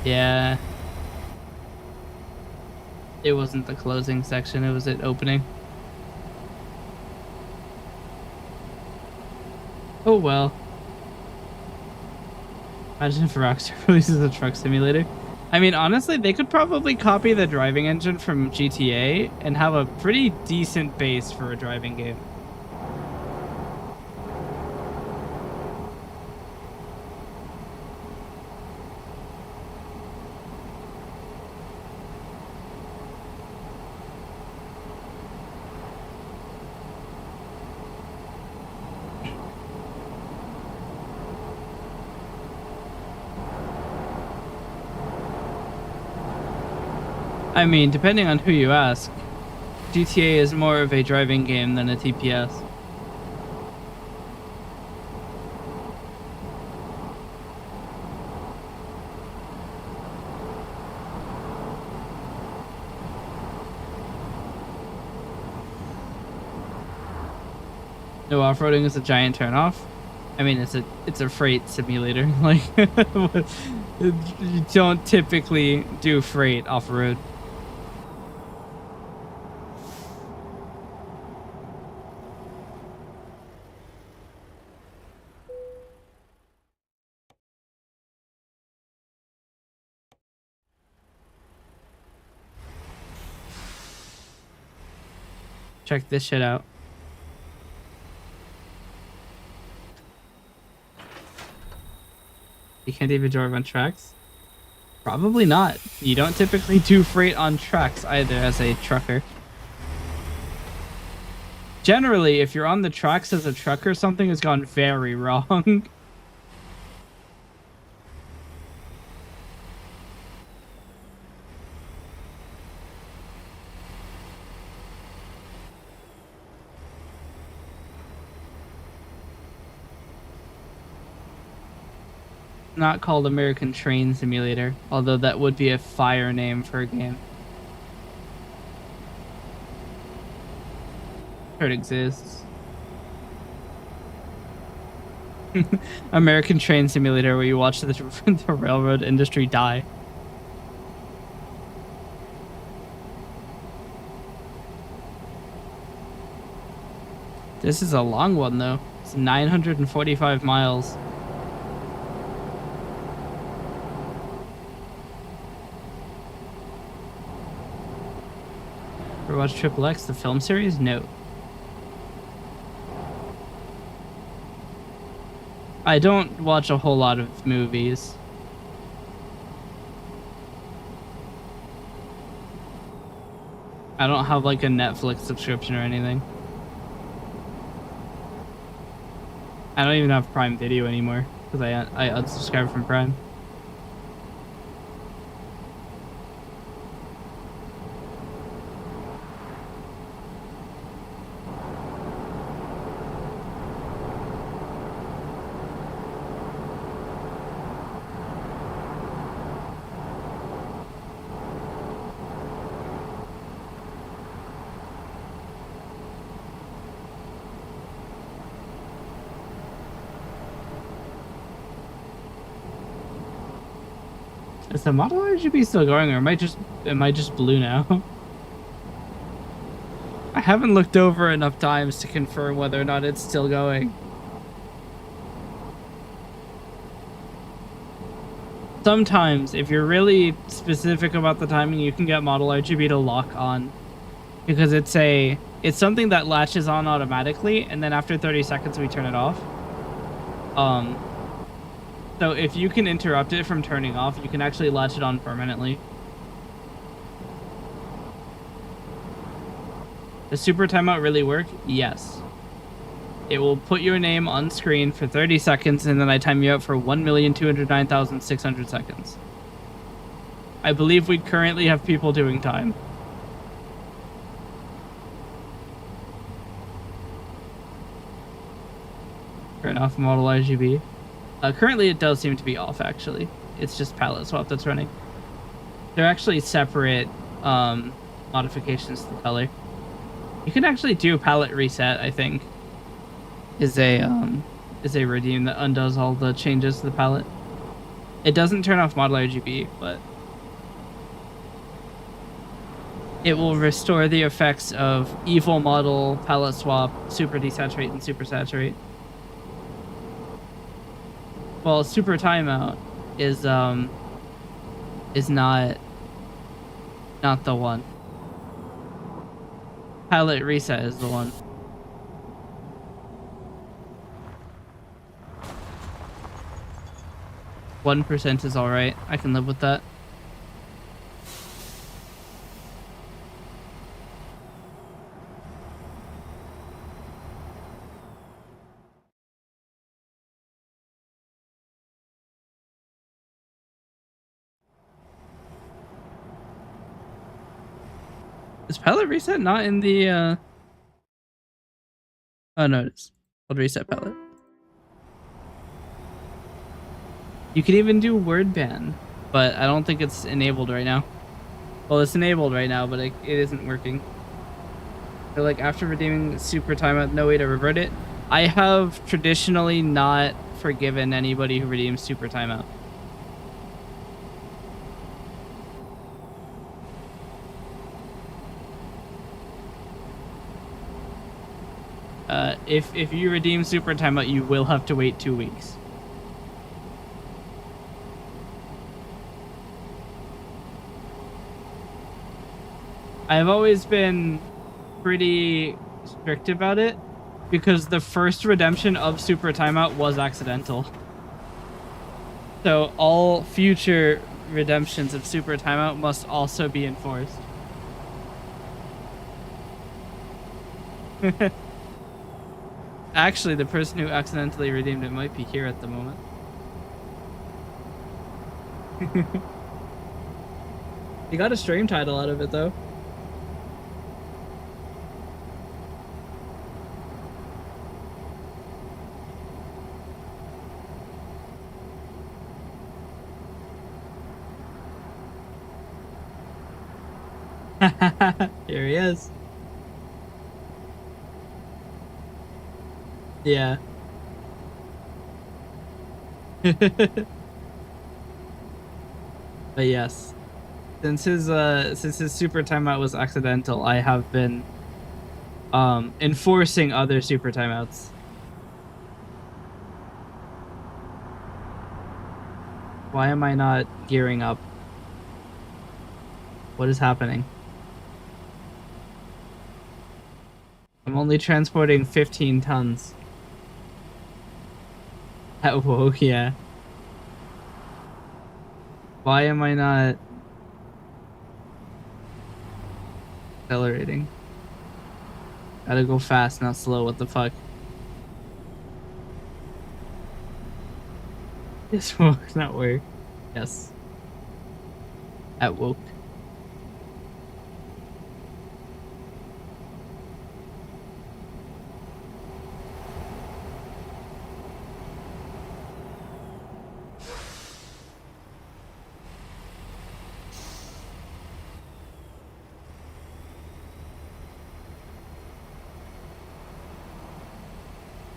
Yeah. It wasn't the closing section, it was it opening. Oh well. Imagine if Rockstar releases a truck simulator. I mean, honestly, they could probably copy the driving engine from GTA and have a pretty decent base for a driving game. I mean, depending on who you ask, GTA is more of a driving game than a TPS. No off-roading is a giant turnoff. I mean, it's a freight simulator. Like, you don't typically do freight off-road. Check this shit out. You can't even drive on tracks? Probably not. You don't typically do freight on tracks either as a trucker. Generally, if you're on the tracks as a trucker, something has gone very wrong. Not called American Train Simulator, although that would be a fire name for a game. It exists. American Train Simulator, where you watch the railroad industry die. This is a long one, though. It's 945 miles. Ever watch Triple X, the film series? No. I don't watch a whole lot of movies. I don't have like a Netflix subscription or anything. I don't even have Prime Video anymore because I unsubscribed from Prime. Is the model RGB still going, or am I just blue now? I haven't looked over enough times to confirm whether or not it's still going. sometimes if you're really specific about the timing, you can get model RGB to lock on, because it's something that latches on automatically, and then after 30 seconds we turn it off. So if you can interrupt it from turning off, you can actually latch it on permanently. Does super timeout really work? Yes. It will put your name on screen for 30 seconds, and then I time you out for 1,209,600 seconds. I believe we currently have people doing time. Turn off model RGB. Currently, it does seem to be off, actually. It's just palette swap that's running. They're actually separate modifications to the color. You can actually do palette reset, I think. Is a redeem that undoes all the changes to the palette. It doesn't turn off model RGB, but it will restore the effects of evil model, palette swap, super desaturate, and super saturate. Well, super timeout is not the one. Palette reset is the one. 1% is alright. I can live with that. Is palette reset not in the Oh no, it is. I'll reset palette. You can even do word ban, but I don't think it's enabled right now. Well, it's enabled right now, but it isn't working. So, like, after redeeming super timeout, no way to revert it. I have traditionally not forgiven anybody who redeems super timeout. If you redeem super timeout, you will have to wait 2 weeks. I've always been pretty strict about it because the first redemption of super timeout was accidental. So all future redemptions of super timeout must also be enforced. Actually, the person who accidentally redeemed it might be here at the moment. You got a stream title out of it, though. Here he is. Yeah. But yes, since his super timeout was accidental, I have been enforcing other super timeouts. Why am I not gearing up? What is happening? I'm only transporting 15 tons. Whoa, yeah. Why am I not accelerating? Gotta go fast, not slow. What the fuck? This will not work. Yes. At woke.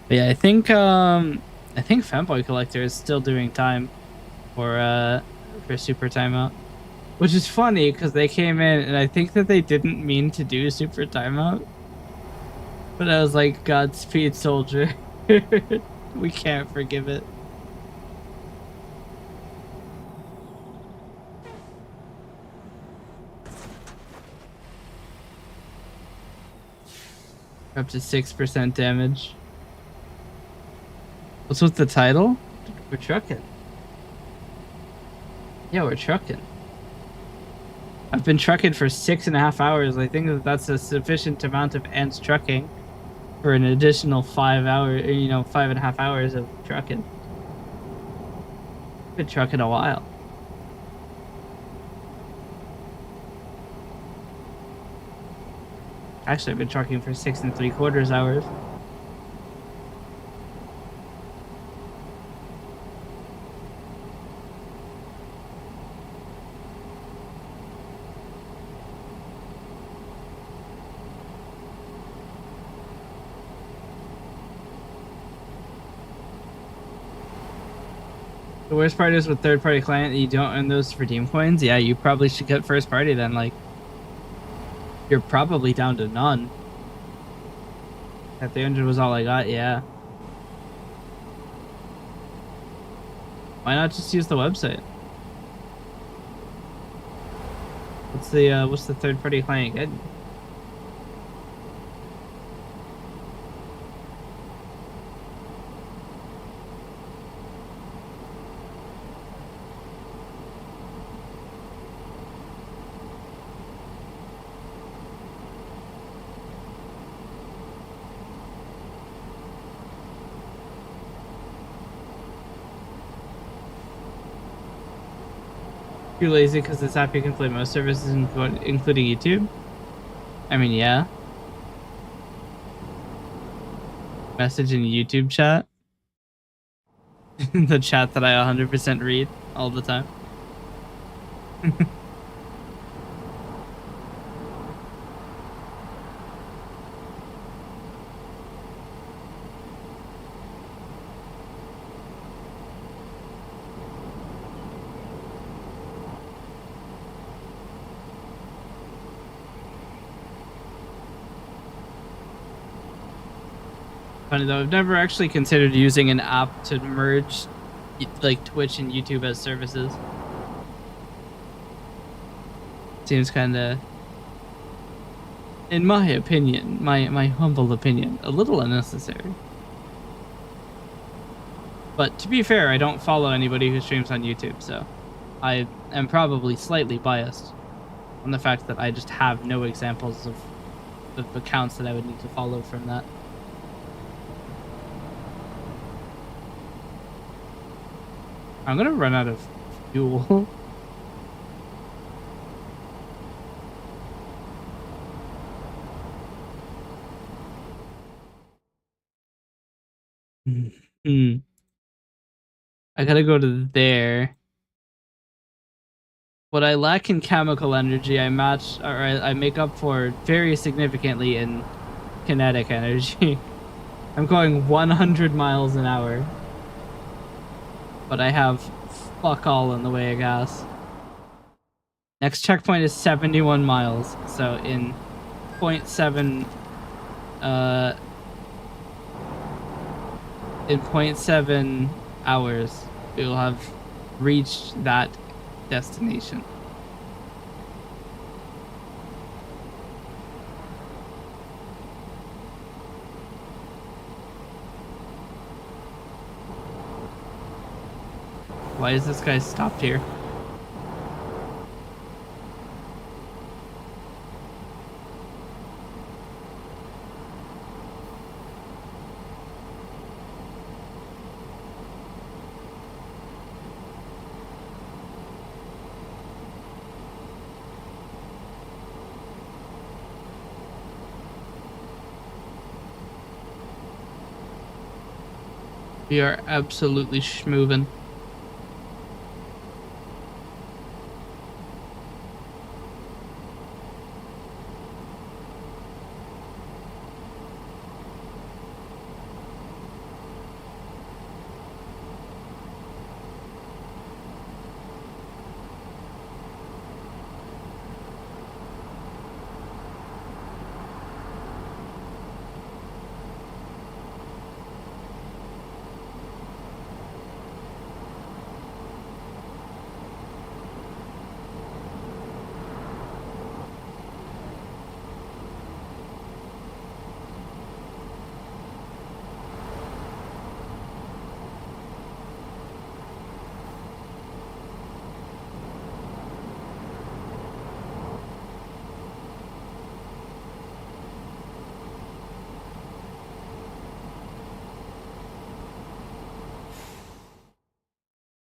But yeah, I think Fanboy Collector is still doing time for super timeout, which is funny because they came in and I think that they didn't mean to do super timeout, but I was like, Godspeed, soldier. We can't forgive it. Up to 6% damage. What's with the title? We're trucking. Yeah, we're trucking. I've been trucking for 6.5 hours. I think that that's a sufficient amount of ants trucking for an additional 5 hour, 5.5 hours of trucking. Been trucking a while. Actually, I've been trucking for 6.75 hours. The worst part is with third-party client, you don't earn those to redeem coins. Yeah, you probably should get first party then. Like, you're probably down to none. That 300 was all I got. Yeah. Why not just use the website? What's the third-party client getting? You're lazy because this app you can play most services, including YouTube. I mean, yeah. Message in YouTube chat. The chat that I 100% read all the time. Funny though, I've never actually considered using an app to merge like Twitch and YouTube as services. Seems kind of, in my opinion, my humble opinion, a little unnecessary. But to be fair, I don't follow anybody who streams on YouTube, so I am probably slightly biased on the fact that I just have no examples of accounts that I would need to follow from that. I'm gonna run out of fuel. I gotta go to there. What I lack in chemical energy, I make up for very significantly in kinetic energy. I'm going 100 miles an hour. But I have fuck all in the way of gas. Next checkpoint is 71 miles. So in 0.7 in 0.7 hours we will have reached that destination. Why is this guy stopped here? We are absolutely schmovin'.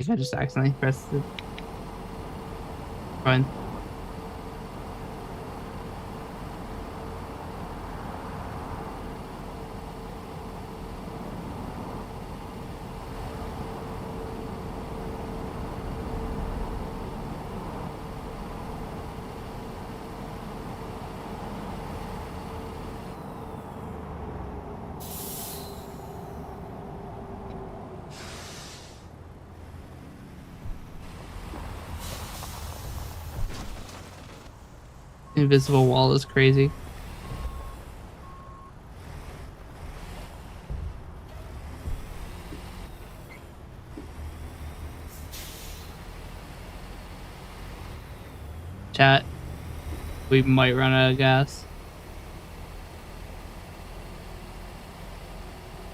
think I just accidentally pressed it. Fine. Invisible wall is crazy. Chat. We might run out of gas.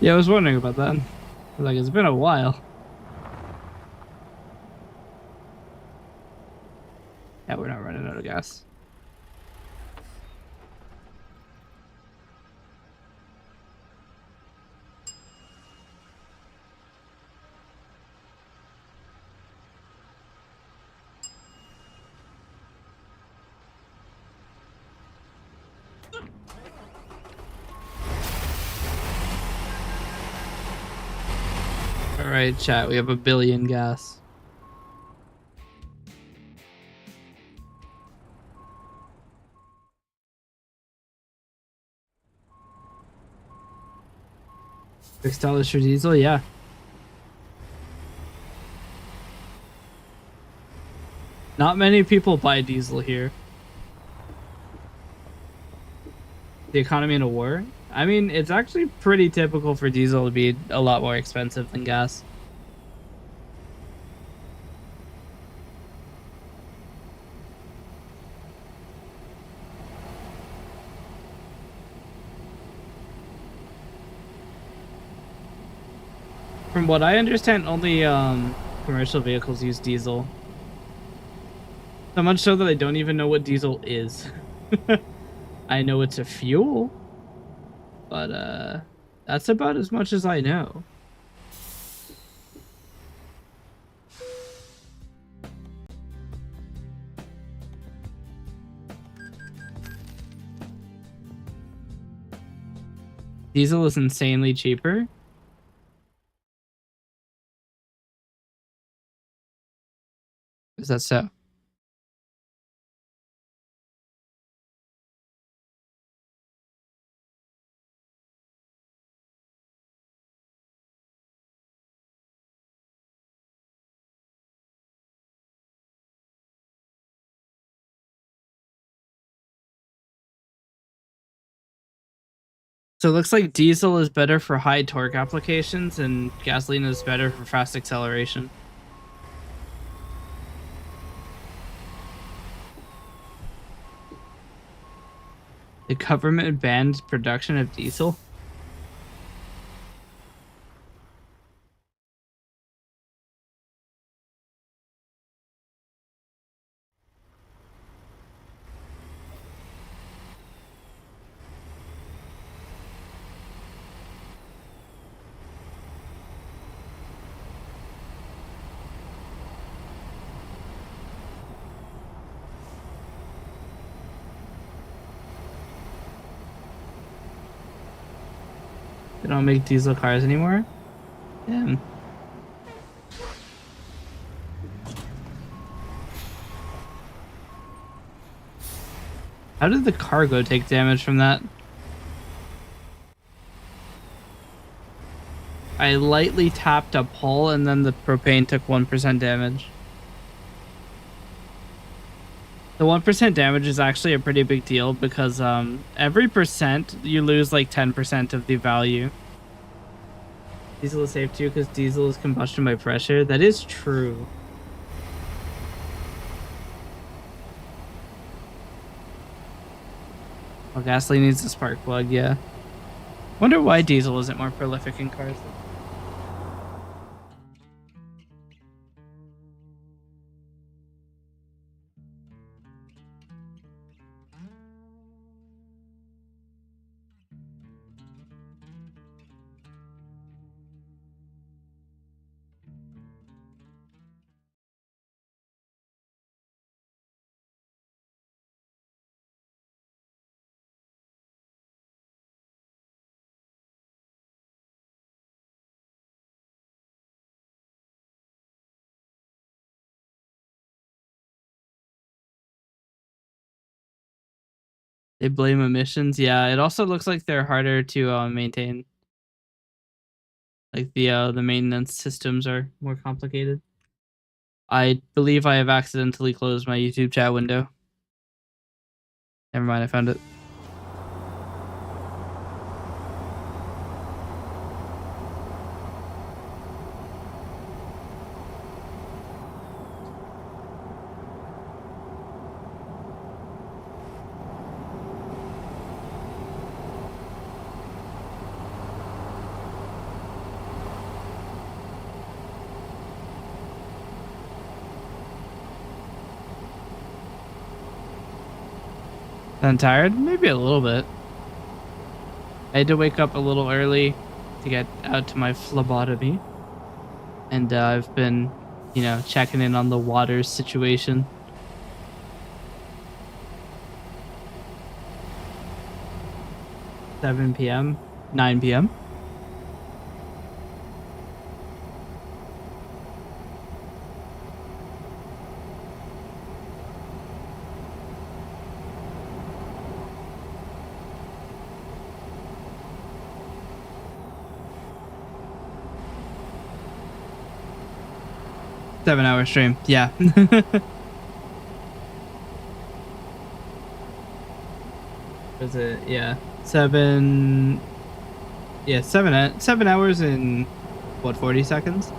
Yeah, I was wondering about that. Like, it's been a while. Yeah, we're not running out of gas. Alright, chat, we have 1 billion gas. $6 for diesel, yeah. Not many people buy diesel here. The economy in a war? I mean, it's actually pretty typical for diesel to be a lot more expensive than gas. From what I understand, only commercial vehicles use diesel. So much so that I don't even know what diesel is. I know it's a fuel, but that's about as much as I know. Diesel is insanely cheaper. Is that so? So it looks like diesel is better for high torque applications and gasoline is better for fast acceleration. The government banned production of diesel? They don't make diesel cars anymore? Damn. How did the cargo take damage from that? I lightly tapped a pole and then the propane took 1% damage. The 1% damage is actually a pretty big deal because every percent you lose like 10% of the value. Diesel is safe too because diesel is combustion by pressure. That is true. Well, gasoline needs a spark plug, yeah. Wonder why diesel isn't more prolific in cars. They blame emissions. Yeah, it also looks like they're harder to maintain. Like the maintenance systems are more complicated. I believe I have accidentally closed my YouTube chat window. Never mind, I found it. I'm tired? Maybe a little bit. I had to wake up a little early to get out to my phlebotomy. And I've been, checking in on the water situation. (7 p.m., 9 p.m.) Seven-hour stream. Yeah. Was it? Yeah. 7 hours in what, 40 seconds?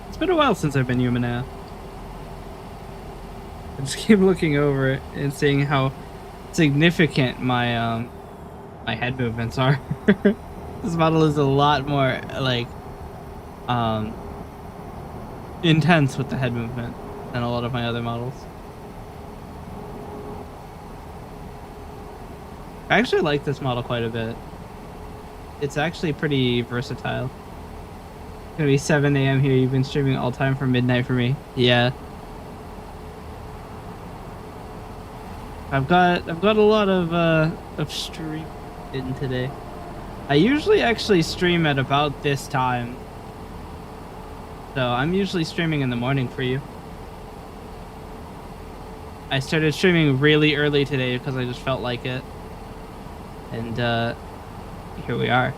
It's been a while since I've been human now. I just keep looking over it and seeing how significant my my head movements are. This model is a lot more like intense with the head movement than a lot of my other models. I actually like this model quite a bit. It's actually pretty versatile. It's gonna be 7 a.m. here. You've been streaming all time from midnight for me. Yeah. I've got a lot of stream in today. I usually actually stream at about this time. So I'm usually streaming in the morning for you. I started streaming really early today because I just felt like it. And here we are.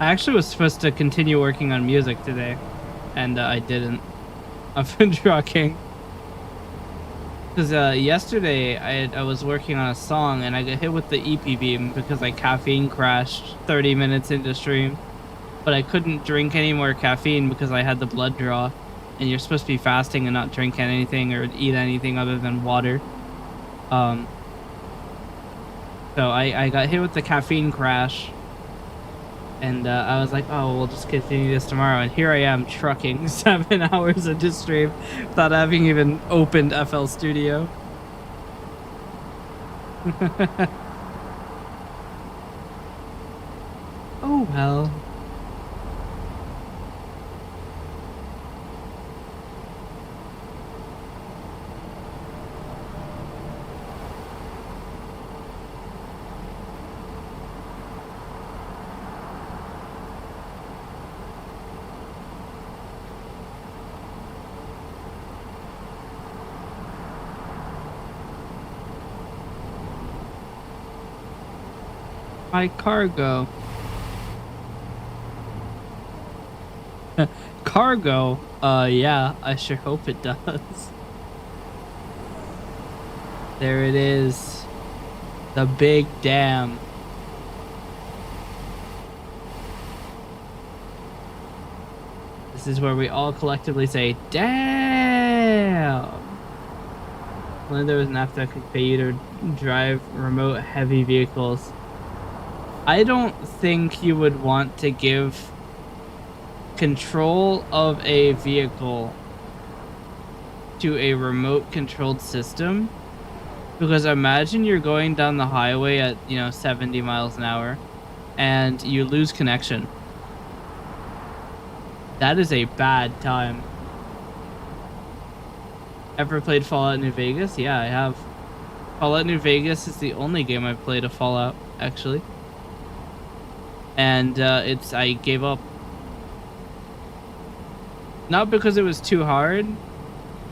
I actually was supposed to continue working on music today, and I didn't. I've been trucking. Because yesterday I was working on a song and I got hit with the EP beam because I caffeine crashed 30 minutes into stream. But I couldn't drink any more caffeine because I had the blood draw. And you're supposed to be fasting and not drink anything or eat anything other than water. So I got hit with the caffeine crash. And I was like, oh, we'll just continue this tomorrow. And here I am trucking 7 hours into stream without having even opened FL Studio. Oh, well. My cargo. Cargo? Yeah, I sure hope it does. There it is. The big dam. This is where we all collectively say, damn! When there was an app that could pay you to drive remote heavy vehicles. I don't think you would want to give control of a vehicle to a remote controlled system. Because imagine you're going down the highway at, 70 miles an hour and you lose connection. That is a bad time. Ever played Fallout New Vegas? Yeah, I have. Fallout New Vegas is the only game I've played of Fallout, actually. And I gave up. Not because it was too hard,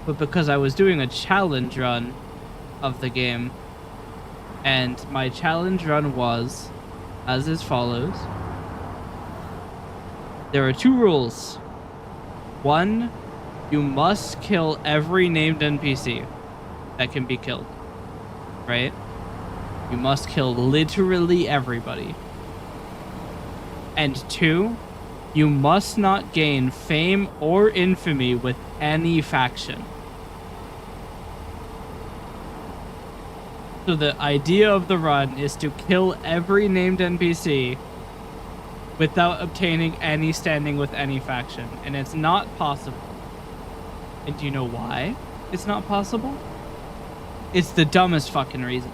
but because I was doing a challenge run of the game. And my challenge run was as is follows. There are 2 rules. 1, you must kill every named NPC that can be killed. Right? You must kill literally everybody. And 2, you must not gain fame or infamy with any faction. So the idea of the run is to kill every named NPC without obtaining any standing with any faction. And it's not possible. And do you know why it's not possible? It's the dumbest fucking reason.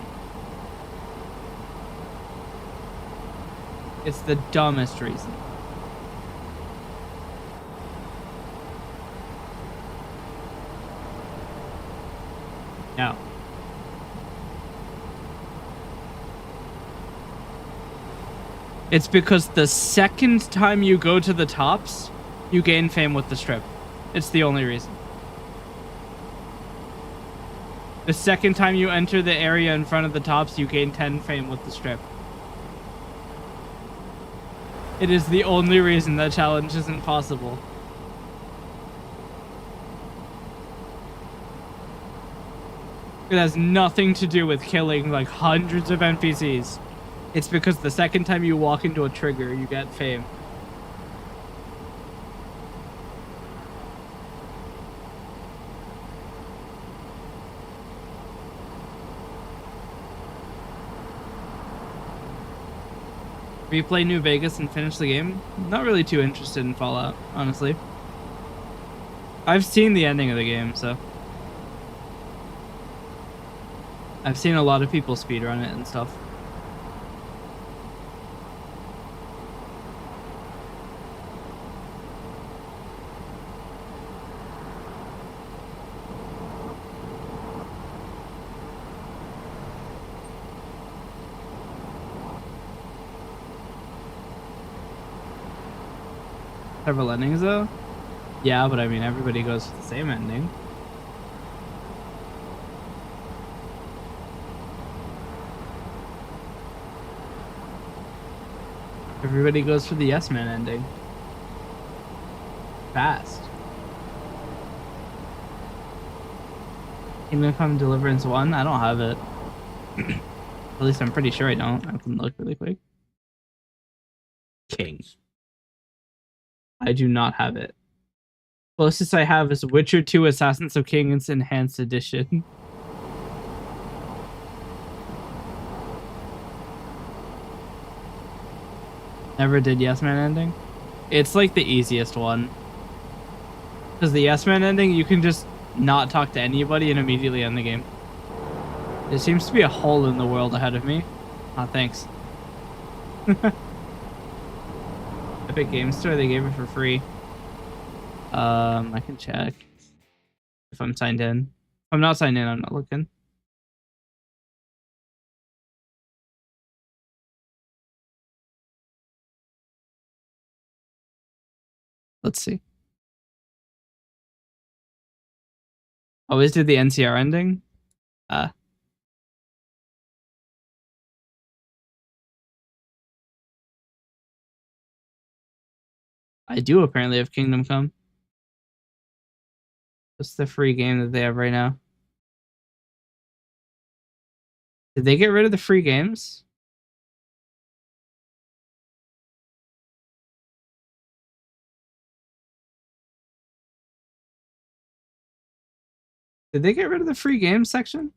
It's the dumbest reason. No. It's because the second time you go to the tops, you gain fame with the strip. It's the only reason. The second time you enter the area in front of the tops, you gain 10 fame with the strip. It is the only reason that challenge isn't possible. It has nothing to do with killing like hundreds of NPCs. It's because the second time you walk into a trigger, you get fame. Replay New Vegas and finish the game? Not really too interested in Fallout, honestly. I've seen the ending of the game, so. I've seen a lot of people speedrun it and stuff. Several endings though? Yeah, but I mean everybody goes for the same ending. Everybody goes for the Yes Man ending. Fast. Kingdom Come Deliverance 1? I don't have it. At least I'm pretty sure I don't. I can look really quick. King. I do not have it. Closest I have is Witcher 2 Assassins of Kings Enhanced Edition. Never did Yes Man ending. It's like the easiest one. Because the Yes Man ending, you can just not talk to anybody and immediately end the game. There seems to be a hole in the world ahead of me. Ah, thanks. Epic Game Store, they gave it for free. I can check if I'm signed in. If I'm not signed in, I'm not looking. Let's see. Always do the NCR ending? I do apparently have Kingdom Come. What's the free game that they have right now? Did they get rid of the free games? Did they get rid of the free games section?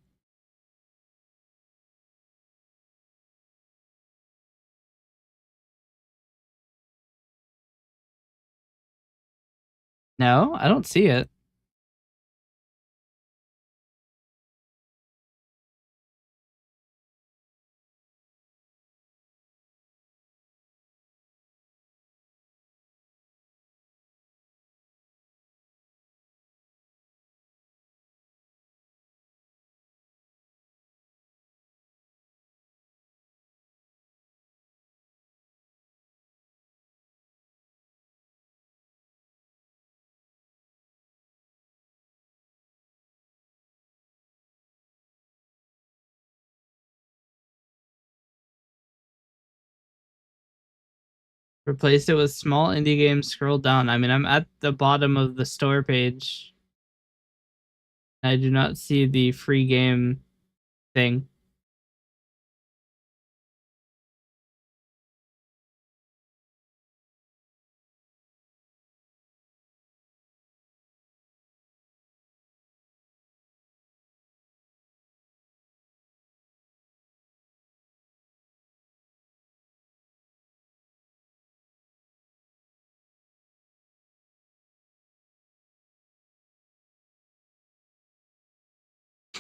No, I don't see it. Replaced it with small indie games. Scroll down. I mean, I'm at the bottom of the store page. I do not see the free game thing.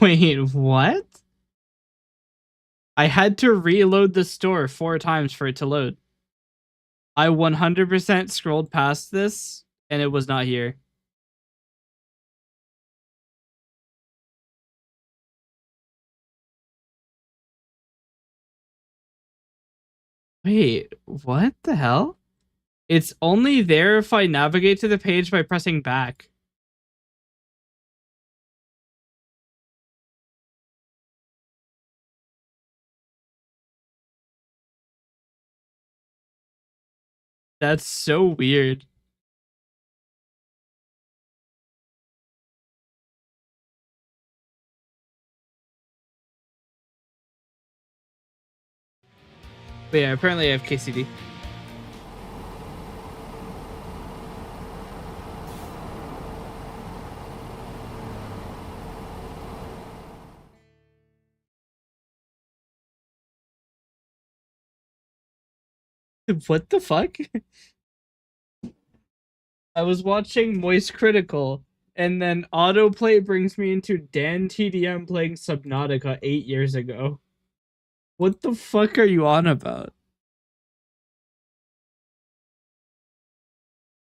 Wait, what? I had to reload the store 4 times for it to load. I 100% scrolled past this, and it was not here. Wait, what the hell? It's only there if I navigate to the page by pressing back. That's so weird. But yeah, apparently I have KCD. What the fuck? I was watching Moist Critical, and then autoplay brings me into Dan TDM playing Subnautica 8 years ago. What the fuck are you on about?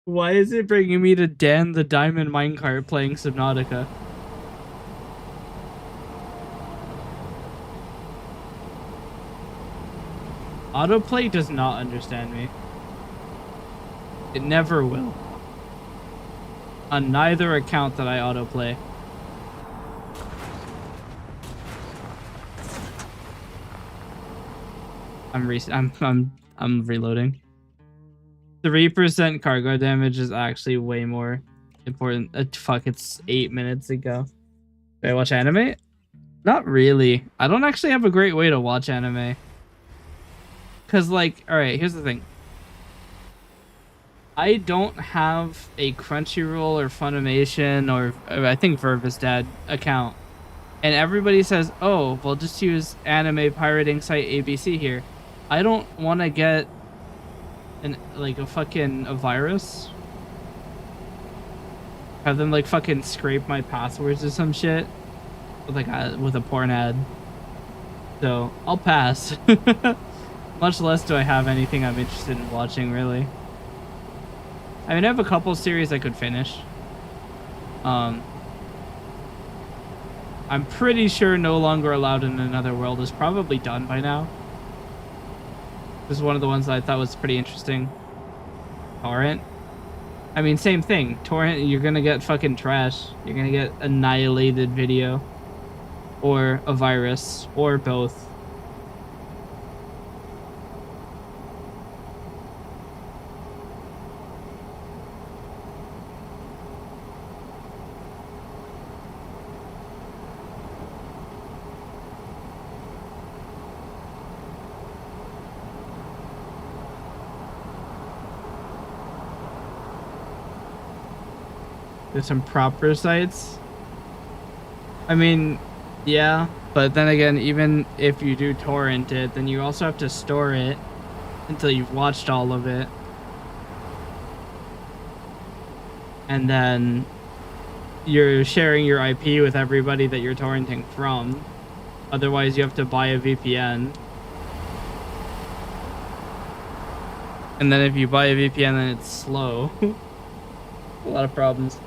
Why is it bringing me to Dan the Diamond Minecart playing Subnautica? Autoplay does not understand me. It never will. On neither account that I autoplay. I'm reloading. 3% cargo damage is actually way more important. Fuck, it's 8 minutes ago. Did I watch anime? Not really. I don't actually have a great way to watch anime. Cause like, alright, here's the thing. I don't have a Crunchyroll or Funimation or I think Verve's dad account. And everybody says, oh, well, just use anime pirating site ABC here. I don't want to get a virus. Have them like fucking scrape my passwords or some shit with a porn ad. So I'll pass. Much less do I have anything I'm interested in watching, really. I mean, I have a couple series I could finish. I'm pretty sure No Longer Allowed in Another World is probably done by now. This is one of the ones that I thought was pretty interesting. Torrent. I mean, same thing. Torrent, you're gonna get fucking trash. You're gonna get annihilated video. Or a virus. Or both. There's some proper sites. I mean, yeah, but then again, even if you do torrent it, then you also have to store it until you've watched all of it. And then you're sharing your IP with everybody that you're torrenting from. Otherwise, you have to buy a VPN. And then if you buy a VPN, then it's slow. A lot of problems.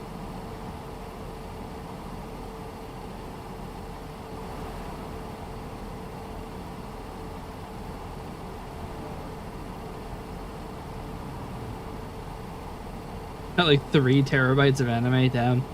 Got like 3 terabytes of anime down.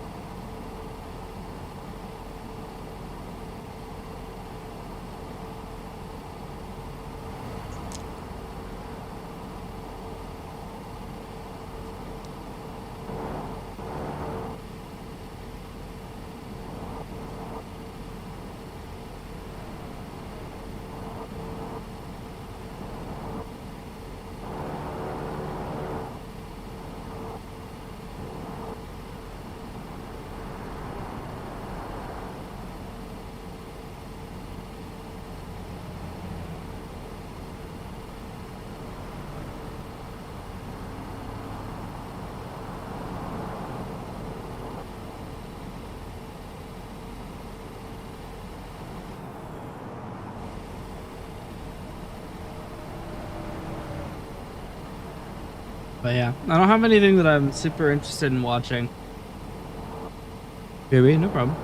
But yeah, I don't have anything that I'm super interested in watching. Maybe, no problem.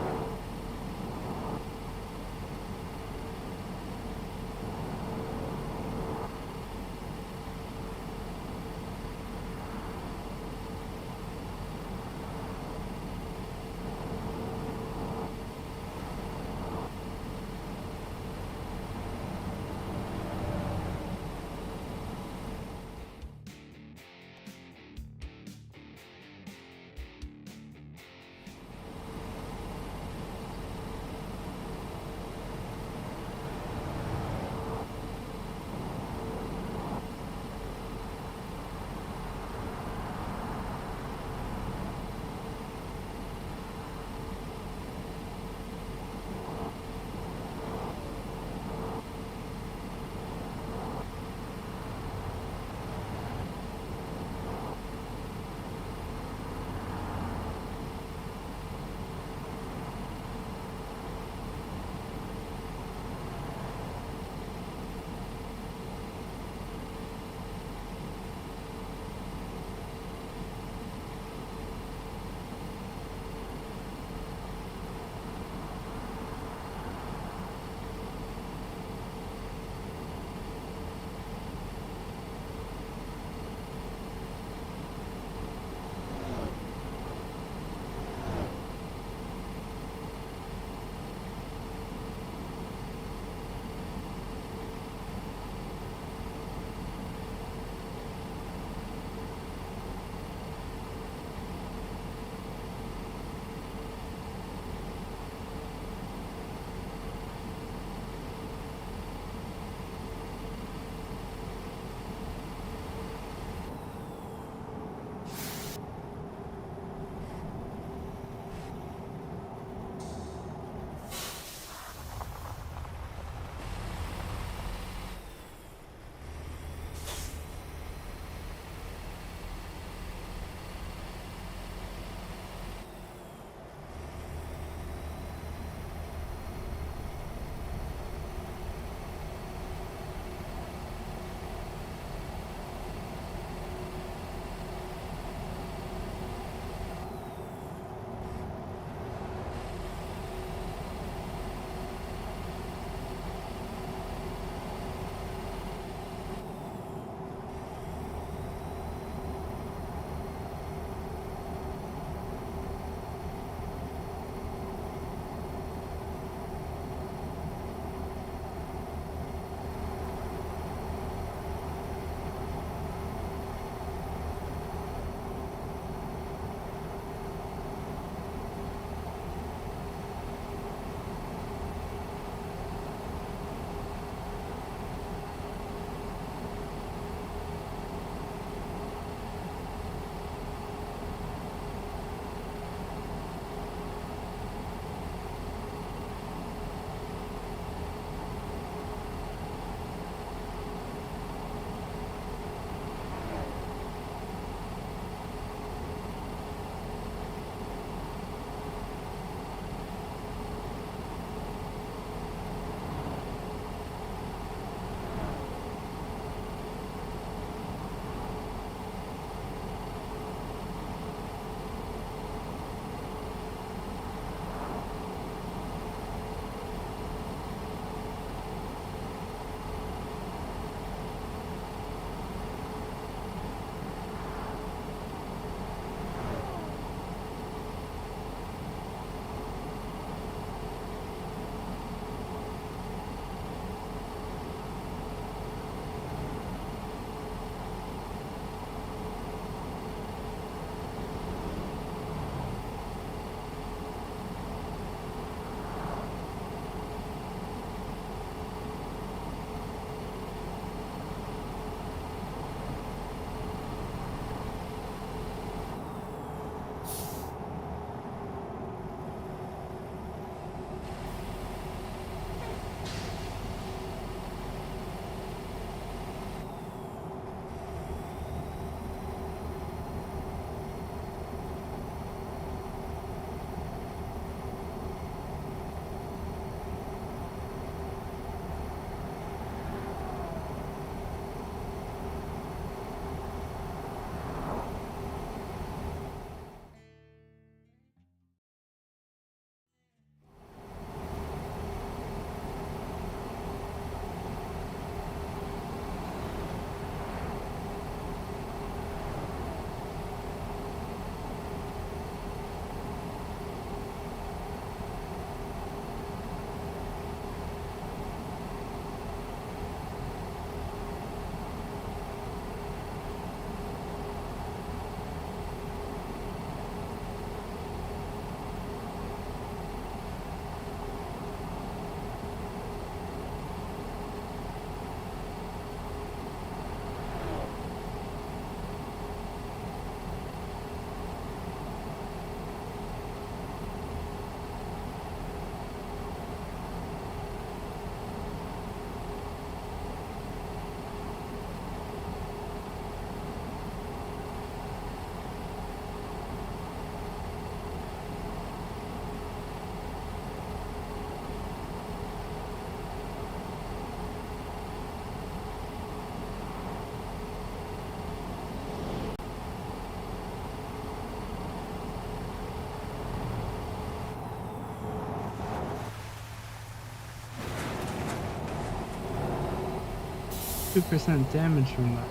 2% damage from that.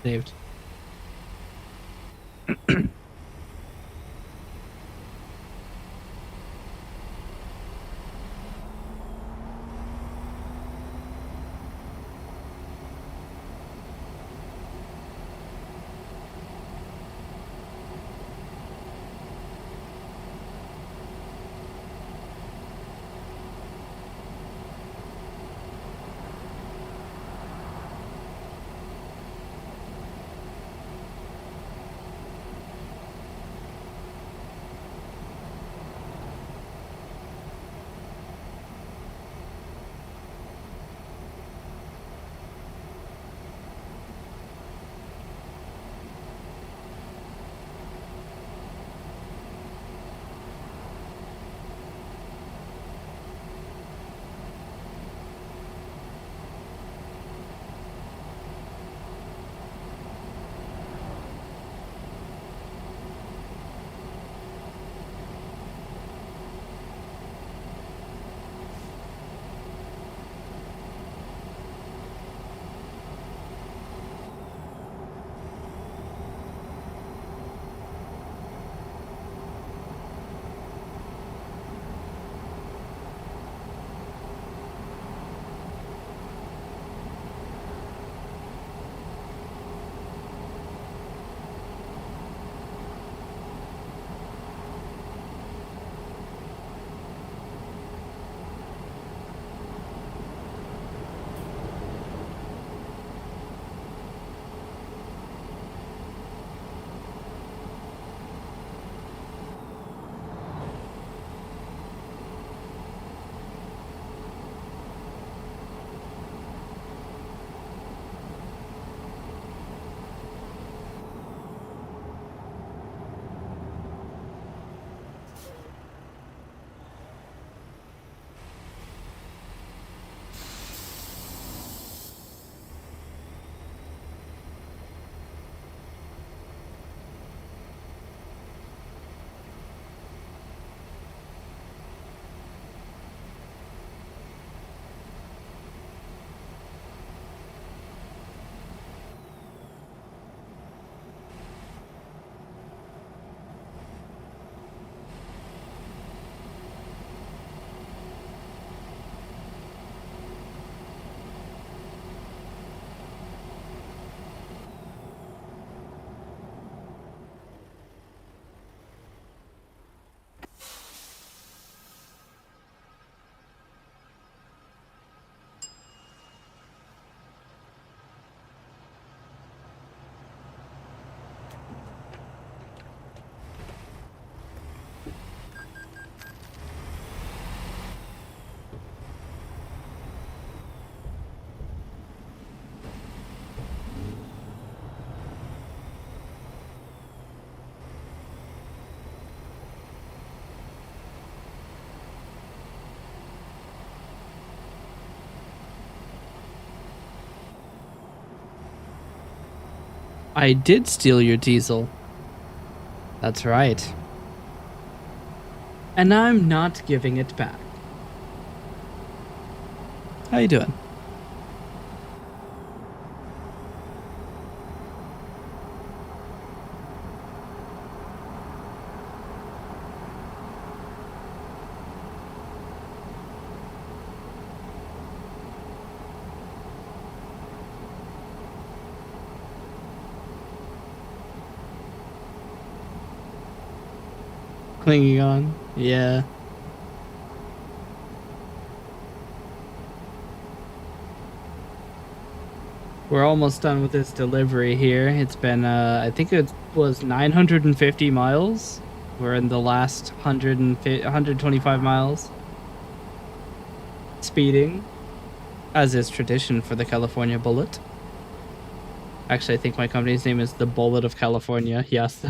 Saved. I did steal your diesel. That's right. And I'm not giving it back. How you doing? Clinging on. Yeah. We're almost done with this delivery here. It's been, I think it was 950 miles. We're in the last 125 miles. Speeding, as is tradition for the California Bullet. Actually, I think my company's name is the Bullet of California. Yes.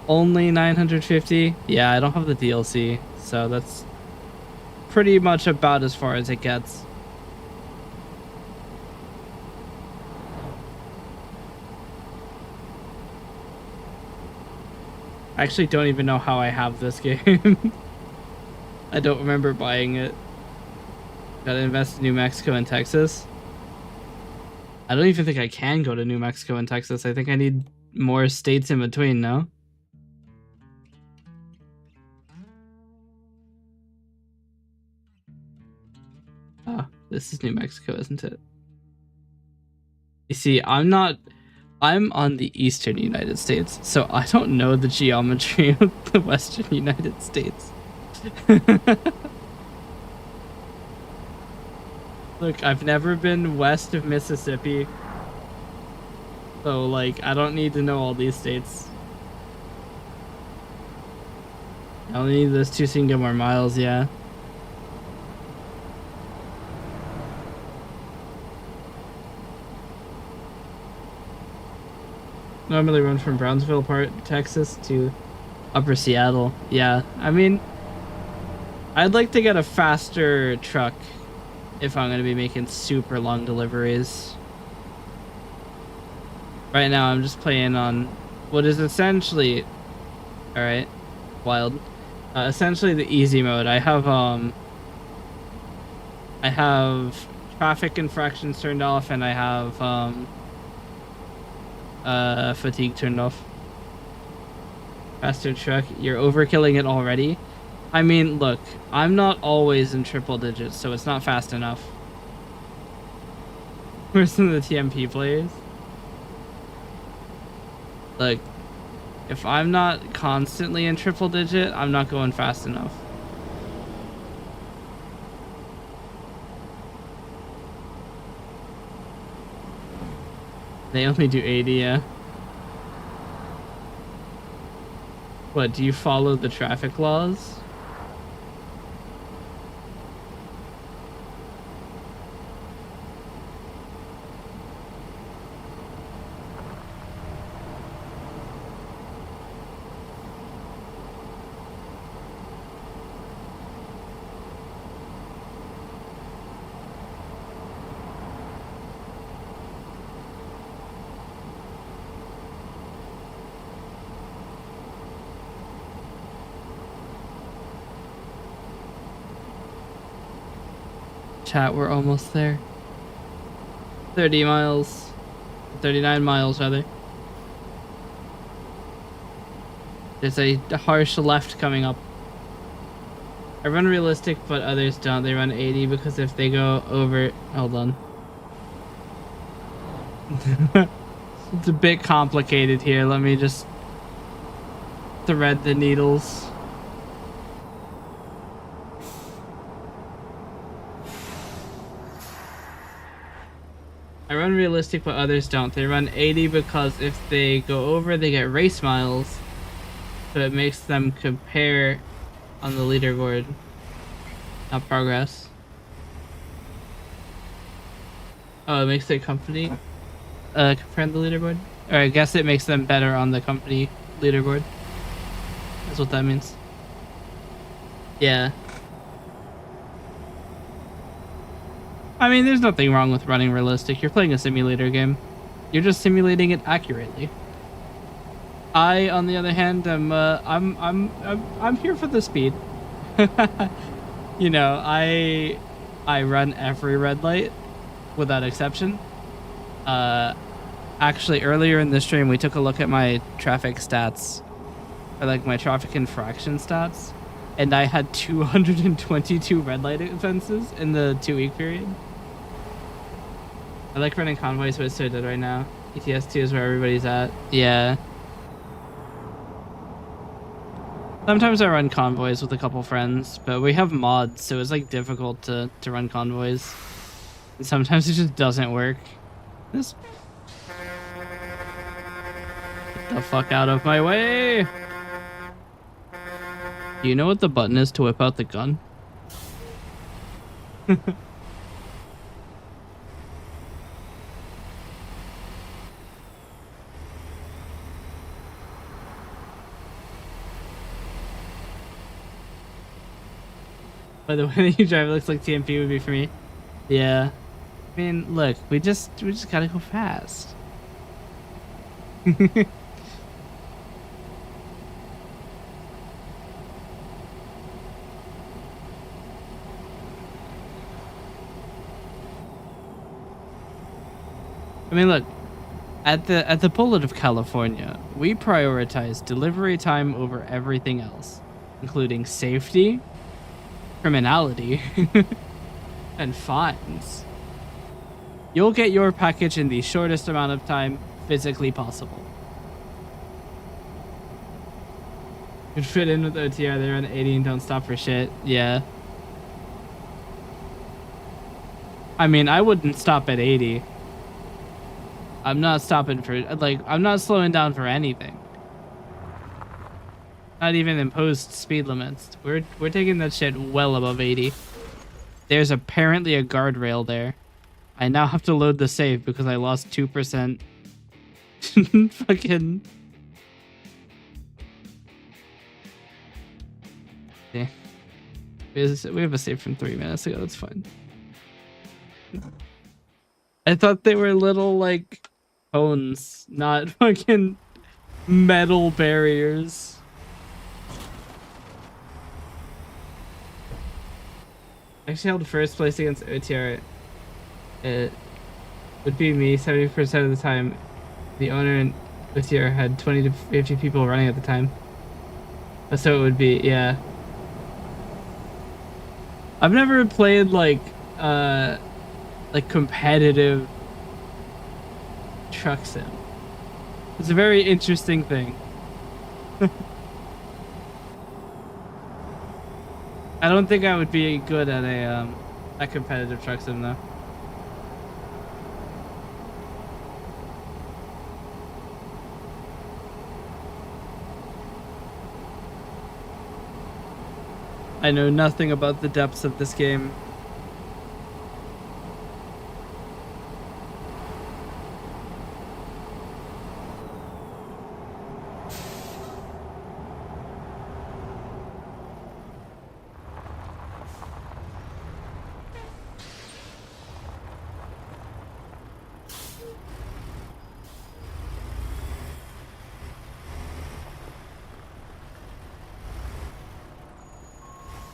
Only 950? Yeah, I don't have the DLC, so that's pretty much about as far as it gets. I actually don't even know how I have this game. I don't remember buying it. Gotta invest in New Mexico and Texas. I don't even think I can go to New Mexico and Texas. I think I need more states in between, no? Ah, this is New Mexico, isn't it? You see, I'm on the eastern United States, so I don't know the geometry of the western United States. Look, I've never been west of Mississippi, so, like, I don't need to know all these states. I only need those two so you can get more miles, yeah. Normally run from Brownsville, Texas to Upper Seattle. Yeah, I mean, I'd like to get a faster truck if I'm going to be making super long deliveries. Right now, I'm just playing on what is essentially, all right, wild, essentially the easy mode. I have traffic infractions turned off, and I have fatigue turned off. Faster truck, you're overkilling it already. I mean, look, I'm not always in triple digits, so it's not fast enough. Where's some of the TMP players? Like, if I'm not constantly in triple digit, I'm not going fast enough. They only do 80, yeah. What, do you follow the traffic laws? Chat, we're almost there. 30 miles. 39 miles, rather. There's a harsh left coming up. I run realistic, but others don't. They run 80 because if they go over... Hold on. It's a bit complicated here. Let me just thread the needles. I run realistic, but others don't. They run 80 because if they go over, they get race miles. So it makes them compare on the leaderboard, not progress. Oh, it makes their company compare on the leaderboard? Or I guess it makes them better on the company leaderboard. That's what that means. Yeah. I mean, there's nothing wrong with running realistic. You're playing a simulator game. You're just simulating it accurately. I, on the other hand, I'm here for the speed. You know, I run every red light without exception. Actually, earlier in the stream, we took a look at my traffic stats, or like my traffic infraction stats, and I had 222 red light offenses in the 2-week period. I like running convoys, but it's so dead right now. ETS2 is where everybody's at. Yeah. Sometimes I run convoys with a couple friends, but we have mods, so it's like difficult to run convoys. And sometimes it just doesn't work. This... Get the fuck out of my way! Do you know what the button is to whip out the gun? By the way that you drive, it looks like TMP would be for me. Yeah. I mean, look, we just gotta go fast. I mean, look, at the bullet of California, we prioritize delivery time over everything else, including safety, criminality, and fines. You'll get your package in the shortest amount of time physically possible. Could fit in with OTR, they run 80 and don't stop for shit. Yeah. I mean, I wouldn't stop at 80. I'm not stopping for, like, I'm not slowing down for anything. Not even imposed speed limits. We're taking that shit well above 80. There's apparently a guardrail there. I now have to load the save because I lost 2%. Fucking... Yeah. We have a save from 3 minutes ago, that's fine. I thought they were little, like, cones, not fucking metal barriers. I actually held first place against OTR. It would be me 70% of the time. The owner and OTR had 20 to 50 people running at the time. So it would be, yeah. I've never played like competitive truck sim. It's a very interesting thing. I don't think I would be good at a competitive truck sim though. I know nothing about the depths of this game.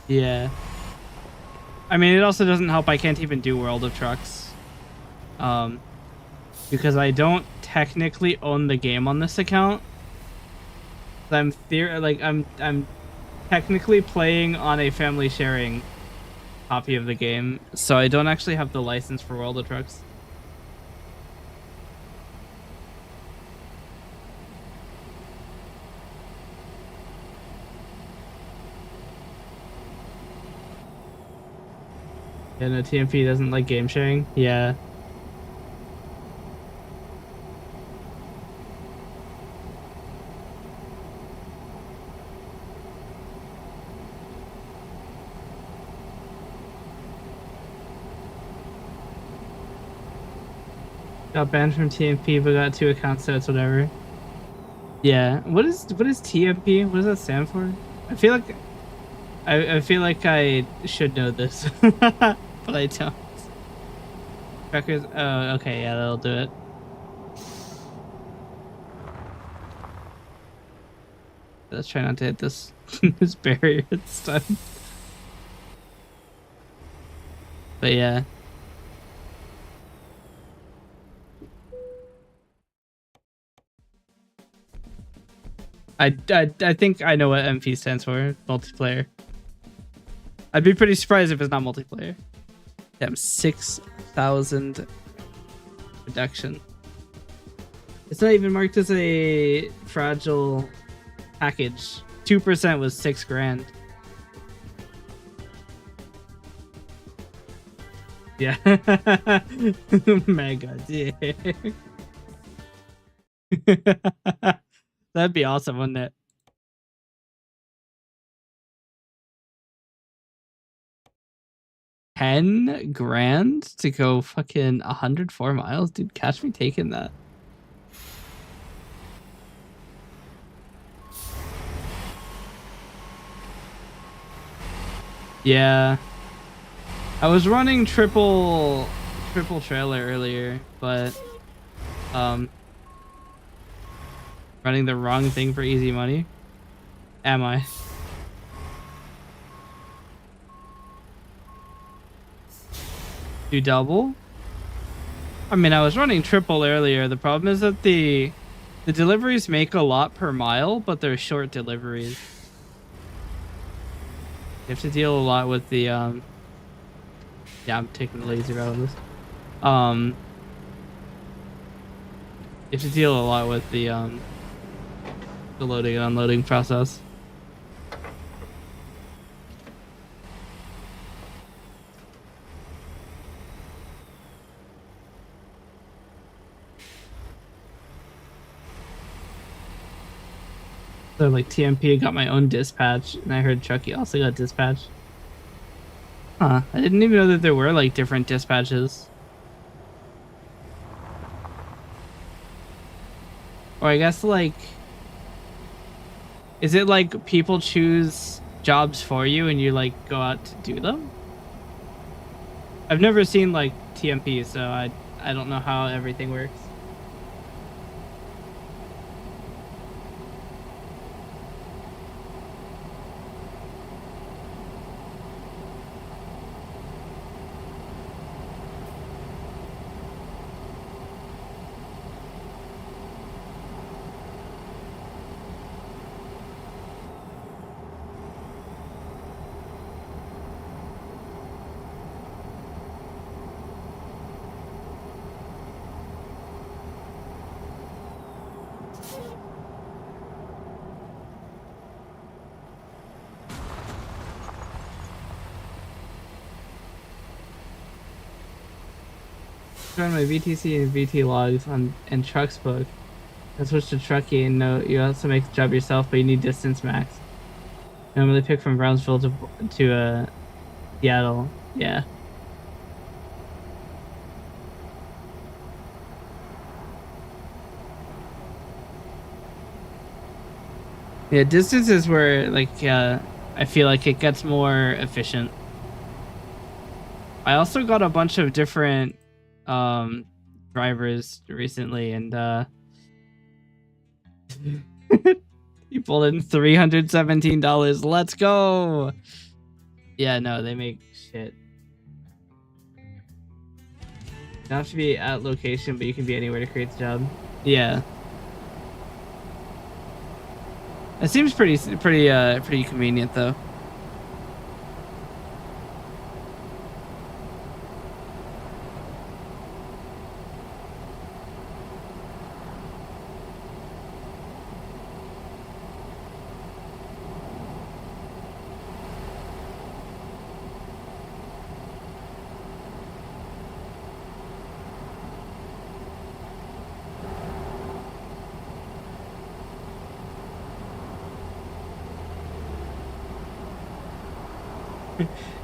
Yeah. I mean, it also doesn't help I can't even do World of Trucks. Because I don't technically own the game on this account. I'm technically playing on a family sharing copy of the game, so I don't actually have the license for World of Trucks. Yeah, no, TMP doesn't like game sharing. Yeah. Got banned from TMP, but got 2 accounts, so it's whatever. Yeah. What is TMP? What does that stand for? I feel like I should know this, but I don't. Crackers. Oh, okay. Yeah, that'll do it. Let's try not to hit this this barrier this time. But yeah. I think I know what MP stands for. Multiplayer. I'd be pretty surprised if it's not multiplayer. Damn, 6,000 reduction. It's not even marked as a fragile package. 2% was 6 grand. Yeah. Mega dick. That'd be awesome, wouldn't it? $10,000 to go fucking 104 miles? Dude, catch me taking that. Yeah. I was running triple trailer earlier, but running the wrong thing for easy money. Am I? Do double? I mean, I was running triple earlier. The problem is that the deliveries make a lot per mile, but they're short deliveries. You have to deal a lot with the yeah, I'm taking the lazy route on this. You have to deal a lot with the loading and unloading process. So like TMP got my own dispatch, and I heard Chucky also got dispatch. Huh, I didn't even know that there were like different dispatches. Or I guess like, is it like people choose jobs for you and you like go out to do them? I've never seen like TMP, so I don't know how everything works. Run my VTC and VT logs on and trucks book. I switch to trucking. No, you also make the job yourself, but you need distance max. Normally pick from Brownsville to Seattle. Yeah. Yeah, distance is where like I feel like it gets more efficient. I also got a bunch of different drivers recently, and he pulled in $317. Let's go. Yeah, no, they make shit. You don't have to be at location, but you can be anywhere to create the job. Yeah. It seems pretty convenient though.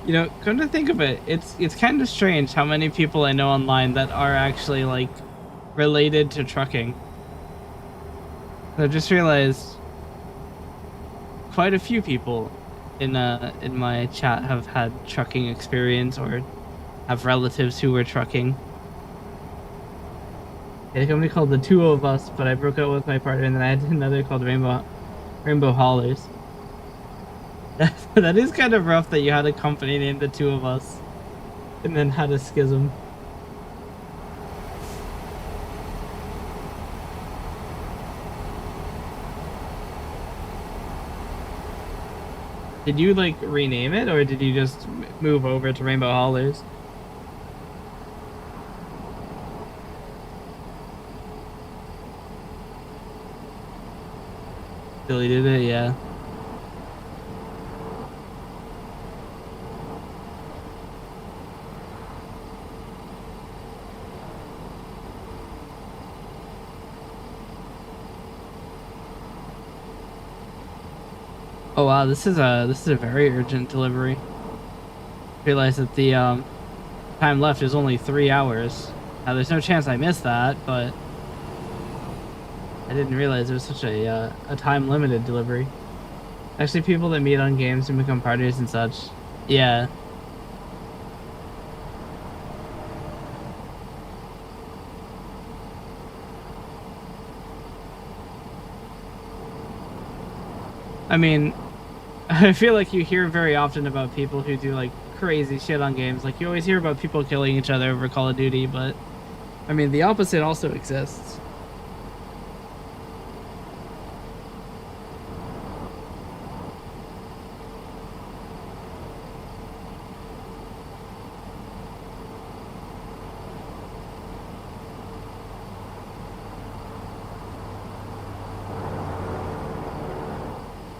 You know, come to think of it, it's kind of strange how many people I know online that are actually like related to trucking. I just realized quite a few people in my chat have had trucking experience or have relatives who were trucking. I had a company called The Two of Us, but I broke up with my partner, and then I had another called Rainbow Rainbow Hollers. That is kind of rough that you had a company named the two of us and then had a schism. Did you like rename it or did you just move over to Rainbow Hollers? Deleted it, yeah. Oh wow, this is a very urgent delivery. Realize that the time left is only 3 hours. Now there's no chance I missed that, but I didn't realize it was such a time limited delivery. Actually, people that meet on games and become partners and such. Yeah. I mean, I feel like you hear very often about people who do like crazy shit on games. Like you always hear about people killing each other over Call of Duty, but I mean the opposite also exists.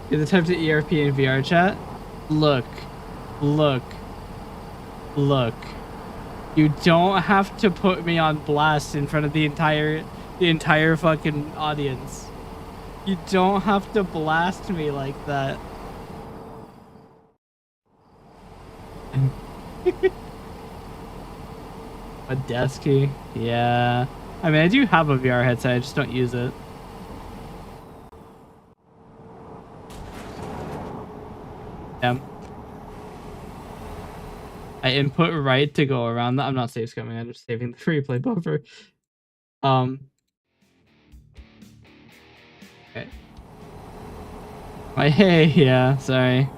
You're the type to ERP and VR chat. Look, look, look. You don't have to put me on blast in front of the entire fucking audience. You don't have to blast me like that. A desk key? Yeah. I mean, I do have a VR headset, I just don't use it. Yeah. I input right to go around that. I'm not safe scumming, I'm just saving the replay buffer. Okay. My hey, yeah, sorry.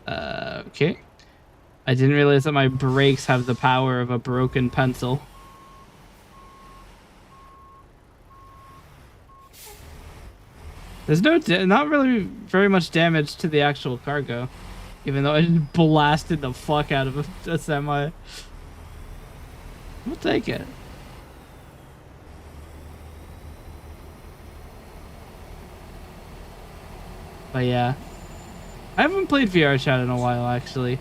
Okay. I didn't realize that my brakes have the power of a broken pencil. There's not really very much damage to the actual cargo, even though I just blasted the fuck out of a semi. We'll take it. But yeah, I haven't played VR chat in a while actually.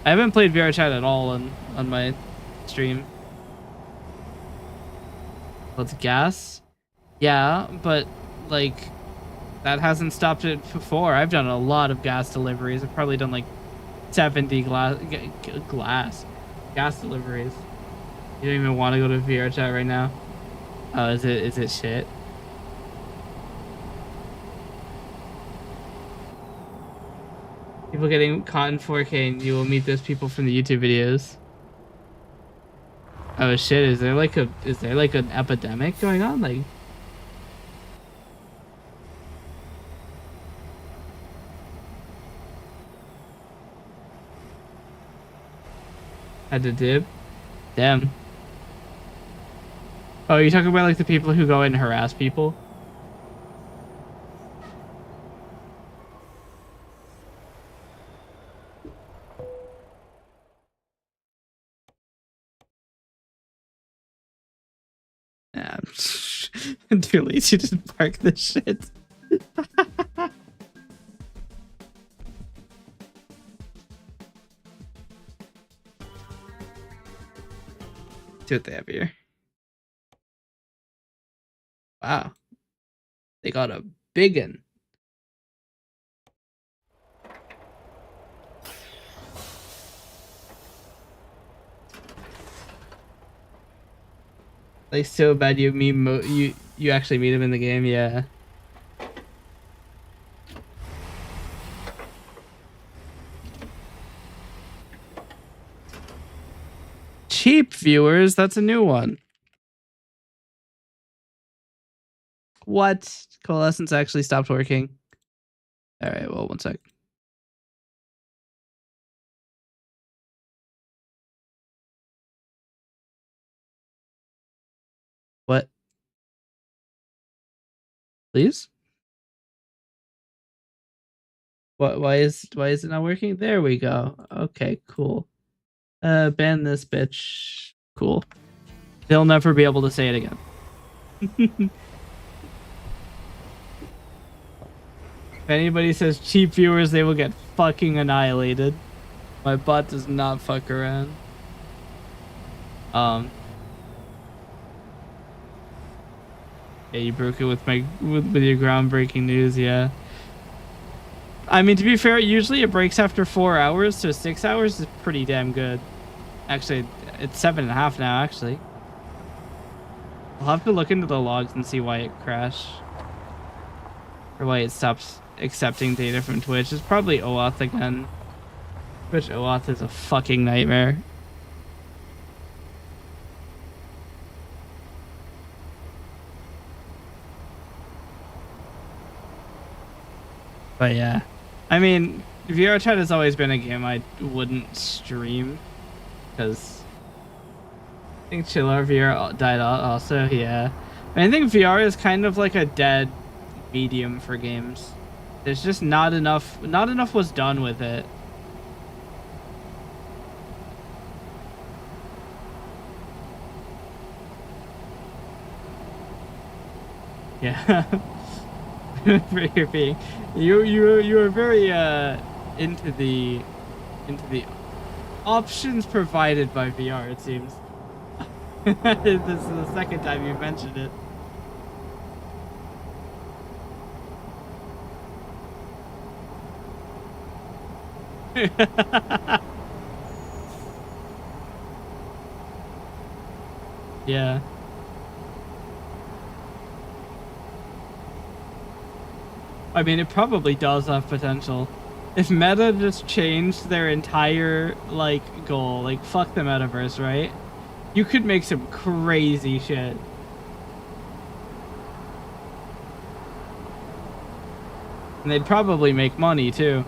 I haven't played VR chat at all on my stream. Let's gas. Yeah, but like that hasn't stopped it before. I've done a lot of gas deliveries. I've probably done like 70 gas deliveries. You don't even want to go to VR chat right now. Oh, is it shit? People getting caught in 4K and you will meet those people from the YouTube videos. Oh shit, is there like an epidemic going on? Like had to dip? Damn. Oh, you're talking about like the people who go and harass people? Yeah, I'm too lazy to park this shit. See what they have here. Wow. They got a big one. Like so bad you actually meet him in the game, yeah. Cheap viewers, that's a new one. What? Coalescence actually stopped working. All right, well, one sec. What? Please? What? Why is it not working? There we go. Okay, cool. Ban this bitch. Cool. They'll never be able to say it again. If anybody says cheap viewers, they will get fucking annihilated. My bot does not fuck around. Yeah, you broke it with with your groundbreaking news, yeah. I mean, to be fair, usually it breaks after 4 hours, so 6 hours is pretty damn good. Actually, it's 7.5 now, actually. I'll have to look into the logs and see why it crashed. Or why it stops accepting data from Twitch. It's probably OAuth again. Twitch OAuth is a fucking nightmare. But yeah. I mean, VR chat has always been a game I wouldn't stream. Because I think Chiller VR died out also, yeah. I think VR is kind of like a dead medium for games. There's just not enough was done with it. Yeah. For being you are very into the options provided by VR, it seems. This is the second time you've mentioned it. Yeah. I mean, it probably does have potential. If Meta just changed their entire, like, goal, like, fuck the metaverse, right? You could make some crazy shit. And they'd probably make money, too.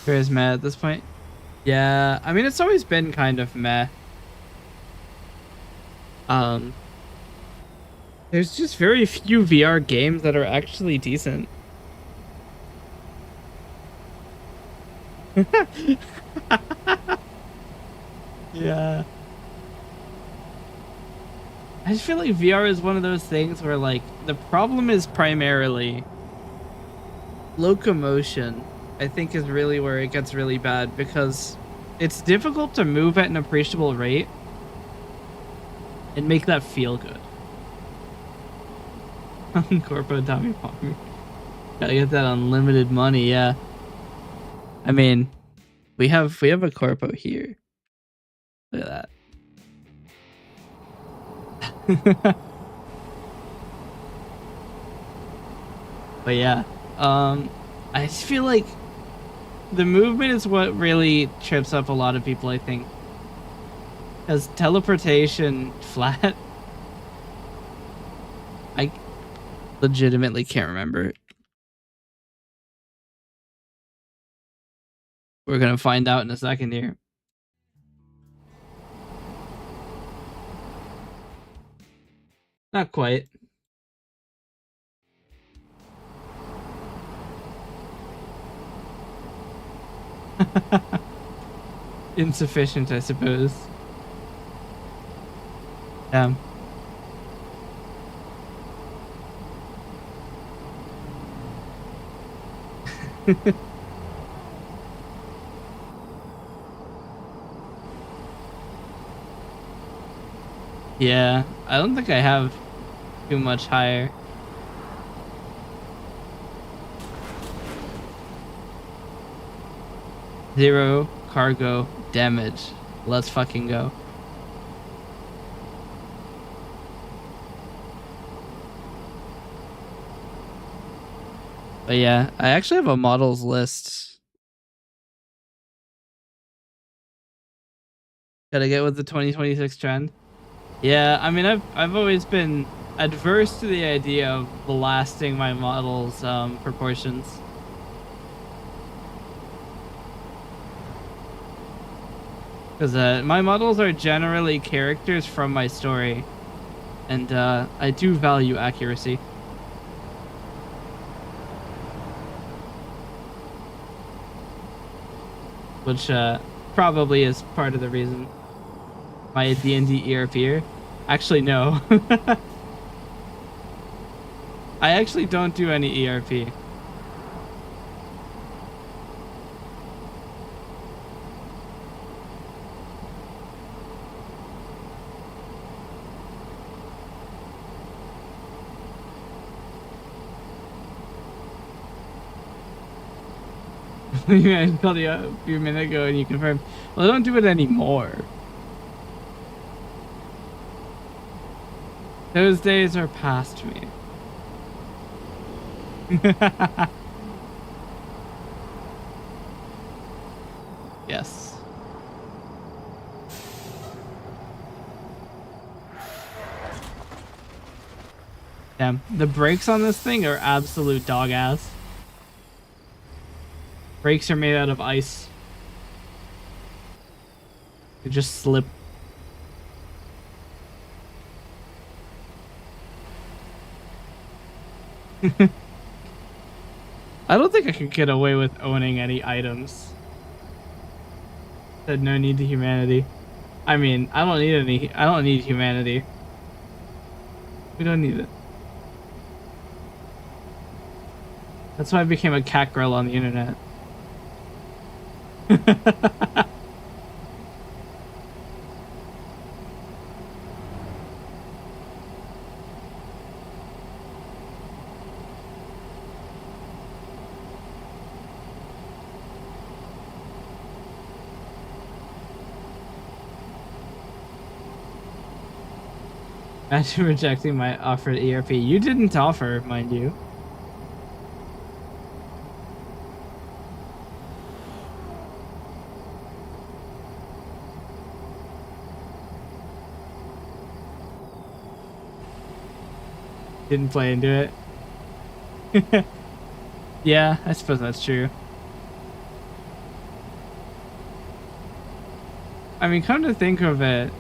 Where's meh at this point? Yeah, I mean, it's always been kind of meh. There's just very few VR games that are actually decent. Yeah. I just feel like VR is one of those things where, like, the problem is primarily locomotion. I think is really where it gets really bad because it's difficult to move at an appreciable rate and make that feel good. Corpo Tommy Palmer. Gotta get that unlimited money, yeah. I mean, we have a corpo here. Look at that. But yeah, I just feel like the movement is what really trips up a lot of people, I think. Because teleportation flat, I legitimately can't remember. We're gonna find out in a second here. Not quite. Insufficient, I suppose. Yeah. Yeah, I don't think I have too much higher. Zero cargo damage. Let's fucking go. But yeah, I actually have a models list. Gotta get with the 2026 trend. Yeah, I mean, I've always been adverse to the idea of blasting my models' proportions. Because my models are generally characters from my story, and I do value accuracy. Which probably is part of the reason my D&D ERP. Actually, no. I actually don't do any ERP. I called you a few minutes ago and you confirmed. Well, I don't do it anymore. Those days are past me. Yes. Damn, the brakes on this thing are absolute dog ass. Brakes are made out of ice. They just slip. I don't think I could get away with owning any items. Said no need to humanity. I mean, I don't need any. I don't need humanity. We don't need it. That's why I became a cat girl on the internet. Imagine rejecting my offered ERP. You didn't offer, mind you. Didn't play into it. Yeah, I suppose that's true. I mean, come to think of it,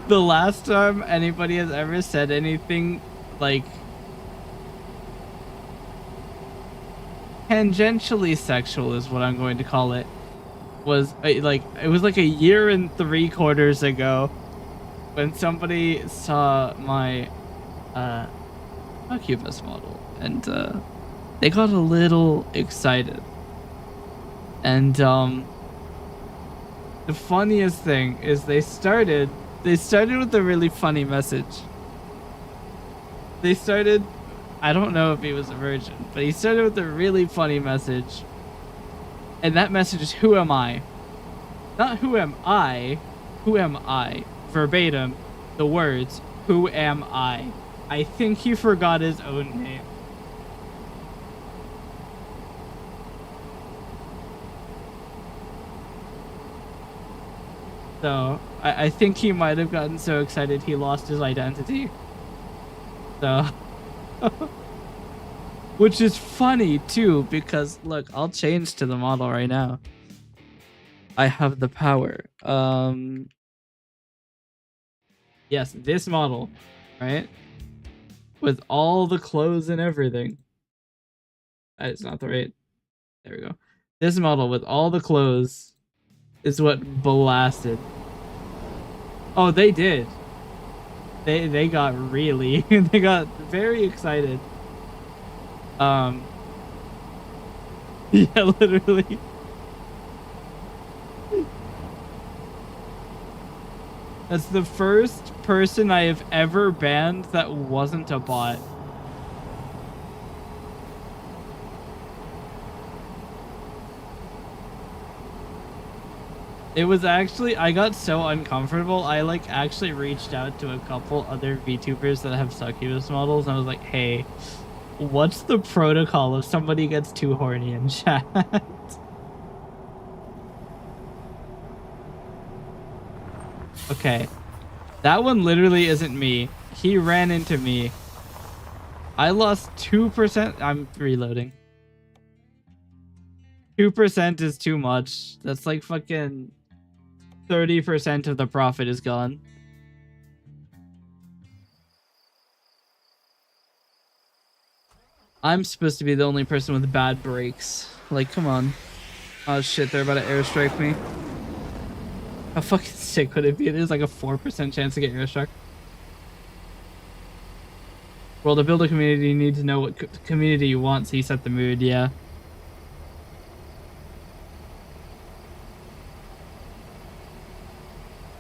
the last time anybody has ever said anything like tangentially sexual is what I'm going to call it, was like it was like a year and 3/4 ago when somebody saw my Cubus model and they got a little excited. And the funniest thing is they started with a really funny message. They started, I don't know if he was a virgin, but he started with a really funny message. And that message is, who am I? Not who am I, who am I? Verbatim, the words, who am I? I think he forgot his own name. So, I think he might have gotten so excited he lost his identity. So, which is funny too, because look, I'll change to the model right now. I have the power. Yes, this model, right? With all the clothes and everything. That is not the right. There we go. This model with all the clothes is what blasted. Oh, they did. They got really they got very excited. Yeah, literally. That's the first person I have ever banned that wasn't a bot. It was actually, I got so uncomfortable, I like actually reached out to a couple other VTubers that have succubus models, and I was like, hey, what's the protocol if somebody gets too horny in chat? Okay, that one literally isn't me. He ran into me. I lost 2%. I'm reloading. 2% is too much. That's like fucking 30% of the profit is gone. I'm supposed to be the only person with bad brakes. Like, come on. Oh shit, they're about to airstrike me. How fucking sick would it be? There's like a 4% chance to get airstruck. Well, to build a community, you need to know what community you want, so you set the mood, yeah.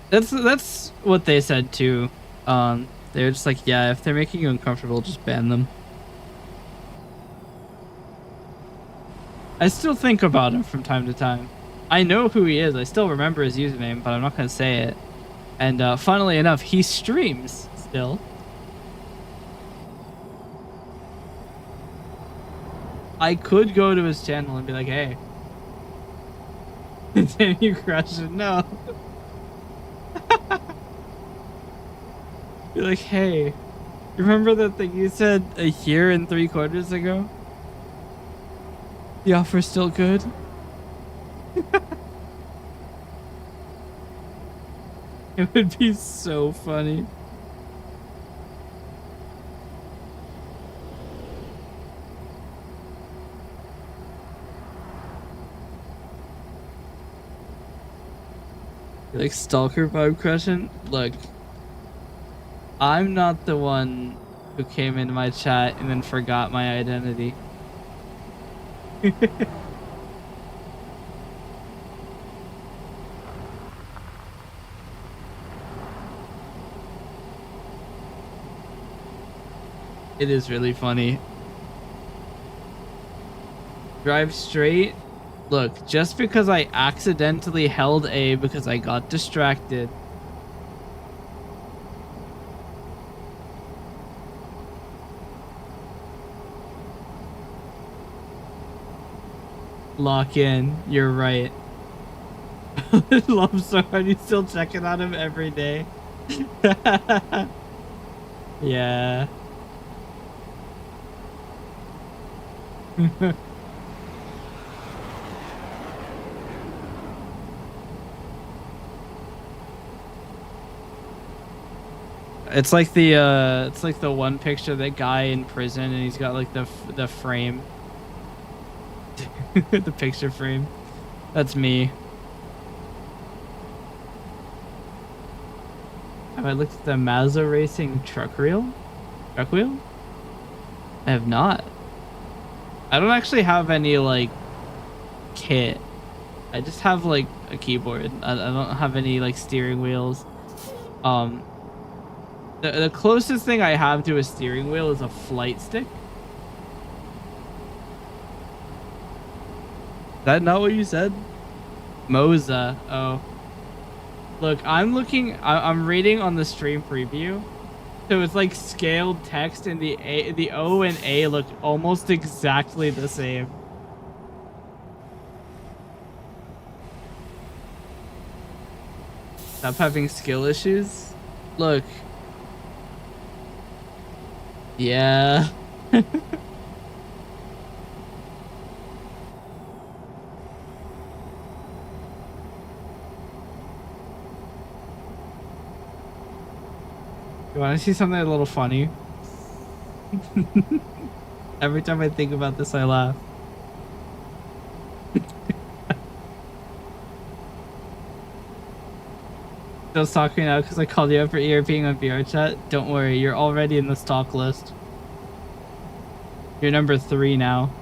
That's what they said too. They're just like, yeah, if they're making you uncomfortable, just ban them. I still think about him from time to time. I know who he is. I still remember his username, but I'm not gonna say it. And funnily enough, he streams still. I could go to his channel and be like, hey. Then you crush it. No. Be like, hey, remember that thing you said a year and 3/4 ago? The offer's still good. It would be so funny. Like stalker vibe crushing? Look, I'm not the one who came into my chat and then forgot my identity. It is really funny. Drive straight. Look, just because I accidentally held A because I got distracted. Lock in. You're right. I love him so hard. He's still checking on him every day. Yeah. It's like the one picture of that guy in prison and he's got like the frame. The picture frame. That's me. Have I looked at the Mazda Racing truck wheel? Truck wheel? I have not. I don't actually have any like kit. I just have like a keyboard. I don't have any like steering wheels. The closest thing I have to a steering wheel is a flight stick. Is that not what you said? Moza. Oh. Look, I'm reading on the stream preview. So it's like scaled text and the O and A look almost exactly the same. Stop having skill issues. Look. Yeah. You want to see something a little funny? Every time I think about this, I laugh. Still stalking now because I called you out for ERPing on VR chat. Don't worry, you're already in the stalk list. You're number 3 now.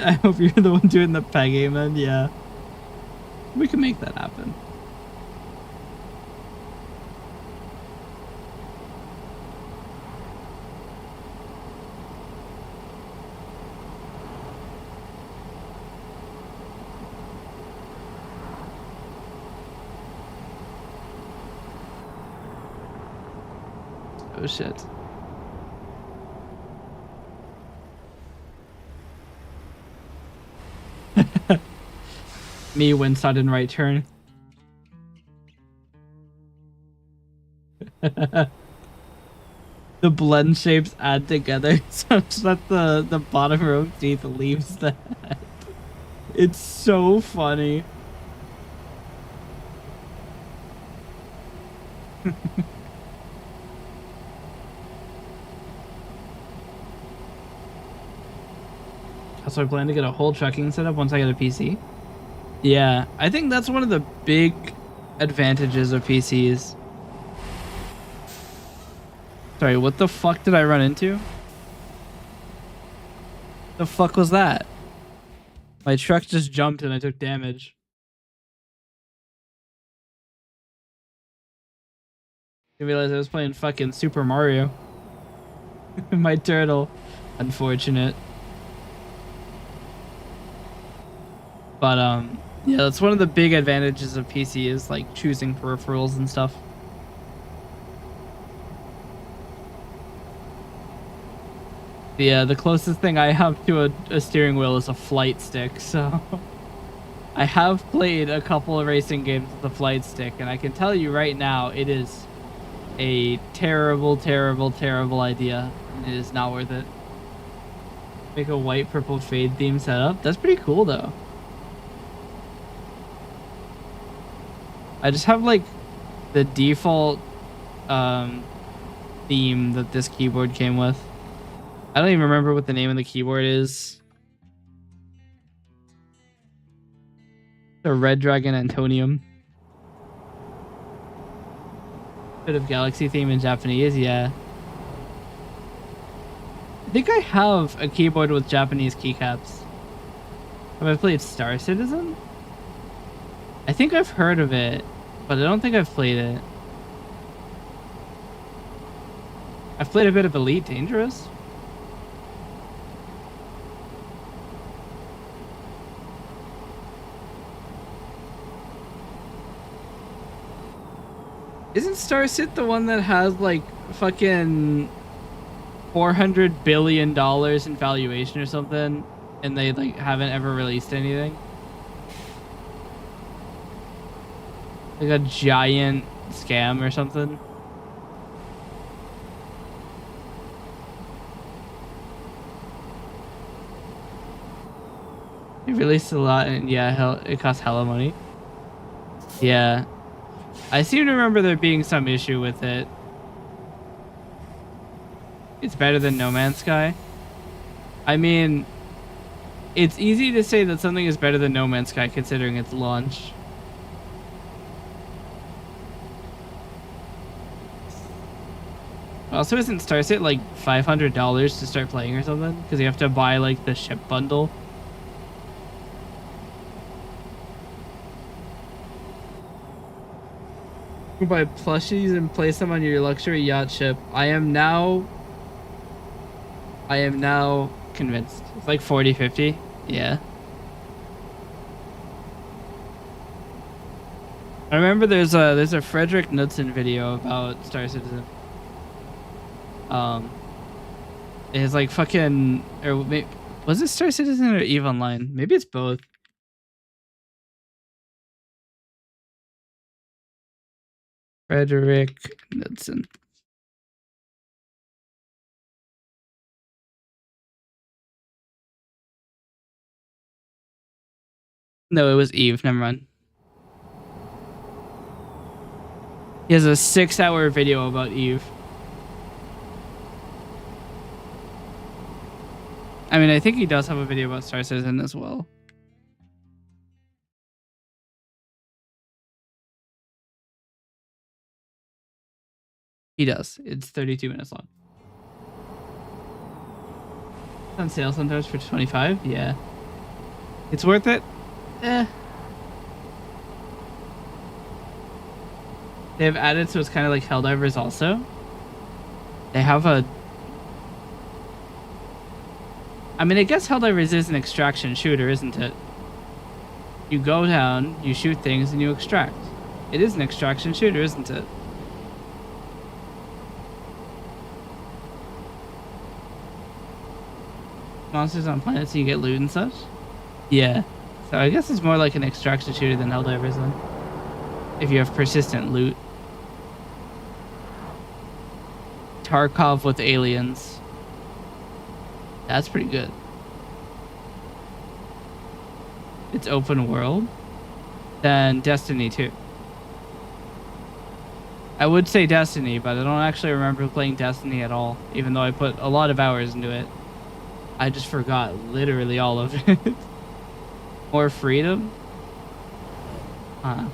I hope you're the one doing the pegging then. Yeah. We can make that happen. Oh shit. Me when sudden right turn. The blend shapes add together such that the bottom row of teeth leaves the head. It's so funny. So I plan to get a whole trucking setup once I get a PC. Yeah, I think that's one of the big advantages of PCs. Sorry, what the fuck did I run into? The fuck was that? My truck just jumped and I took damage. I realized I was playing fucking Super Mario. My turtle. Unfortunate. But yeah, that's one of the big advantages of PC is like choosing peripherals and stuff. Yeah, the closest thing I have to a steering wheel is a flight stick, so I have played a couple of racing games with a flight stick, and I can tell you right now, it is a terrible, terrible, terrible idea. It is not worth it. Make a white purple fade theme setup. That's pretty cool though. I just have like the default theme that this keyboard came with. I don't even remember what the name of the keyboard is. The Red Dragon Antonium. Bit of Galaxy theme in Japanese, yeah. I think I have a keyboard with Japanese keycaps. Have I played Star Citizen? I think I've heard of it, but I don't think I've played it. I've played a bit of Elite Dangerous. Isn't Star Citizen the one that has like fucking $400 billion in valuation or something, and they like haven't ever released anything? Like a giant scam or something? It released a lot, and yeah, it cost hella money. Yeah. I seem to remember there being some issue with it. It's better than No Man's Sky. I mean, it's easy to say that something is better than No Man's Sky considering its launch. Also, isn't Star Citizen like $500 to start playing or something? Because you have to buy like the ship bundle. You buy plushies and place them on your luxury yacht ship. I am now convinced. It's like 40, 50. Yeah. I remember there's a Frederick Knudsen video about Star Citizen. It's like fucking, or was it Star Citizen or EVE Online? Maybe it's both. Frederick Knudsen. No, it was EVE. Never mind. He has a 6-hour video about EVE. I mean, I think he does have a video about Star Citizen as well. He does. It's 32 minutes long. It's on sale sometimes for 25. Yeah. It's worth it. They've added so it's kind of like Helldivers also. They have a... I mean, I guess Helldivers is an extraction shooter, isn't it? You go down, you shoot things, and you extract. It is an extraction shooter, isn't it? Monsters on planets, so you get loot and such? Yeah. So I guess it's more like an extraction shooter than Helldivers then. If you have persistent loot. Tarkov with aliens. That's pretty good. It's open world. Then Destiny 2. I would say Destiny, but I don't actually remember playing Destiny at all, even though I put a lot of hours into it. I just forgot literally all of it. More freedom? Huh.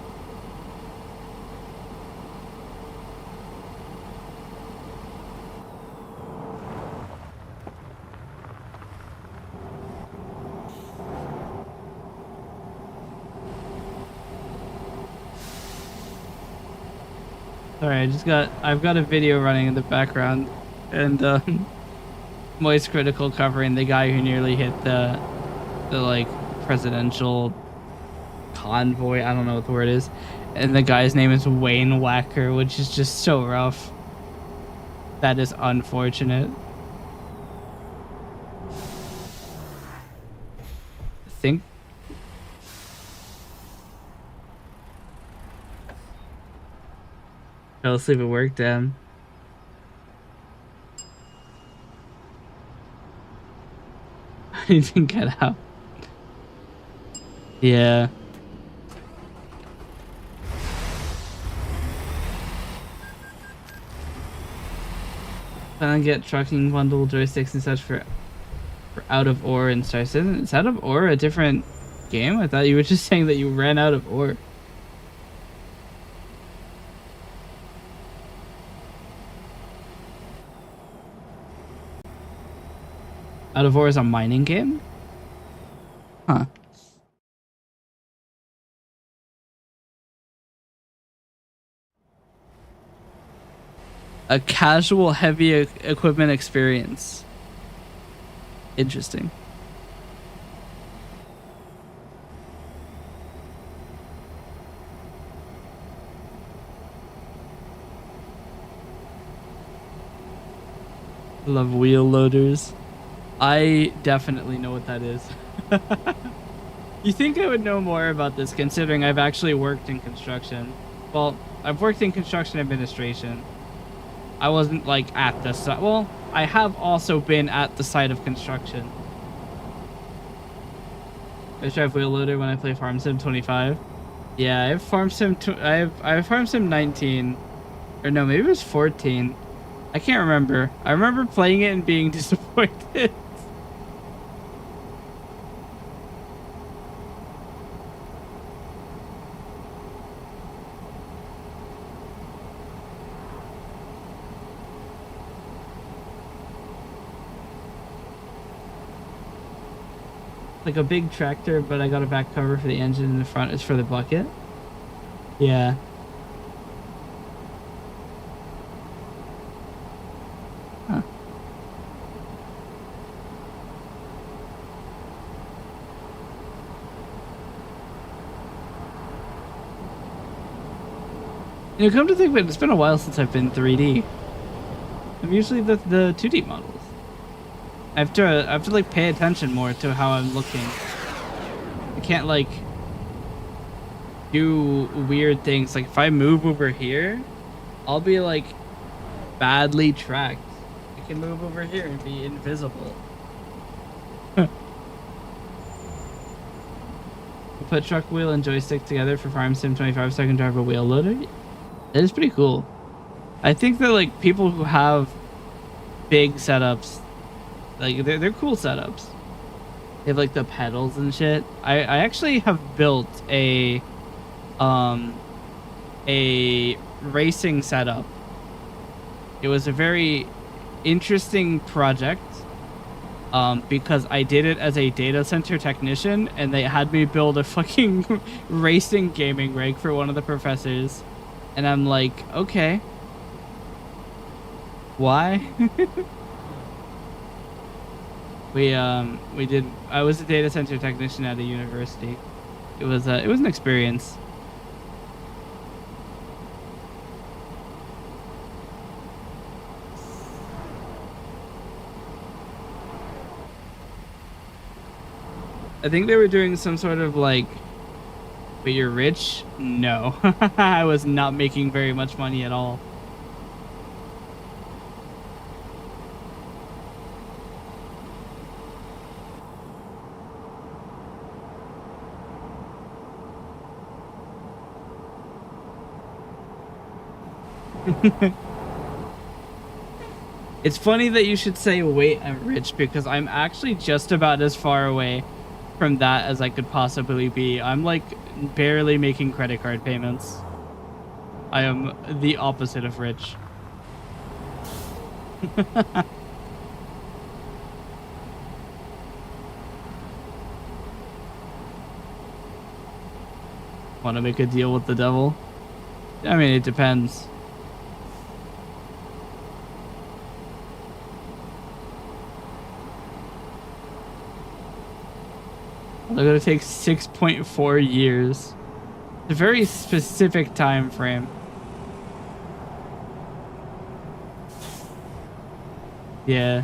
Sorry, I've got a video running in the background, and Moist Critical covering the guy who nearly hit the like presidential convoy. I don't know what the word is, and the guy's name is Wayne Wacker, which is just so rough. That is unfortunate. I think. Fell asleep at work, damn. He didn't get out. Yeah. Plan to get trucking bundle joysticks and such for Out of Ore and Star Citizen. Is Out of Ore a different game? I thought you were just saying that you ran out of ore. Out of Ore is a mining game? Huh. A casual heavy equipment experience. Interesting. Love wheel loaders. I definitely know what that is. You think I would know more about this considering I've actually worked in construction? Well, I've worked in construction administration. I wasn't like at the site. Well, I have also been at the site of construction. I drive wheel loader when I play Farm Sim 25. Yeah, I have Farm Sim. I have Farm Sim 19, or no, maybe it was 14. I can't remember. I remember playing it and being disappointed. Like a big tractor, but I got a back cover for the engine, and the front is for the bucket. Yeah. Huh. You know, come to think of it, it's been a while since I've been 3D. I'm usually the 2D models. I have to like pay attention more to how I'm looking. I can't like do weird things. Like if I move over here, I'll be like badly tracked. I can move over here and be invisible. Put truck wheel and joystick together for Farm Sim 25 so I can drive a wheel loader. That is pretty cool. I think that like people who have big setups, like they're cool setups. They have like the pedals and shit. I actually have built a racing setup. It was a very interesting project. because I did it as a data center technician, and they had me build a fucking racing gaming rig for one of the professors, and I'm like, okay, why? We did. I was a data center technician at a university. It was an experience. I think they were doing some sort of like, but you're rich? No. I was not making very much money at all. It's funny that you should say, wait, I'm rich, because I'm actually just about as far away from that as I could possibly be. I'm like barely making credit card payments. I am the opposite of rich. Want to make a deal with the devil? I mean, it depends. They're gonna take 6.4 years. It's a very specific time frame. Yeah.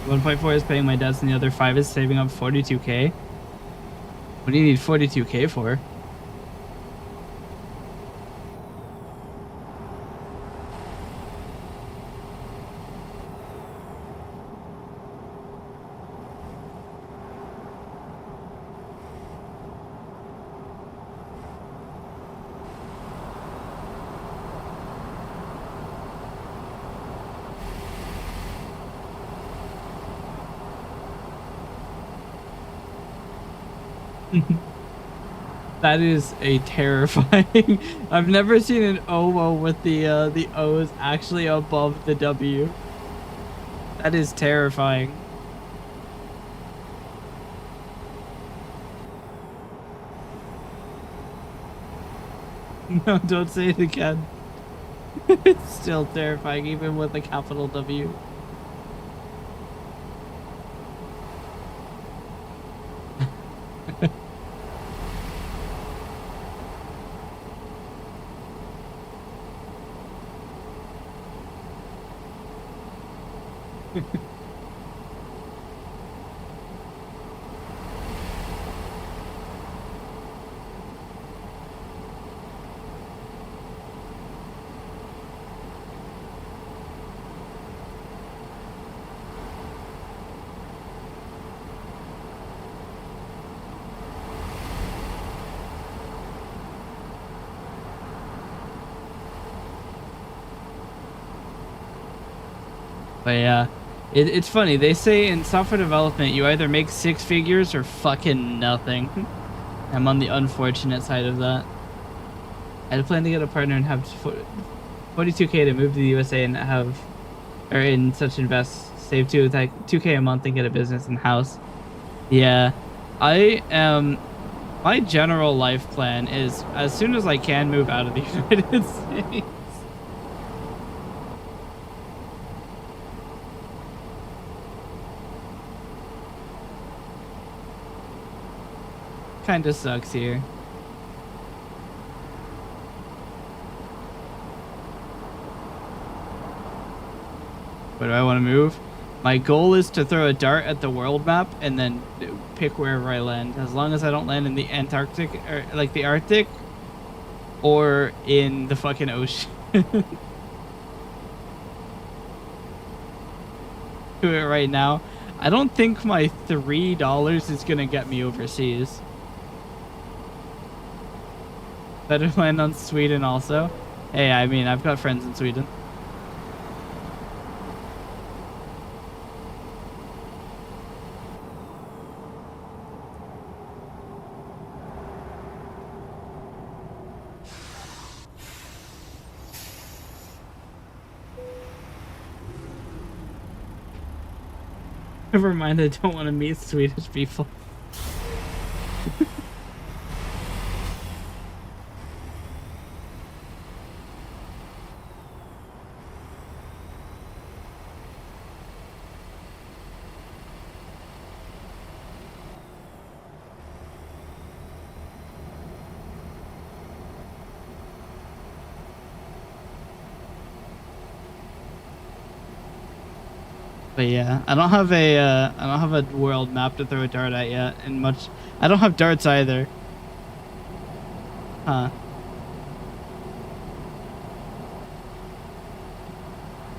$1.4 is paying my debts, and the other 5 is saving up 42K. What do you need 42K for? That is a terrifying. I've never seen an OWO with the O's actually above the W. That is terrifying. No, don't say it again. It's still terrifying, even with a capital W. But yeah, it's funny. They say in software development, you either make 6 figures or fucking nothing. I'm on the unfortunate side of that. I had planned to get a partner and have 42K to move to the USA and have, or in such invest, save 2K a month and get a business and house. Yeah, I am. My general life plan is as soon as I can move out of the United States. Kind of sucks here. Where do I want to move? My goal is to throw a dart at the world map and then pick wherever I land. As long as I don't land in the Antarctic or like the Arctic or in the fucking ocean. Do it right now. I don't think my $3 is gonna get me overseas. Better land on Sweden also. Hey, I mean, I've got friends in Sweden. Never mind, I don't want to meet Swedish people. But yeah, I don't have a world map to throw a dart at yet, and much. I don't have darts either. Huh.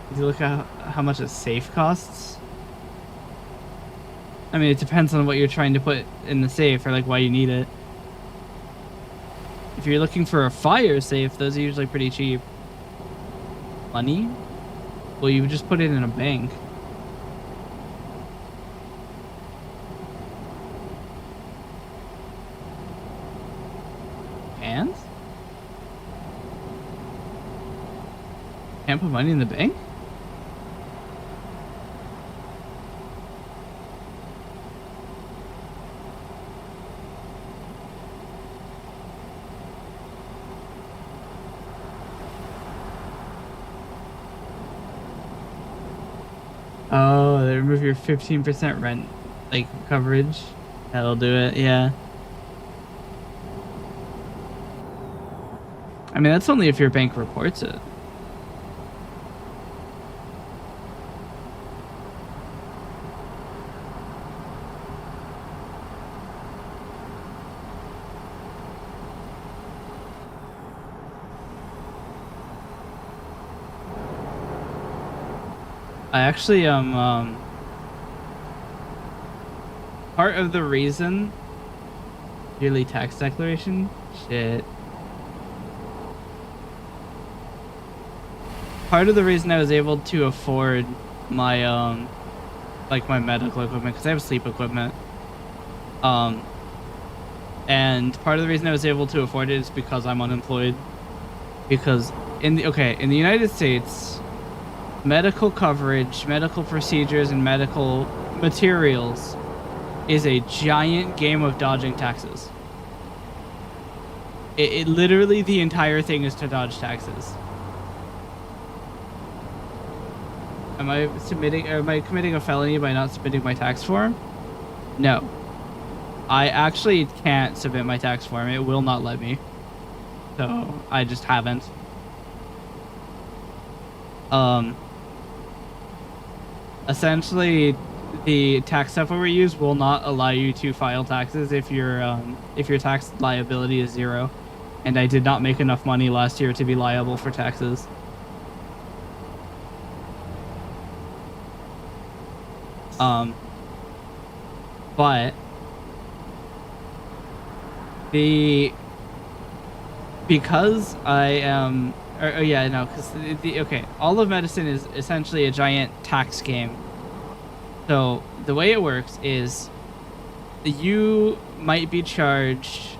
Did you look at how much a safe costs? I mean, it depends on what you're trying to put in the safe or like why you need it. If you're looking for a fire safe, those are usually pretty cheap. Money? Well, you would just put it in a bank. And? Can't put money in the bank? Oh, they remove your 15% rent, like, coverage. That'll do it, yeah. I mean, that's only if your bank reports it. I actually part of the reason yearly tax declaration shit. Part of the reason I was able to afford my like my medical equipment, because I have sleep equipment. And part of the reason I was able to afford it is because I'm unemployed. Because in the United States, medical coverage, medical procedures, and medical materials is a giant game of dodging taxes. It literally, the entire thing is to dodge taxes. Am I committing a felony by not submitting my tax form? No. I actually can't submit my tax form. It will not let me. So, I just haven't. Essentially, the tax software we use will not allow you to file taxes if your tax liability is 0. And I did not make enough money last year to be liable for taxes. But because I am, because all of medicine is essentially a giant tax game. So the way it works is you might be charged,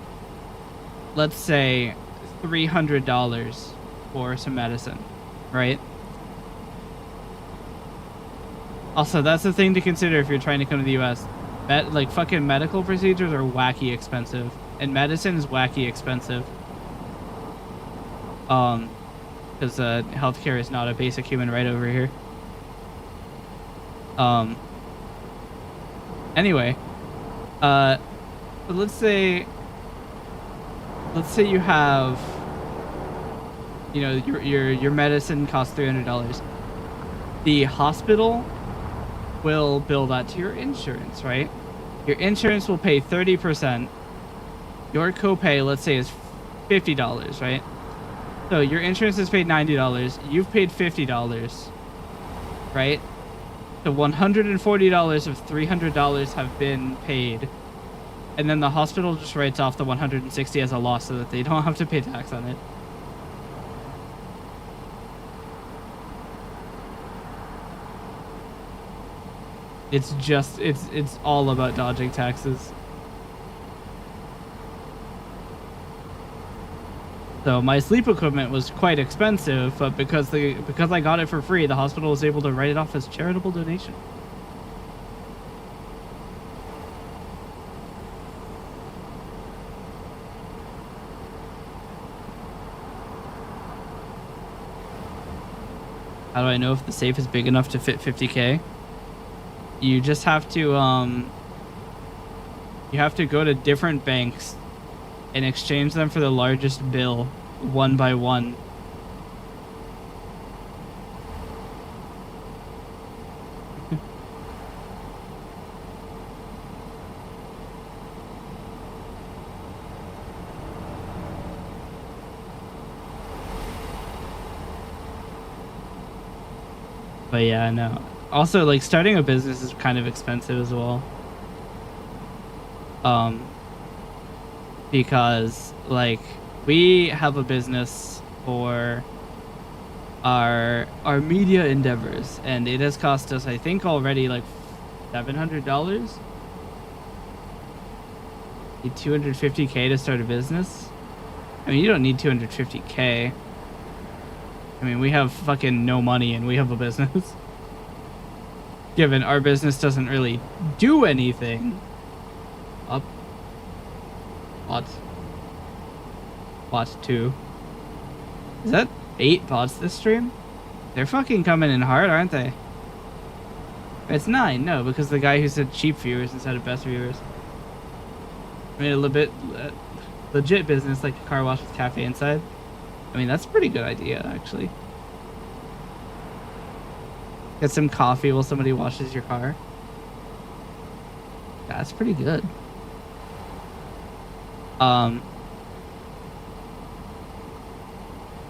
let's say, $300 for some medicine, right? Also, that's the thing to consider if you're trying to come to the US. Like, fucking medical procedures are wacky expensive. And medicine is wacky expensive. Because healthcare is not a basic human right over here. Anyway. But let's say you have, you know, your medicine costs $300. The hospital will bill that to your insurance, right? Your insurance will pay 30%. Your copay, let's say, is $50, right? So your insurance has paid $90. You've paid $50, right? The $140 of $300 have been paid. And then the hospital just writes off the 160 as a loss so that they don't have to pay tax on it. It's just, it's all about dodging taxes. So my sleep equipment was quite expensive, but because I got it for free, the hospital was able to write it off as charitable donation. How do I know if the safe is big enough to fit 50K? You just have to you have to go to different banks and exchange them for the largest bill one by one. But yeah, no. Also, like, starting a business is kind of expensive as well. Because, like, we have a business for our media endeavors, and it has cost us, I think, already like $700. Need 250K to start a business. I mean, you don't need 250K. I mean, we have fucking no money and we have a business. Given our business doesn't really do anything. Up. Bot 2. Is that 8 bots this stream? They're fucking coming in hard, aren't they? It's 9, no, because the guy who said cheap viewers instead of best viewers. Made a little bit legit business, like a car wash with cafe inside. I mean, that's a pretty good idea, actually. Get some coffee while somebody washes your car. Yeah, that's pretty good. So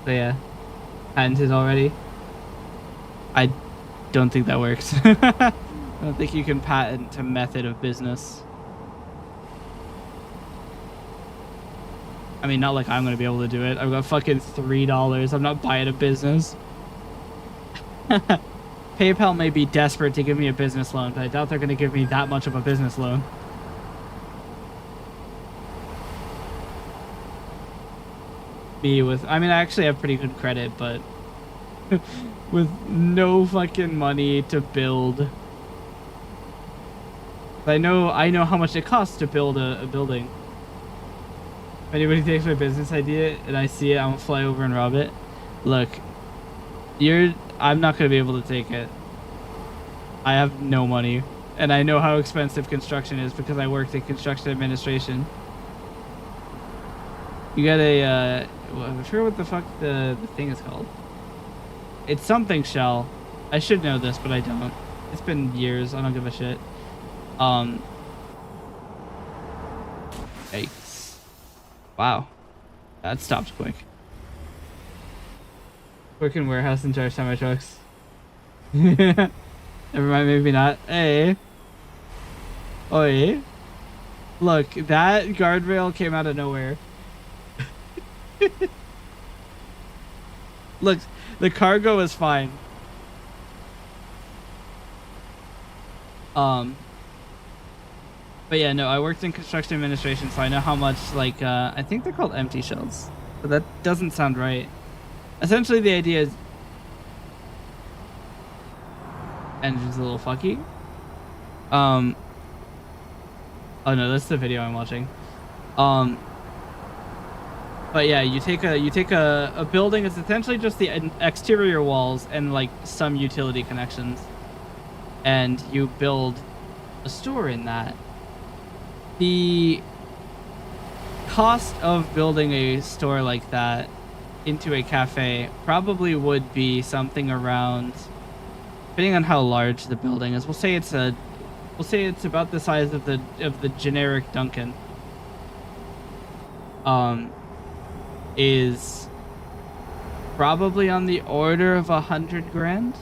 yeah, patented already. I don't think that works. I don't think you can patent a method of business. I mean, not like I'm gonna be able to do it. I've got fucking $3. I'm not buying a business. PayPal may be desperate to give me a business loan, but I doubt they're gonna give me that much of a business loan. I mean, I actually have pretty good credit, but with no fucking money to build. I know how much it costs to build a building. If anybody takes my business idea and I see it, I'm gonna fly over and rob it. Look, I'm not gonna be able to take it. I have no money, and I know how expensive construction is because I worked in construction administration. You got a, I'm sure what the fuck the thing is called. It's something shell. I should know this, but I don't. It's been years. I don't give a shit. Yikes. Wow. That stopped quick. Work in warehouse and charge semi trucks. Never mind, maybe not. Hey. Oi. Look, that guardrail came out of nowhere. Look, the cargo is fine. But yeah, no, I worked in construction administration, so I know how much, like, I think they're called empty shells, but that doesn't sound right. Essentially, the idea is engine's a little fucky. Oh no, that's the video I'm watching. But yeah, you take a building. It's essentially just the exterior walls and like some utility connections, and you build a store in that. The cost of building a store like that into a cafe probably would be something around, depending on how large the building is. We'll say it's about the size of the generic Dunkin'. Is probably on the order of 100 grand.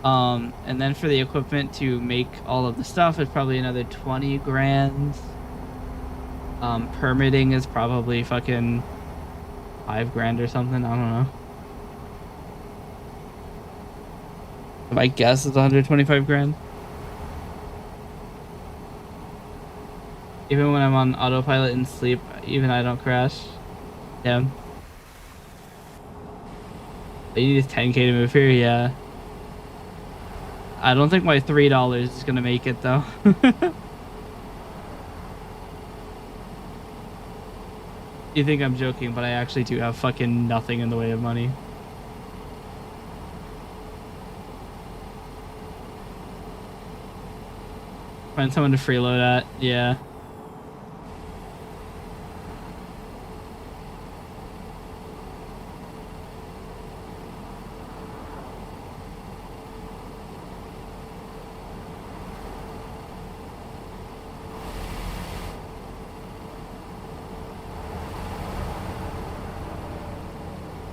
And then for the equipment to make all of the stuff is probably another 20 grand. Permitting is probably fucking 5 grand or something. I don't know. My guess is 125 grand. Even when I'm on autopilot and sleep, even I don't crash. Yeah. You need 10K to move here, yeah. I don't think my $3 is gonna make it though. You think I'm joking, but I actually do have fucking nothing in the way of money. Find someone to freeload at, yeah.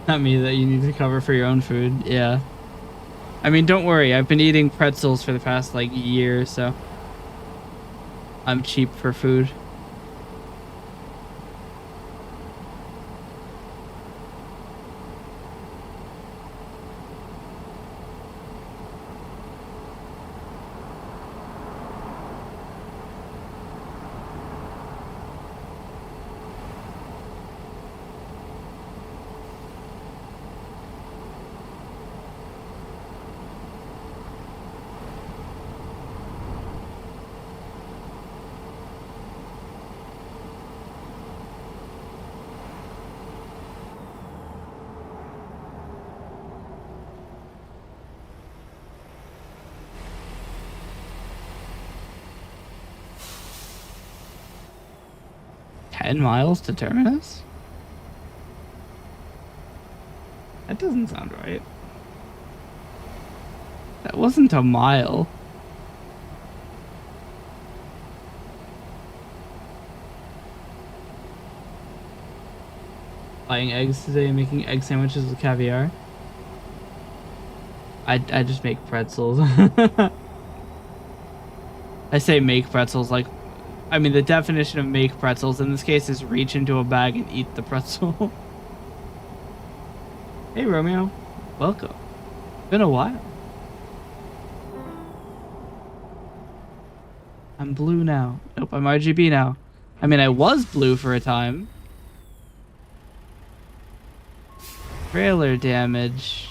Not me that you need to cover for your own food, yeah. I mean, don't worry, I've been eating pretzels for the past, like, year, so I'm cheap for food. $10 to Terminus? That doesn't sound right. That wasn't a mile. Buying eggs today and making egg sandwiches with caviar. I just make pretzels. I say make pretzels like, I mean, the definition of make pretzels in this case is reach into a bag and eat the pretzel. Hey, Romeo. Welcome. Been a while. I'm blue now. Nope, I'm RGB now. I mean, I was blue for a time. Trailer damage.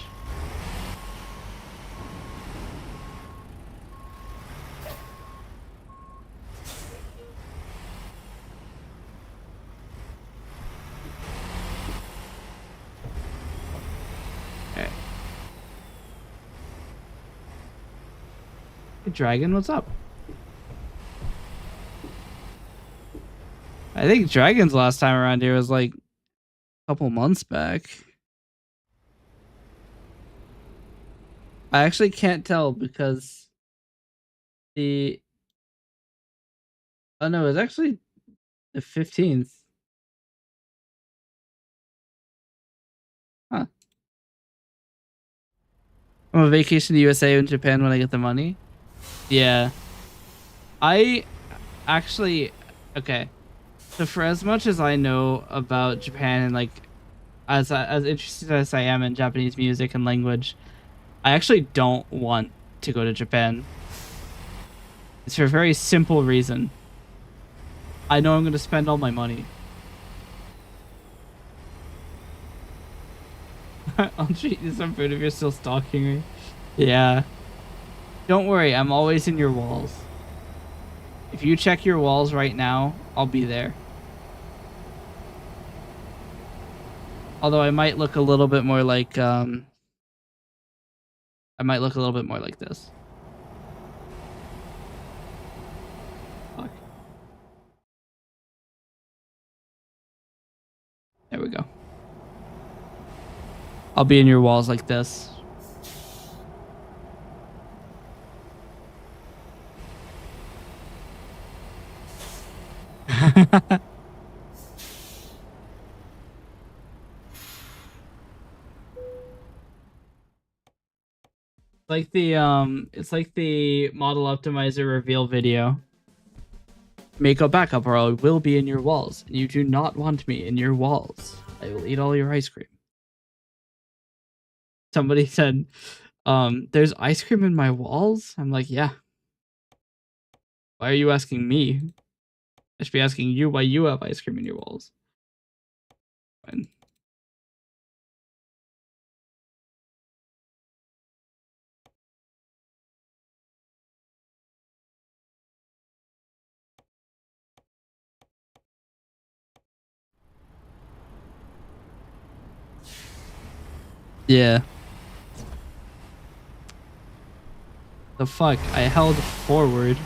Okay. Hey, Dragon, what's up? I think Dragon's last time around here was like a couple months back. I actually can't tell because the... Oh no, it's actually the 15th. Huh. I'm on vacation to USA and Japan when I get the money. Yeah. I actually... Okay. So for as much as I know about Japan and like as interested as I am in Japanese music and language, I actually don't want to go to Japan. It's for a very simple reason. I know I'm going to spend all my money. I'll treat you some food if you're still stalking me. Yeah. Don't worry, I'm always in your walls. If you check your walls right now, I'll be there. Although I might look a little bit more like, I might look a little bit more like this. Fuck. There we go. I'll be in your walls like this. it's like the model optimizer reveal video. Make a backup or I will be in your walls. You do not want me in your walls. I will eat all your ice cream. Somebody said, there's ice cream in my walls? I'm like, yeah. Why are you asking me? I should be asking you why you have ice cream in your walls. Fine. Yeah. The fuck? I held forward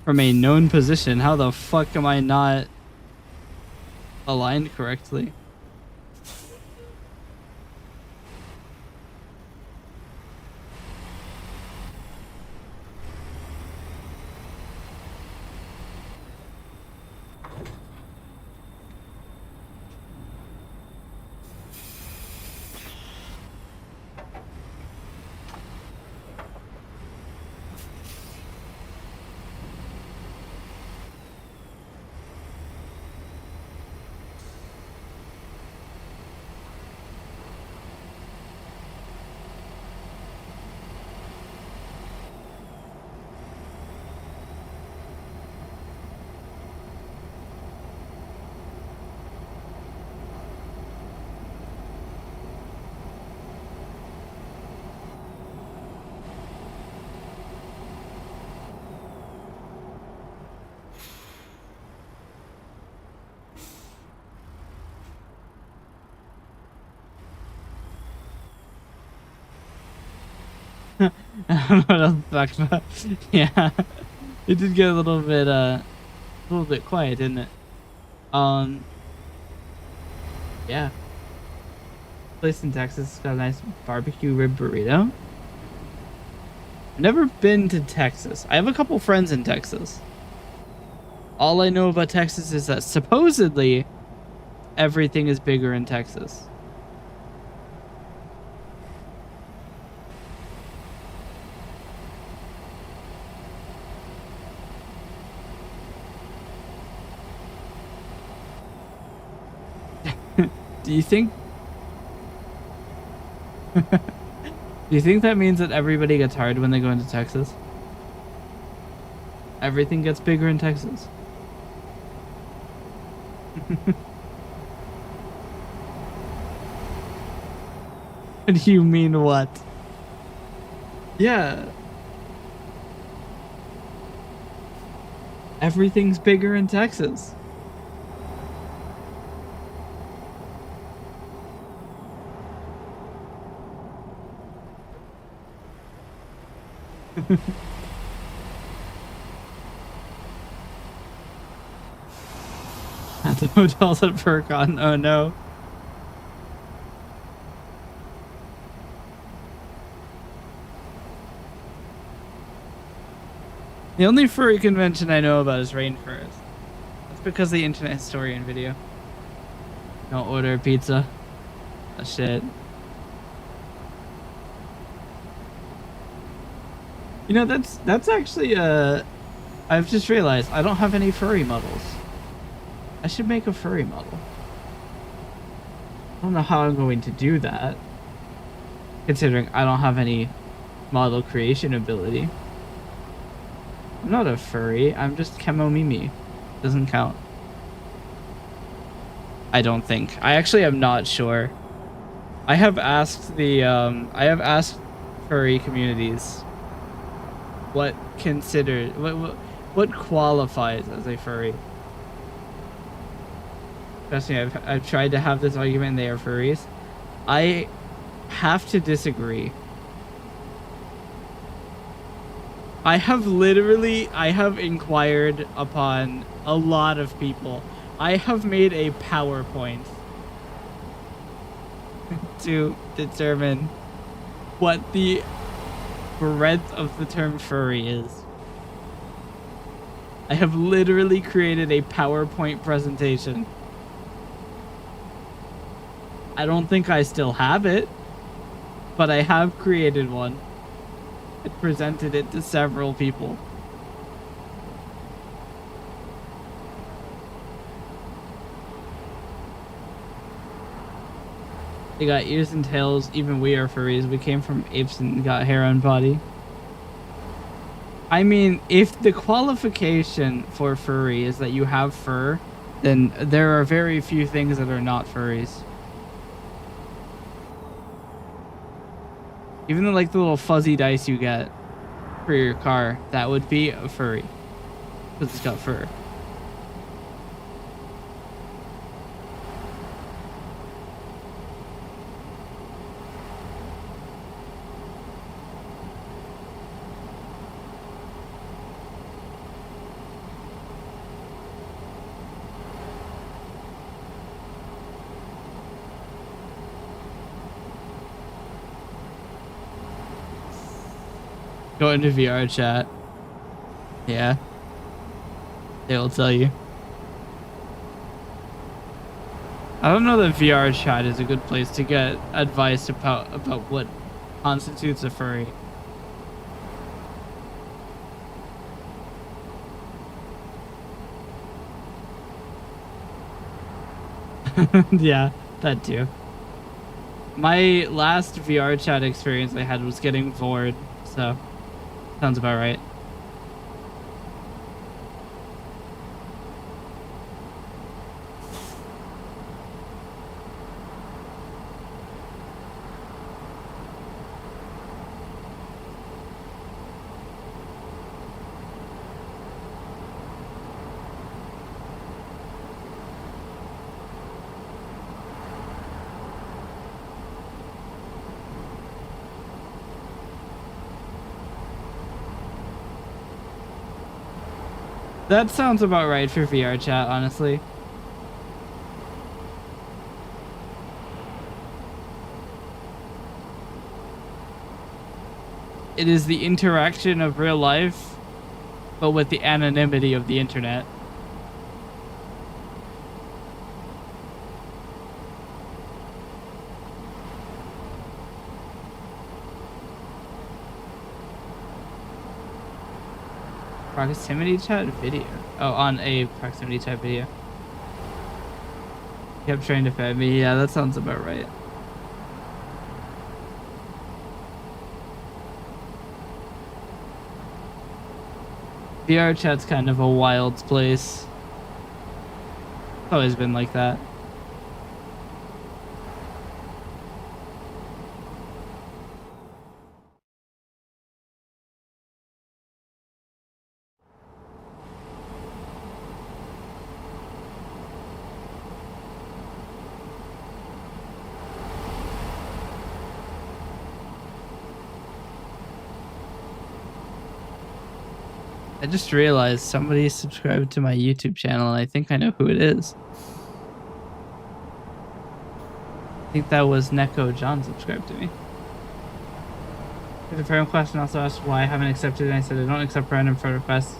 from a known position. How the fuck am I not aligned correctly? I don't know what else to talk about. Yeah. It did get a little bit quiet, didn't it? Yeah. Place in Texas got a nice barbecue rib burrito. Never been to Texas. I have a couple friends in Texas. All I know about Texas is that supposedly everything is bigger in Texas. Do you think Do you think that means that everybody gets hard when they go into Texas? Everything gets bigger in Texas. What do you mean what? Yeah. Everything's bigger in Texas. At the hotels at Percon. Oh no. The only furry convention I know about is Rainforest. That's because of the Internet Historian video. Don't order pizza. Oh shit. You know, that's actually I've just realized I don't have any furry models. I should make a furry model. I don't know how I'm going to do that, considering I don't have any model creation ability. I'm not a furry, I'm just Chemo Mimi. Doesn't count. I don't think. I actually am not sure. I have asked furry communities what qualifies as a furry. Trust me, I've tried to have this argument and they are furries. I have to disagree. I have inquired upon a lot of people. I have made a PowerPoint to determine what the breadth of the term furry is. I have literally created a PowerPoint presentation. I don't think I still have it, but I have created one. and presented it to several people. They got ears and tails. Even we are furries. We came from apes and got hair on body. I mean, if the qualification for furry is that you have fur, then there are very few things that are not furries. Even the, like, the little fuzzy dice you get for your car, that would be a furry. Because it's got fur. Go into VR chat. Yeah. They will tell you. I don't know that VR chat is a good place to get advice about what constitutes a furry. Yeah, that too. My last VR chat experience I had was getting bored, so sounds about right. That sounds about right for VR chat, honestly. It is the interaction of real life, but with the anonymity of the internet. Proximity chat video. Oh, on a proximity chat video. Kept trying to fed me. Yeah, that sounds about right. VR chat's kind of a wild place. It's always been like that. I just realized somebody subscribed to my YouTube channel, and I think I know who it is. I think that was Neko John subscribed to me. The friend question also asked why I haven't accepted, and I said I don't accept random friend requests,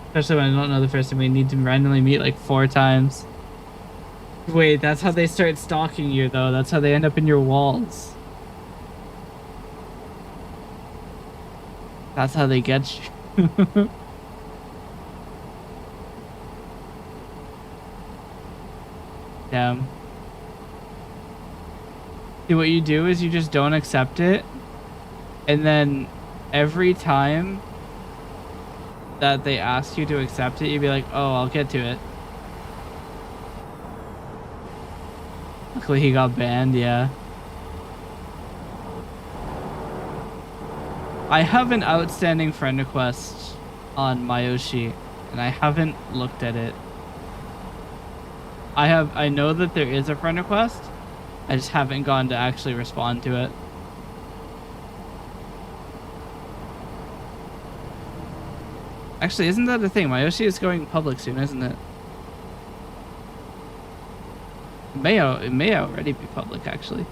especially when I don't know the person. We need to randomly meet like 4 times. Wait, that's how they start stalking you, though. That's how they end up in your walls. That's how they get you. Damn. See, what you do is you just don't accept it, and then every time that they ask you to accept it, you'd be like, oh, I'll get to it. Luckily he got banned, yeah. I have an outstanding friend request on Mayoshi, and I haven't looked at it. I know that there is a friend request. I just haven't gone to actually respond to it. Actually, isn't that the thing? Mayoshi is going public soon, isn't it? It may already be public, actually.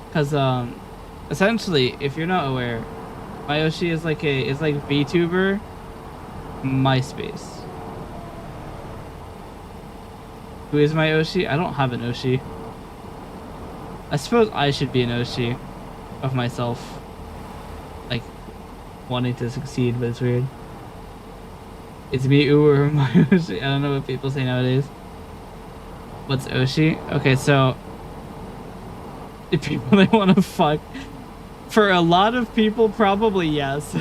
Because essentially, if you're not aware, Mayoshi is like VTuber MySpace. Who is my Oshi? I don't have an Oshi. I suppose I should be an Oshi of myself. Like, wanting to succeed, but it's weird. It's me, Uber, my Oshi. I don't know what people say nowadays. What's Oshi? Okay, so if people they want to fuck, for a lot of people, probably yes.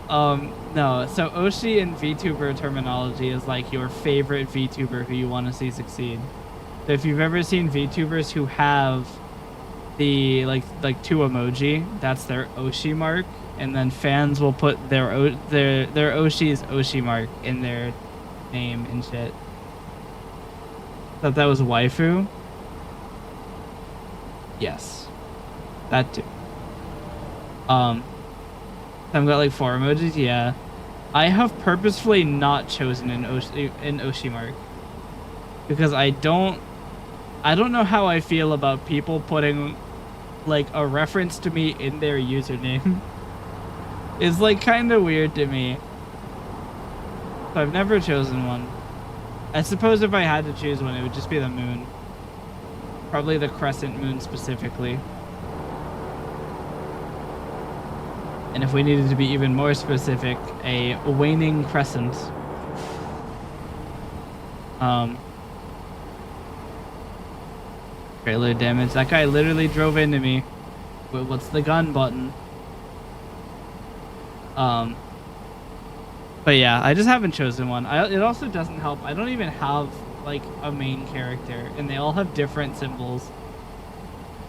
No. So Oshi in VTuber terminology is like your favorite VTuber who you want to see succeed. So if you've ever seen VTubers who have the like two emoji, that's their Oshi mark, and then fans will put their Oshi's Oshi mark in their name and shit. Thought that was waifu. Yes, that too. I've got like 4 emojis. Yeah, I have purposefully not chosen an Oshi mark because I don't know how I feel about people putting like a reference to me in their username. It's like kind of weird to me. So I've never chosen one. I suppose if I had to choose one, it would just be the moon. Probably the crescent moon specifically. And if we needed to be even more specific, a waning crescent. Trailer damage. That guy literally drove into me. What's the gun button? But yeah, I just haven't chosen one. It also doesn't help. I don't even have like a main character, and they all have different symbols.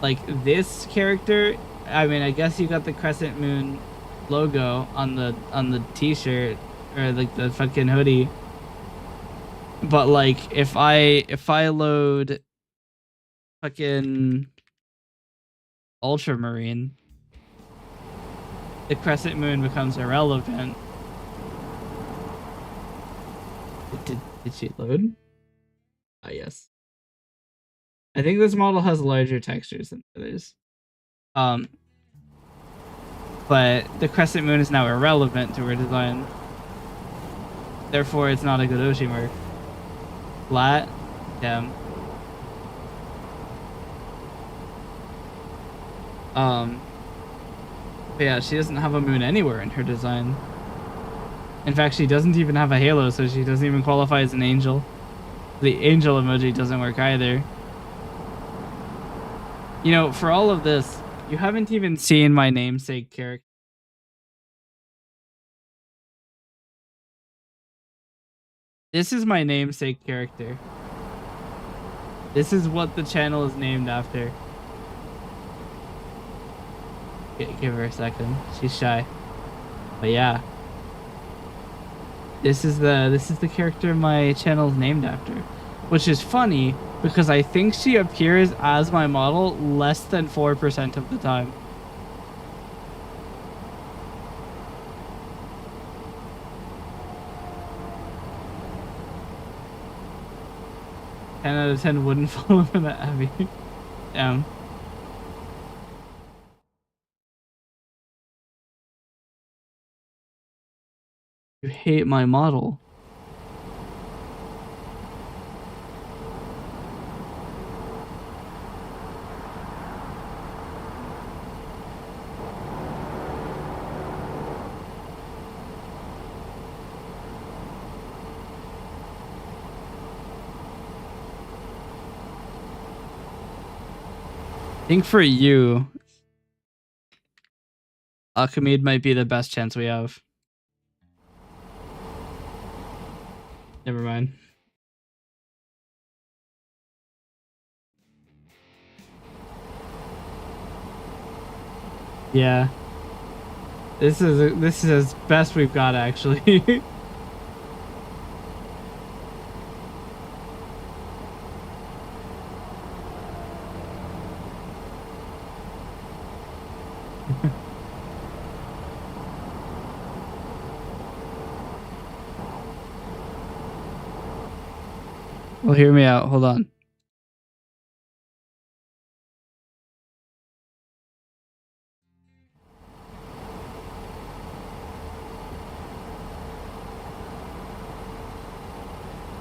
Like this character, I mean, I guess you got the crescent moon logo on the t-shirt or like the fucking hoodie. But like if I load fucking ultramarine, the crescent moon becomes irrelevant. Did she load? Ah, yes. I think this model has larger textures than others. But the crescent moon is now irrelevant to her design. Therefore, it's not a good Oshi mark. Flat? Damn. But yeah, she doesn't have a moon anywhere in her design. In fact, she doesn't even have a halo, so she doesn't even qualify as an angel. The angel emoji doesn't work either. You know, for all of this, you haven't even seen my namesake character. This is my namesake character. This is what the channel is named after. Give her a second. She's shy. But yeah. This is the character my channel is named after. Which is funny because I think she appears as my model less than 4% of the time. Ten out of 10 wouldn't follow for that Abby. Damn. You hate my model. I think for you, Alchemide might be the best chance we have. Never mind. Yeah. This is as best we've got actually. Well, hear me out. Hold on.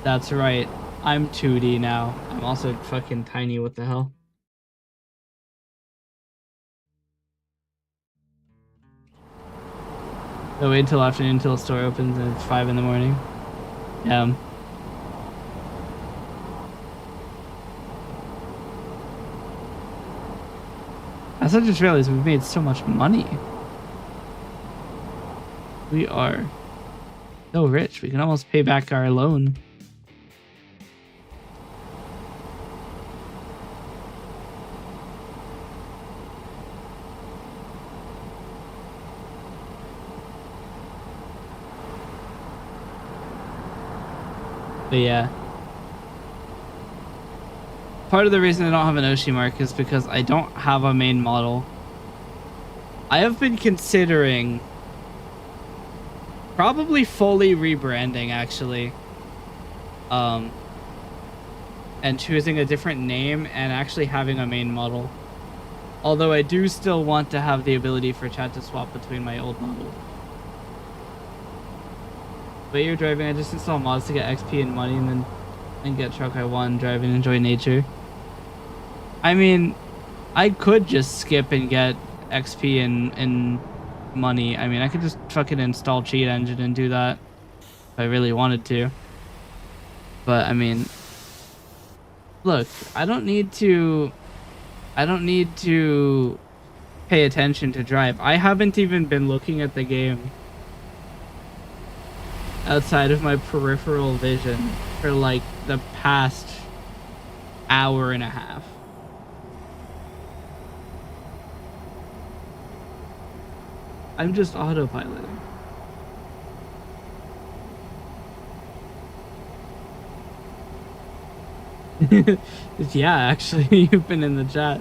That's right. I'm 2D now. I'm also fucking tiny. What the hell? So wait until afternoon until the store opens and it's 5 in the morning. Yeah. I just realized we've made so much money. We are so rich. We can almost pay back our loan. But yeah. Part of the reason I don't have an Oshi mark is because I don't have a main model. I have been considering probably fully rebranding, actually. And choosing a different name and actually having a main model. Although I do still want to have the ability for chat to swap between my old model. But you're driving, I just install mods to get XP and money and then get truck I want, drive and enjoy nature. I mean, I could just skip and get XP and money. I mean, I could just fucking install cheat engine and do that if I really wanted to. But I mean, look, I don't need to pay attention to drive. I haven't even been looking at the game outside of my peripheral vision for like the past hour and a half. I'm just autopiloting. Yeah, actually, you've been in the chat.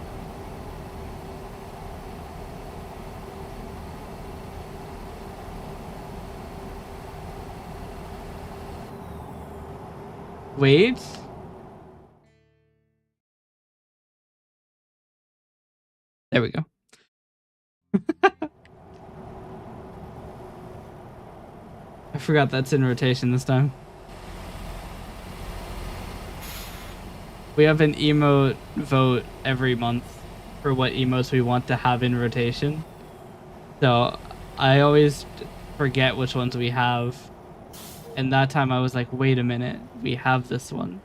Wait. There we go. I forgot that's in rotation this time. We have an emote vote every month for what emotes we want to have in rotation. So I always forget which ones we have. And that time I was like, wait a minute, we have this one.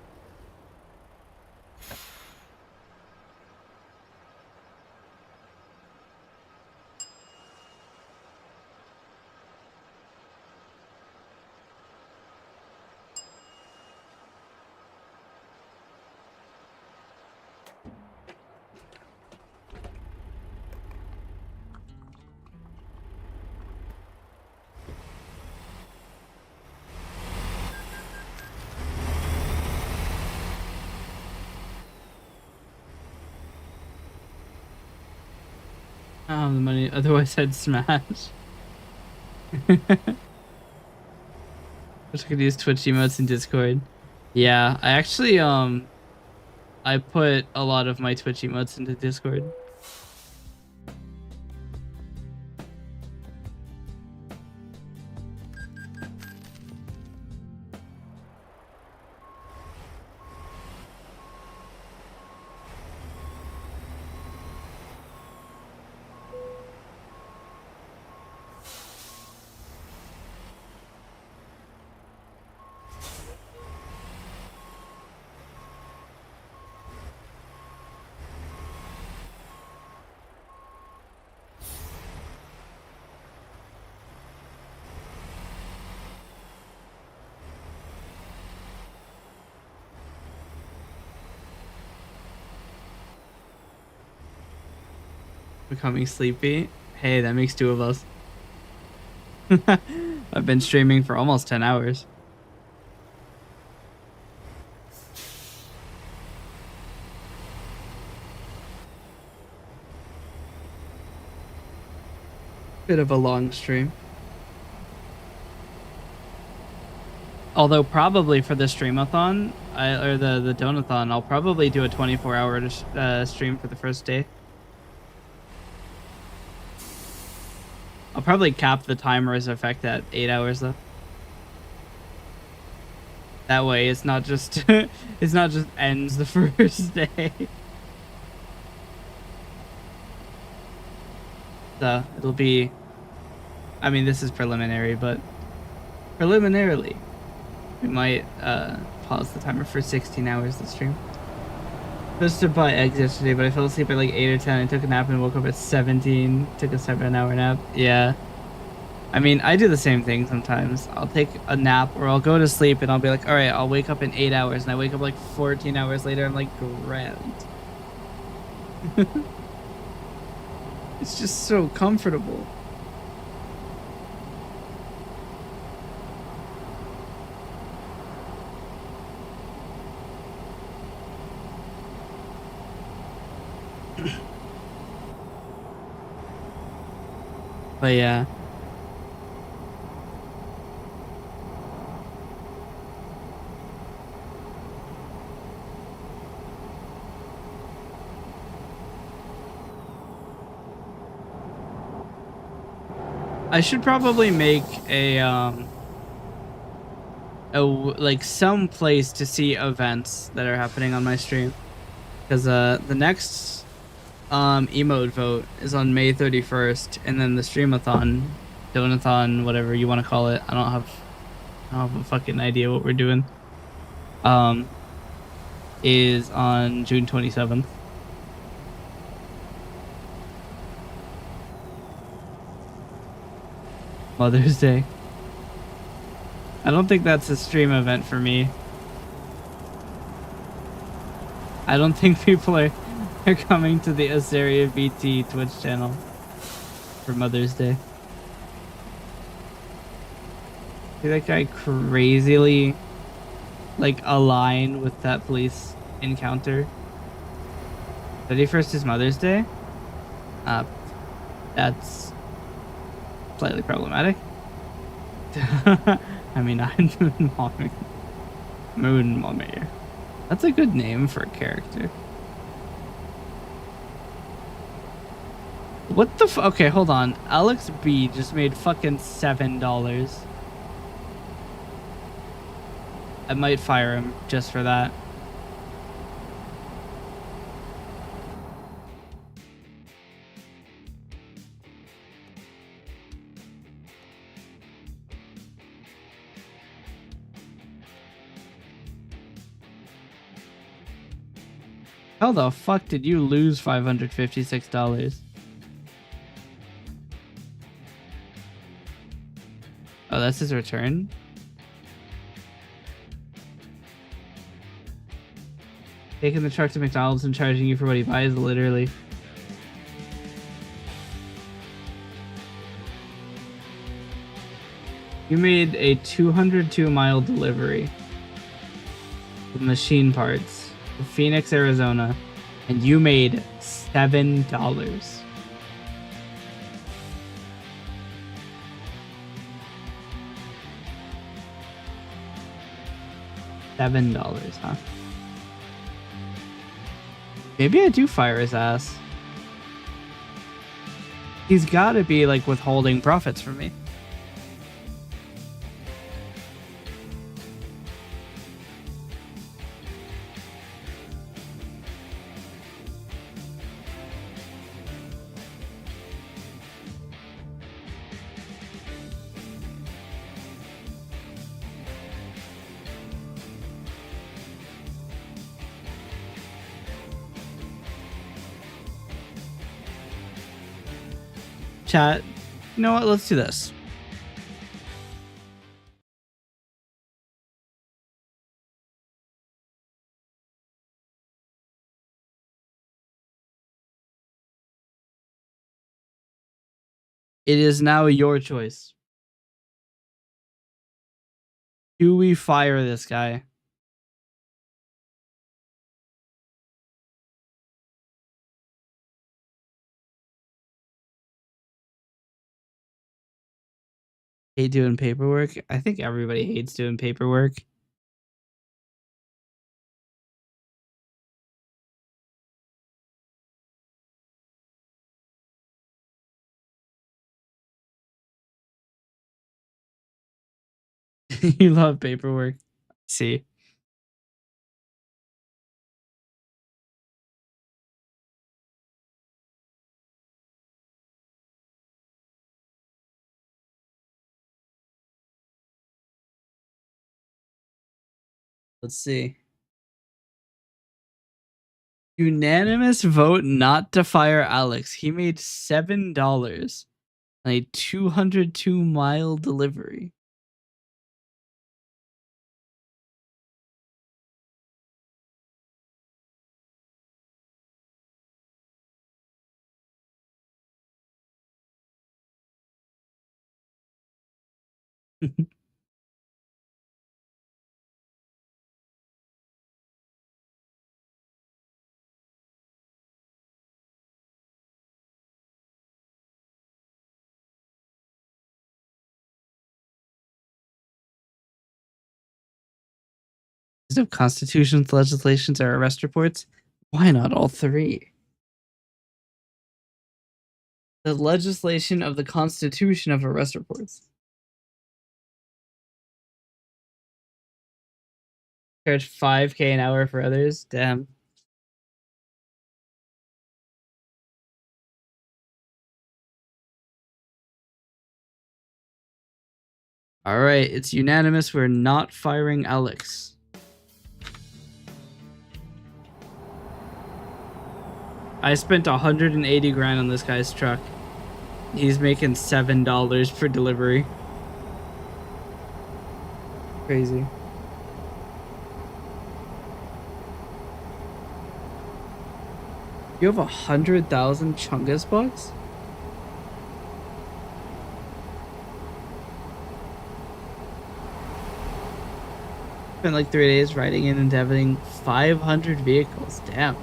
I don't have the money, otherwise I'd smash. Wish I could use Twitch emotes in Discord. Yeah, I actually I put a lot of my Twitch emotes into Discord. Becoming sleepy. Hey, that makes two of us. I've been streaming for almost 10 hours. Bit of a long stream. Although probably for the streamathon, or the donathon, I'll probably do a 24-hour stream for the first day. I'll probably cap the timer's effect at 8 hours though. That way it's not just it's not just ends the first day. So it'll be I mean, this is preliminary, but preliminarily, we might pause the timer for 16 hours this stream. Just to buy eggs yesterday, but I fell asleep at like 8 or 10. I took a nap and woke up at 17. Took a 7-hour nap. Yeah. I mean, I do the same thing sometimes. I'll take a nap or I'll go to sleep and I'll be like, all right, I'll wake up in 8 hours. And I wake up like 14 hours later. I'm like, grand. It's just so comfortable. But yeah. I should probably make like some place to see events that are happening on my stream, because the next emote vote is on May 31st, and then the streamathon, donathon, whatever you want to call it. I don't have a fucking idea what we're doing. Um is on June 27th. Mother's Day. I don't think that's a stream event for me. I don't think people are coming to the Azaria BT Twitch channel for Mother's Day. See that guy crazily like align with that police encounter. 31st is Mother's Day. Uh, that's slightly problematic. I mean, Moon Mommy. That's a good name for a character. What the okay, hold on. Alex B just made fucking $7. I might fire him just for that. How the fuck did you lose $556? Oh, that's his return? Taking the truck to McDonald's and charging you for what he buys, literally. You made a 202-mile delivery of machine parts to Phoenix, Arizona, and you made $7. $7, huh? Maybe I do fire his ass. He's got to be like withholding profits from me. Chat, you know what? Let's do this. It is now your choice. Do we fire this guy? Hate doing paperwork. I think everybody hates doing paperwork. You love paperwork. See. Let's see. Unanimous vote not to fire Alex. He made $7 on a 202-mile delivery. Of constitutions, legislations, or arrest reports? Why not all three? The legislation of the constitution of arrest reports. Charge 5K an hour for others? Damn. Alright, it's unanimous. We're not firing Alex. I spent 180 grand on this guy's truck. He's making $7 per delivery. Crazy. You have 100,000 Chungus bucks? Spent like 3 days riding in and having 500 vehicles. Damn.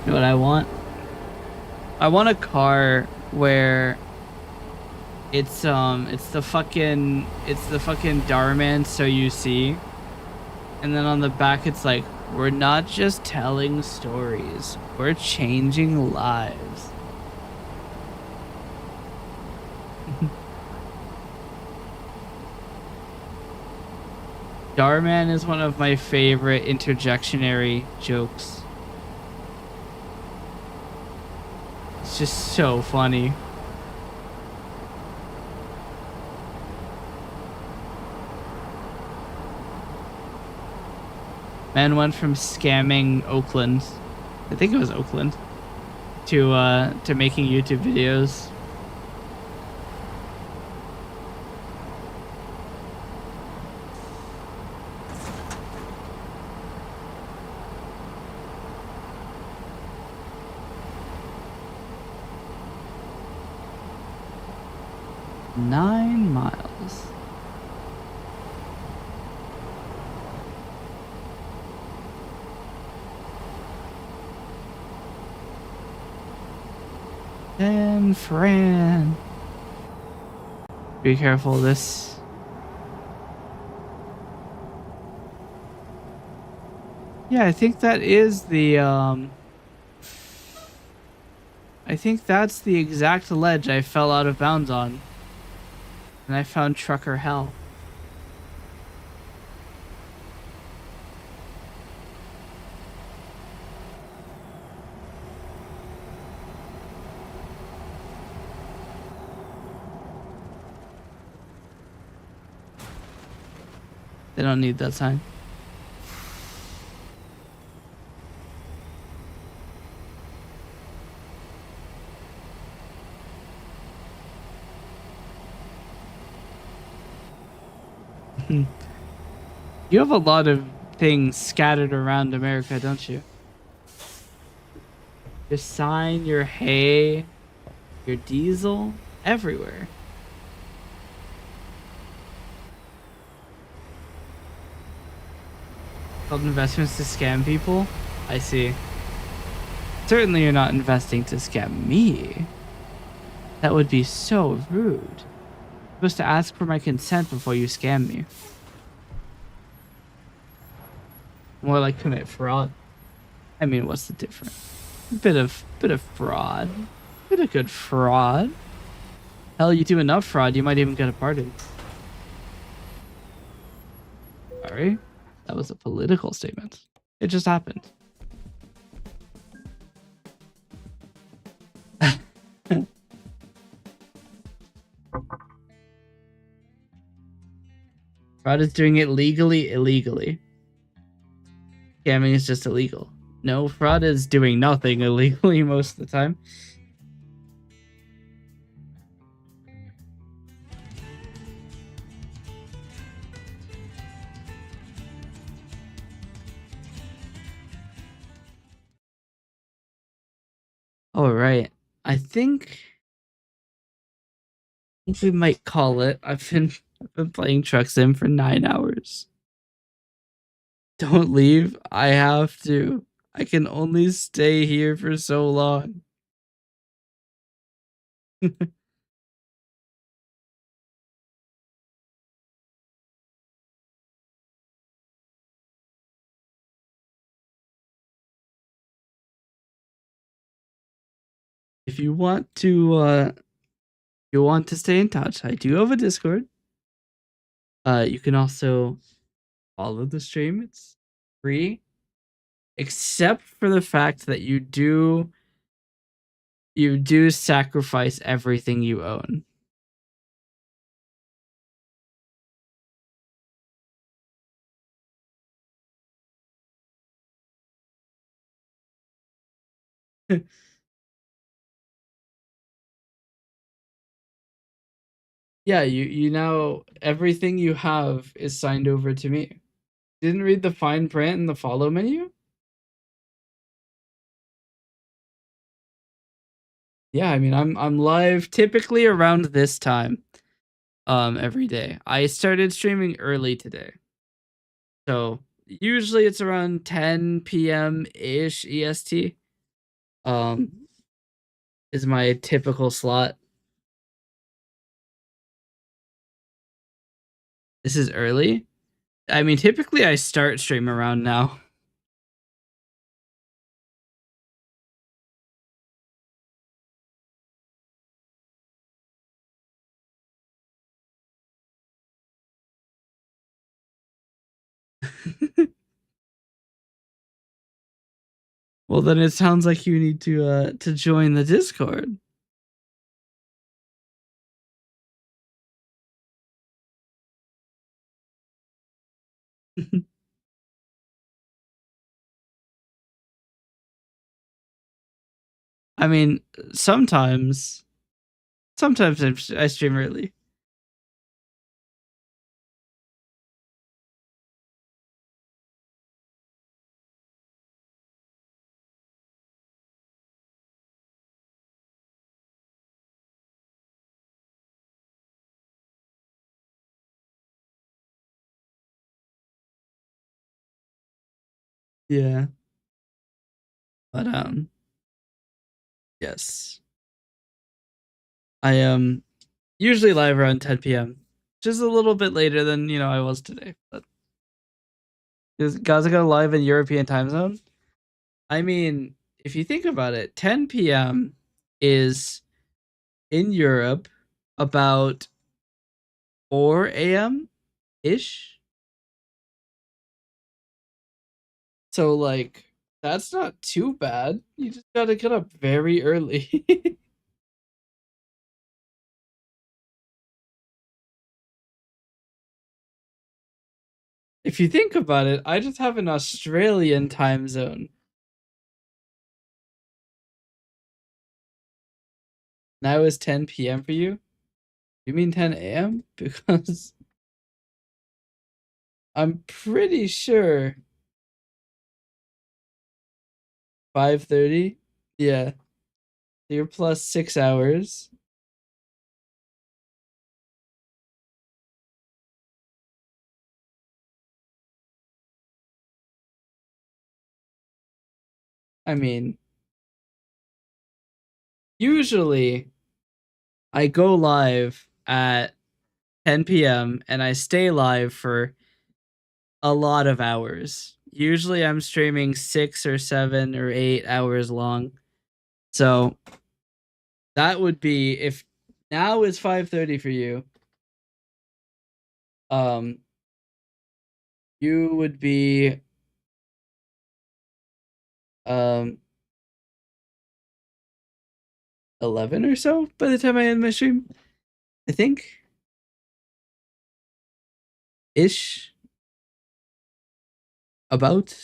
You know what I want? I want a car where it's the fucking Darman so you see, and then on the back it's like, we're not just telling stories, we're changing lives. Darman is one of my favorite interjectionary jokes. It's just so funny. Man went from scamming Oakland, I think it was Oakland, to making YouTube videos. Nine miles. And Fran. Be careful, this. Yeah, I think that is the, I think that's the exact ledge I fell out of bounds on. And I found trucker hell. They don't need that sign. You have a lot of things scattered around America, don't you? Your sign, your hay, your diesel, everywhere. Called investments to scam people? I see. Certainly you're not investing to scam me. That would be so rude. You're supposed to ask for my consent before you scam me. More like commit fraud. I mean, what's the difference? A bit of fraud. Bit of good fraud. Hell, you do enough fraud, you might even get a pardon. Sorry. That was a political statement. It just happened. Fraud is doing it legally, illegally. Scamming is just illegal. No, fraud is doing nothing illegally most of the time. All right. I think we might call it. I've been playing Truck Sim for 9 hours. Don't leave. I have to. I can only stay here for so long. If you want to stay in touch, I do have a Discord. You can also follow the stream. It's free, except for the fact that you do sacrifice everything you own. Yeah, you now everything you have is signed over to me. Didn't read the fine print in the follow menu? Yeah, I mean I'm live typically around this time every day. I started streaming early today. So usually it's around 10 p.m. ish EST. Um is my typical slot. This is early. I mean typically I start stream around now. Well then it sounds like you need to join the Discord. I mean sometimes sometimes I stream early. Yeah. But yes. I am usually live around 10 p.m. Just a little bit later than, I was today. But is Gaza go live in European time zone? I mean, if you think about it, 10 p.m. is in Europe about 4 a.m. ish. So like that's not too bad. You just gotta get up very early. If you think about it, I just have an Australian time zone. Now is 10 p.m. for you? You mean 10 a.m.? Because I'm pretty sure 5:30. Yeah, you're plus 6 hours. I mean, usually I go live at 10 p.m. and I stay live for a lot of hours. Usually I'm streaming 6 or 7 or 8 hours long. So that would be if now is 5:30 for you. Um You would be um 11 or so by the time I end my stream. I think ish about.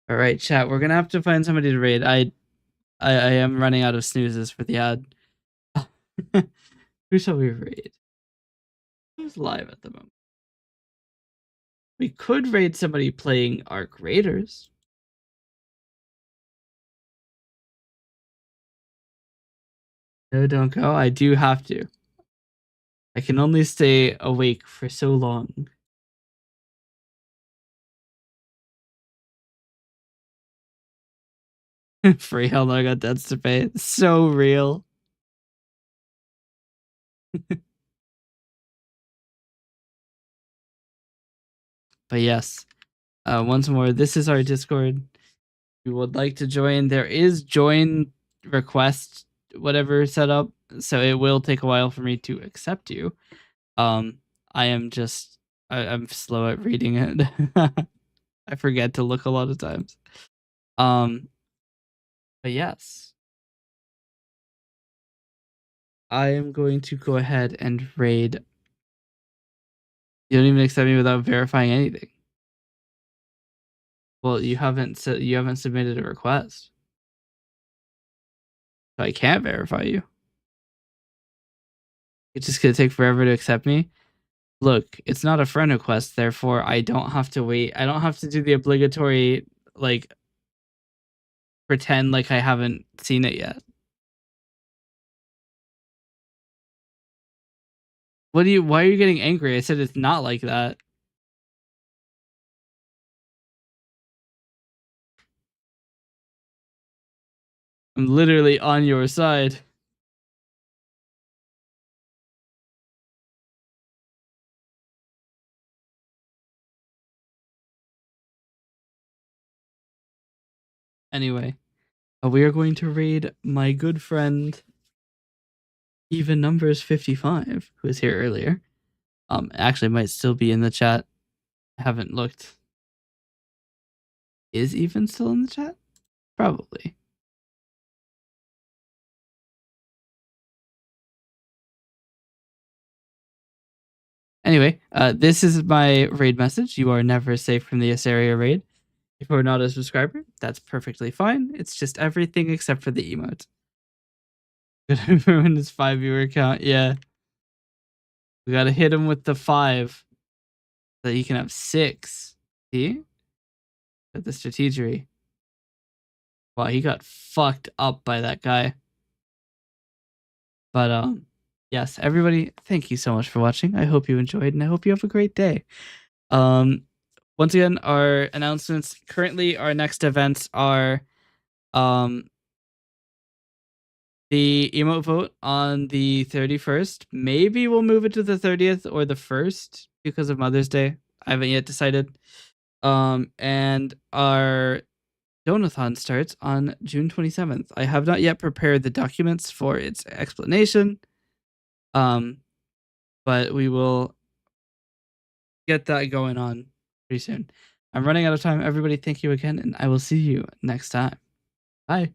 All right, chat. We're gonna have to find somebody to raid. I am running out of snoozes for the ad. Who shall we raid? Who's live at the moment? We could raid somebody playing Arc Raiders. No, don't go. I do have to. I can only stay awake for so long. For hell no, I got debts to pay. It's so real. But yes, once more, this is our Discord. If you would like to join, there is join request whatever set up, so it will take a while for me to accept you. I am just I'm slow at reading it. I forget to look a lot of times. But yes, I am going to go ahead and raid. You don't even accept me without verifying anything. Well, you haven't submitted a request, so I can't verify you. It's just gonna take forever to accept me. Look, it's not a friend request, therefore I don't have to wait. I don't have to do the obligatory like pretend like I haven't seen it yet. Why are you getting angry? I said it's not like that. I'm literally on your side. Anyway, we are going to raid my good friend Even Numbers 55, who was here earlier. Actually might still be in the chat. I haven't looked. Is Even still in the chat? Probably. Anyway, this is my raid message. You are never safe from the Asaria raid. If you're not a subscriber, that's perfectly fine. It's just everything except for the emote. Gonna ruin his 5 viewer count. Yeah. We gotta hit him with the 5 so that he can have 6. See? Got the strategery. Wow, he got fucked up by that guy. But yes, everybody, thank you so much for watching. I hope you enjoyed and I hope you have a great day. Once again, our announcements. Currently our next events are the emote vote on the 31st. Maybe we'll move it to the 30th or the 1st because of Mother's Day. I haven't yet decided. And our Donathon starts on June 27th. I have not yet prepared the documents for its explanation. But we will get that going on pretty soon. I'm running out of time. Everybody, thank you again, and I will see you next time. Bye.